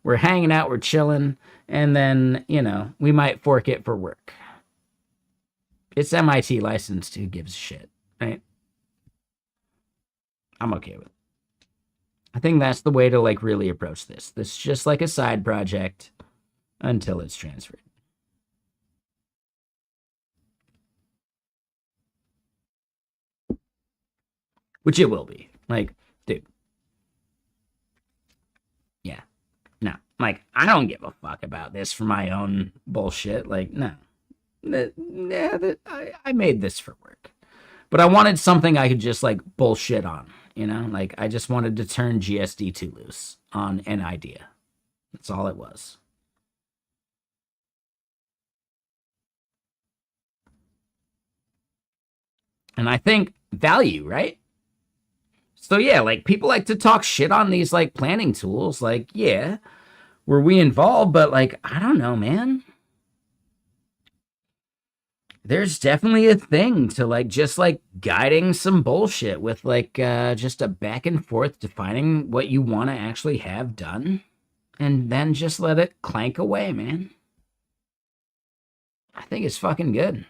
We're hanging out, we're chilling, and then, we might fork it for work. It's MIT licensed, who gives a shit, right? I'm okay with it. I think that's the way to like really approach this. This is just like a side project until it's transferred. Which it will be. Like, dude. Yeah. No. Like, I don't give a fuck about this for my own bullshit. Like, no. I made this for work. But I wanted something I could just like bullshit on, Like, I just wanted to turn GSD2 loose on an idea. That's all it was. And I think value, right? So yeah, like people like to talk shit on these like planning tools. Like, yeah, were we involved? But like, I don't know, man. There's definitely a thing to like just like guiding some bullshit with like just a back and forth defining what you want to actually have done and then just let it clank away, man. I think it's fucking good.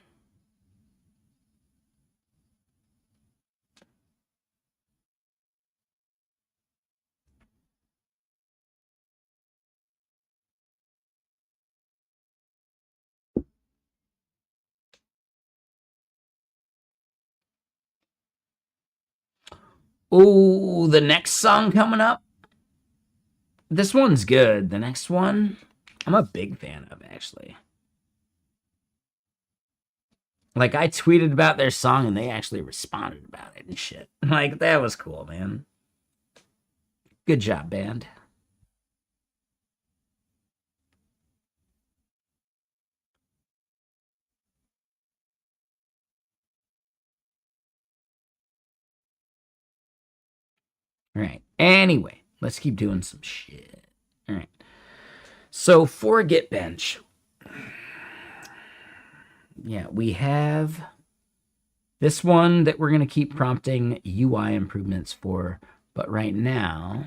Oh, the next song coming up. This one's good. The next one, I'm a big fan of, actually. Like, I tweeted about their song and they actually responded about it and shit. Like, that was cool, man. Good job, band. All right. Anyway, let's keep doing some shit. All right. So, for GitBench, yeah, we have this one that we're going to keep prompting UI improvements for. But right now,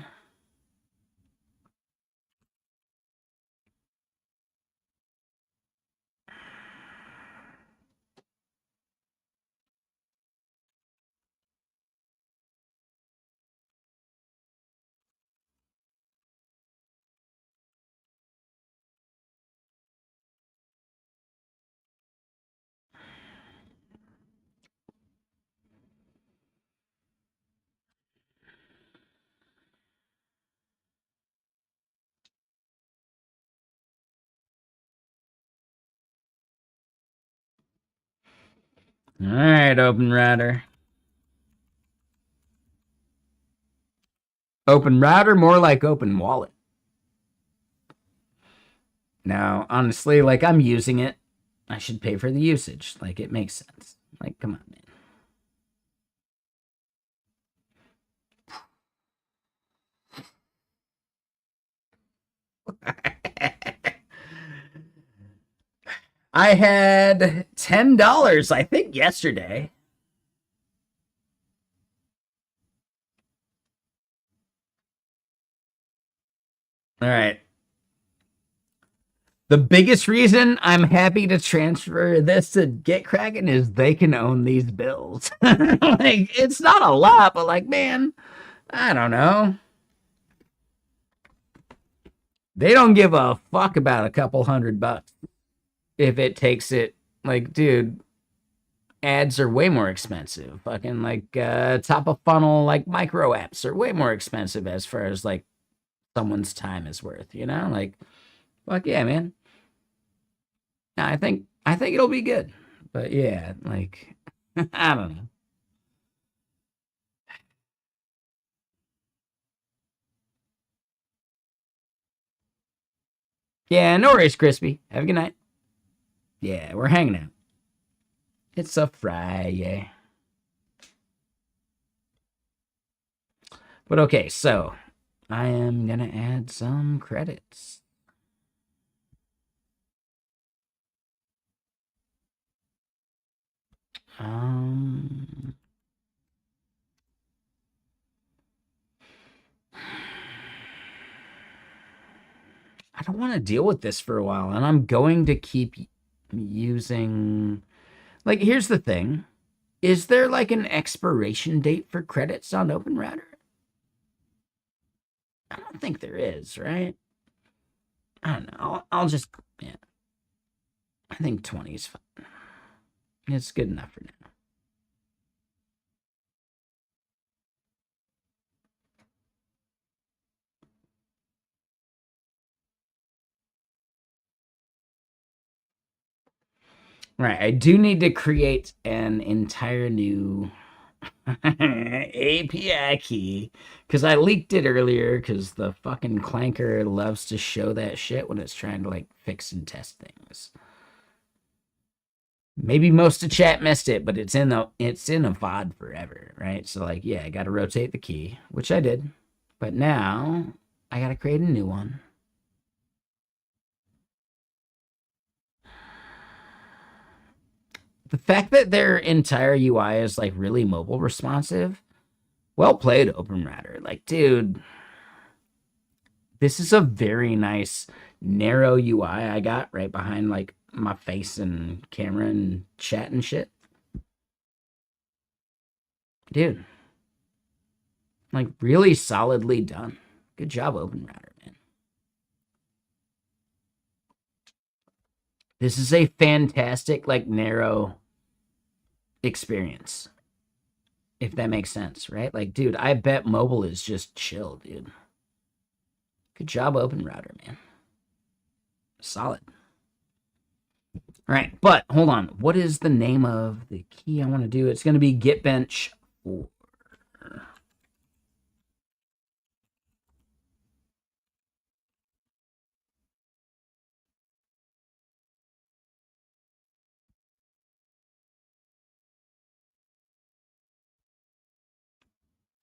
all right, Open Router. Open Router, more like Open Wallet. Now, honestly, like I'm using it. I should pay for the usage. Like it makes sense. Like, come on, man. I had $10, I think, yesterday. All right. The biggest reason I'm happy to transfer this to GitKraken is they can own these bills. Like, it's not a lot, but like, man, I don't know. They don't give a fuck about a couple $100 if it takes it. Like, dude, ads are way more expensive. Fucking like top of funnel like micro apps are way more expensive as far as like someone's time is worth, Like, fuck yeah, man. I think it'll be good. But yeah, like I don't know. Yeah, no worries, Crispy. Have a good night. Yeah, we're hanging out. It's a Friday. But okay, so I am gonna add some credits. Um, I don't want to deal with this for a while, and I'm going to keep using. Like, here's the thing: is there like an expiration date for credits on OpenRouter? I don't think there is, right? I don't know. I'll just, yeah. I think 20 is fine. It's good enough for now. Right. I do need to create an entire new API key because I leaked it earlier because the fucking clanker loves to show that shit when it's trying to like fix and test things. Maybe most of chat missed it, but it's in a VOD forever, right? So like, yeah, I got to rotate the key, which I did, but now I got to create a new one. The fact that their entire UI is like really mobile responsive, well played, OpenRouter. Like, dude, this is a very nice narrow UI I got right behind like my face and camera and chat and shit. Dude, like really solidly done. Good job, OpenRouter, man. This is a fantastic, like narrow experience. If that makes sense, right? Like, dude, I bet mobile is just chill, dude. Good job, OpenRouter, man. Solid. All right, but hold on. What is the name of the key I want to do? It's going to be GitBench 4.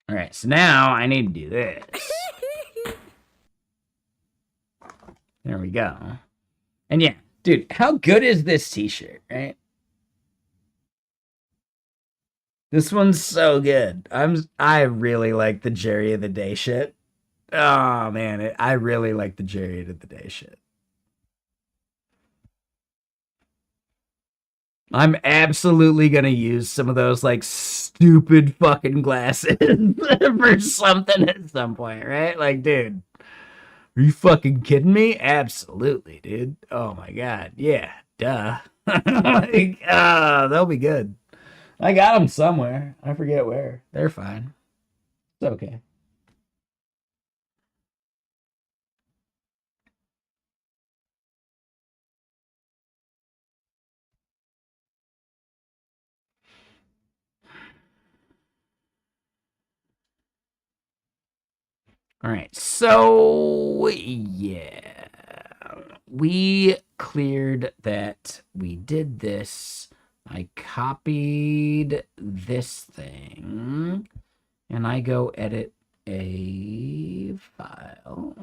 All right, so now I need to do this. There we go. And yeah, dude, how good is this t-shirt, right? This one's so good. I really like the Jerry of the Day shit. Oh man, I really like the Jerry of the Day shit. I'm absolutely gonna use some of those like stupid fucking glasses for something at some point, right? Like, dude, are you fucking kidding me? Absolutely, dude. Oh my god, yeah, duh. Like, they'll be good. I got them somewhere. I forget where. They're fine. It's okay. All right. So, yeah. We cleared that. We did this. I copied this thing and I go edit a file.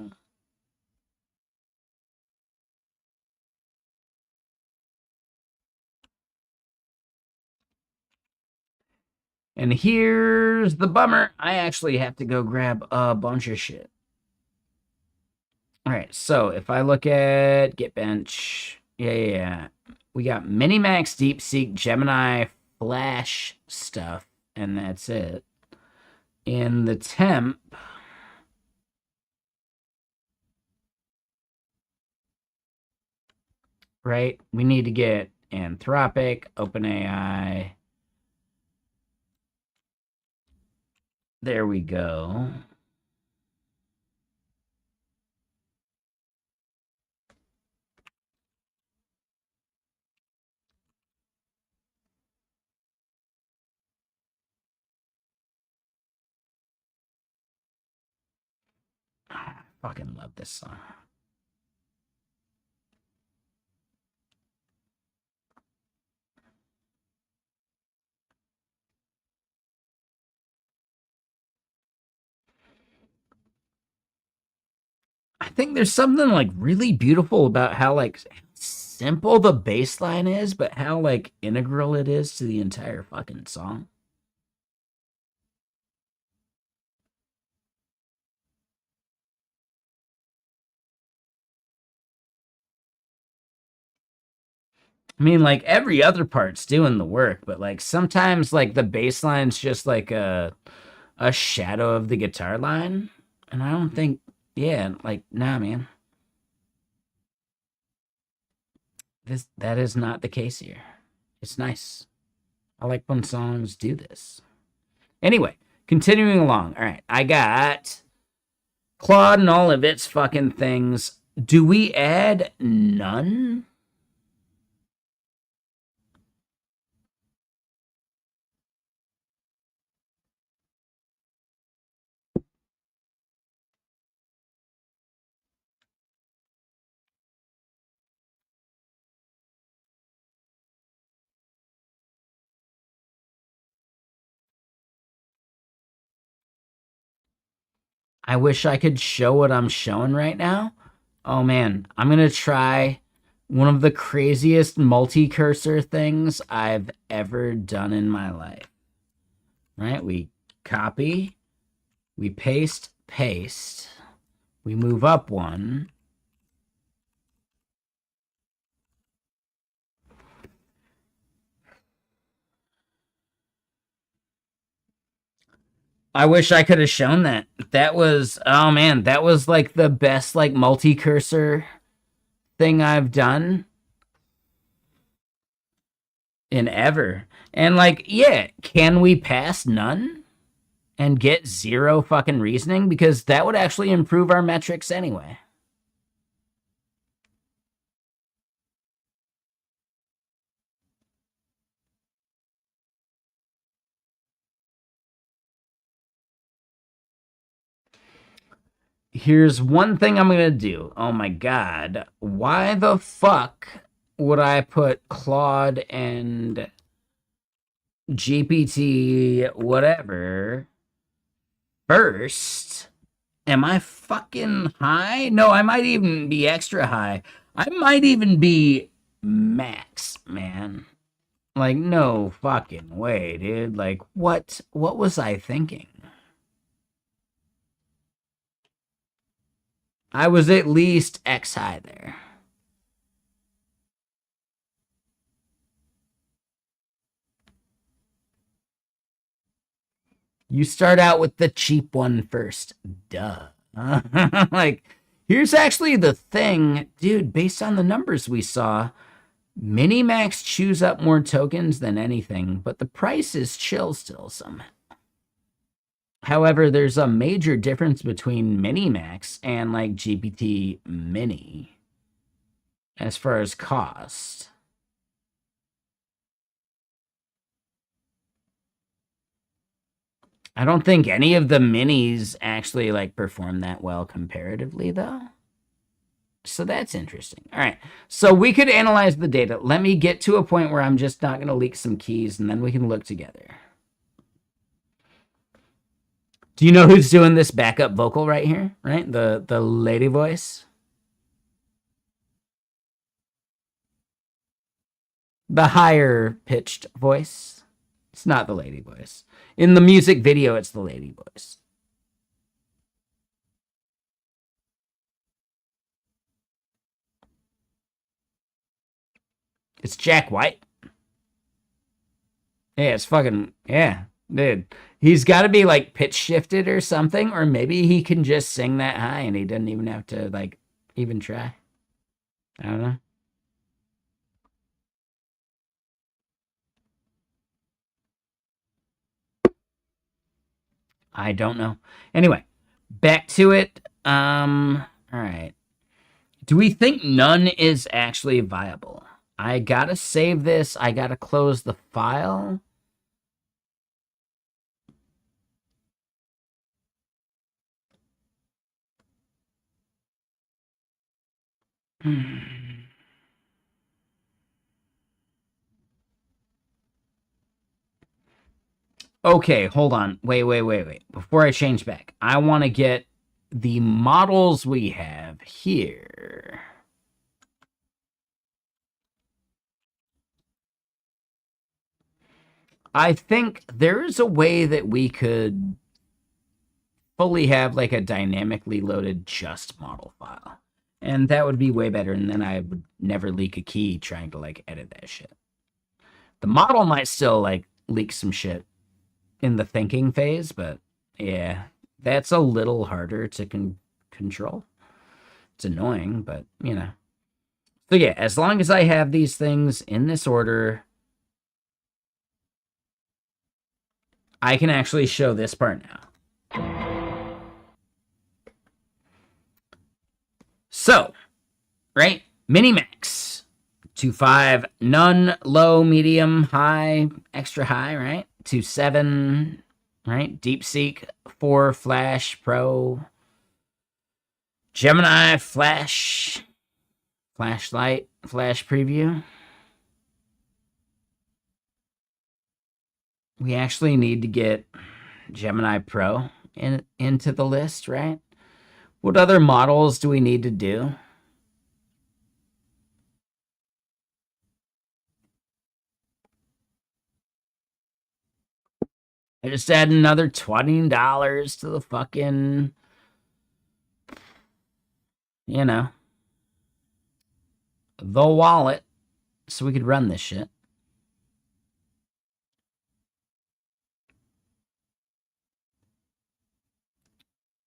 And here's the bummer. I actually have to go grab a bunch of shit. All right, so if I look at GitBench, yeah. We got Minimax, DeepSeek, Gemini, Flash stuff, and that's it. In the temp, right, we need to get Anthropic, OpenAI. There we go. Oh, I fucking love this song. I think there's something like really beautiful about how like simple the bass line is, but how like integral it is to the entire fucking song. I mean, like every other part's doing the work, but like sometimes like the bass line's just like a shadow of the guitar line, and I don't think, yeah, like nah, man, that is not the case here. It's nice. I like when songs do this. Anyway, continuing along. All right, I got Claude and all of its fucking things. Do we add none? I wish I could show what I'm showing right now. Oh man, I'm gonna try one of the craziest multi-cursor things I've ever done in my life. Right? We copy, we paste, paste, we move up one. I wish I could have shown that. That was, oh man, that was like the best like multi-cursor thing I've done in ever. And like, yeah, can we pass none and get zero fucking reasoning? Because that would actually improve our metrics anyway. Here's one thing I'm gonna do. Oh my god. Why the fuck would I put Claude and GPT whatever first? Am I fucking high? No, I might even be extra high. I might even be max, man. Like, no fucking way, dude. Like, what was I thinking? I was at least X high there. You start out with the cheap one first. Duh. Like, here's actually the thing, dude, based on the numbers we saw, Minimax chews up more tokens than anything, but the price is chill still somehow. However, there's a major difference between Minimax and like GPT Mini as far as cost. I don't think any of the minis actually like perform that well comparatively though. So that's interesting. All right. So we could analyze the data. Let me get to a point where I'm just not going to leak some keys and then we can look together. Do you know who's doing this backup vocal right here? Right? The lady voice. The higher pitched voice. It's not the lady voice. In the music video, it's the lady voice. It's Jack White. Yeah, it's fucking, yeah, dude. He's got to be like pitch shifted or something, or maybe he can just sing that high and he doesn't even have to like even try. I don't know. I don't know. Anyway, back to it. All right. Do we think none is actually viable? I gotta save this. I gotta close the file. Okay, hold on. Wait. Before I change back, I want to get the models we have here. I think there is a way that we could fully have like a dynamically loaded just model file. And that would be way better. And then I would never leak a key trying to like edit that shit. The model might still like leak some shit in the thinking phase, but yeah, that's a little harder to control. It's annoying, but you know. So yeah, as long as I have these things in this order, I can actually show this part now. So, right? Minimax. 2, 5, none, low, medium, high, extra high, right? 2, 7, right? DeepSeek, 4, Flash, Pro, Gemini, Flash, Flashlight, Flash Preview. We actually need to get Gemini Pro into the list, right? What other models do we need to do? I just add another $20 to the fucking, you know, the wallet so we could run this shit.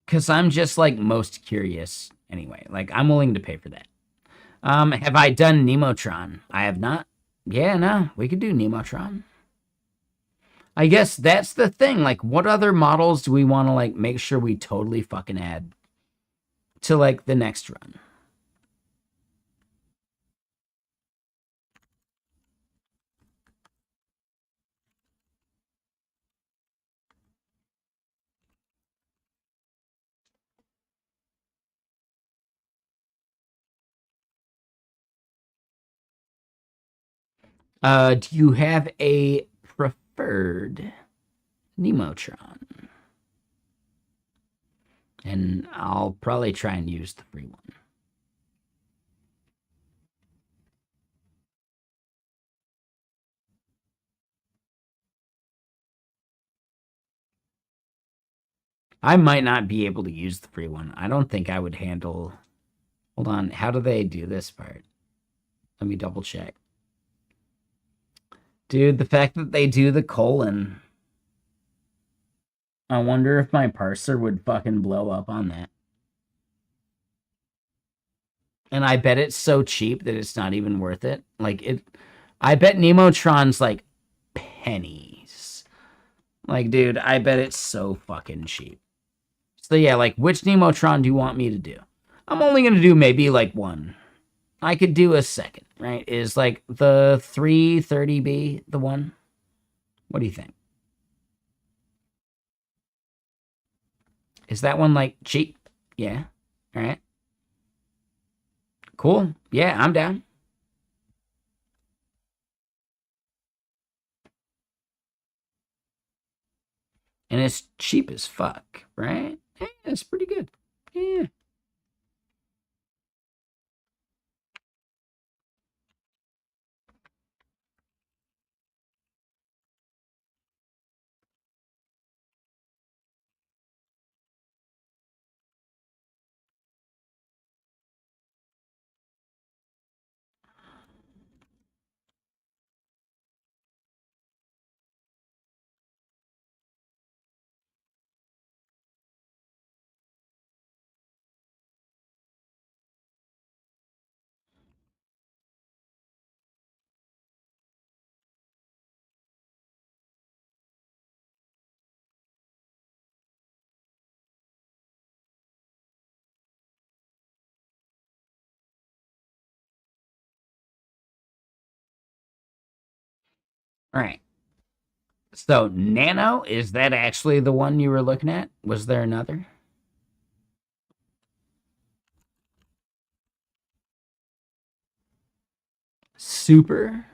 Because I'm just like most curious anyway. Like I'm willing to pay for that. Have I done Nemotron? I have not. Yeah, no, we could do Nemotron. I guess that's the thing. Like, what other models do we want to like make sure we totally fucking add to like the next run? Do you have a preferred Nemotron? And I'll probably try and use the free one. I might not be able to use the free one. I don't think I would handle... Hold on. How do they do this part? Let me double check. Dude, the fact that they do the colon... I wonder if my parser would fucking blow up on that. And I bet it's so cheap that it's not even worth it. Like, I bet Nemotron's, like, pennies. Like, dude, I bet it's so fucking cheap. So, yeah, like, which Nemotron do you want me to do? I'm only going to do maybe, like, one. I could do a second, right? Is, like, the 330B the one? What do you think? Is that one, like, cheap? Yeah. All right. Cool. Yeah, I'm down. And it's cheap as fuck, right? Yeah, it's pretty good. Yeah. All right. So, Nano, is that actually the one you were looking at? Was there another? Super?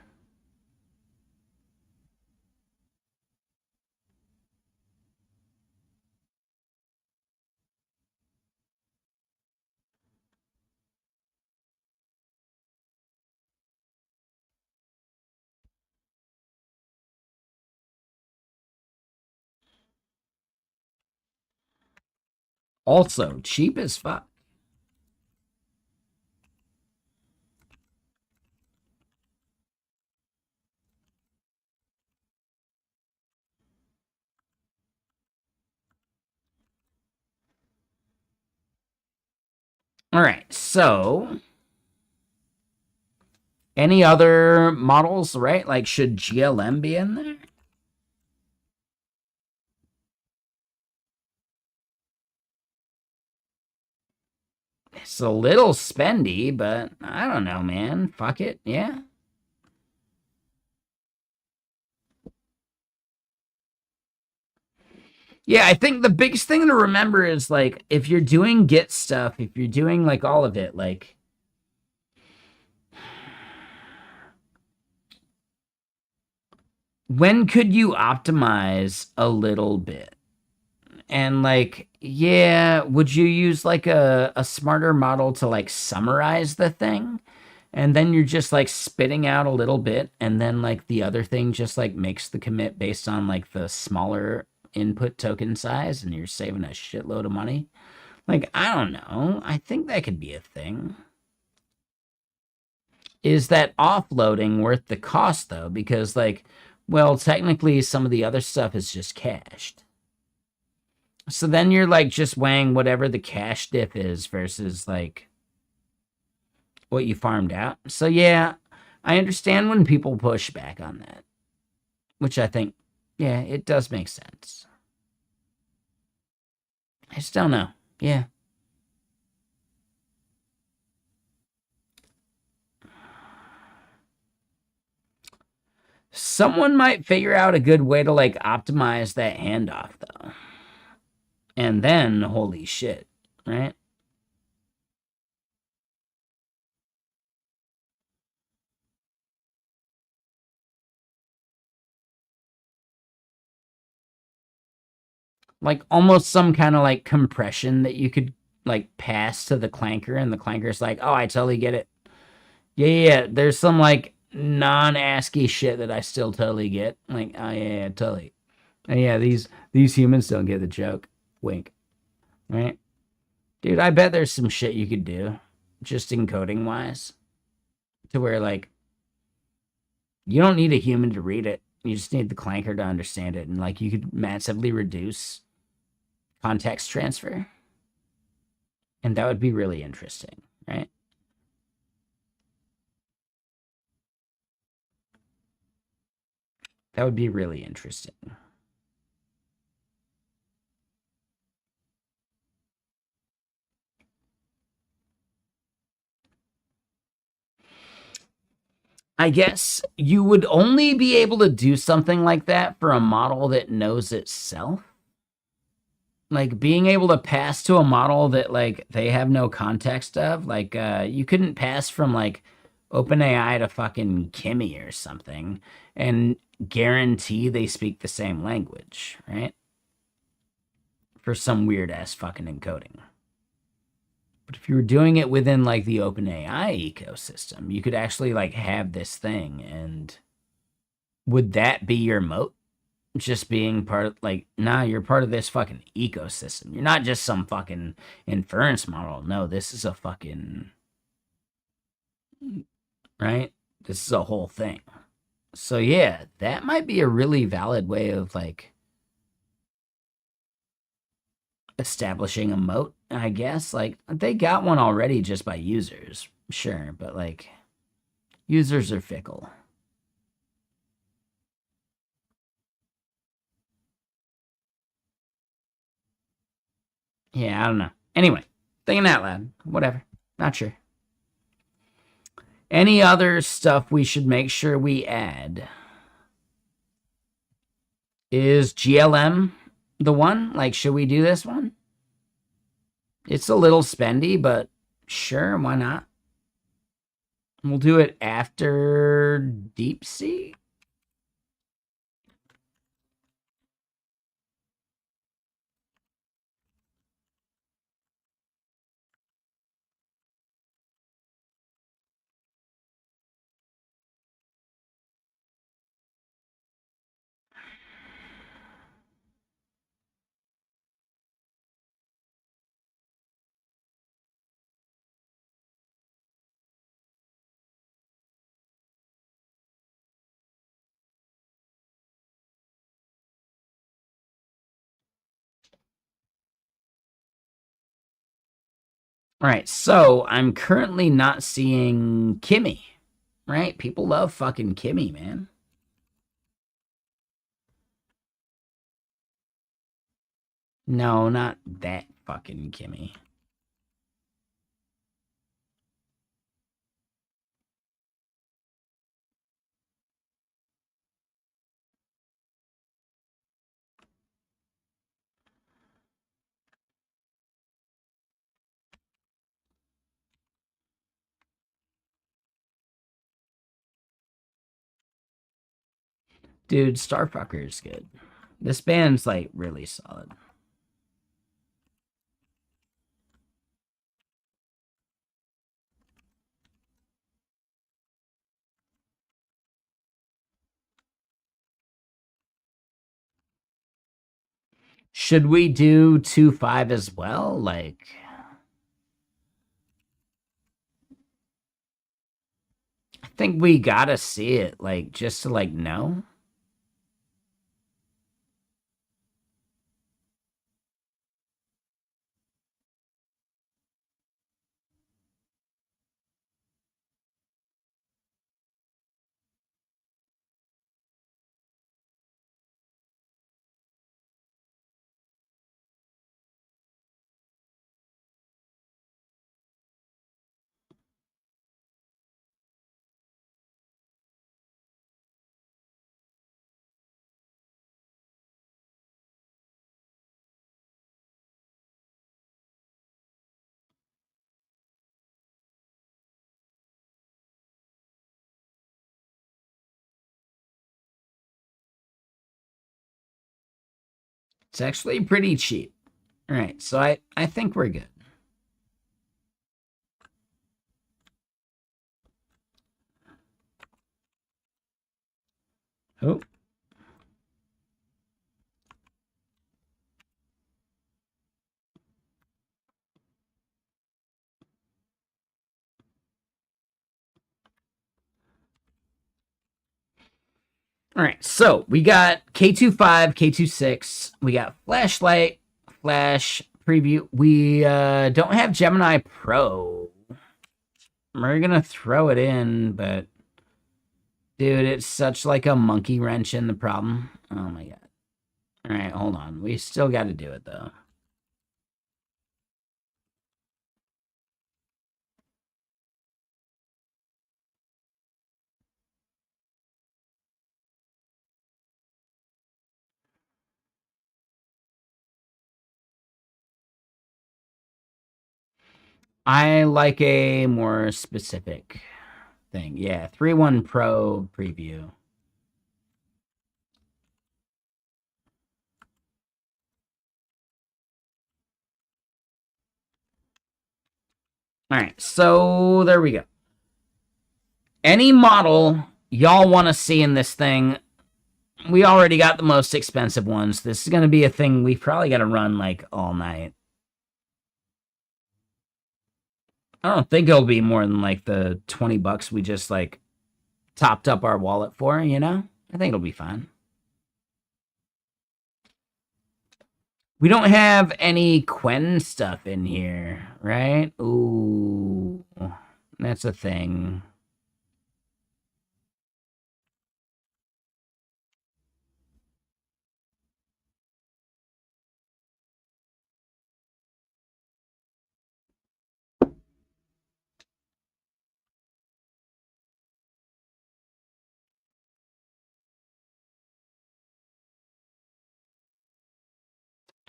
Also, cheap as fuck. All right, so any other models, right? Like, should GLM be in there? It's a little spendy, but I don't know, man. Fuck it, yeah. Yeah, I think the biggest thing to remember is like if you're doing Git stuff, if you're doing like all of it, like when could you optimize a little bit? And like, yeah, would you use like a smarter model to like summarize the thing? And then you're just like spitting out a little bit, and then like the other thing just like makes the commit based on like the smaller input token size, and you're saving a shitload of money. Like, I don't know. I think that could be a thing. Is that offloading worth the cost though? Because like, well, technically some of the other stuff is just cached. So then you're like just weighing whatever the cache diff is versus like what you farmed out. So yeah, I understand when people push back on that, which I think, yeah, it does make sense. I just don't know. Yeah. Someone might figure out a good way to like optimize that handoff though. And then, holy shit, right? Like almost some kind of like compression that you could like pass to the clanker, and the clanker's like, oh, I totally get it. Yeah, yeah, yeah. There's some like non-ASCII shit that I still totally get. Like, oh yeah, yeah, totally. And yeah, these humans don't get the joke. Wink. Right? Dude, I bet there's some shit you could do, just encoding wise, to where like you don't need a human to read it. You just need the clanker to understand it, and like you could massively reduce context transfer, and that would be really interesting, right? That would be really interesting. I guess you would only be able to do something like that for a model that knows itself. Like being able to pass to a model that like they have no context of, like you couldn't pass from like OpenAI to fucking Kimmy or something and guarantee they speak the same language, right? For some weird ass fucking encoding. But if you were doing it within like the OpenAI ecosystem, you could actually like have this thing, and would that be your moat? Just being part of like, nah, you're part of this fucking ecosystem. You're not just some fucking inference model. No, this is a fucking, right? This is a whole thing. So yeah, that might be a really valid way of like establishing a moat, I guess. Like they got one already just by users, sure, but like users are fickle. Yeah, I don't know. Anyway, thinking out loud. Whatever. Not sure. Any other stuff we should make sure we add? Is GLM the one? Like, should we do this one? It's a little spendy, but sure, why not? We'll do it after Deep Sea. All right, so I'm currently not seeing Kimmy, right? People love fucking Kimmy, man. No, not that fucking Kimmy. Dude, Starfucker is good. This band's like really solid. Should we do 2-5 as well? Like, I think we gotta see it, like, just to like know. It's actually pretty cheap. All right, so I think we're good. Oh. All right, so we got K25, K26. We got Flashlight, Flash Preview. We don't have Gemini Pro. We're gonna throw it in, but dude, it's such like a monkey wrench in the problem. Oh my god. All right, hold on. We still got to do it though. I like a more specific thing. Yeah, 3.1 Pro preview. All right, so there we go. Any model y'all want to see in this thing, we already got the most expensive ones. This is going to be a thing we probably got to run like all night. I don't think it'll be more than like the $20 we just like topped up our wallet for, you know? I think it'll be fine. We don't have any Quen stuff in here, right? Ooh, that's a thing.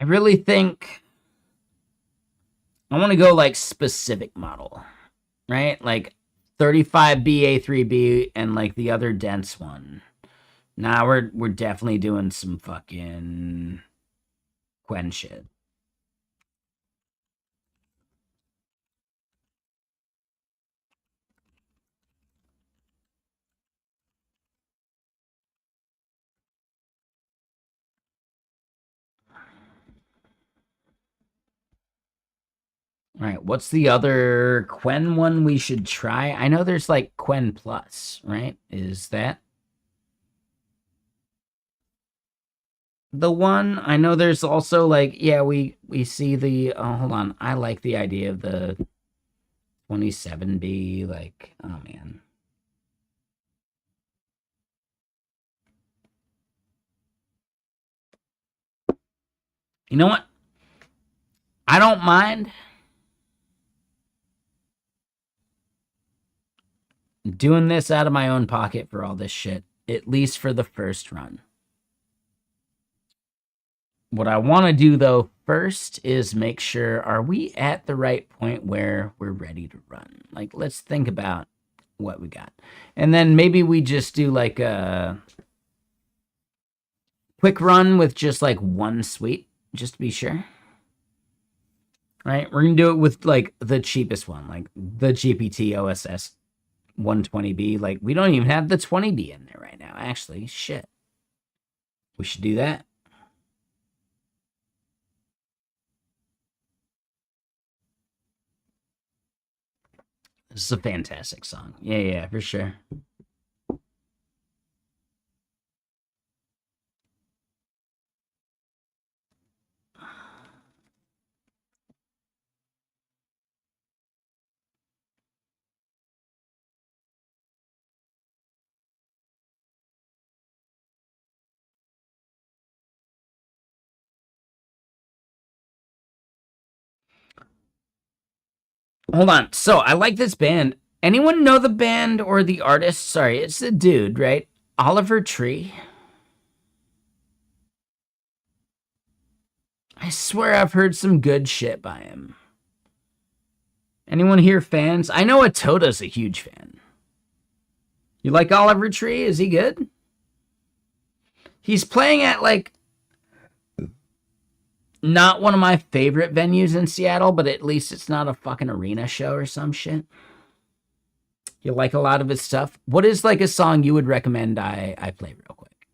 I really think I want to go like specific model, right? Like 35B A3B and like the other dense one. Nah, we're definitely doing some fucking Quen shit. All right, what's the other Quen one we should try? I know there's like Quen Plus, right? Is that the one? I know there's also like, yeah, we see the hold on. I like the idea of the 27B, like, oh man. You know what? I don't mind doing this out of my own pocket for all this shit, at least for the first run. What I want to do, though, first is make sure, are we at the right point where we're ready to run? Like, let's think about what we got. And then maybe we just do, like, a quick run with just, like, one suite, just to be sure. Right? We're going to do it with, like, the cheapest one, like the GPT OSS 120B. Like, we don't even have the 20B in there right now, actually. Shit. We should do that. This is a fantastic song. Yeah, for sure. Hold on. So, I like this band. Anyone know the band or the artist? Sorry, it's the dude, right? Oliver Tree. I swear I've heard some good shit by him. Anyone here fans? I know Atota's a huge fan. You like Oliver Tree? Is he good? He's playing at, like, not one of my favorite venues in Seattle, but at least it's not a fucking arena show or some shit. You like a lot of his stuff? What is, like, a song you would recommend I play real quick?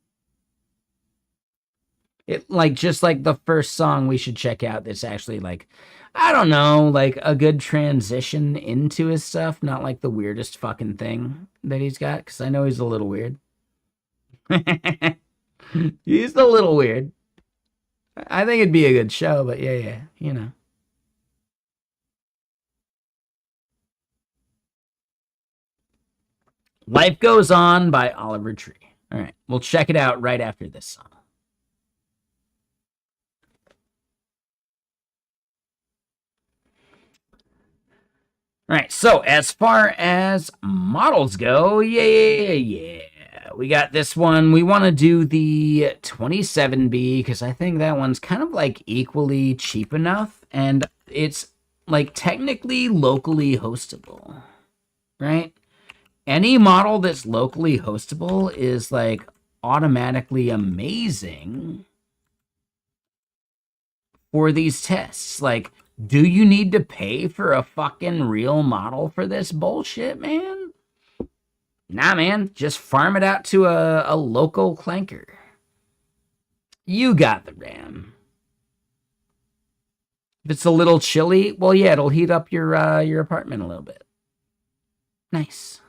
It, like, just like the first song we should check out that's actually, like, I don't know, like a good transition into his stuff, not like the weirdest fucking thing that he's got, because I know he's a little weird. He's a little weird. I think it'd be a good show, but yeah, you know. Life Goes On by Oliver Tree. All right, we'll check it out right after this song. All right, so as far as models go, yeah. We got this one. We want to do the 27B because I think that one's kind of like equally cheap enough, and it's like technically locally hostable, right? Any model that's locally hostable is like automatically amazing for these tests. Like, do you need to pay for a fucking real model for this bullshit, man? Nah, man. Just farm it out to a local clanker. You got the RAM. If it's a little chilly, well, yeah, it'll heat up your apartment a little bit. Nice.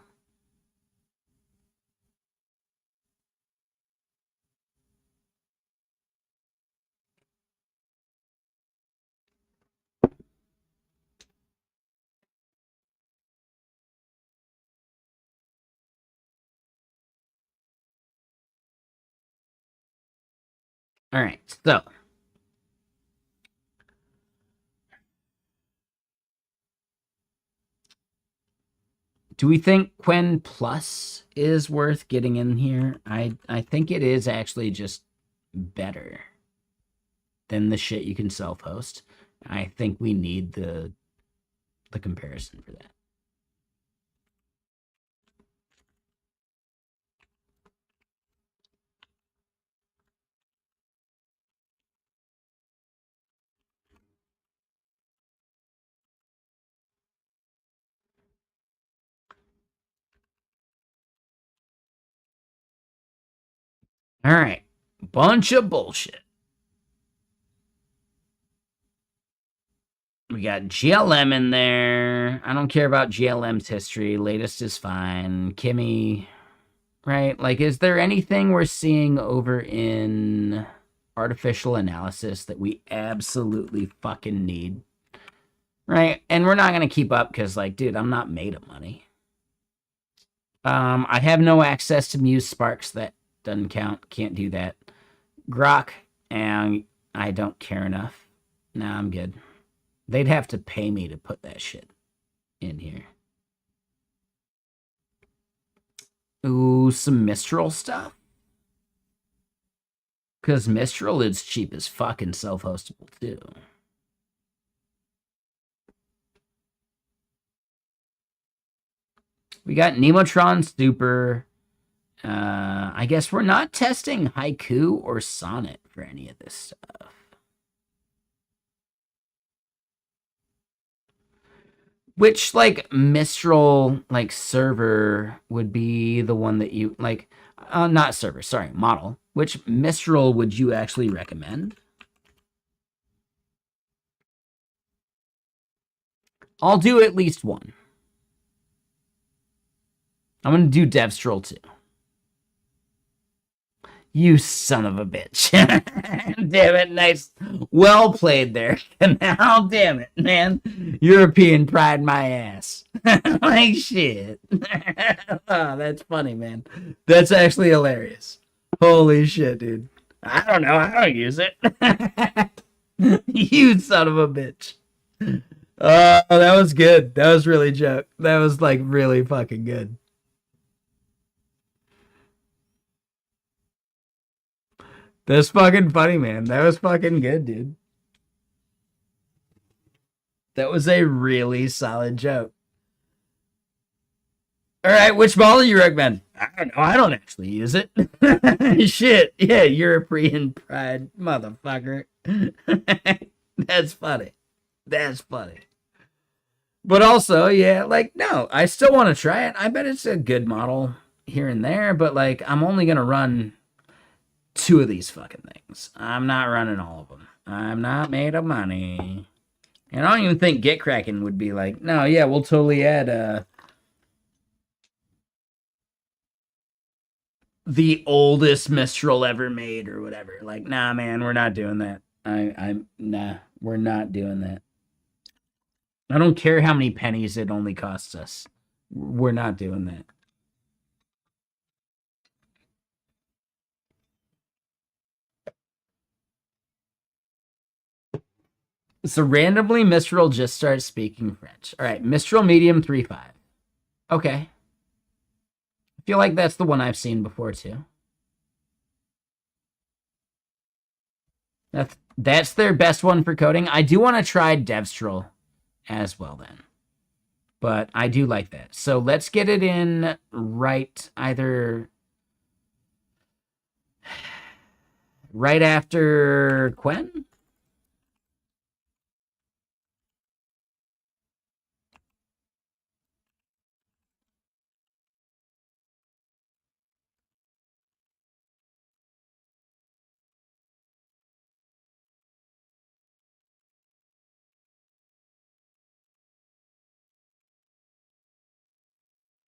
All right, so do we think Quen Plus is worth getting in here? I think it is actually just better than the shit you can self-host. I think we need the comparison for that. All right, bunch of bullshit. We got GLM in there. I don't care about GLM's history. Latest is fine. Kimmy, right? Like, is there anything we're seeing over in artificial analysis that we absolutely fucking need? right? And we're not going to keep up because, like, dude, I'm not made of money. I have no access to Muse Sparks. That doesn't count. Can't do that. Grok, and I don't care enough. Nah, I'm good. They'd have to pay me to put that shit in here. Ooh, some Mistral stuff? Because Mistral is cheap as fucking self-hostable, too. We got Nemotron Super. I guess we're not testing Haiku or Sonnet for any of this stuff. Which, like, Mistral, like, server would be the one that you, like, not server, sorry, model. Which Mistral would you actually recommend? I'll do at least one. I'm going to do Devstral too. You son of a bitch. Damn it, nice. Well played there. Now, damn it, man. European pride my ass. Like shit. Oh, that's funny, man. That's actually hilarious. Holy shit, dude. I don't know. I don't use it. You son of a bitch. Oh, that was good. That was really joke. That was like really fucking good. That's fucking funny, man. That was fucking good, dude. That was a really solid joke. All right, which model do you recommend? I don't know. I don't actually use it. Shit. Yeah, European pride, motherfucker. That's funny. That's funny. But also, yeah, like, no, I still want to try it. I bet it's a good model here and there, but like, I'm only going to run 2 of these fucking things. I'm not running all of them. I'm not made of money. And I don't even think Gitkraken would be like, no, yeah, we'll totally add the oldest Mistral ever made or whatever. Like, nah, man, we're not doing that. Nah, we're not doing that. I don't care how many pennies it only costs us. We're not doing that. So randomly, Mistral just starts speaking French. All right, Mistral Medium 3.5. Okay. I feel like that's the one I've seen before, too. That's their best one for coding. I do want to try Devstral as well, then. But I do like that. So let's get it in right either right after Quen.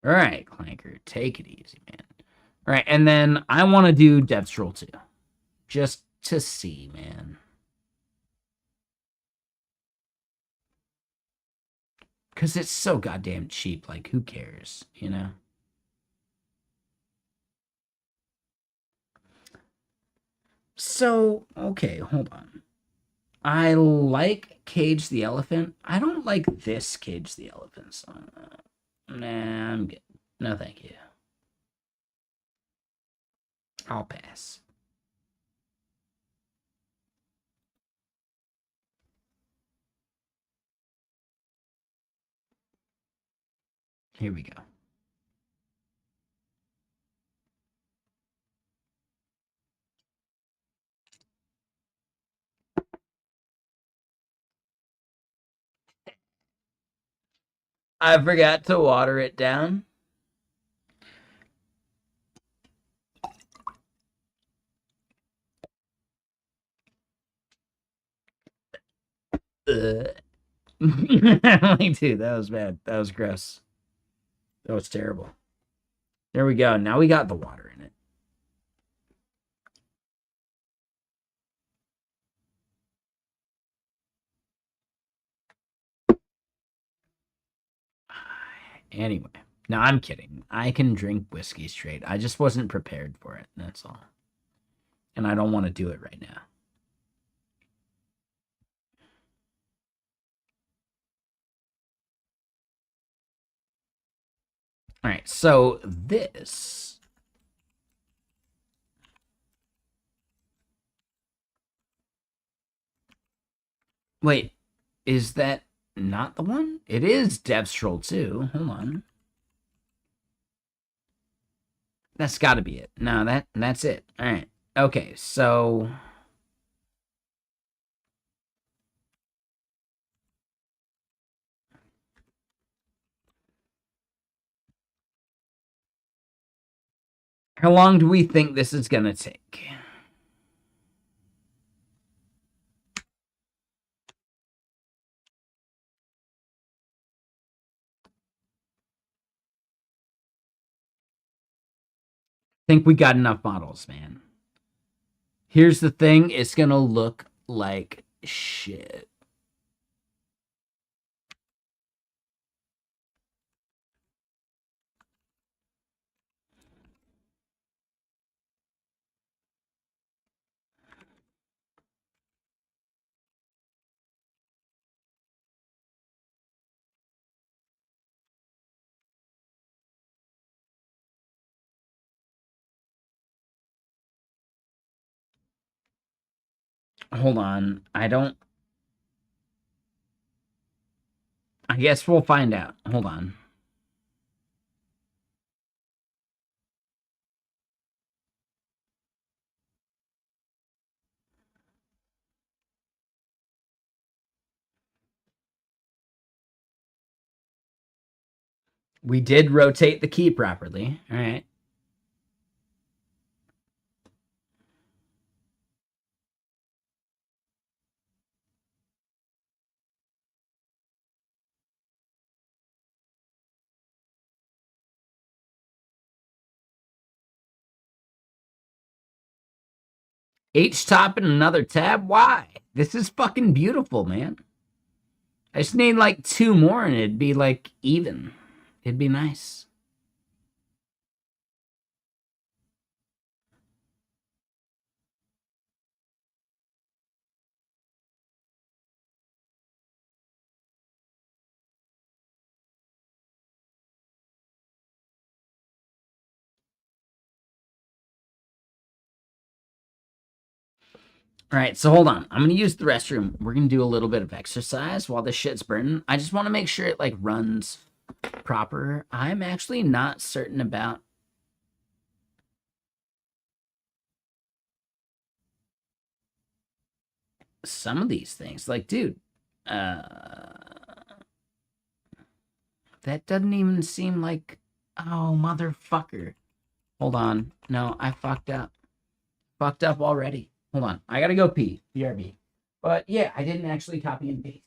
All right, Clanker, take it easy, man. All right, and then I want to do Devstral too, just to see, man. Because it's so goddamn cheap. Like, who cares, you know? So, okay, hold on. I like Cage the Elephant. I don't like this Cage the Elephant song. Nah, I'm good. No, thank you. I'll pass. Here we go. I forgot to water it down. Like, dude, that was bad. That was gross. That was terrible. There we go. Now we got the water in it. Anyway. No, I'm kidding. I can drink whiskey straight. I just wasn't prepared for it. That's all. And I don't want to do it right now. All right, so this. Wait, is that not the one? It is Devstroll 2. Hold on. That's got to be it. No, that's it. All right. Okay, so how long do we think this is going to take? Think we got enough models, man. Here's the thing, it's going to look like shit. Hold on. I guess we'll find out. Hold on. We did rotate the key properly. All right. H top and another tab? Why? This is fucking beautiful, man. I just need like 2 more and it'd be like even. It'd be nice. All right, so hold on. I'm going to use the restroom. We're going to do a little bit of exercise while this shit's burning. I just want to make sure it like runs proper. I'm actually not certain about some of these things. Like, dude, that doesn't even seem like, oh, motherfucker. Hold on. No, I fucked up. Fucked up already. Hold on. I gotta go pee. BRB. But yeah, I didn't actually copy and paste.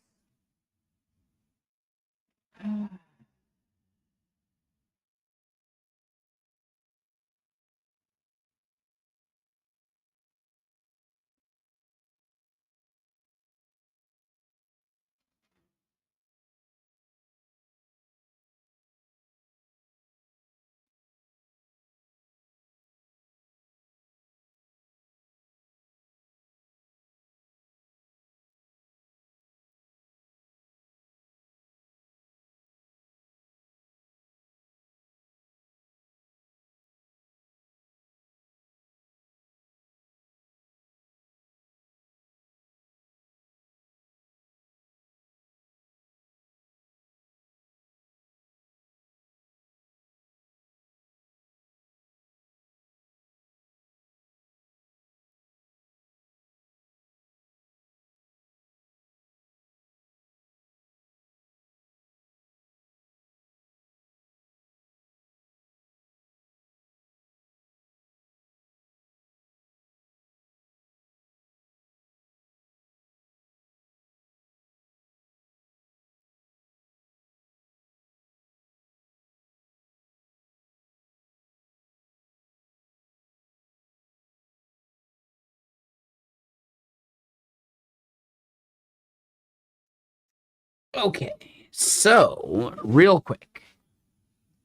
Okay, so real quick.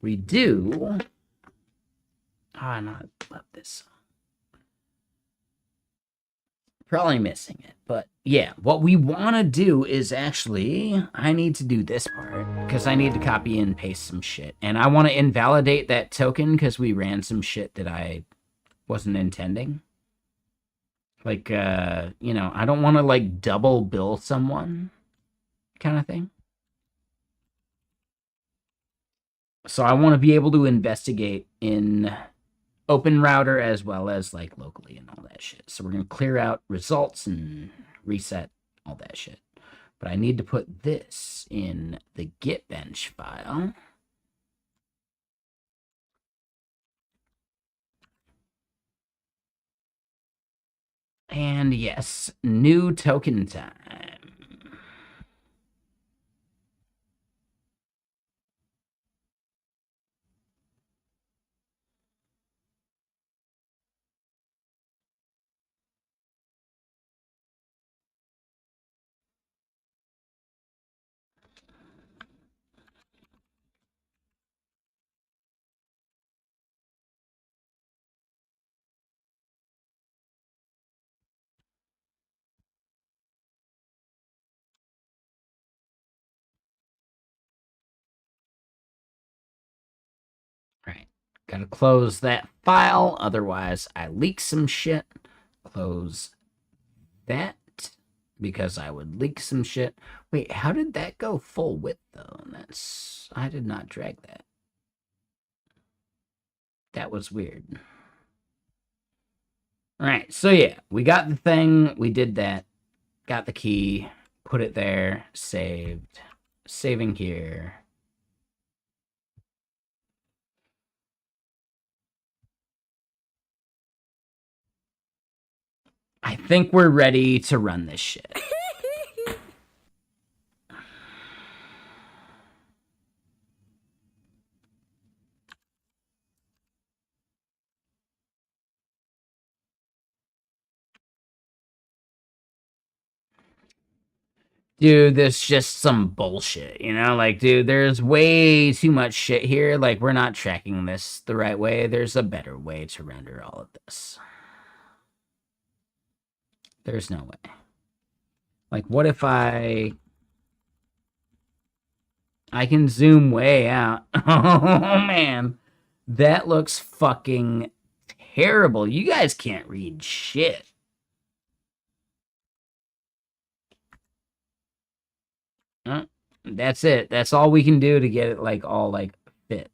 we do... Ah, no, I love this song. Probably missing it, but yeah, what we want to do is actually, I need to do this part because I need to copy and paste some shit, and I want to invalidate that token because we ran some shit that I wasn't intending. Like, you know, I don't want to like double bill someone kind of thing. So I want to be able to investigate in Open Router as well as like locally and all that shit. So we're going to clear out results and reset all that shit. But I need to put this in the GitBench file. And yes, new token time. Right. Gotta close that file, otherwise I leak some shit. Close that, because I would leak some shit. Wait, how did that go full width, though? That's... I did not drag that. That was weird. Alright, so yeah, we got the thing, we did that, got the key, put it there, saved, saving here. I think we're ready to run this shit. Dude, this just some bullshit, you know? Like, dude, there's way too much shit here. Like, we're not tracking this the right way. There's a better way to render all of this. There's no way. Like, what if I can zoom way out? Oh, man. That looks fucking terrible. You guys can't read shit. That's it. That's all we can do to get it, like, all, like, fit.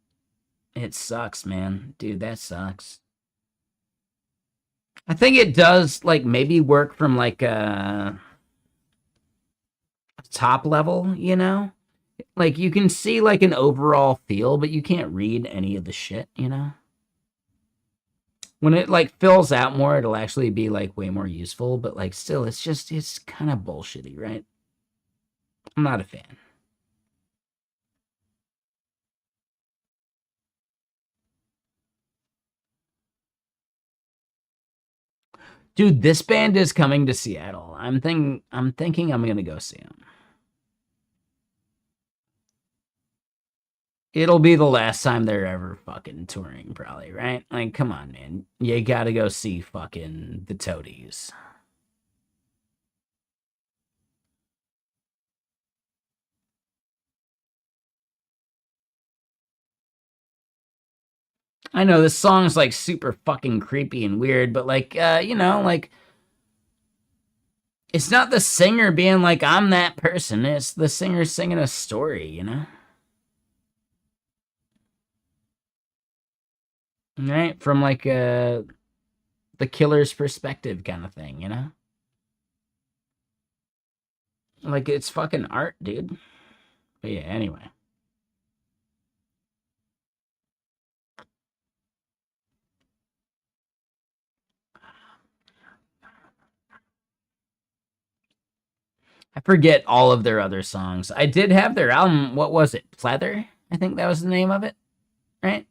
It sucks, man. Dude, that sucks. I think it does, like, maybe work from, like, a top level, you know? Like, you can see, like, an overall feel, but you can't read any of the shit, you know? When it, like, fills out more, it'll actually be, like, way more useful, but, like, still, it's just, it's kind of bullshitty, right? I'm not a fan. Dude, this band is coming to Seattle. I'm thinking I'm gonna go see them. It'll be the last time they're ever fucking touring, probably, right? Like, come on, man. You gotta go see fucking the Toadies. I know this song's, like, super fucking creepy and weird, but, like, you know, like, it's not the singer being like, I'm that person. It's the singer singing a story, you know? Right? From, like, the killer's perspective kind of thing, you know? Like, it's fucking art, dude. But yeah, anyway. I forget all of their other songs. I did have their album, what was it? Pleather? I think that was the name of it, right?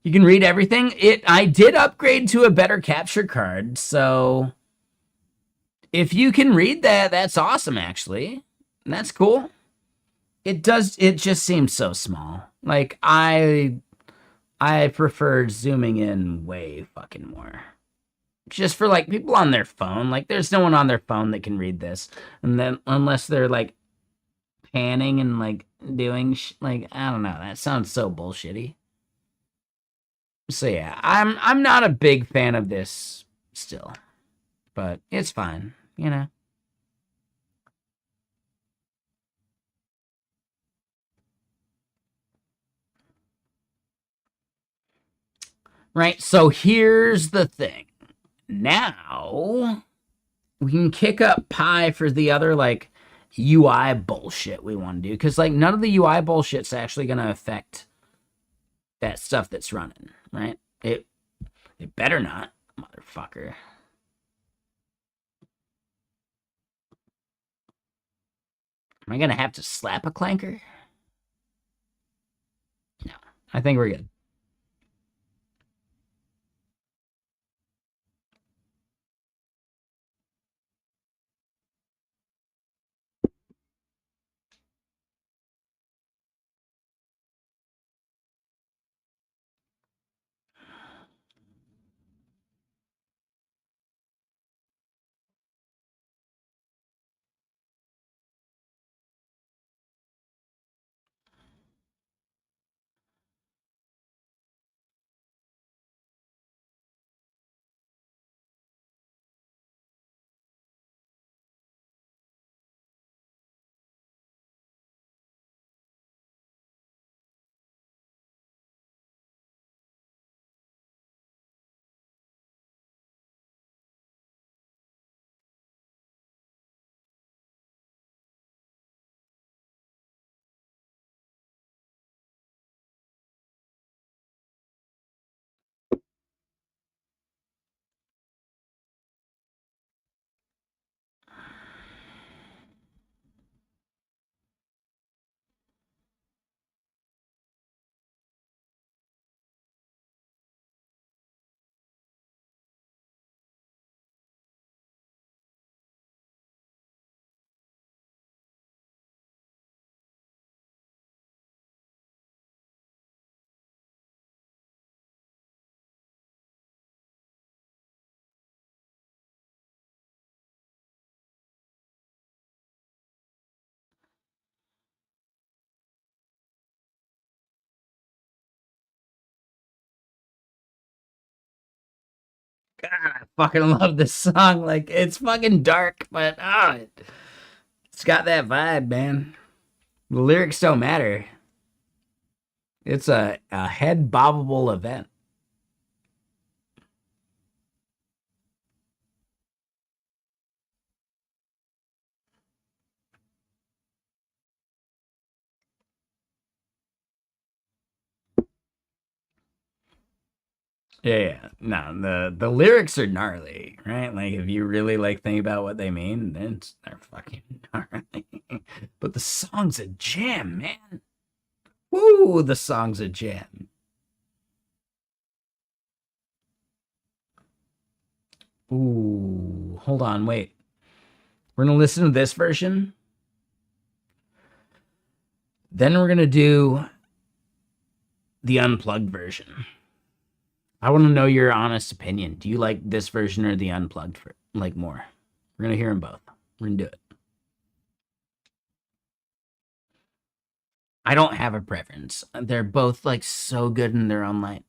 You can read everything. I did upgrade to a better capture card, so if you can read that, that's awesome, actually. That's cool. It just seems so small. Like I prefer zooming in way fucking more. Just for like people on their phone. Like there's no one on their phone that can read this. And then unless they're like panning and like doing like I don't know. That sounds so bullshitty. So yeah, I'm not a big fan of this still. But it's fine, you know. Right? So here's the thing. Now we can kick up Pi for the other like UI bullshit we want to do because like none of the UI bullshit's actually going to affect that stuff that's running, right? It better not, motherfucker. Am I going to have to slap a clanker? No. I think we're good. God, I fucking love this song. Like it's fucking dark, but it's got that vibe, man. The lyrics don't matter. It's a head bobbable event. Yeah, yeah. No, the lyrics are gnarly, right? Like if you really like think about what they mean, then they're fucking gnarly. But the song's a jam, man. Woo, the song's a jam. Ooh, hold on, wait. We're gonna listen to this version. Then we're gonna do the unplugged version. I want to know your honest opinion. Do you like this version or the unplugged like more? We're gonna hear them both. We're gonna do it. I don't have a preference. They're both like so good in their own light.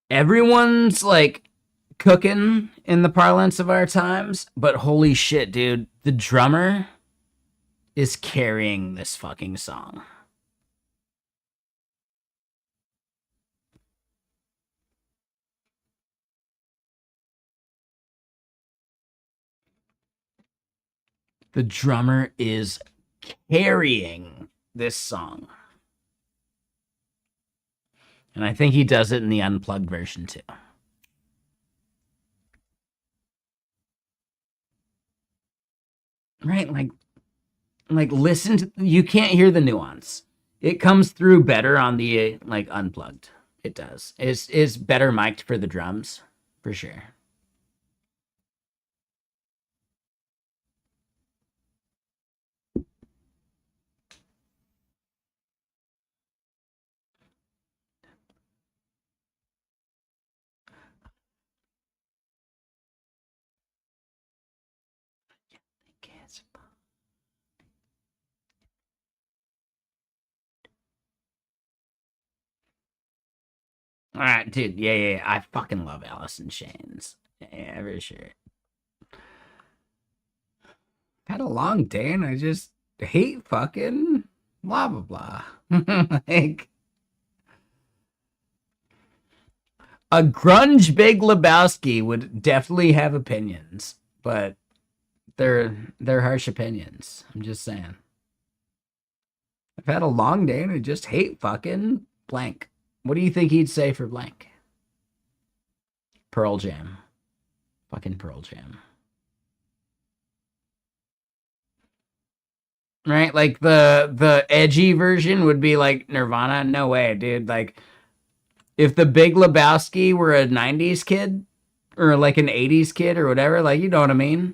Everyone's like cooking in the parlance of our times, but holy shit, dude, the drummer is carrying this fucking song. The drummer is carrying this song. And I think he does it in the unplugged version too. Right? Like like listen to, you can't hear the nuance. It comes through better on the like unplugged. It does. Is better mic'd for the drums, for sure. All right, dude. Yeah. I fucking love Alice in Chains. Yeah, for sure. Had a long day and I just hate fucking blah blah blah. Like a grunge Big Lebowski would definitely have opinions, but they're harsh opinions. I'm just saying. I've had a long day and I just hate fucking blank. What do you think he'd say for blank? Pearl Jam. Fucking Pearl Jam. Right? Like the edgy version would be like Nirvana. No way, dude. Like if the Big Lebowski were a 90s kid or like an 80s kid or whatever, like you know what I mean?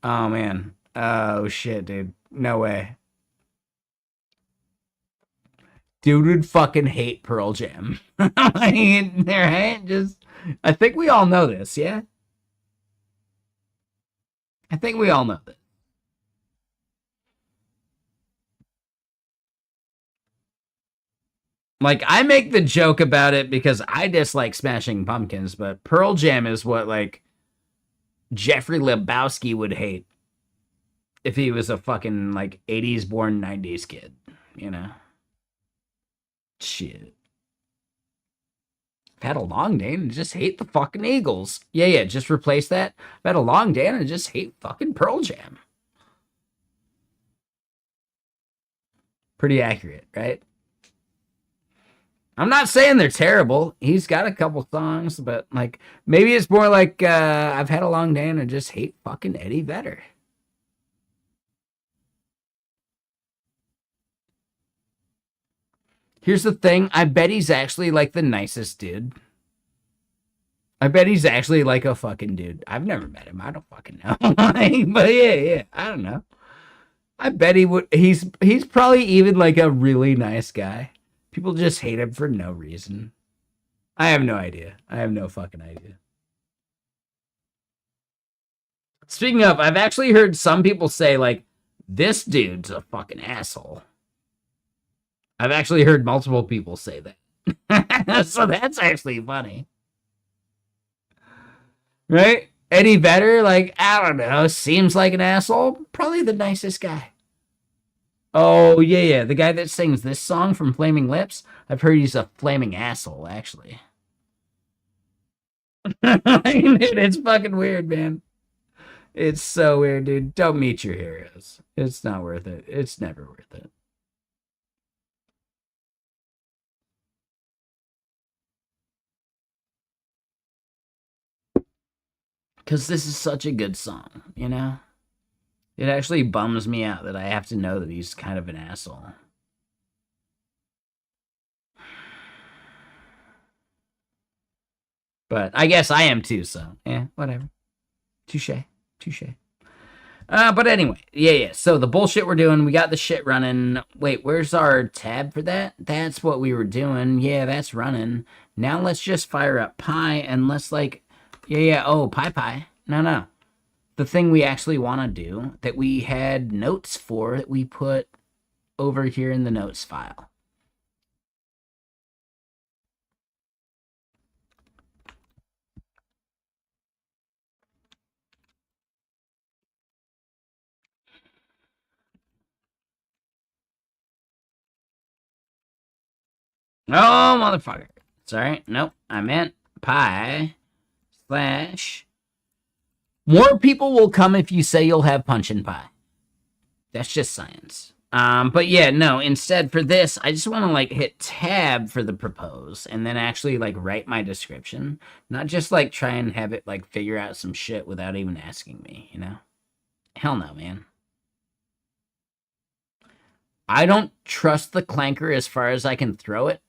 Oh man. Oh shit, dude. No way. Dude would fucking hate Pearl Jam. I mean, right? Just I think we all know this, yeah? I think we all know this. Like I make the joke about it because I dislike Smashing Pumpkins, but Pearl Jam is what like Jeffrey Lebowski would hate if he was a fucking like 80s born 90s kid, you know? Shit. I've had a long day and I just hate the fucking Eagles. Yeah, just replace that. I've had a long day and I just hate fucking Pearl Jam. Pretty accurate, right? I'm not saying they're terrible. He's got a couple songs, but like maybe it's more like I've had a long day and I just hate fucking Eddie Vedder. Here's the thing, I bet he's actually like the nicest dude. I bet he's actually like a fucking dude. I've never met him. I don't fucking know. But yeah, I don't know. I bet he would. He's probably even like a really nice guy. People just hate him for no reason. I have no idea. I have no fucking idea. Speaking of, I've actually heard some people say like this dude's a fucking asshole. I've actually heard multiple people say that. So that's actually funny. Right? Eddie Vedder, like, I don't know, seems like an asshole. Probably the nicest guy. Oh, yeah. The guy that sings this song from Flaming Lips, I've heard he's a flaming asshole, actually. It's fucking weird, man. It's so weird, dude. Don't meet your heroes. It's not worth it. It's never worth it. Because this is such a good song, you know? It actually bums me out that I have to know that he's kind of an asshole. But I guess I am too, so yeah, whatever. Touche. But anyway, yeah. So the bullshit we're doing, we got the shit running. Wait, where's our tab for that? That's what we were doing. Yeah, that's running. Now let's just fire up Pi and let's like, yeah. Oh, Pi. No. The thing we actually want to do that we had notes for that we put over here in the notes file. Oh, motherfucker. Sorry. Nope. I meant Pi / more people will come if you say you'll have punch and pie. That's just science. But yeah, no, instead for this, I just want to like hit tab for the propose and then actually like write my description. Not just like try and have it like figure out some shit without even asking me, you know? Hell no, man. I don't trust the clanker as far as I can throw it.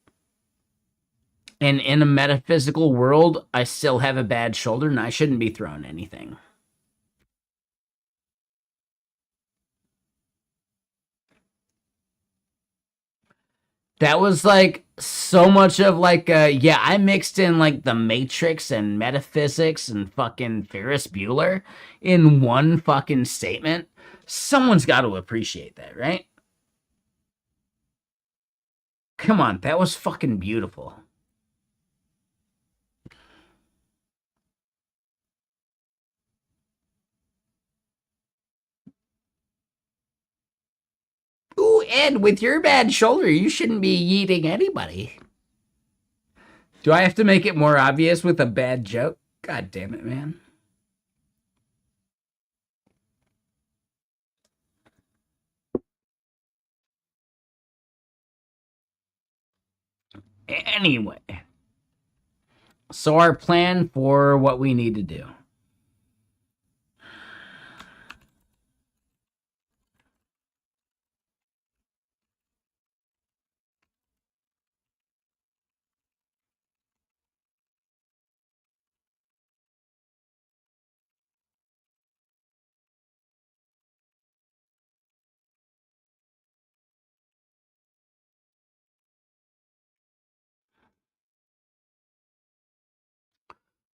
And in a metaphysical world, I still have a bad shoulder and I shouldn't be throwing anything. That was like so much of like, yeah, I mixed in like the Matrix and metaphysics and fucking Ferris Bueller in one fucking statement. Someone's got to appreciate that, right? Come on, that was fucking beautiful. Ooh, Ed, with your bad shoulder, you shouldn't be eating anybody. Do I have to make it more obvious with a bad joke? God damn it, man. Anyway, so our plan for what we need to do.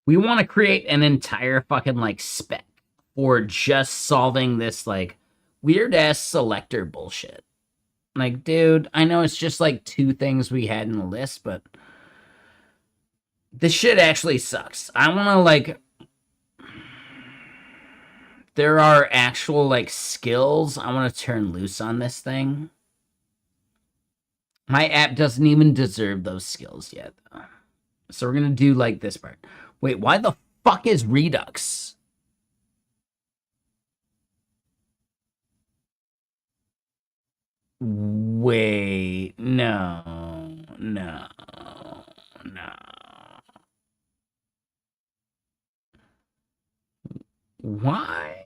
We want to create an entire fucking like spec for just solving this like weird ass selector bullshit. Like, dude, I know it's just like 2 things we had in the list, but this shit actually sucks. I want to like, there are actual like skills I want to turn loose on this thing. My app doesn't even deserve those skills yet, though. So we're going to do like this part. Wait, why the fuck is Redux? Wait, no. Why?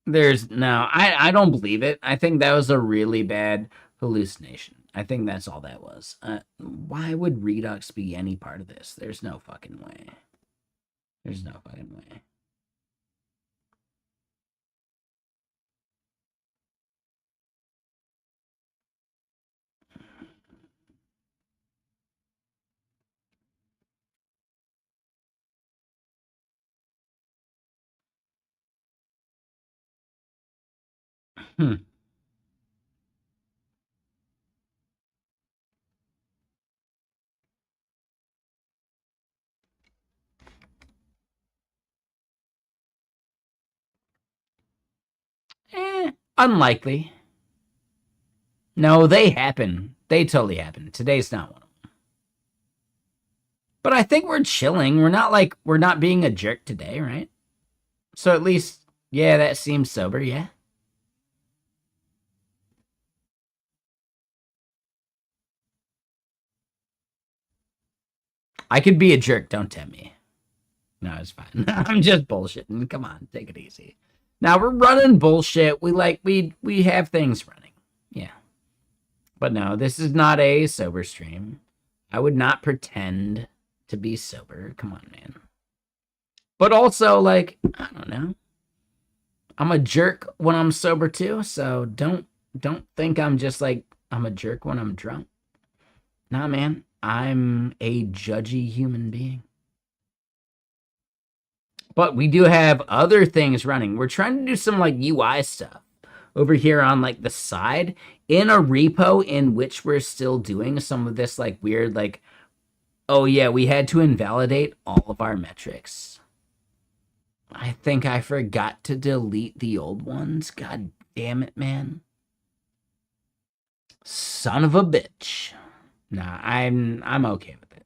There's no, I don't believe it. I think that was a really bad hallucination. I think that's all that was. Why would Redux be any part of this? There's no fucking way. There's no fucking way. Unlikely. No, they happen. They totally happen. Today's not one of them. But I think we're chilling. We're not being a jerk today, right? So at least, yeah, that seems sober, yeah. I could be a jerk, don't tempt me. No, it's fine. I'm just bullshitting. Come on, take it easy. Now we're running bullshit. We have things running. Yeah. But no, this is not a sober stream. I would not pretend to be sober. Come on, man. But also, like, I don't know. I'm a jerk when I'm sober too, so don't think I'm just like I'm a jerk when I'm drunk. Nah, man. I'm a judgy human being. But we do have other things running. We're trying to do some like UI stuff over here on like the side in a repo in which we're still doing some of this like weird like, oh yeah, we had to invalidate all of our metrics. I think I forgot to delete the old ones. God damn it, man. Son of a bitch. Nah, I'm okay with it.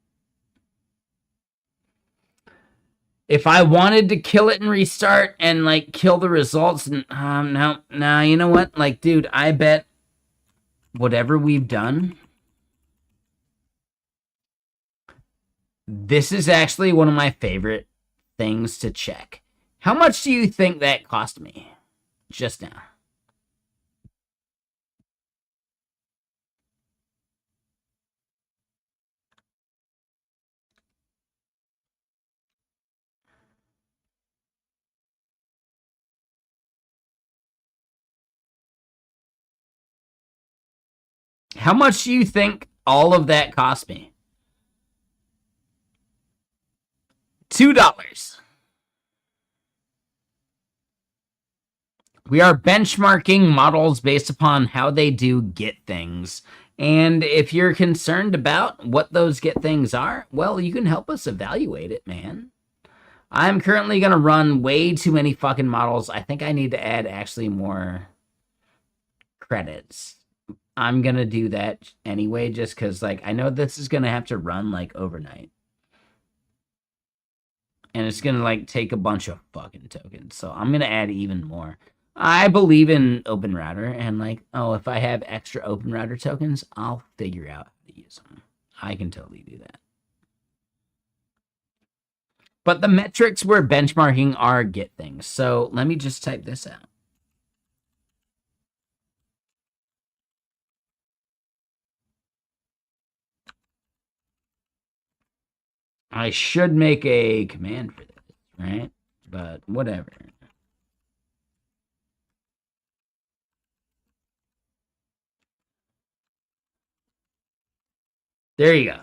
If I wanted to kill it and restart and like kill the results, no, you know what? Like, dude, I bet whatever we've done, this is actually one of my favorite things to check. How much do you think that cost me just now? How much do you think all of that cost me? $2. We are benchmarking models based upon how they do get things. And if you're concerned about what those get things are, well, you can help us evaluate it, man. I'm currently going to run way too many fucking models. I think I need to add actually more credits. I'm going to do that anyway, just because, like, I know this is going to have to run, like, overnight. And it's going to, like, take a bunch of fucking tokens. So I'm going to add even more. I believe in Open Router, and, like, oh, if I have extra Open Router tokens, I'll figure out how to use them. I can totally do that. But the metrics we're benchmarking are get things. So let me just type this out. I should make a command for this, right? But whatever. There you go.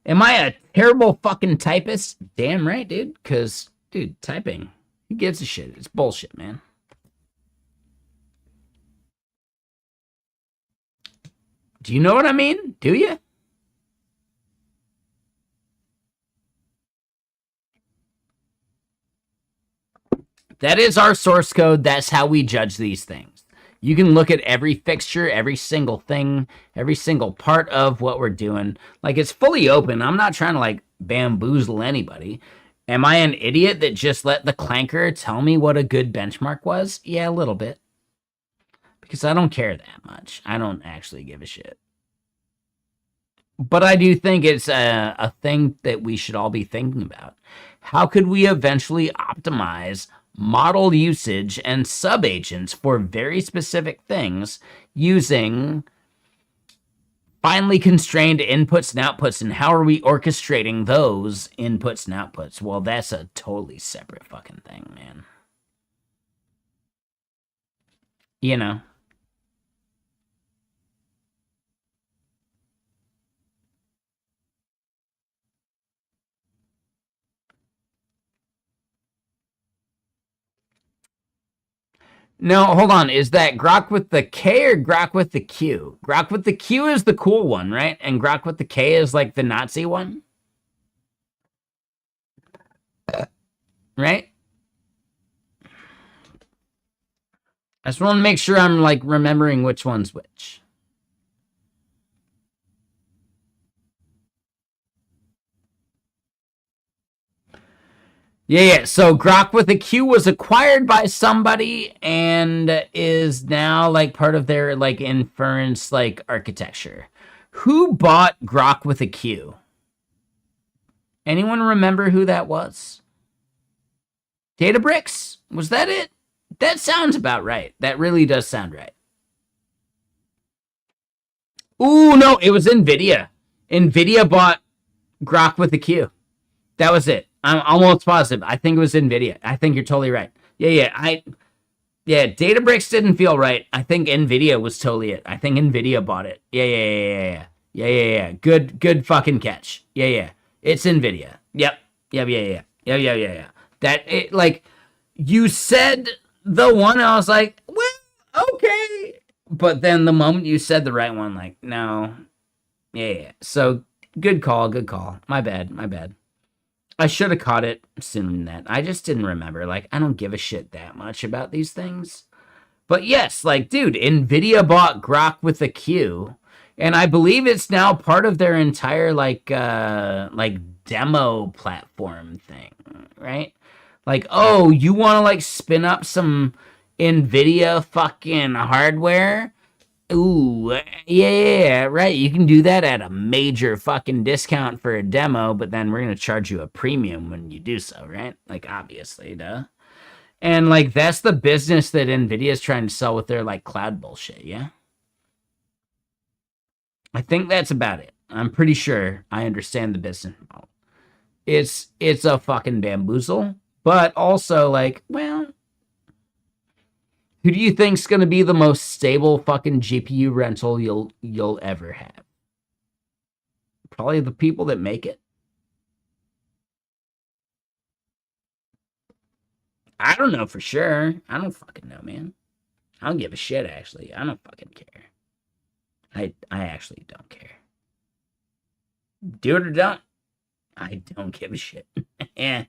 Am I a terrible fucking typist? Damn right, dude. Because, dude, typing, who gives a shit? It's bullshit, man. Do you know what I mean? Do you? That is our source code. That's how we judge these things. You can look at every fixture, every single thing, every single part of what we're doing. Like, it's fully open. I'm not trying to, like, bamboozle anybody. Am I an idiot that just let the clanker tell me what a good benchmark was? Yeah, a little bit. Because I don't care that much. I don't actually give a shit. But I do think it's a thing that we should all be thinking about. How could we eventually optimize model usage and sub-agents for very specific things using finely constrained inputs and outputs, and how are we orchestrating those inputs and outputs? Well, that's a totally separate fucking thing, man. You know? No, hold on. Is that Grok with the K or Grok with the Q? Grok with the Q is the cool one, right? And Grok with the K is like the Nazi one? Right? I just want to make sure I'm like remembering which one's which. Yeah. So Grok with a Q was acquired by somebody and is now like part of their like inference like architecture. Who bought Grok with a Q? Anyone remember who that was? Databricks? Was that it? That sounds about right. That really does sound right. Ooh, no, it was NVIDIA. NVIDIA bought Grok with a Q. That was it. I'm almost positive. I think it was NVIDIA. I think you're totally right. Yeah. Databricks didn't feel right. I think NVIDIA was totally it. I think NVIDIA bought it. Yeah. Good fucking catch. Yeah. It's NVIDIA. Yep. Yeah. That, it, like, you said the one, I was like, well, okay. But then the moment you said the right one, like, no. Yeah. So, good call. My bad. I should have caught it sooner than that. I just didn't remember. Like, I don't give a shit that much about these things. But yes, like, dude, NVIDIA bought Grok with a Q, and I believe it's now part of their entire, like demo platform thing, right? Like, oh, you want to, like, spin up some NVIDIA fucking hardware? Ooh, yeah, right. You can do that at a major fucking discount for a demo, but then we're gonna charge you a premium when you do so, right? Like, obviously, duh. And like, that's the business that NVIDIA is trying to sell with their like cloud bullshit, yeah? I think that's about it. I'm pretty sure I understand the business model. It's a fucking bamboozle, but also like, well, Who do you think's gonna be the most stable fucking GPU rental you'll ever have? Probably the people that make it. I don't know for sure. I don't fucking know, man. I don't give a shit, actually. I don't fucking care. I actually don't care. Do it or don't. I don't give a shit. Yeah.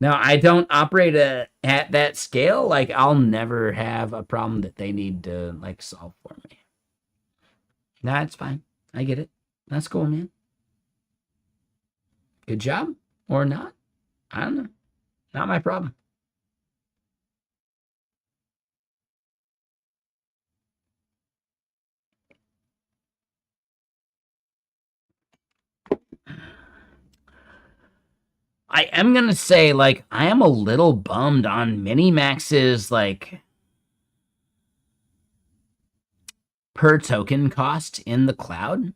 No, I don't operate at that scale. Like, I'll never have a problem that they need to, like, solve for me. Nah, it's fine. I get it. That's cool, man. Good job or not? I don't know. Not my problem. I am going to say, like, I am a little bummed on Minimax's, like, per token cost in the cloud.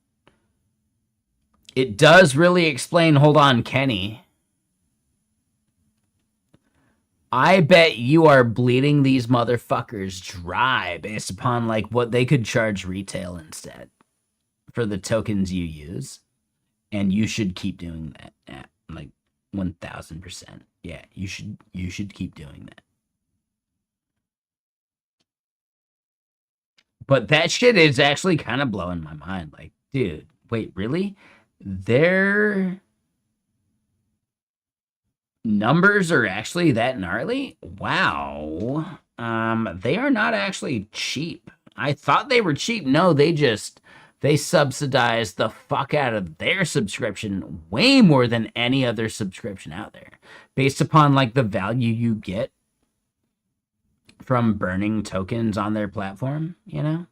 It does really explain, hold on, Kenny. I bet you are bleeding these motherfuckers dry based upon, like, what they could charge retail instead for the tokens you use. And you should keep doing that. Yeah, like, 1000%. Yeah, you should keep doing that. But that shit is actually kind of blowing my mind. Like, dude, wait, really? Their numbers are actually that gnarly? Wow. They are not actually cheap. I thought they were cheap. No, they subsidize the fuck out of their subscription way more than any other subscription out there, based upon, like, the value you get from burning tokens on their platform, you know?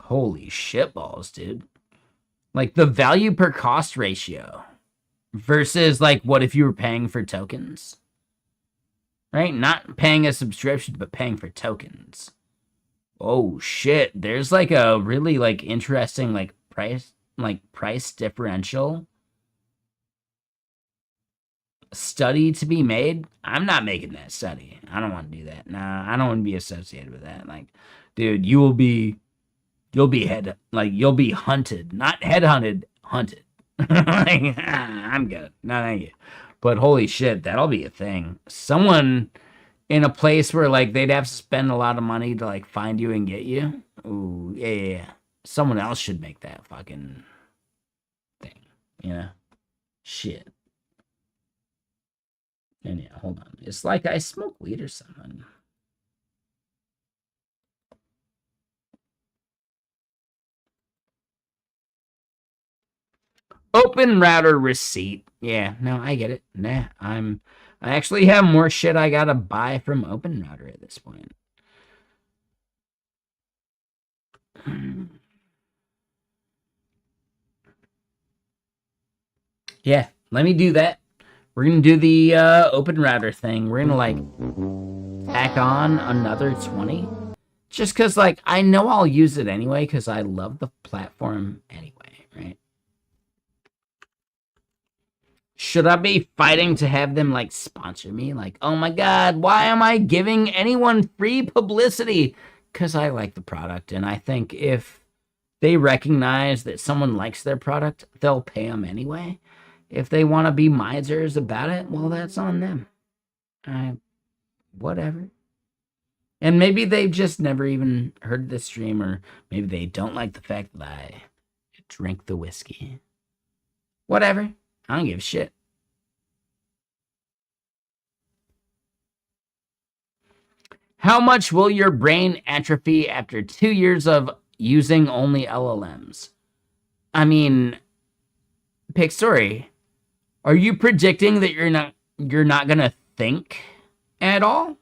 Holy shitballs, dude. Like, the value per cost ratio versus, like, what if you were paying for tokens? Right? Not paying a subscription, but paying for tokens. Oh shit, there's, like, a really, like, interesting, like, price differential study to be made. I'm not making that study. I don't want to do that. Nah, I don't want to be associated with that. Like, dude, you'll be hunted, not headhunted, hunted. Like, I'm good. No, thank you. But holy shit, that'll be a thing. Someone in a place where, like, they'd have to spend a lot of money to, like, find you and get you. Ooh, yeah. Someone else should make that fucking thing, you know? Shit. And yeah, hold on. It's like I smoke weed or something. Open router receipt. Yeah, no, I get it. Nah, I actually have more shit I gotta buy from Open Router at this point. Yeah, let me do that. We're gonna do the Open Router thing. We're gonna, like, tack on another 20. Just because, like, I know I'll use it anyway because I love the platform anyway, right? Should I be fighting to have them, like, sponsor me? Like, oh my god, why am I giving anyone free publicity? Because I like the product, and I think if they recognize that someone likes their product, they'll pay them anyway. If they want to be misers about it, well, that's on them. Whatever. And maybe they've just never even heard the stream, or maybe they don't like the fact that I drink the whiskey. Whatever. I don't give a shit. How much will your brain atrophy after 2 years of using only LLMs? I mean, pick story. Are you predicting that you're not gonna think at all?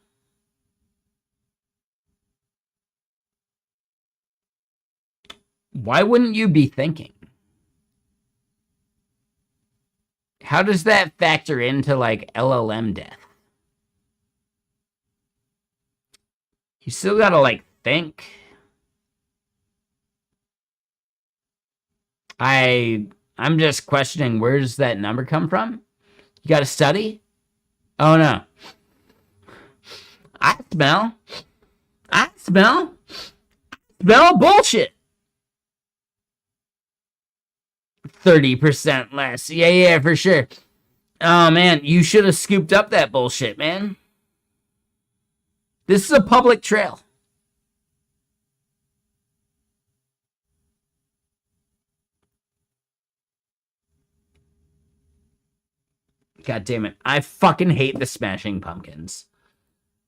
Why wouldn't you be thinking? How does that factor into, like, LLM death? You still gotta, like, think. I'm just questioning, where does that number come from? You gotta study? Oh no. I smell. Smell? Smell bullshit. 30% less. Yeah, for sure. Oh, man, you should have scooped up that bullshit, man. This is a public trail. God damn it. I fucking hate the Smashing Pumpkins.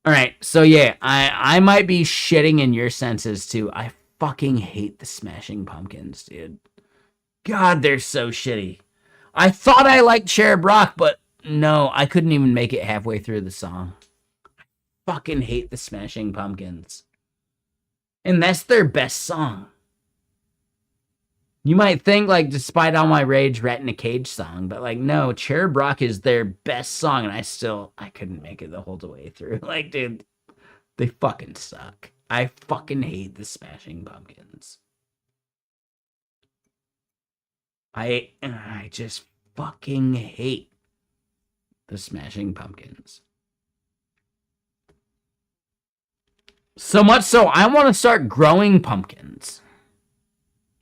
All right, so yeah, I might be shitting in your senses too. I fucking hate the Smashing Pumpkins, dude. God, they're so shitty. I thought I liked Cherub Rock, but no, I couldn't even make it halfway through the song. Fucking hate the Smashing Pumpkins. And that's their best song. You might think, like, Despite All My Rage, Rat in a Cage song, but, like, no, Cherub Rock is their best song, and I couldn't make it the whole way through. Like, dude, they fucking suck. I fucking hate the Smashing Pumpkins. I just fucking hate the Smashing Pumpkins. So much so, I want to start growing pumpkins.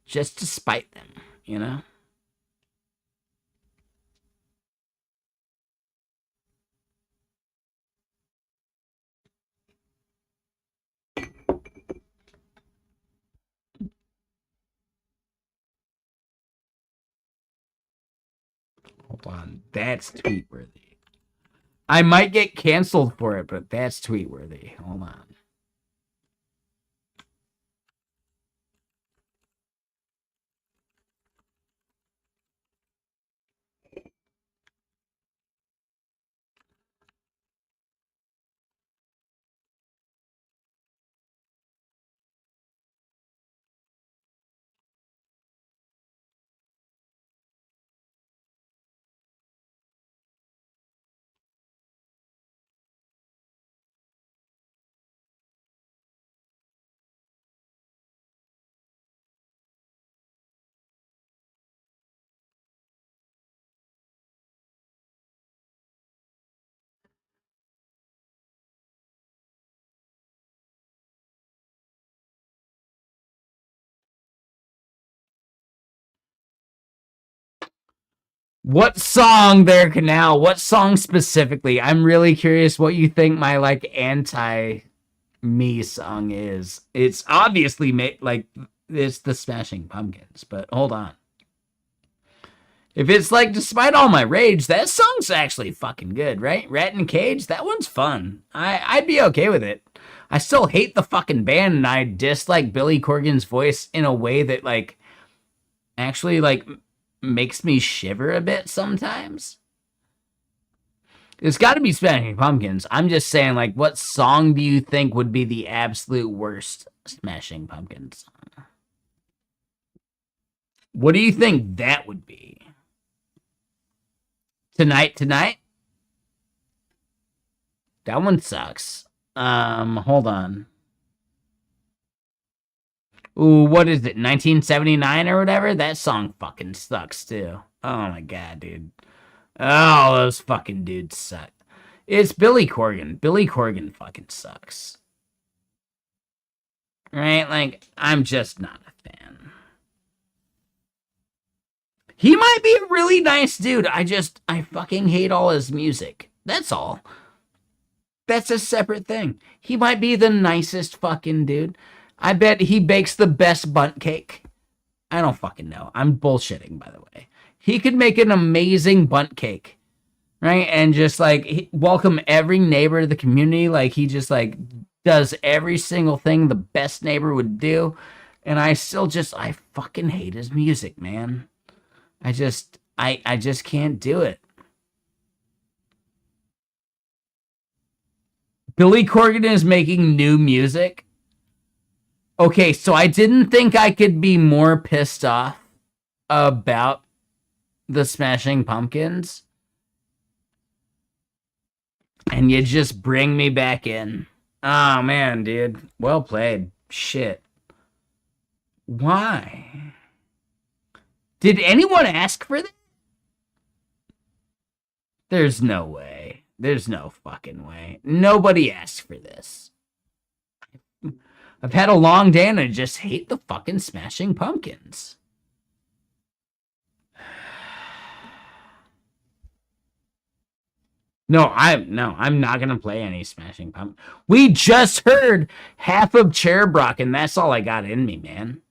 Just to spite them, you know? Hold on. That's tweet worthy. I might get canceled for it, but that's tweet worthy. Hold on. What song there, Canal? What song specifically? I'm really curious what you think my, like, anti-me song is. It's obviously, like, it's the Smashing Pumpkins, but hold on. If it's, like, Despite All My Rage, that song's actually fucking good, right? Rat in a Cage, that one's fun. I'd be okay with it. I still hate the fucking band, and I dislike Billy Corgan's voice in a way that, like, actually, like, makes me shiver a bit sometimes. It's got to be Smashing Pumpkins. I'm just saying, like, what song do you think would be the absolute worst Smashing Pumpkins song? What do you think that would be? Tonight? That one sucks. Hold on. Ooh, what is it? 1979 or whatever? That song fucking sucks too. Oh my god, dude. Oh, those fucking dudes suck. It's Billy Corgan. Billy Corgan fucking sucks. Right? Like, I'm just not a fan. He might be a really nice dude. I fucking hate all his music. That's all. That's a separate thing. He might be the nicest fucking dude. I bet he bakes the best bundt cake. I don't fucking know. I'm bullshitting, by the way. He could make an amazing bundt cake, right? And just, like, welcome every neighbor to the community. Like, he just, like, does every single thing the best neighbor would do. And I fucking hate his music, man. I just can't do it. Billy Corgan is making new music. Okay, so I didn't think I could be more pissed off about the Smashing Pumpkins. And you just bring me back in. Oh, man, dude. Well played. Shit. Why? Did anyone ask for this? There's no way. There's no fucking way. Nobody asked for this. I've had a long day and I just hate the fucking Smashing Pumpkins. No, I'm not gonna play any Smashing Pumpkins. We just heard half of Cherbrock, and that's all I got in me, man.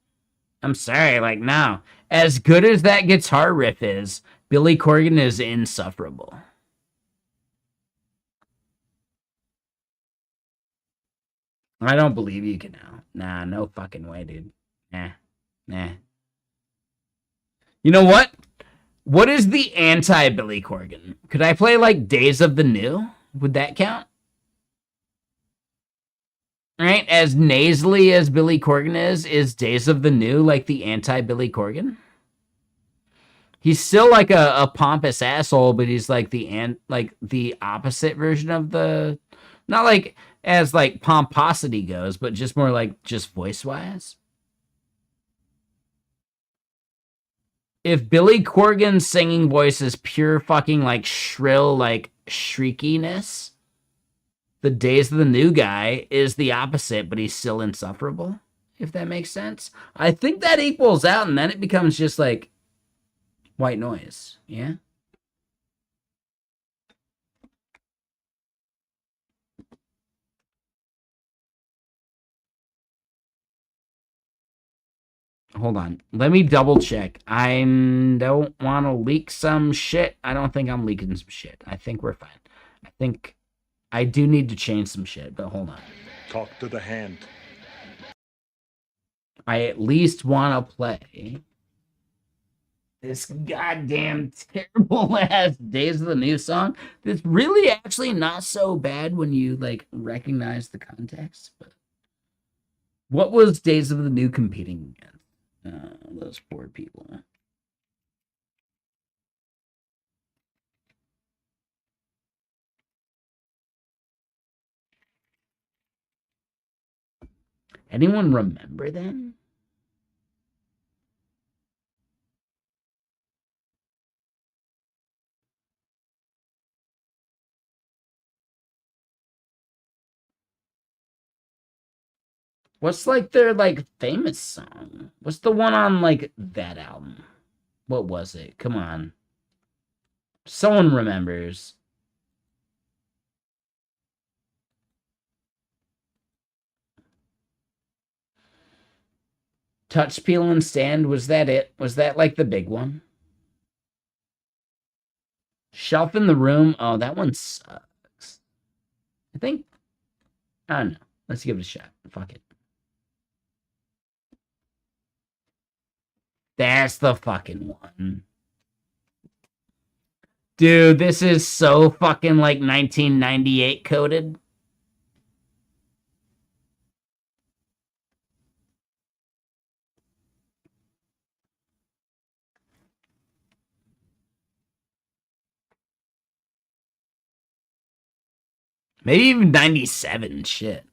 I'm sorry, like, no. As good as that guitar riff is, Billy Corgan is insufferable. I don't believe you can now. Nah, no fucking way, dude. Nah. You know what? What is the anti-Billy Corgan? Could I play, like, Days of the New? Would that count? Right? As nasally as Billy Corgan is Days of the New like the anti-Billy Corgan? He's still like a pompous asshole, but he's like the opposite version of the, not like as like pomposity goes, but just more like just voice-wise. If Billy Corgan's singing voice is pure fucking like shrill, like shriekiness, the Days of the New guy is the opposite, but he's still insufferable, if that makes sense. I think that equals out, and then it becomes just like white noise. Yeah? Hold on. Let me double check. I don't want to leak some shit. I don't think I'm leaking some shit. I think we're fine. I think I do need to change some shit, but hold on. Talk to the hand. I at least want to play this goddamn terrible ass Days of the New song. That's really actually not so bad when you like recognize the context. But what was Days of the New competing against? Those poor people. Anyone remember them? What's like their like famous song? What's the one on like that album? What was it? Come on. Someone remembers. Touch, Peel, and Stand, was that it? Was that like the big one? Shelf in the Room. Oh, that one sucks. I think. I don't know. Let's give it a shot. Fuck it. That's the fucking one. Dude, this is so fucking like 1998 coded. Maybe even 97 shit.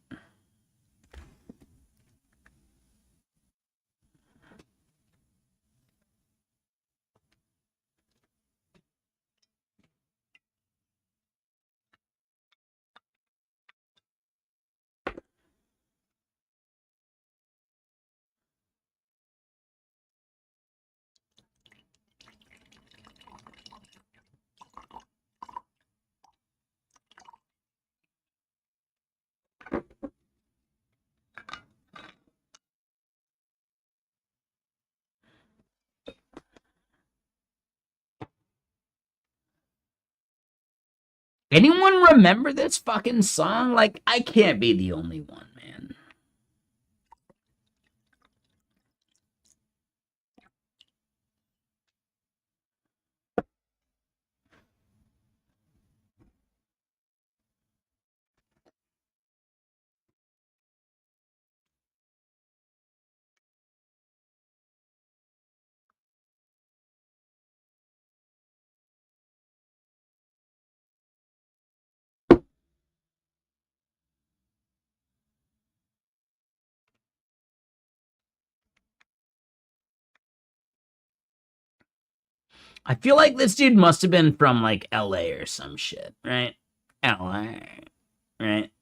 Anyone remember this fucking song? Like, I can't be the only one, man. I feel like this dude must have been from like LA or some shit, right? LA, right?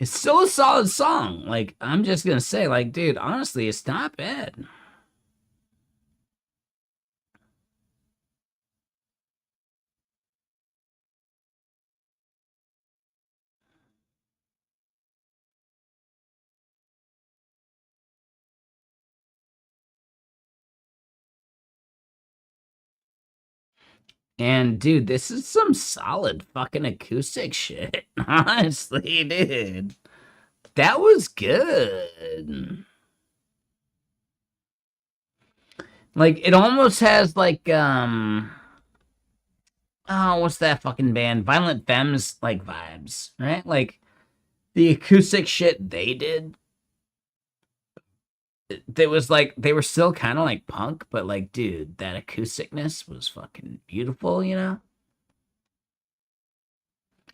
It's still a solid song. Like, I'm just gonna say, like, dude, honestly, it's not bad. And dude, this is some solid fucking acoustic shit. Honestly, dude. That was good. Like it almost has like oh, what's that fucking band? Violent Femmes like vibes, right? Like the acoustic shit they did. It was like they were still kind of like punk, but like, dude, that acousticness was fucking beautiful, you know?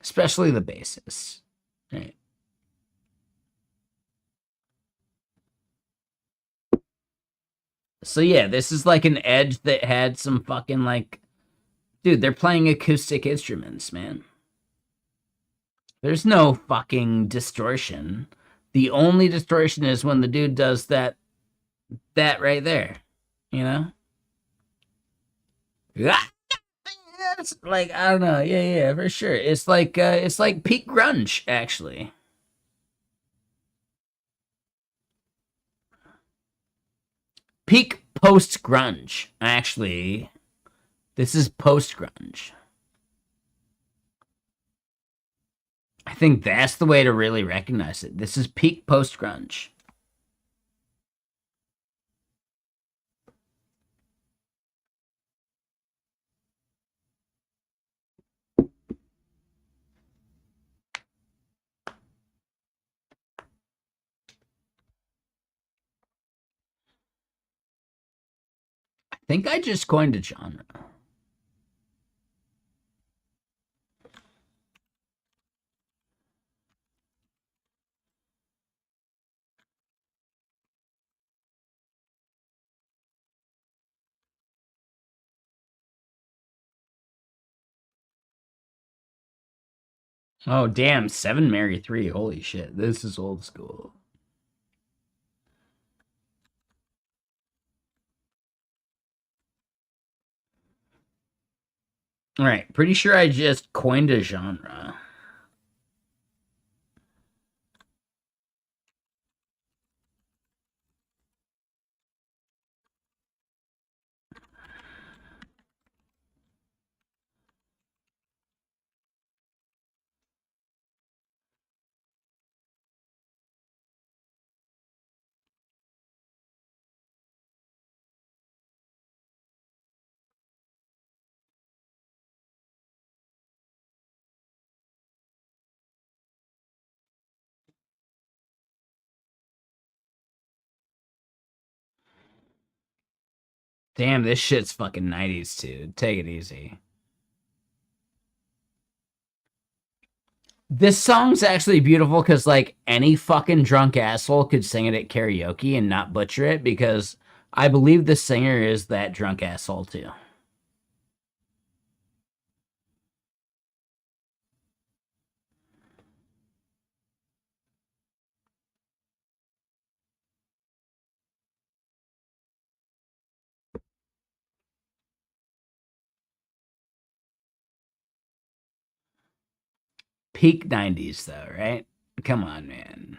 Especially the basses. Right. So yeah, this is like an edge that had some fucking like, dude, they're playing acoustic instruments, man. There's no fucking distortion. The only distortion is when the dude does that right there, you know? Yeah. It's like I don't know. Yeah, for sure. It's like peak grunge actually. Peak post grunge actually. This is post grunge. I think that's the way to really recognize it. This is peak post grunge. I think I just coined a genre. Oh damn, 7 Mary 3. Holy shit. This is old school. All right, pretty sure I just coined a genre. Damn, this shit's fucking 90s too. Take it easy. This song's actually beautiful because like any fucking drunk asshole could sing it at karaoke and not butcher it because I believe the singer is that drunk asshole too. Peak 90s though, right? Come on, man.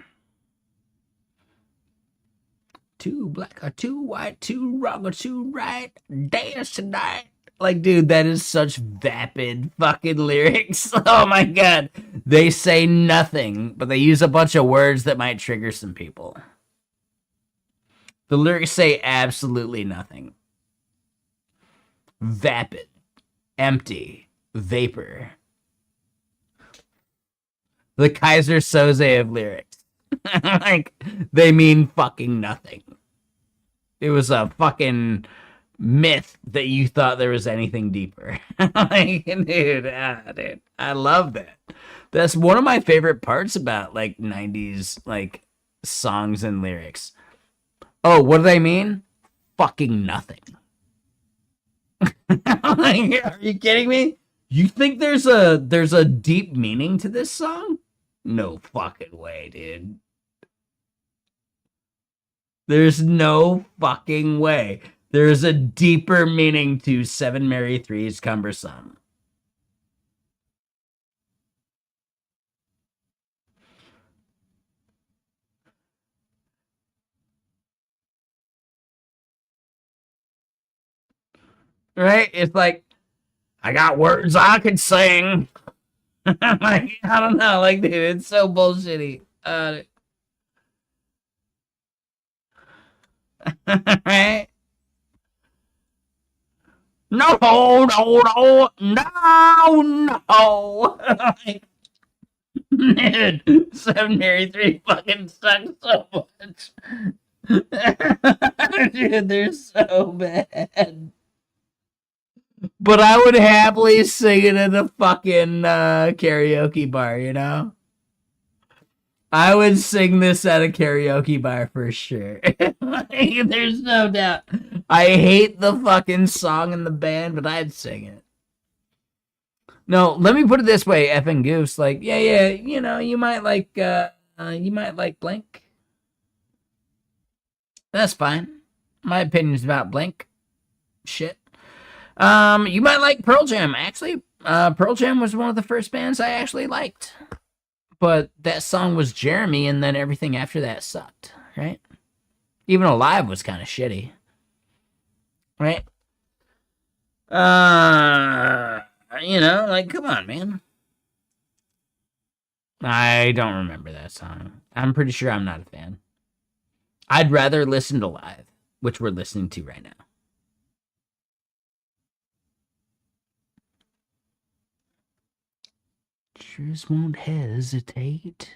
Two black or two white, two wrong or two right, dance tonight. Like, dude, that is such vapid fucking lyrics. Oh my god. They say nothing, but they use a bunch of words that might trigger some people. The lyrics say absolutely nothing. Vapid, empty, vapor. The Kaiser Soze of lyrics. Like, they mean fucking nothing. It was a fucking myth that you thought there was anything deeper. Like, dude, I love that. That's one of my favorite parts about like 90s like songs and lyrics. Oh, what do they mean? Fucking nothing. Like, are you kidding me? You think there's a deep meaning to this song? No fucking way, dude. There's no fucking way. There's a deeper meaning to Seven Mary Three's Cumbersome. Right? It's like, I got words I could sing. Like, I don't know. Like, dude, it's so bullshitty. Right? No, no, no, no, no. Dude, Seven Mary Three fucking sucks so much. Dude, they're so bad. But I would happily sing it in a fucking karaoke bar, you know? I would sing this at a karaoke bar for sure. There's no doubt. I hate the fucking song and the band, but I'd sing it. No, let me put it this way, effing Goose. Like, yeah, you know, you might like Blink. That's fine. My opinion's about Blink. Shit. You might like Pearl Jam. Actually, Pearl Jam was one of the first bands I actually liked. But that song was Jeremy, and then everything after that sucked, right? Even Alive was kind of shitty, right? You know, like, come on, man. I don't remember that song. I'm pretty sure I'm not a fan. I'd rather listen to Live, which we're listening to right now. Just won't hesitate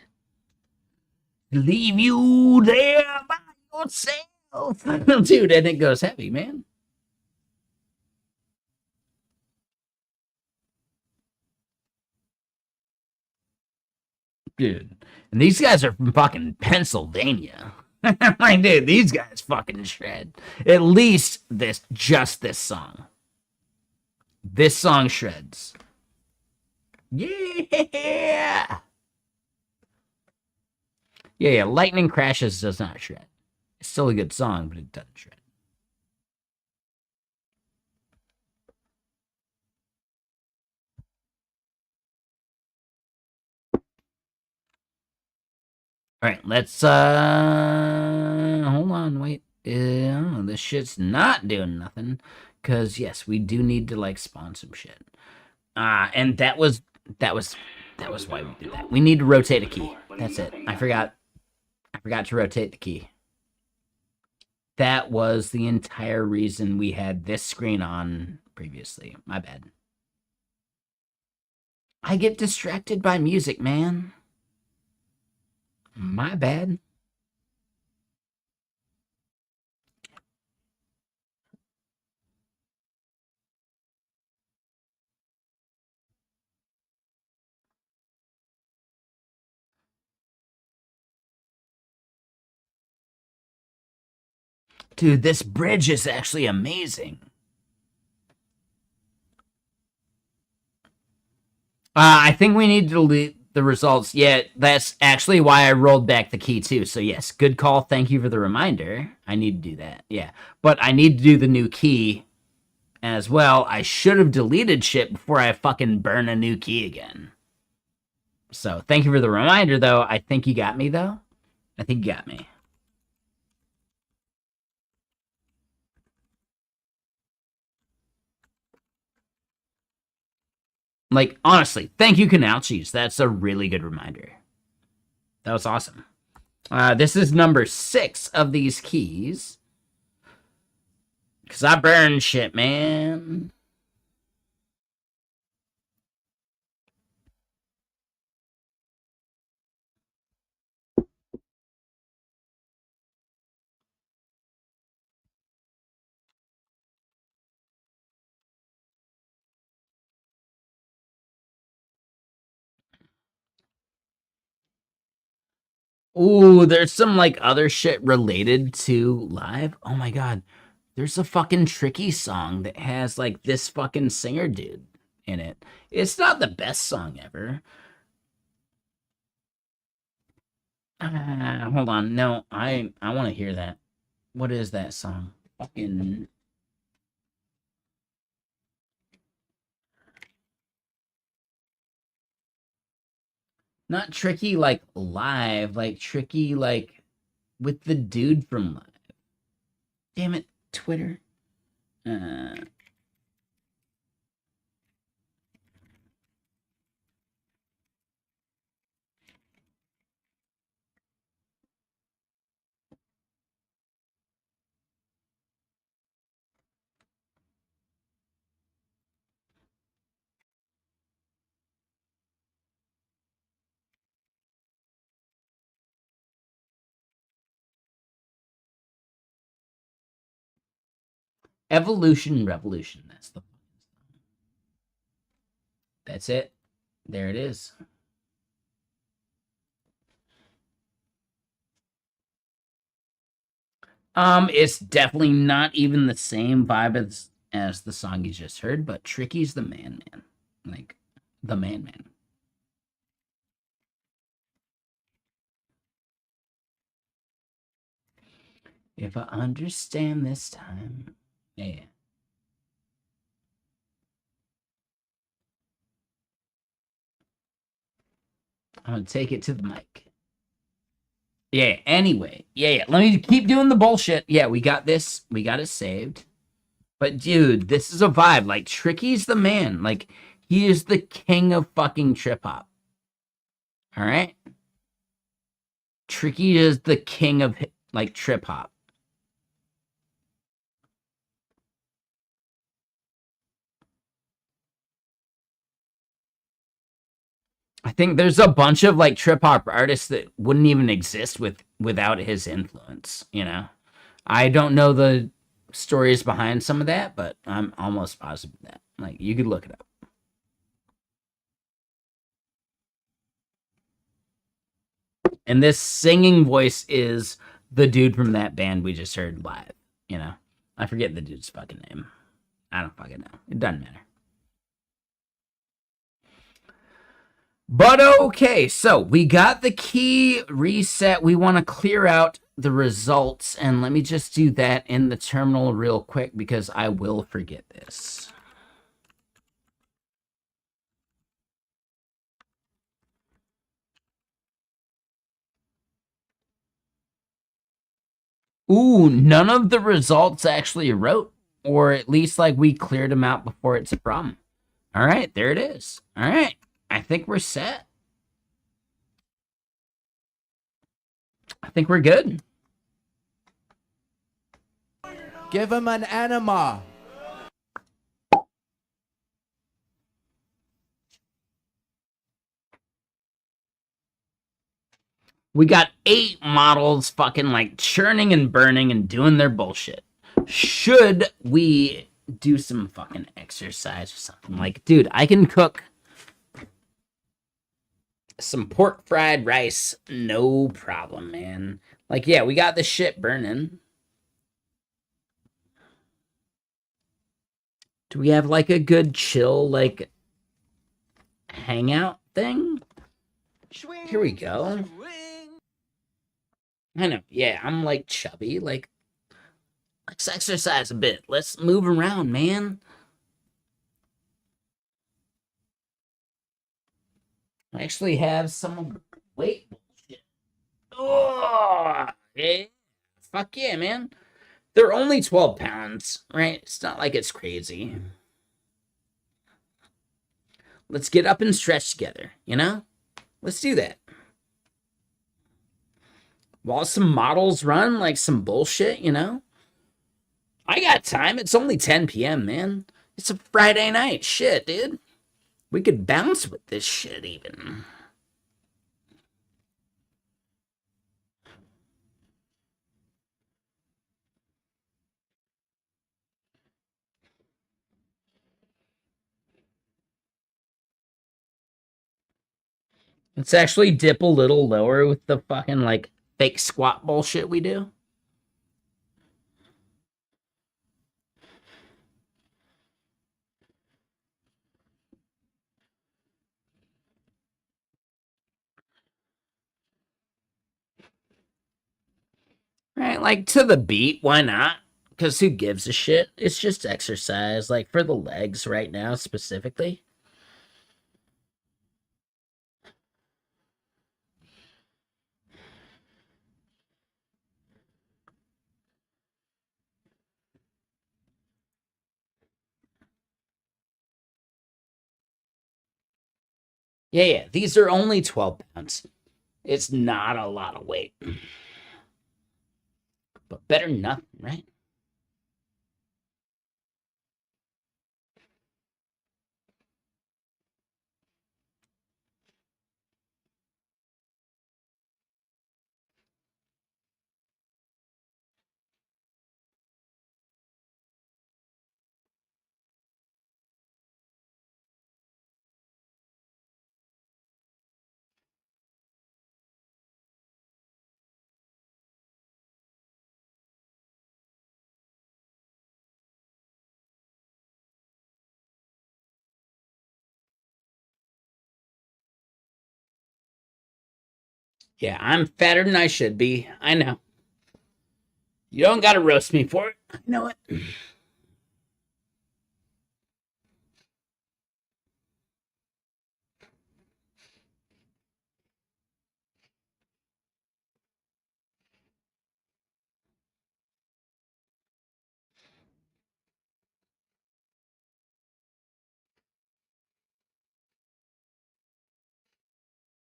to leave you there by yourself. Dude, and it goes heavy, man. Dude. And these guys are from fucking Pennsylvania. Like, dude, these guys fucking shred. At least this song. This song shreds. Yeah. Yeah, Lightning Crashes does not shred. It's still a good song, but it doesn't shred. All right, let's hold on, wait. This shit's not doing nothing, cause yes, we do need to like spawn some shit. And that was why we did that. We need to rotate a key. That's it. I forgot to rotate the key. That was the entire reason we had this screen on previously. My bad. I get distracted by music, man. My bad. Dude, this bridge is actually amazing. I think we need to delete the results. Yeah, that's actually why I rolled back the key too. So yes, good call. Thank you for the reminder. I need to do that. Yeah, but I need to do the new key as well. I should have deleted shit before I fucking burn a new key again. So thank you for the reminder, though. I think you got me, though. I think you got me. Like, honestly, thank you, Canalchis. That's a really good reminder. That was awesome. This is number 6 of these keys. Because I burn shit, man. Ooh, there's some, like, other shit related to Live. Oh my god. There's a fucking Tricky song that has, like, this fucking singer dude in it. It's not the best song ever. Hold on. No, I want to hear that. What is that song? Fucking. Not Tricky like live, like Tricky like with the dude from Live. Damn it, Twitter. Uh, Evolution Revolution. That's it. There it is. It's definitely not even the same vibe as the song you just heard, but Tricky's the man. Like the man. If I understand this time. Yeah. I'm gonna take it to the mic. Yeah, anyway. Yeah. Let me keep doing the bullshit. Yeah, we got this. We got it saved. But dude, this is a vibe. Like Tricky's the man. Like he is the king of fucking trip hop. All right? Tricky is the king of like trip hop. I think there's a bunch of like trip hop artists that wouldn't even exist without his influence, you know. I don't know the stories behind some of that, but I'm almost positive of that. Like you could look it up. And this singing voice is the dude from that band we just heard live, you know. I forget the dude's fucking name. I don't fucking know. It doesn't matter. But okay, so we got the key reset. We want to clear out the results, and let me just do that in the terminal real quick because I will forget this. Ooh, none of the results actually wrote, or at least like we cleared them out before it's a problem. All right, there it is. All right, I think we're set. I think we're good. Give him an enema. We got 8 models fucking like churning and burning and doing their bullshit. Should we do some fucking exercise or something? Like, dude, I can cook some pork fried rice, no problem, man. Like, yeah, we got the shit burning. Do we have like a good chill, like, hangout thing? Here we go. I know, yeah, I'm like chubby. Like, let's exercise a bit. Let's move around, man. I actually have some weight bullshit. Oh, yeah. Fuck yeah, man. They're only 12 pounds, right? It's not like it's crazy. Let's get up and stretch together, you know? Let's do that. While some models run like some bullshit, you know? I got time. It's only 10 p.m., man. It's a Friday night. Shit, dude. We could bounce with this shit even. Let's actually dip a little lower with the fucking like fake squat bullshit we do. Right? Like to the beat, why not? Because who gives a shit? It's just exercise, like for the legs right now specifically. Yeah, these are only 12 pounds. It's not a lot of weight, but better than nothing, right? Yeah, I'm fatter than I should be. I know. You don't gotta roast me for it. I know it.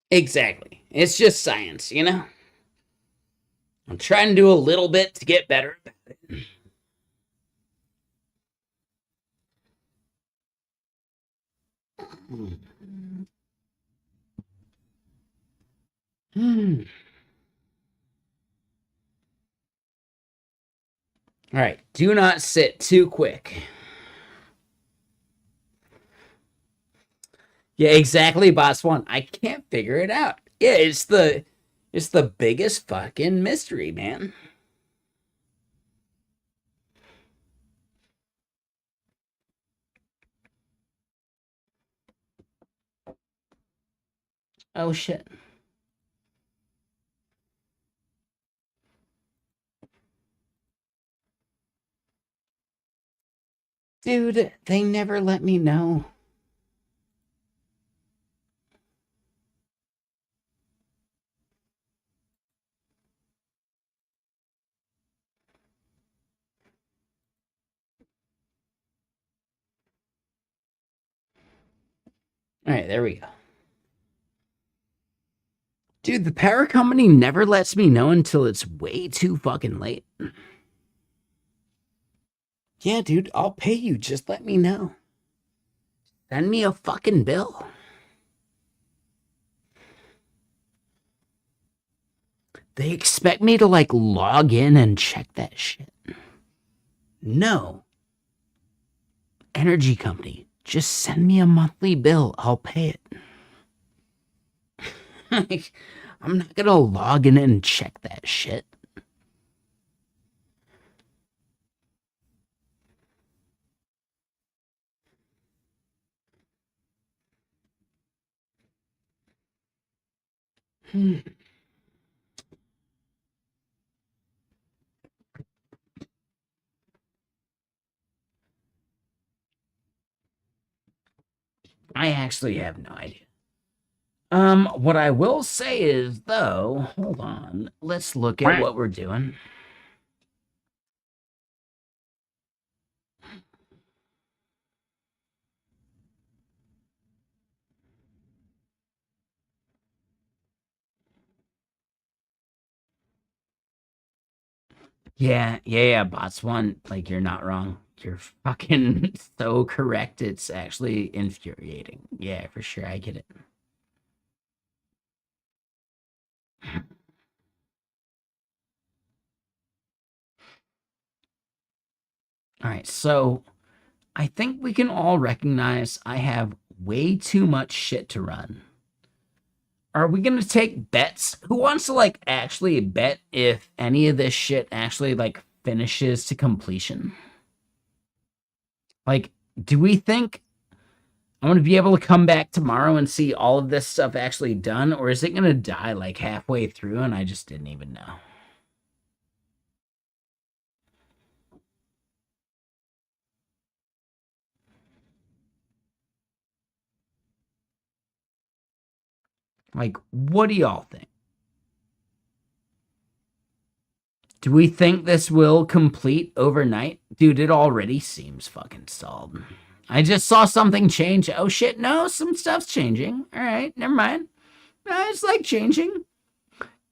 Exactly. It's just science, you know? I'm trying to do a little bit to get better about it. All right. Do not sit too quick. Yeah, exactly, boss one. I can't figure it out. Yeah, it's the biggest fucking mystery, man. Oh shit. Dude, they never let me know. All right, there we go. Dude, the power company never lets me know until it's way too fucking late. Yeah, dude, I'll pay you. Just let me know. Send me a fucking bill. They expect me to like log in and check that shit. No. Energy company, just send me a monthly bill. I'll pay it. I'm not gonna log in and check that shit. I actually have no idea. What I will say is though, hold on, let's look at what we're doing. Yeah, bots one. Like you're not wrong. You're fucking so correct. It's actually infuriating. Yeah, for sure. I get it. All right, so I think we can all recognize I have way too much shit to run. Are we gonna take bets? Who wants to like actually bet if any of this shit actually like finishes to completion? Like, do we think I'm gonna be able to come back tomorrow and see all of this stuff actually done, or is it gonna die like halfway through and I just didn't even know? Like, what do y'all think? Do we think this will complete overnight? Dude, it already seems fucking stalled. I just saw something change. Oh shit, no, some stuff's changing. All right, never mind. It's like changing.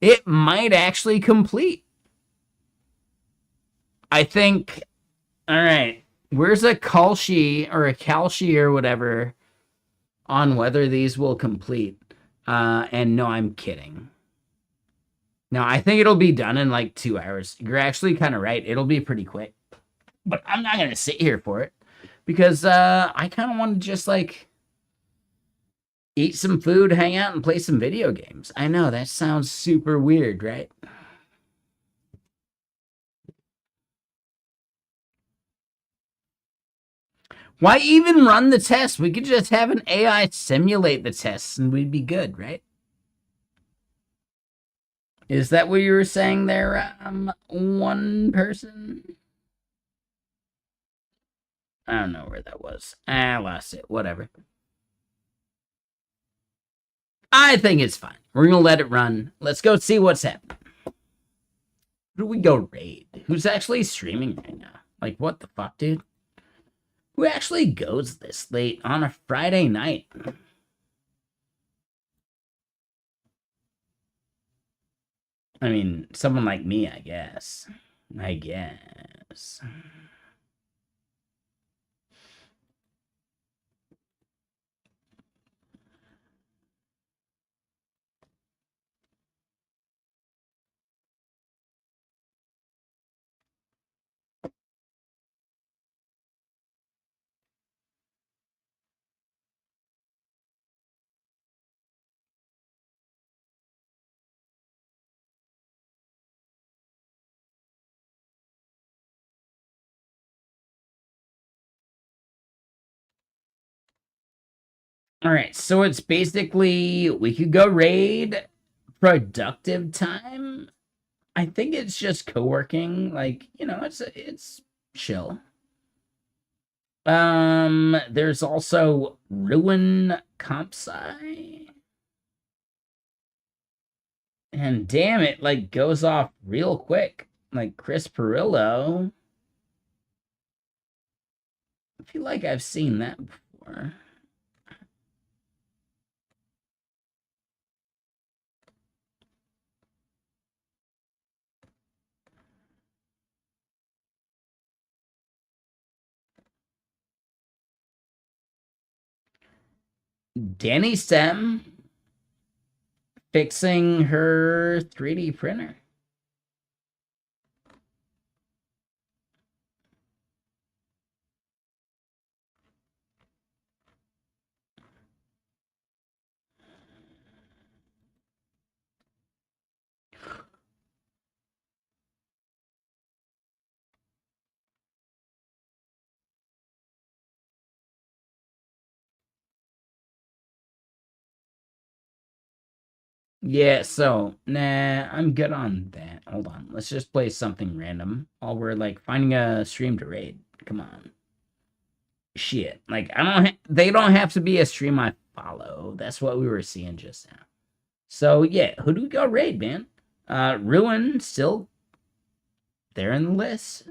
It might actually complete. I think, all right, where's a Kalshi or a Kalshi or whatever on whether these will complete? And no, I'm kidding. No, I think it'll be done in like 2 hours. You're actually kind of right. It'll be pretty quick. But I'm not going to sit here for it because I kind of want to just like eat some food, hang out, and play some video games. I know that sounds super weird, right? Why even run the test? We could just have an AI simulate the tests and we'd be good, right? Is that what you were saying there, one person? I don't know where that was. I lost it. Whatever. I think it's fine. We're going to let it run. Let's go see what's happening. Who do we go raid? Who's actually streaming right now? Like, what the fuck, dude? Who actually goes this late on a Friday night? I mean, someone like me, I guess. All right, so it's basically we could go raid productive time. I think it's just co-working, like, you know, it's chill. There's also Ruin Comp Sci. And damn it, like goes off real quick. Like Chris Perillo. I feel like I've seen that before. Danny Stem fixing her 3D printer. Yeah, so, nah, I'm good on that. Hold on. Let's just play something random while we're, like, finding a stream to raid. Come on. Shit. Like, they don't have to be a stream I follow. That's what we were seeing just now. So, yeah, who do we go raid, man? Ruin, still there in the list.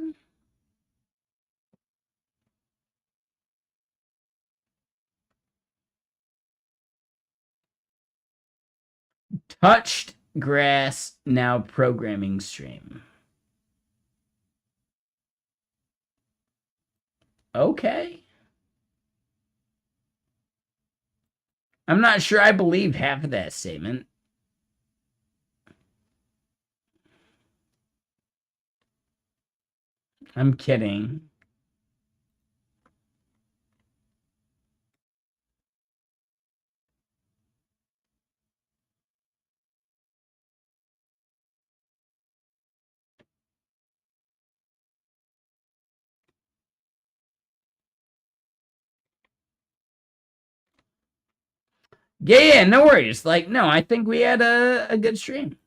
Touched Grass, now programming stream. Okay. I'm not sure I believe half of that statement. I'm kidding. Yeah, no worries. Like, no, I think we had a good stream.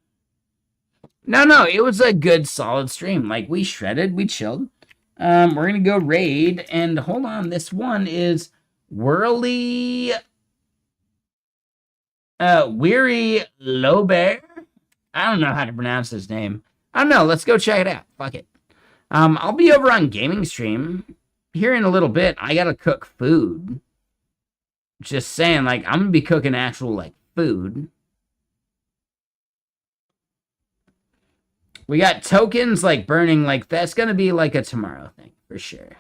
No, it was a good, solid stream. Like, we shredded, we chilled. We're gonna go raid, and hold on, this one is Whirly Weary Lobear. I don't know how to pronounce his name. I don't know. Let's go check it out. Fuck it. I'll be over on gaming stream here in a little bit. I gotta cook food. Just saying, like, I'm gonna be cooking actual, like, food. We got tokens, like, burning, like, that's gonna be, like, a tomorrow thing, for sure.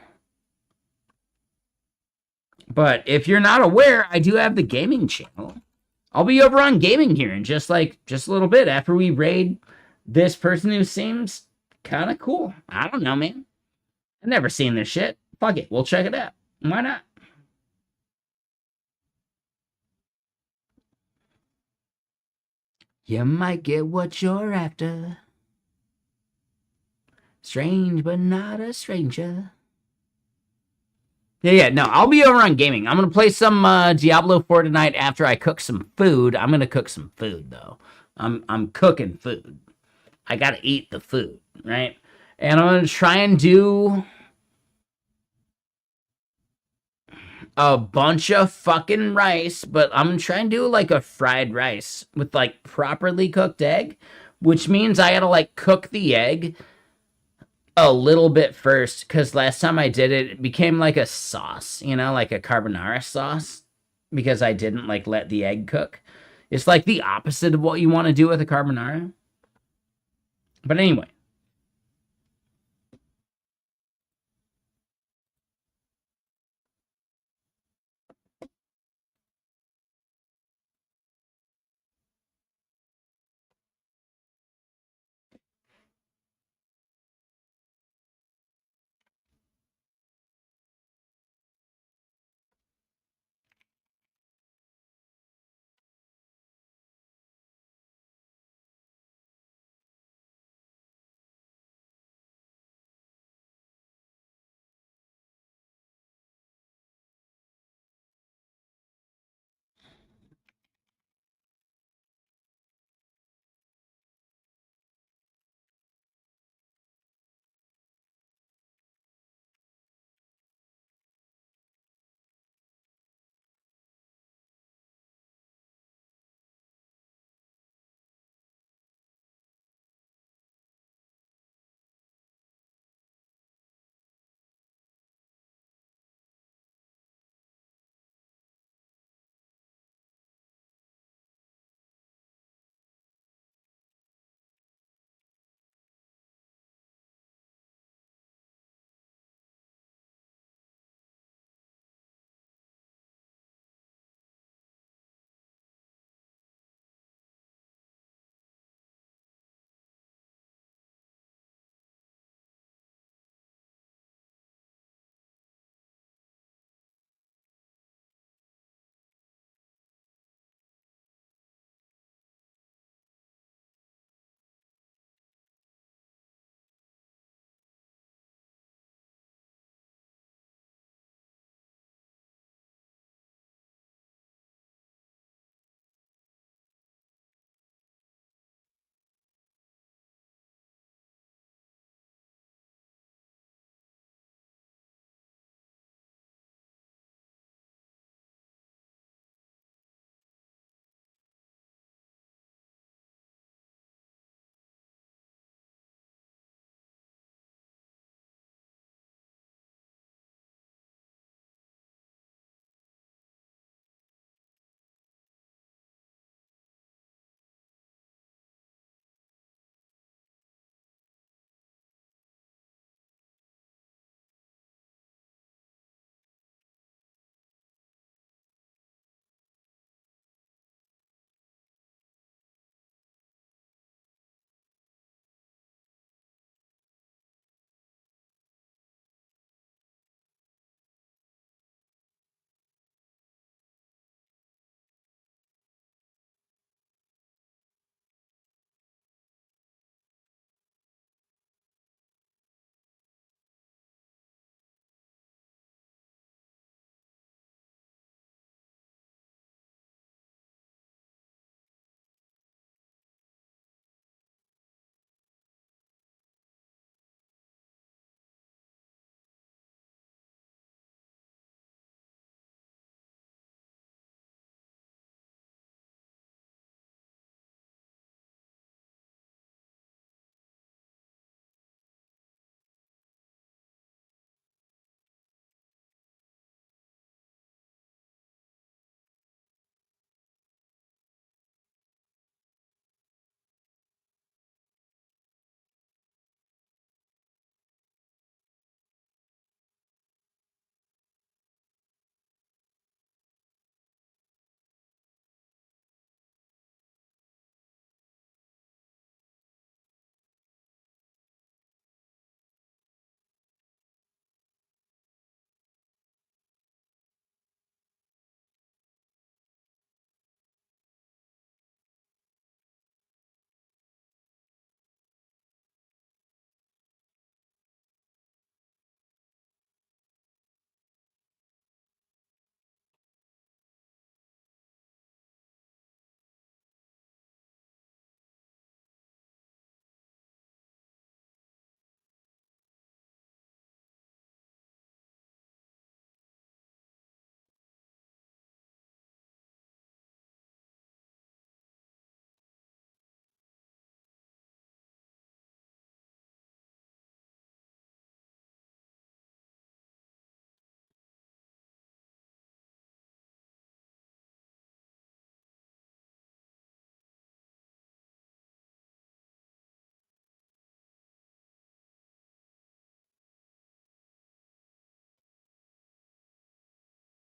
But if you're not aware, I do have the gaming channel. I'll be over on gaming here in just a little bit after we raid this person who seems kind of cool. I don't know, man. I've never seen this shit. Fuck it. We'll check it out. Why not? You might get what you're after. Strange, but not a stranger. Yeah, no, I'll be over on gaming. I'm going to play some Diablo 4 tonight after I cook some food. I'm going to cook some food, though. I'm cooking food. I got to eat the food, right? And I'm going to try and do a bunch of fucking rice, but I'm going to try and do, like, a fried rice with, like, properly cooked egg, which means I got to, like, cook the egg a little bit first, because last time I did it, it became like a sauce, you know, like a carbonara sauce, because I didn't like let the egg cook. It's like the opposite of what you want to do with a carbonara. But anyway,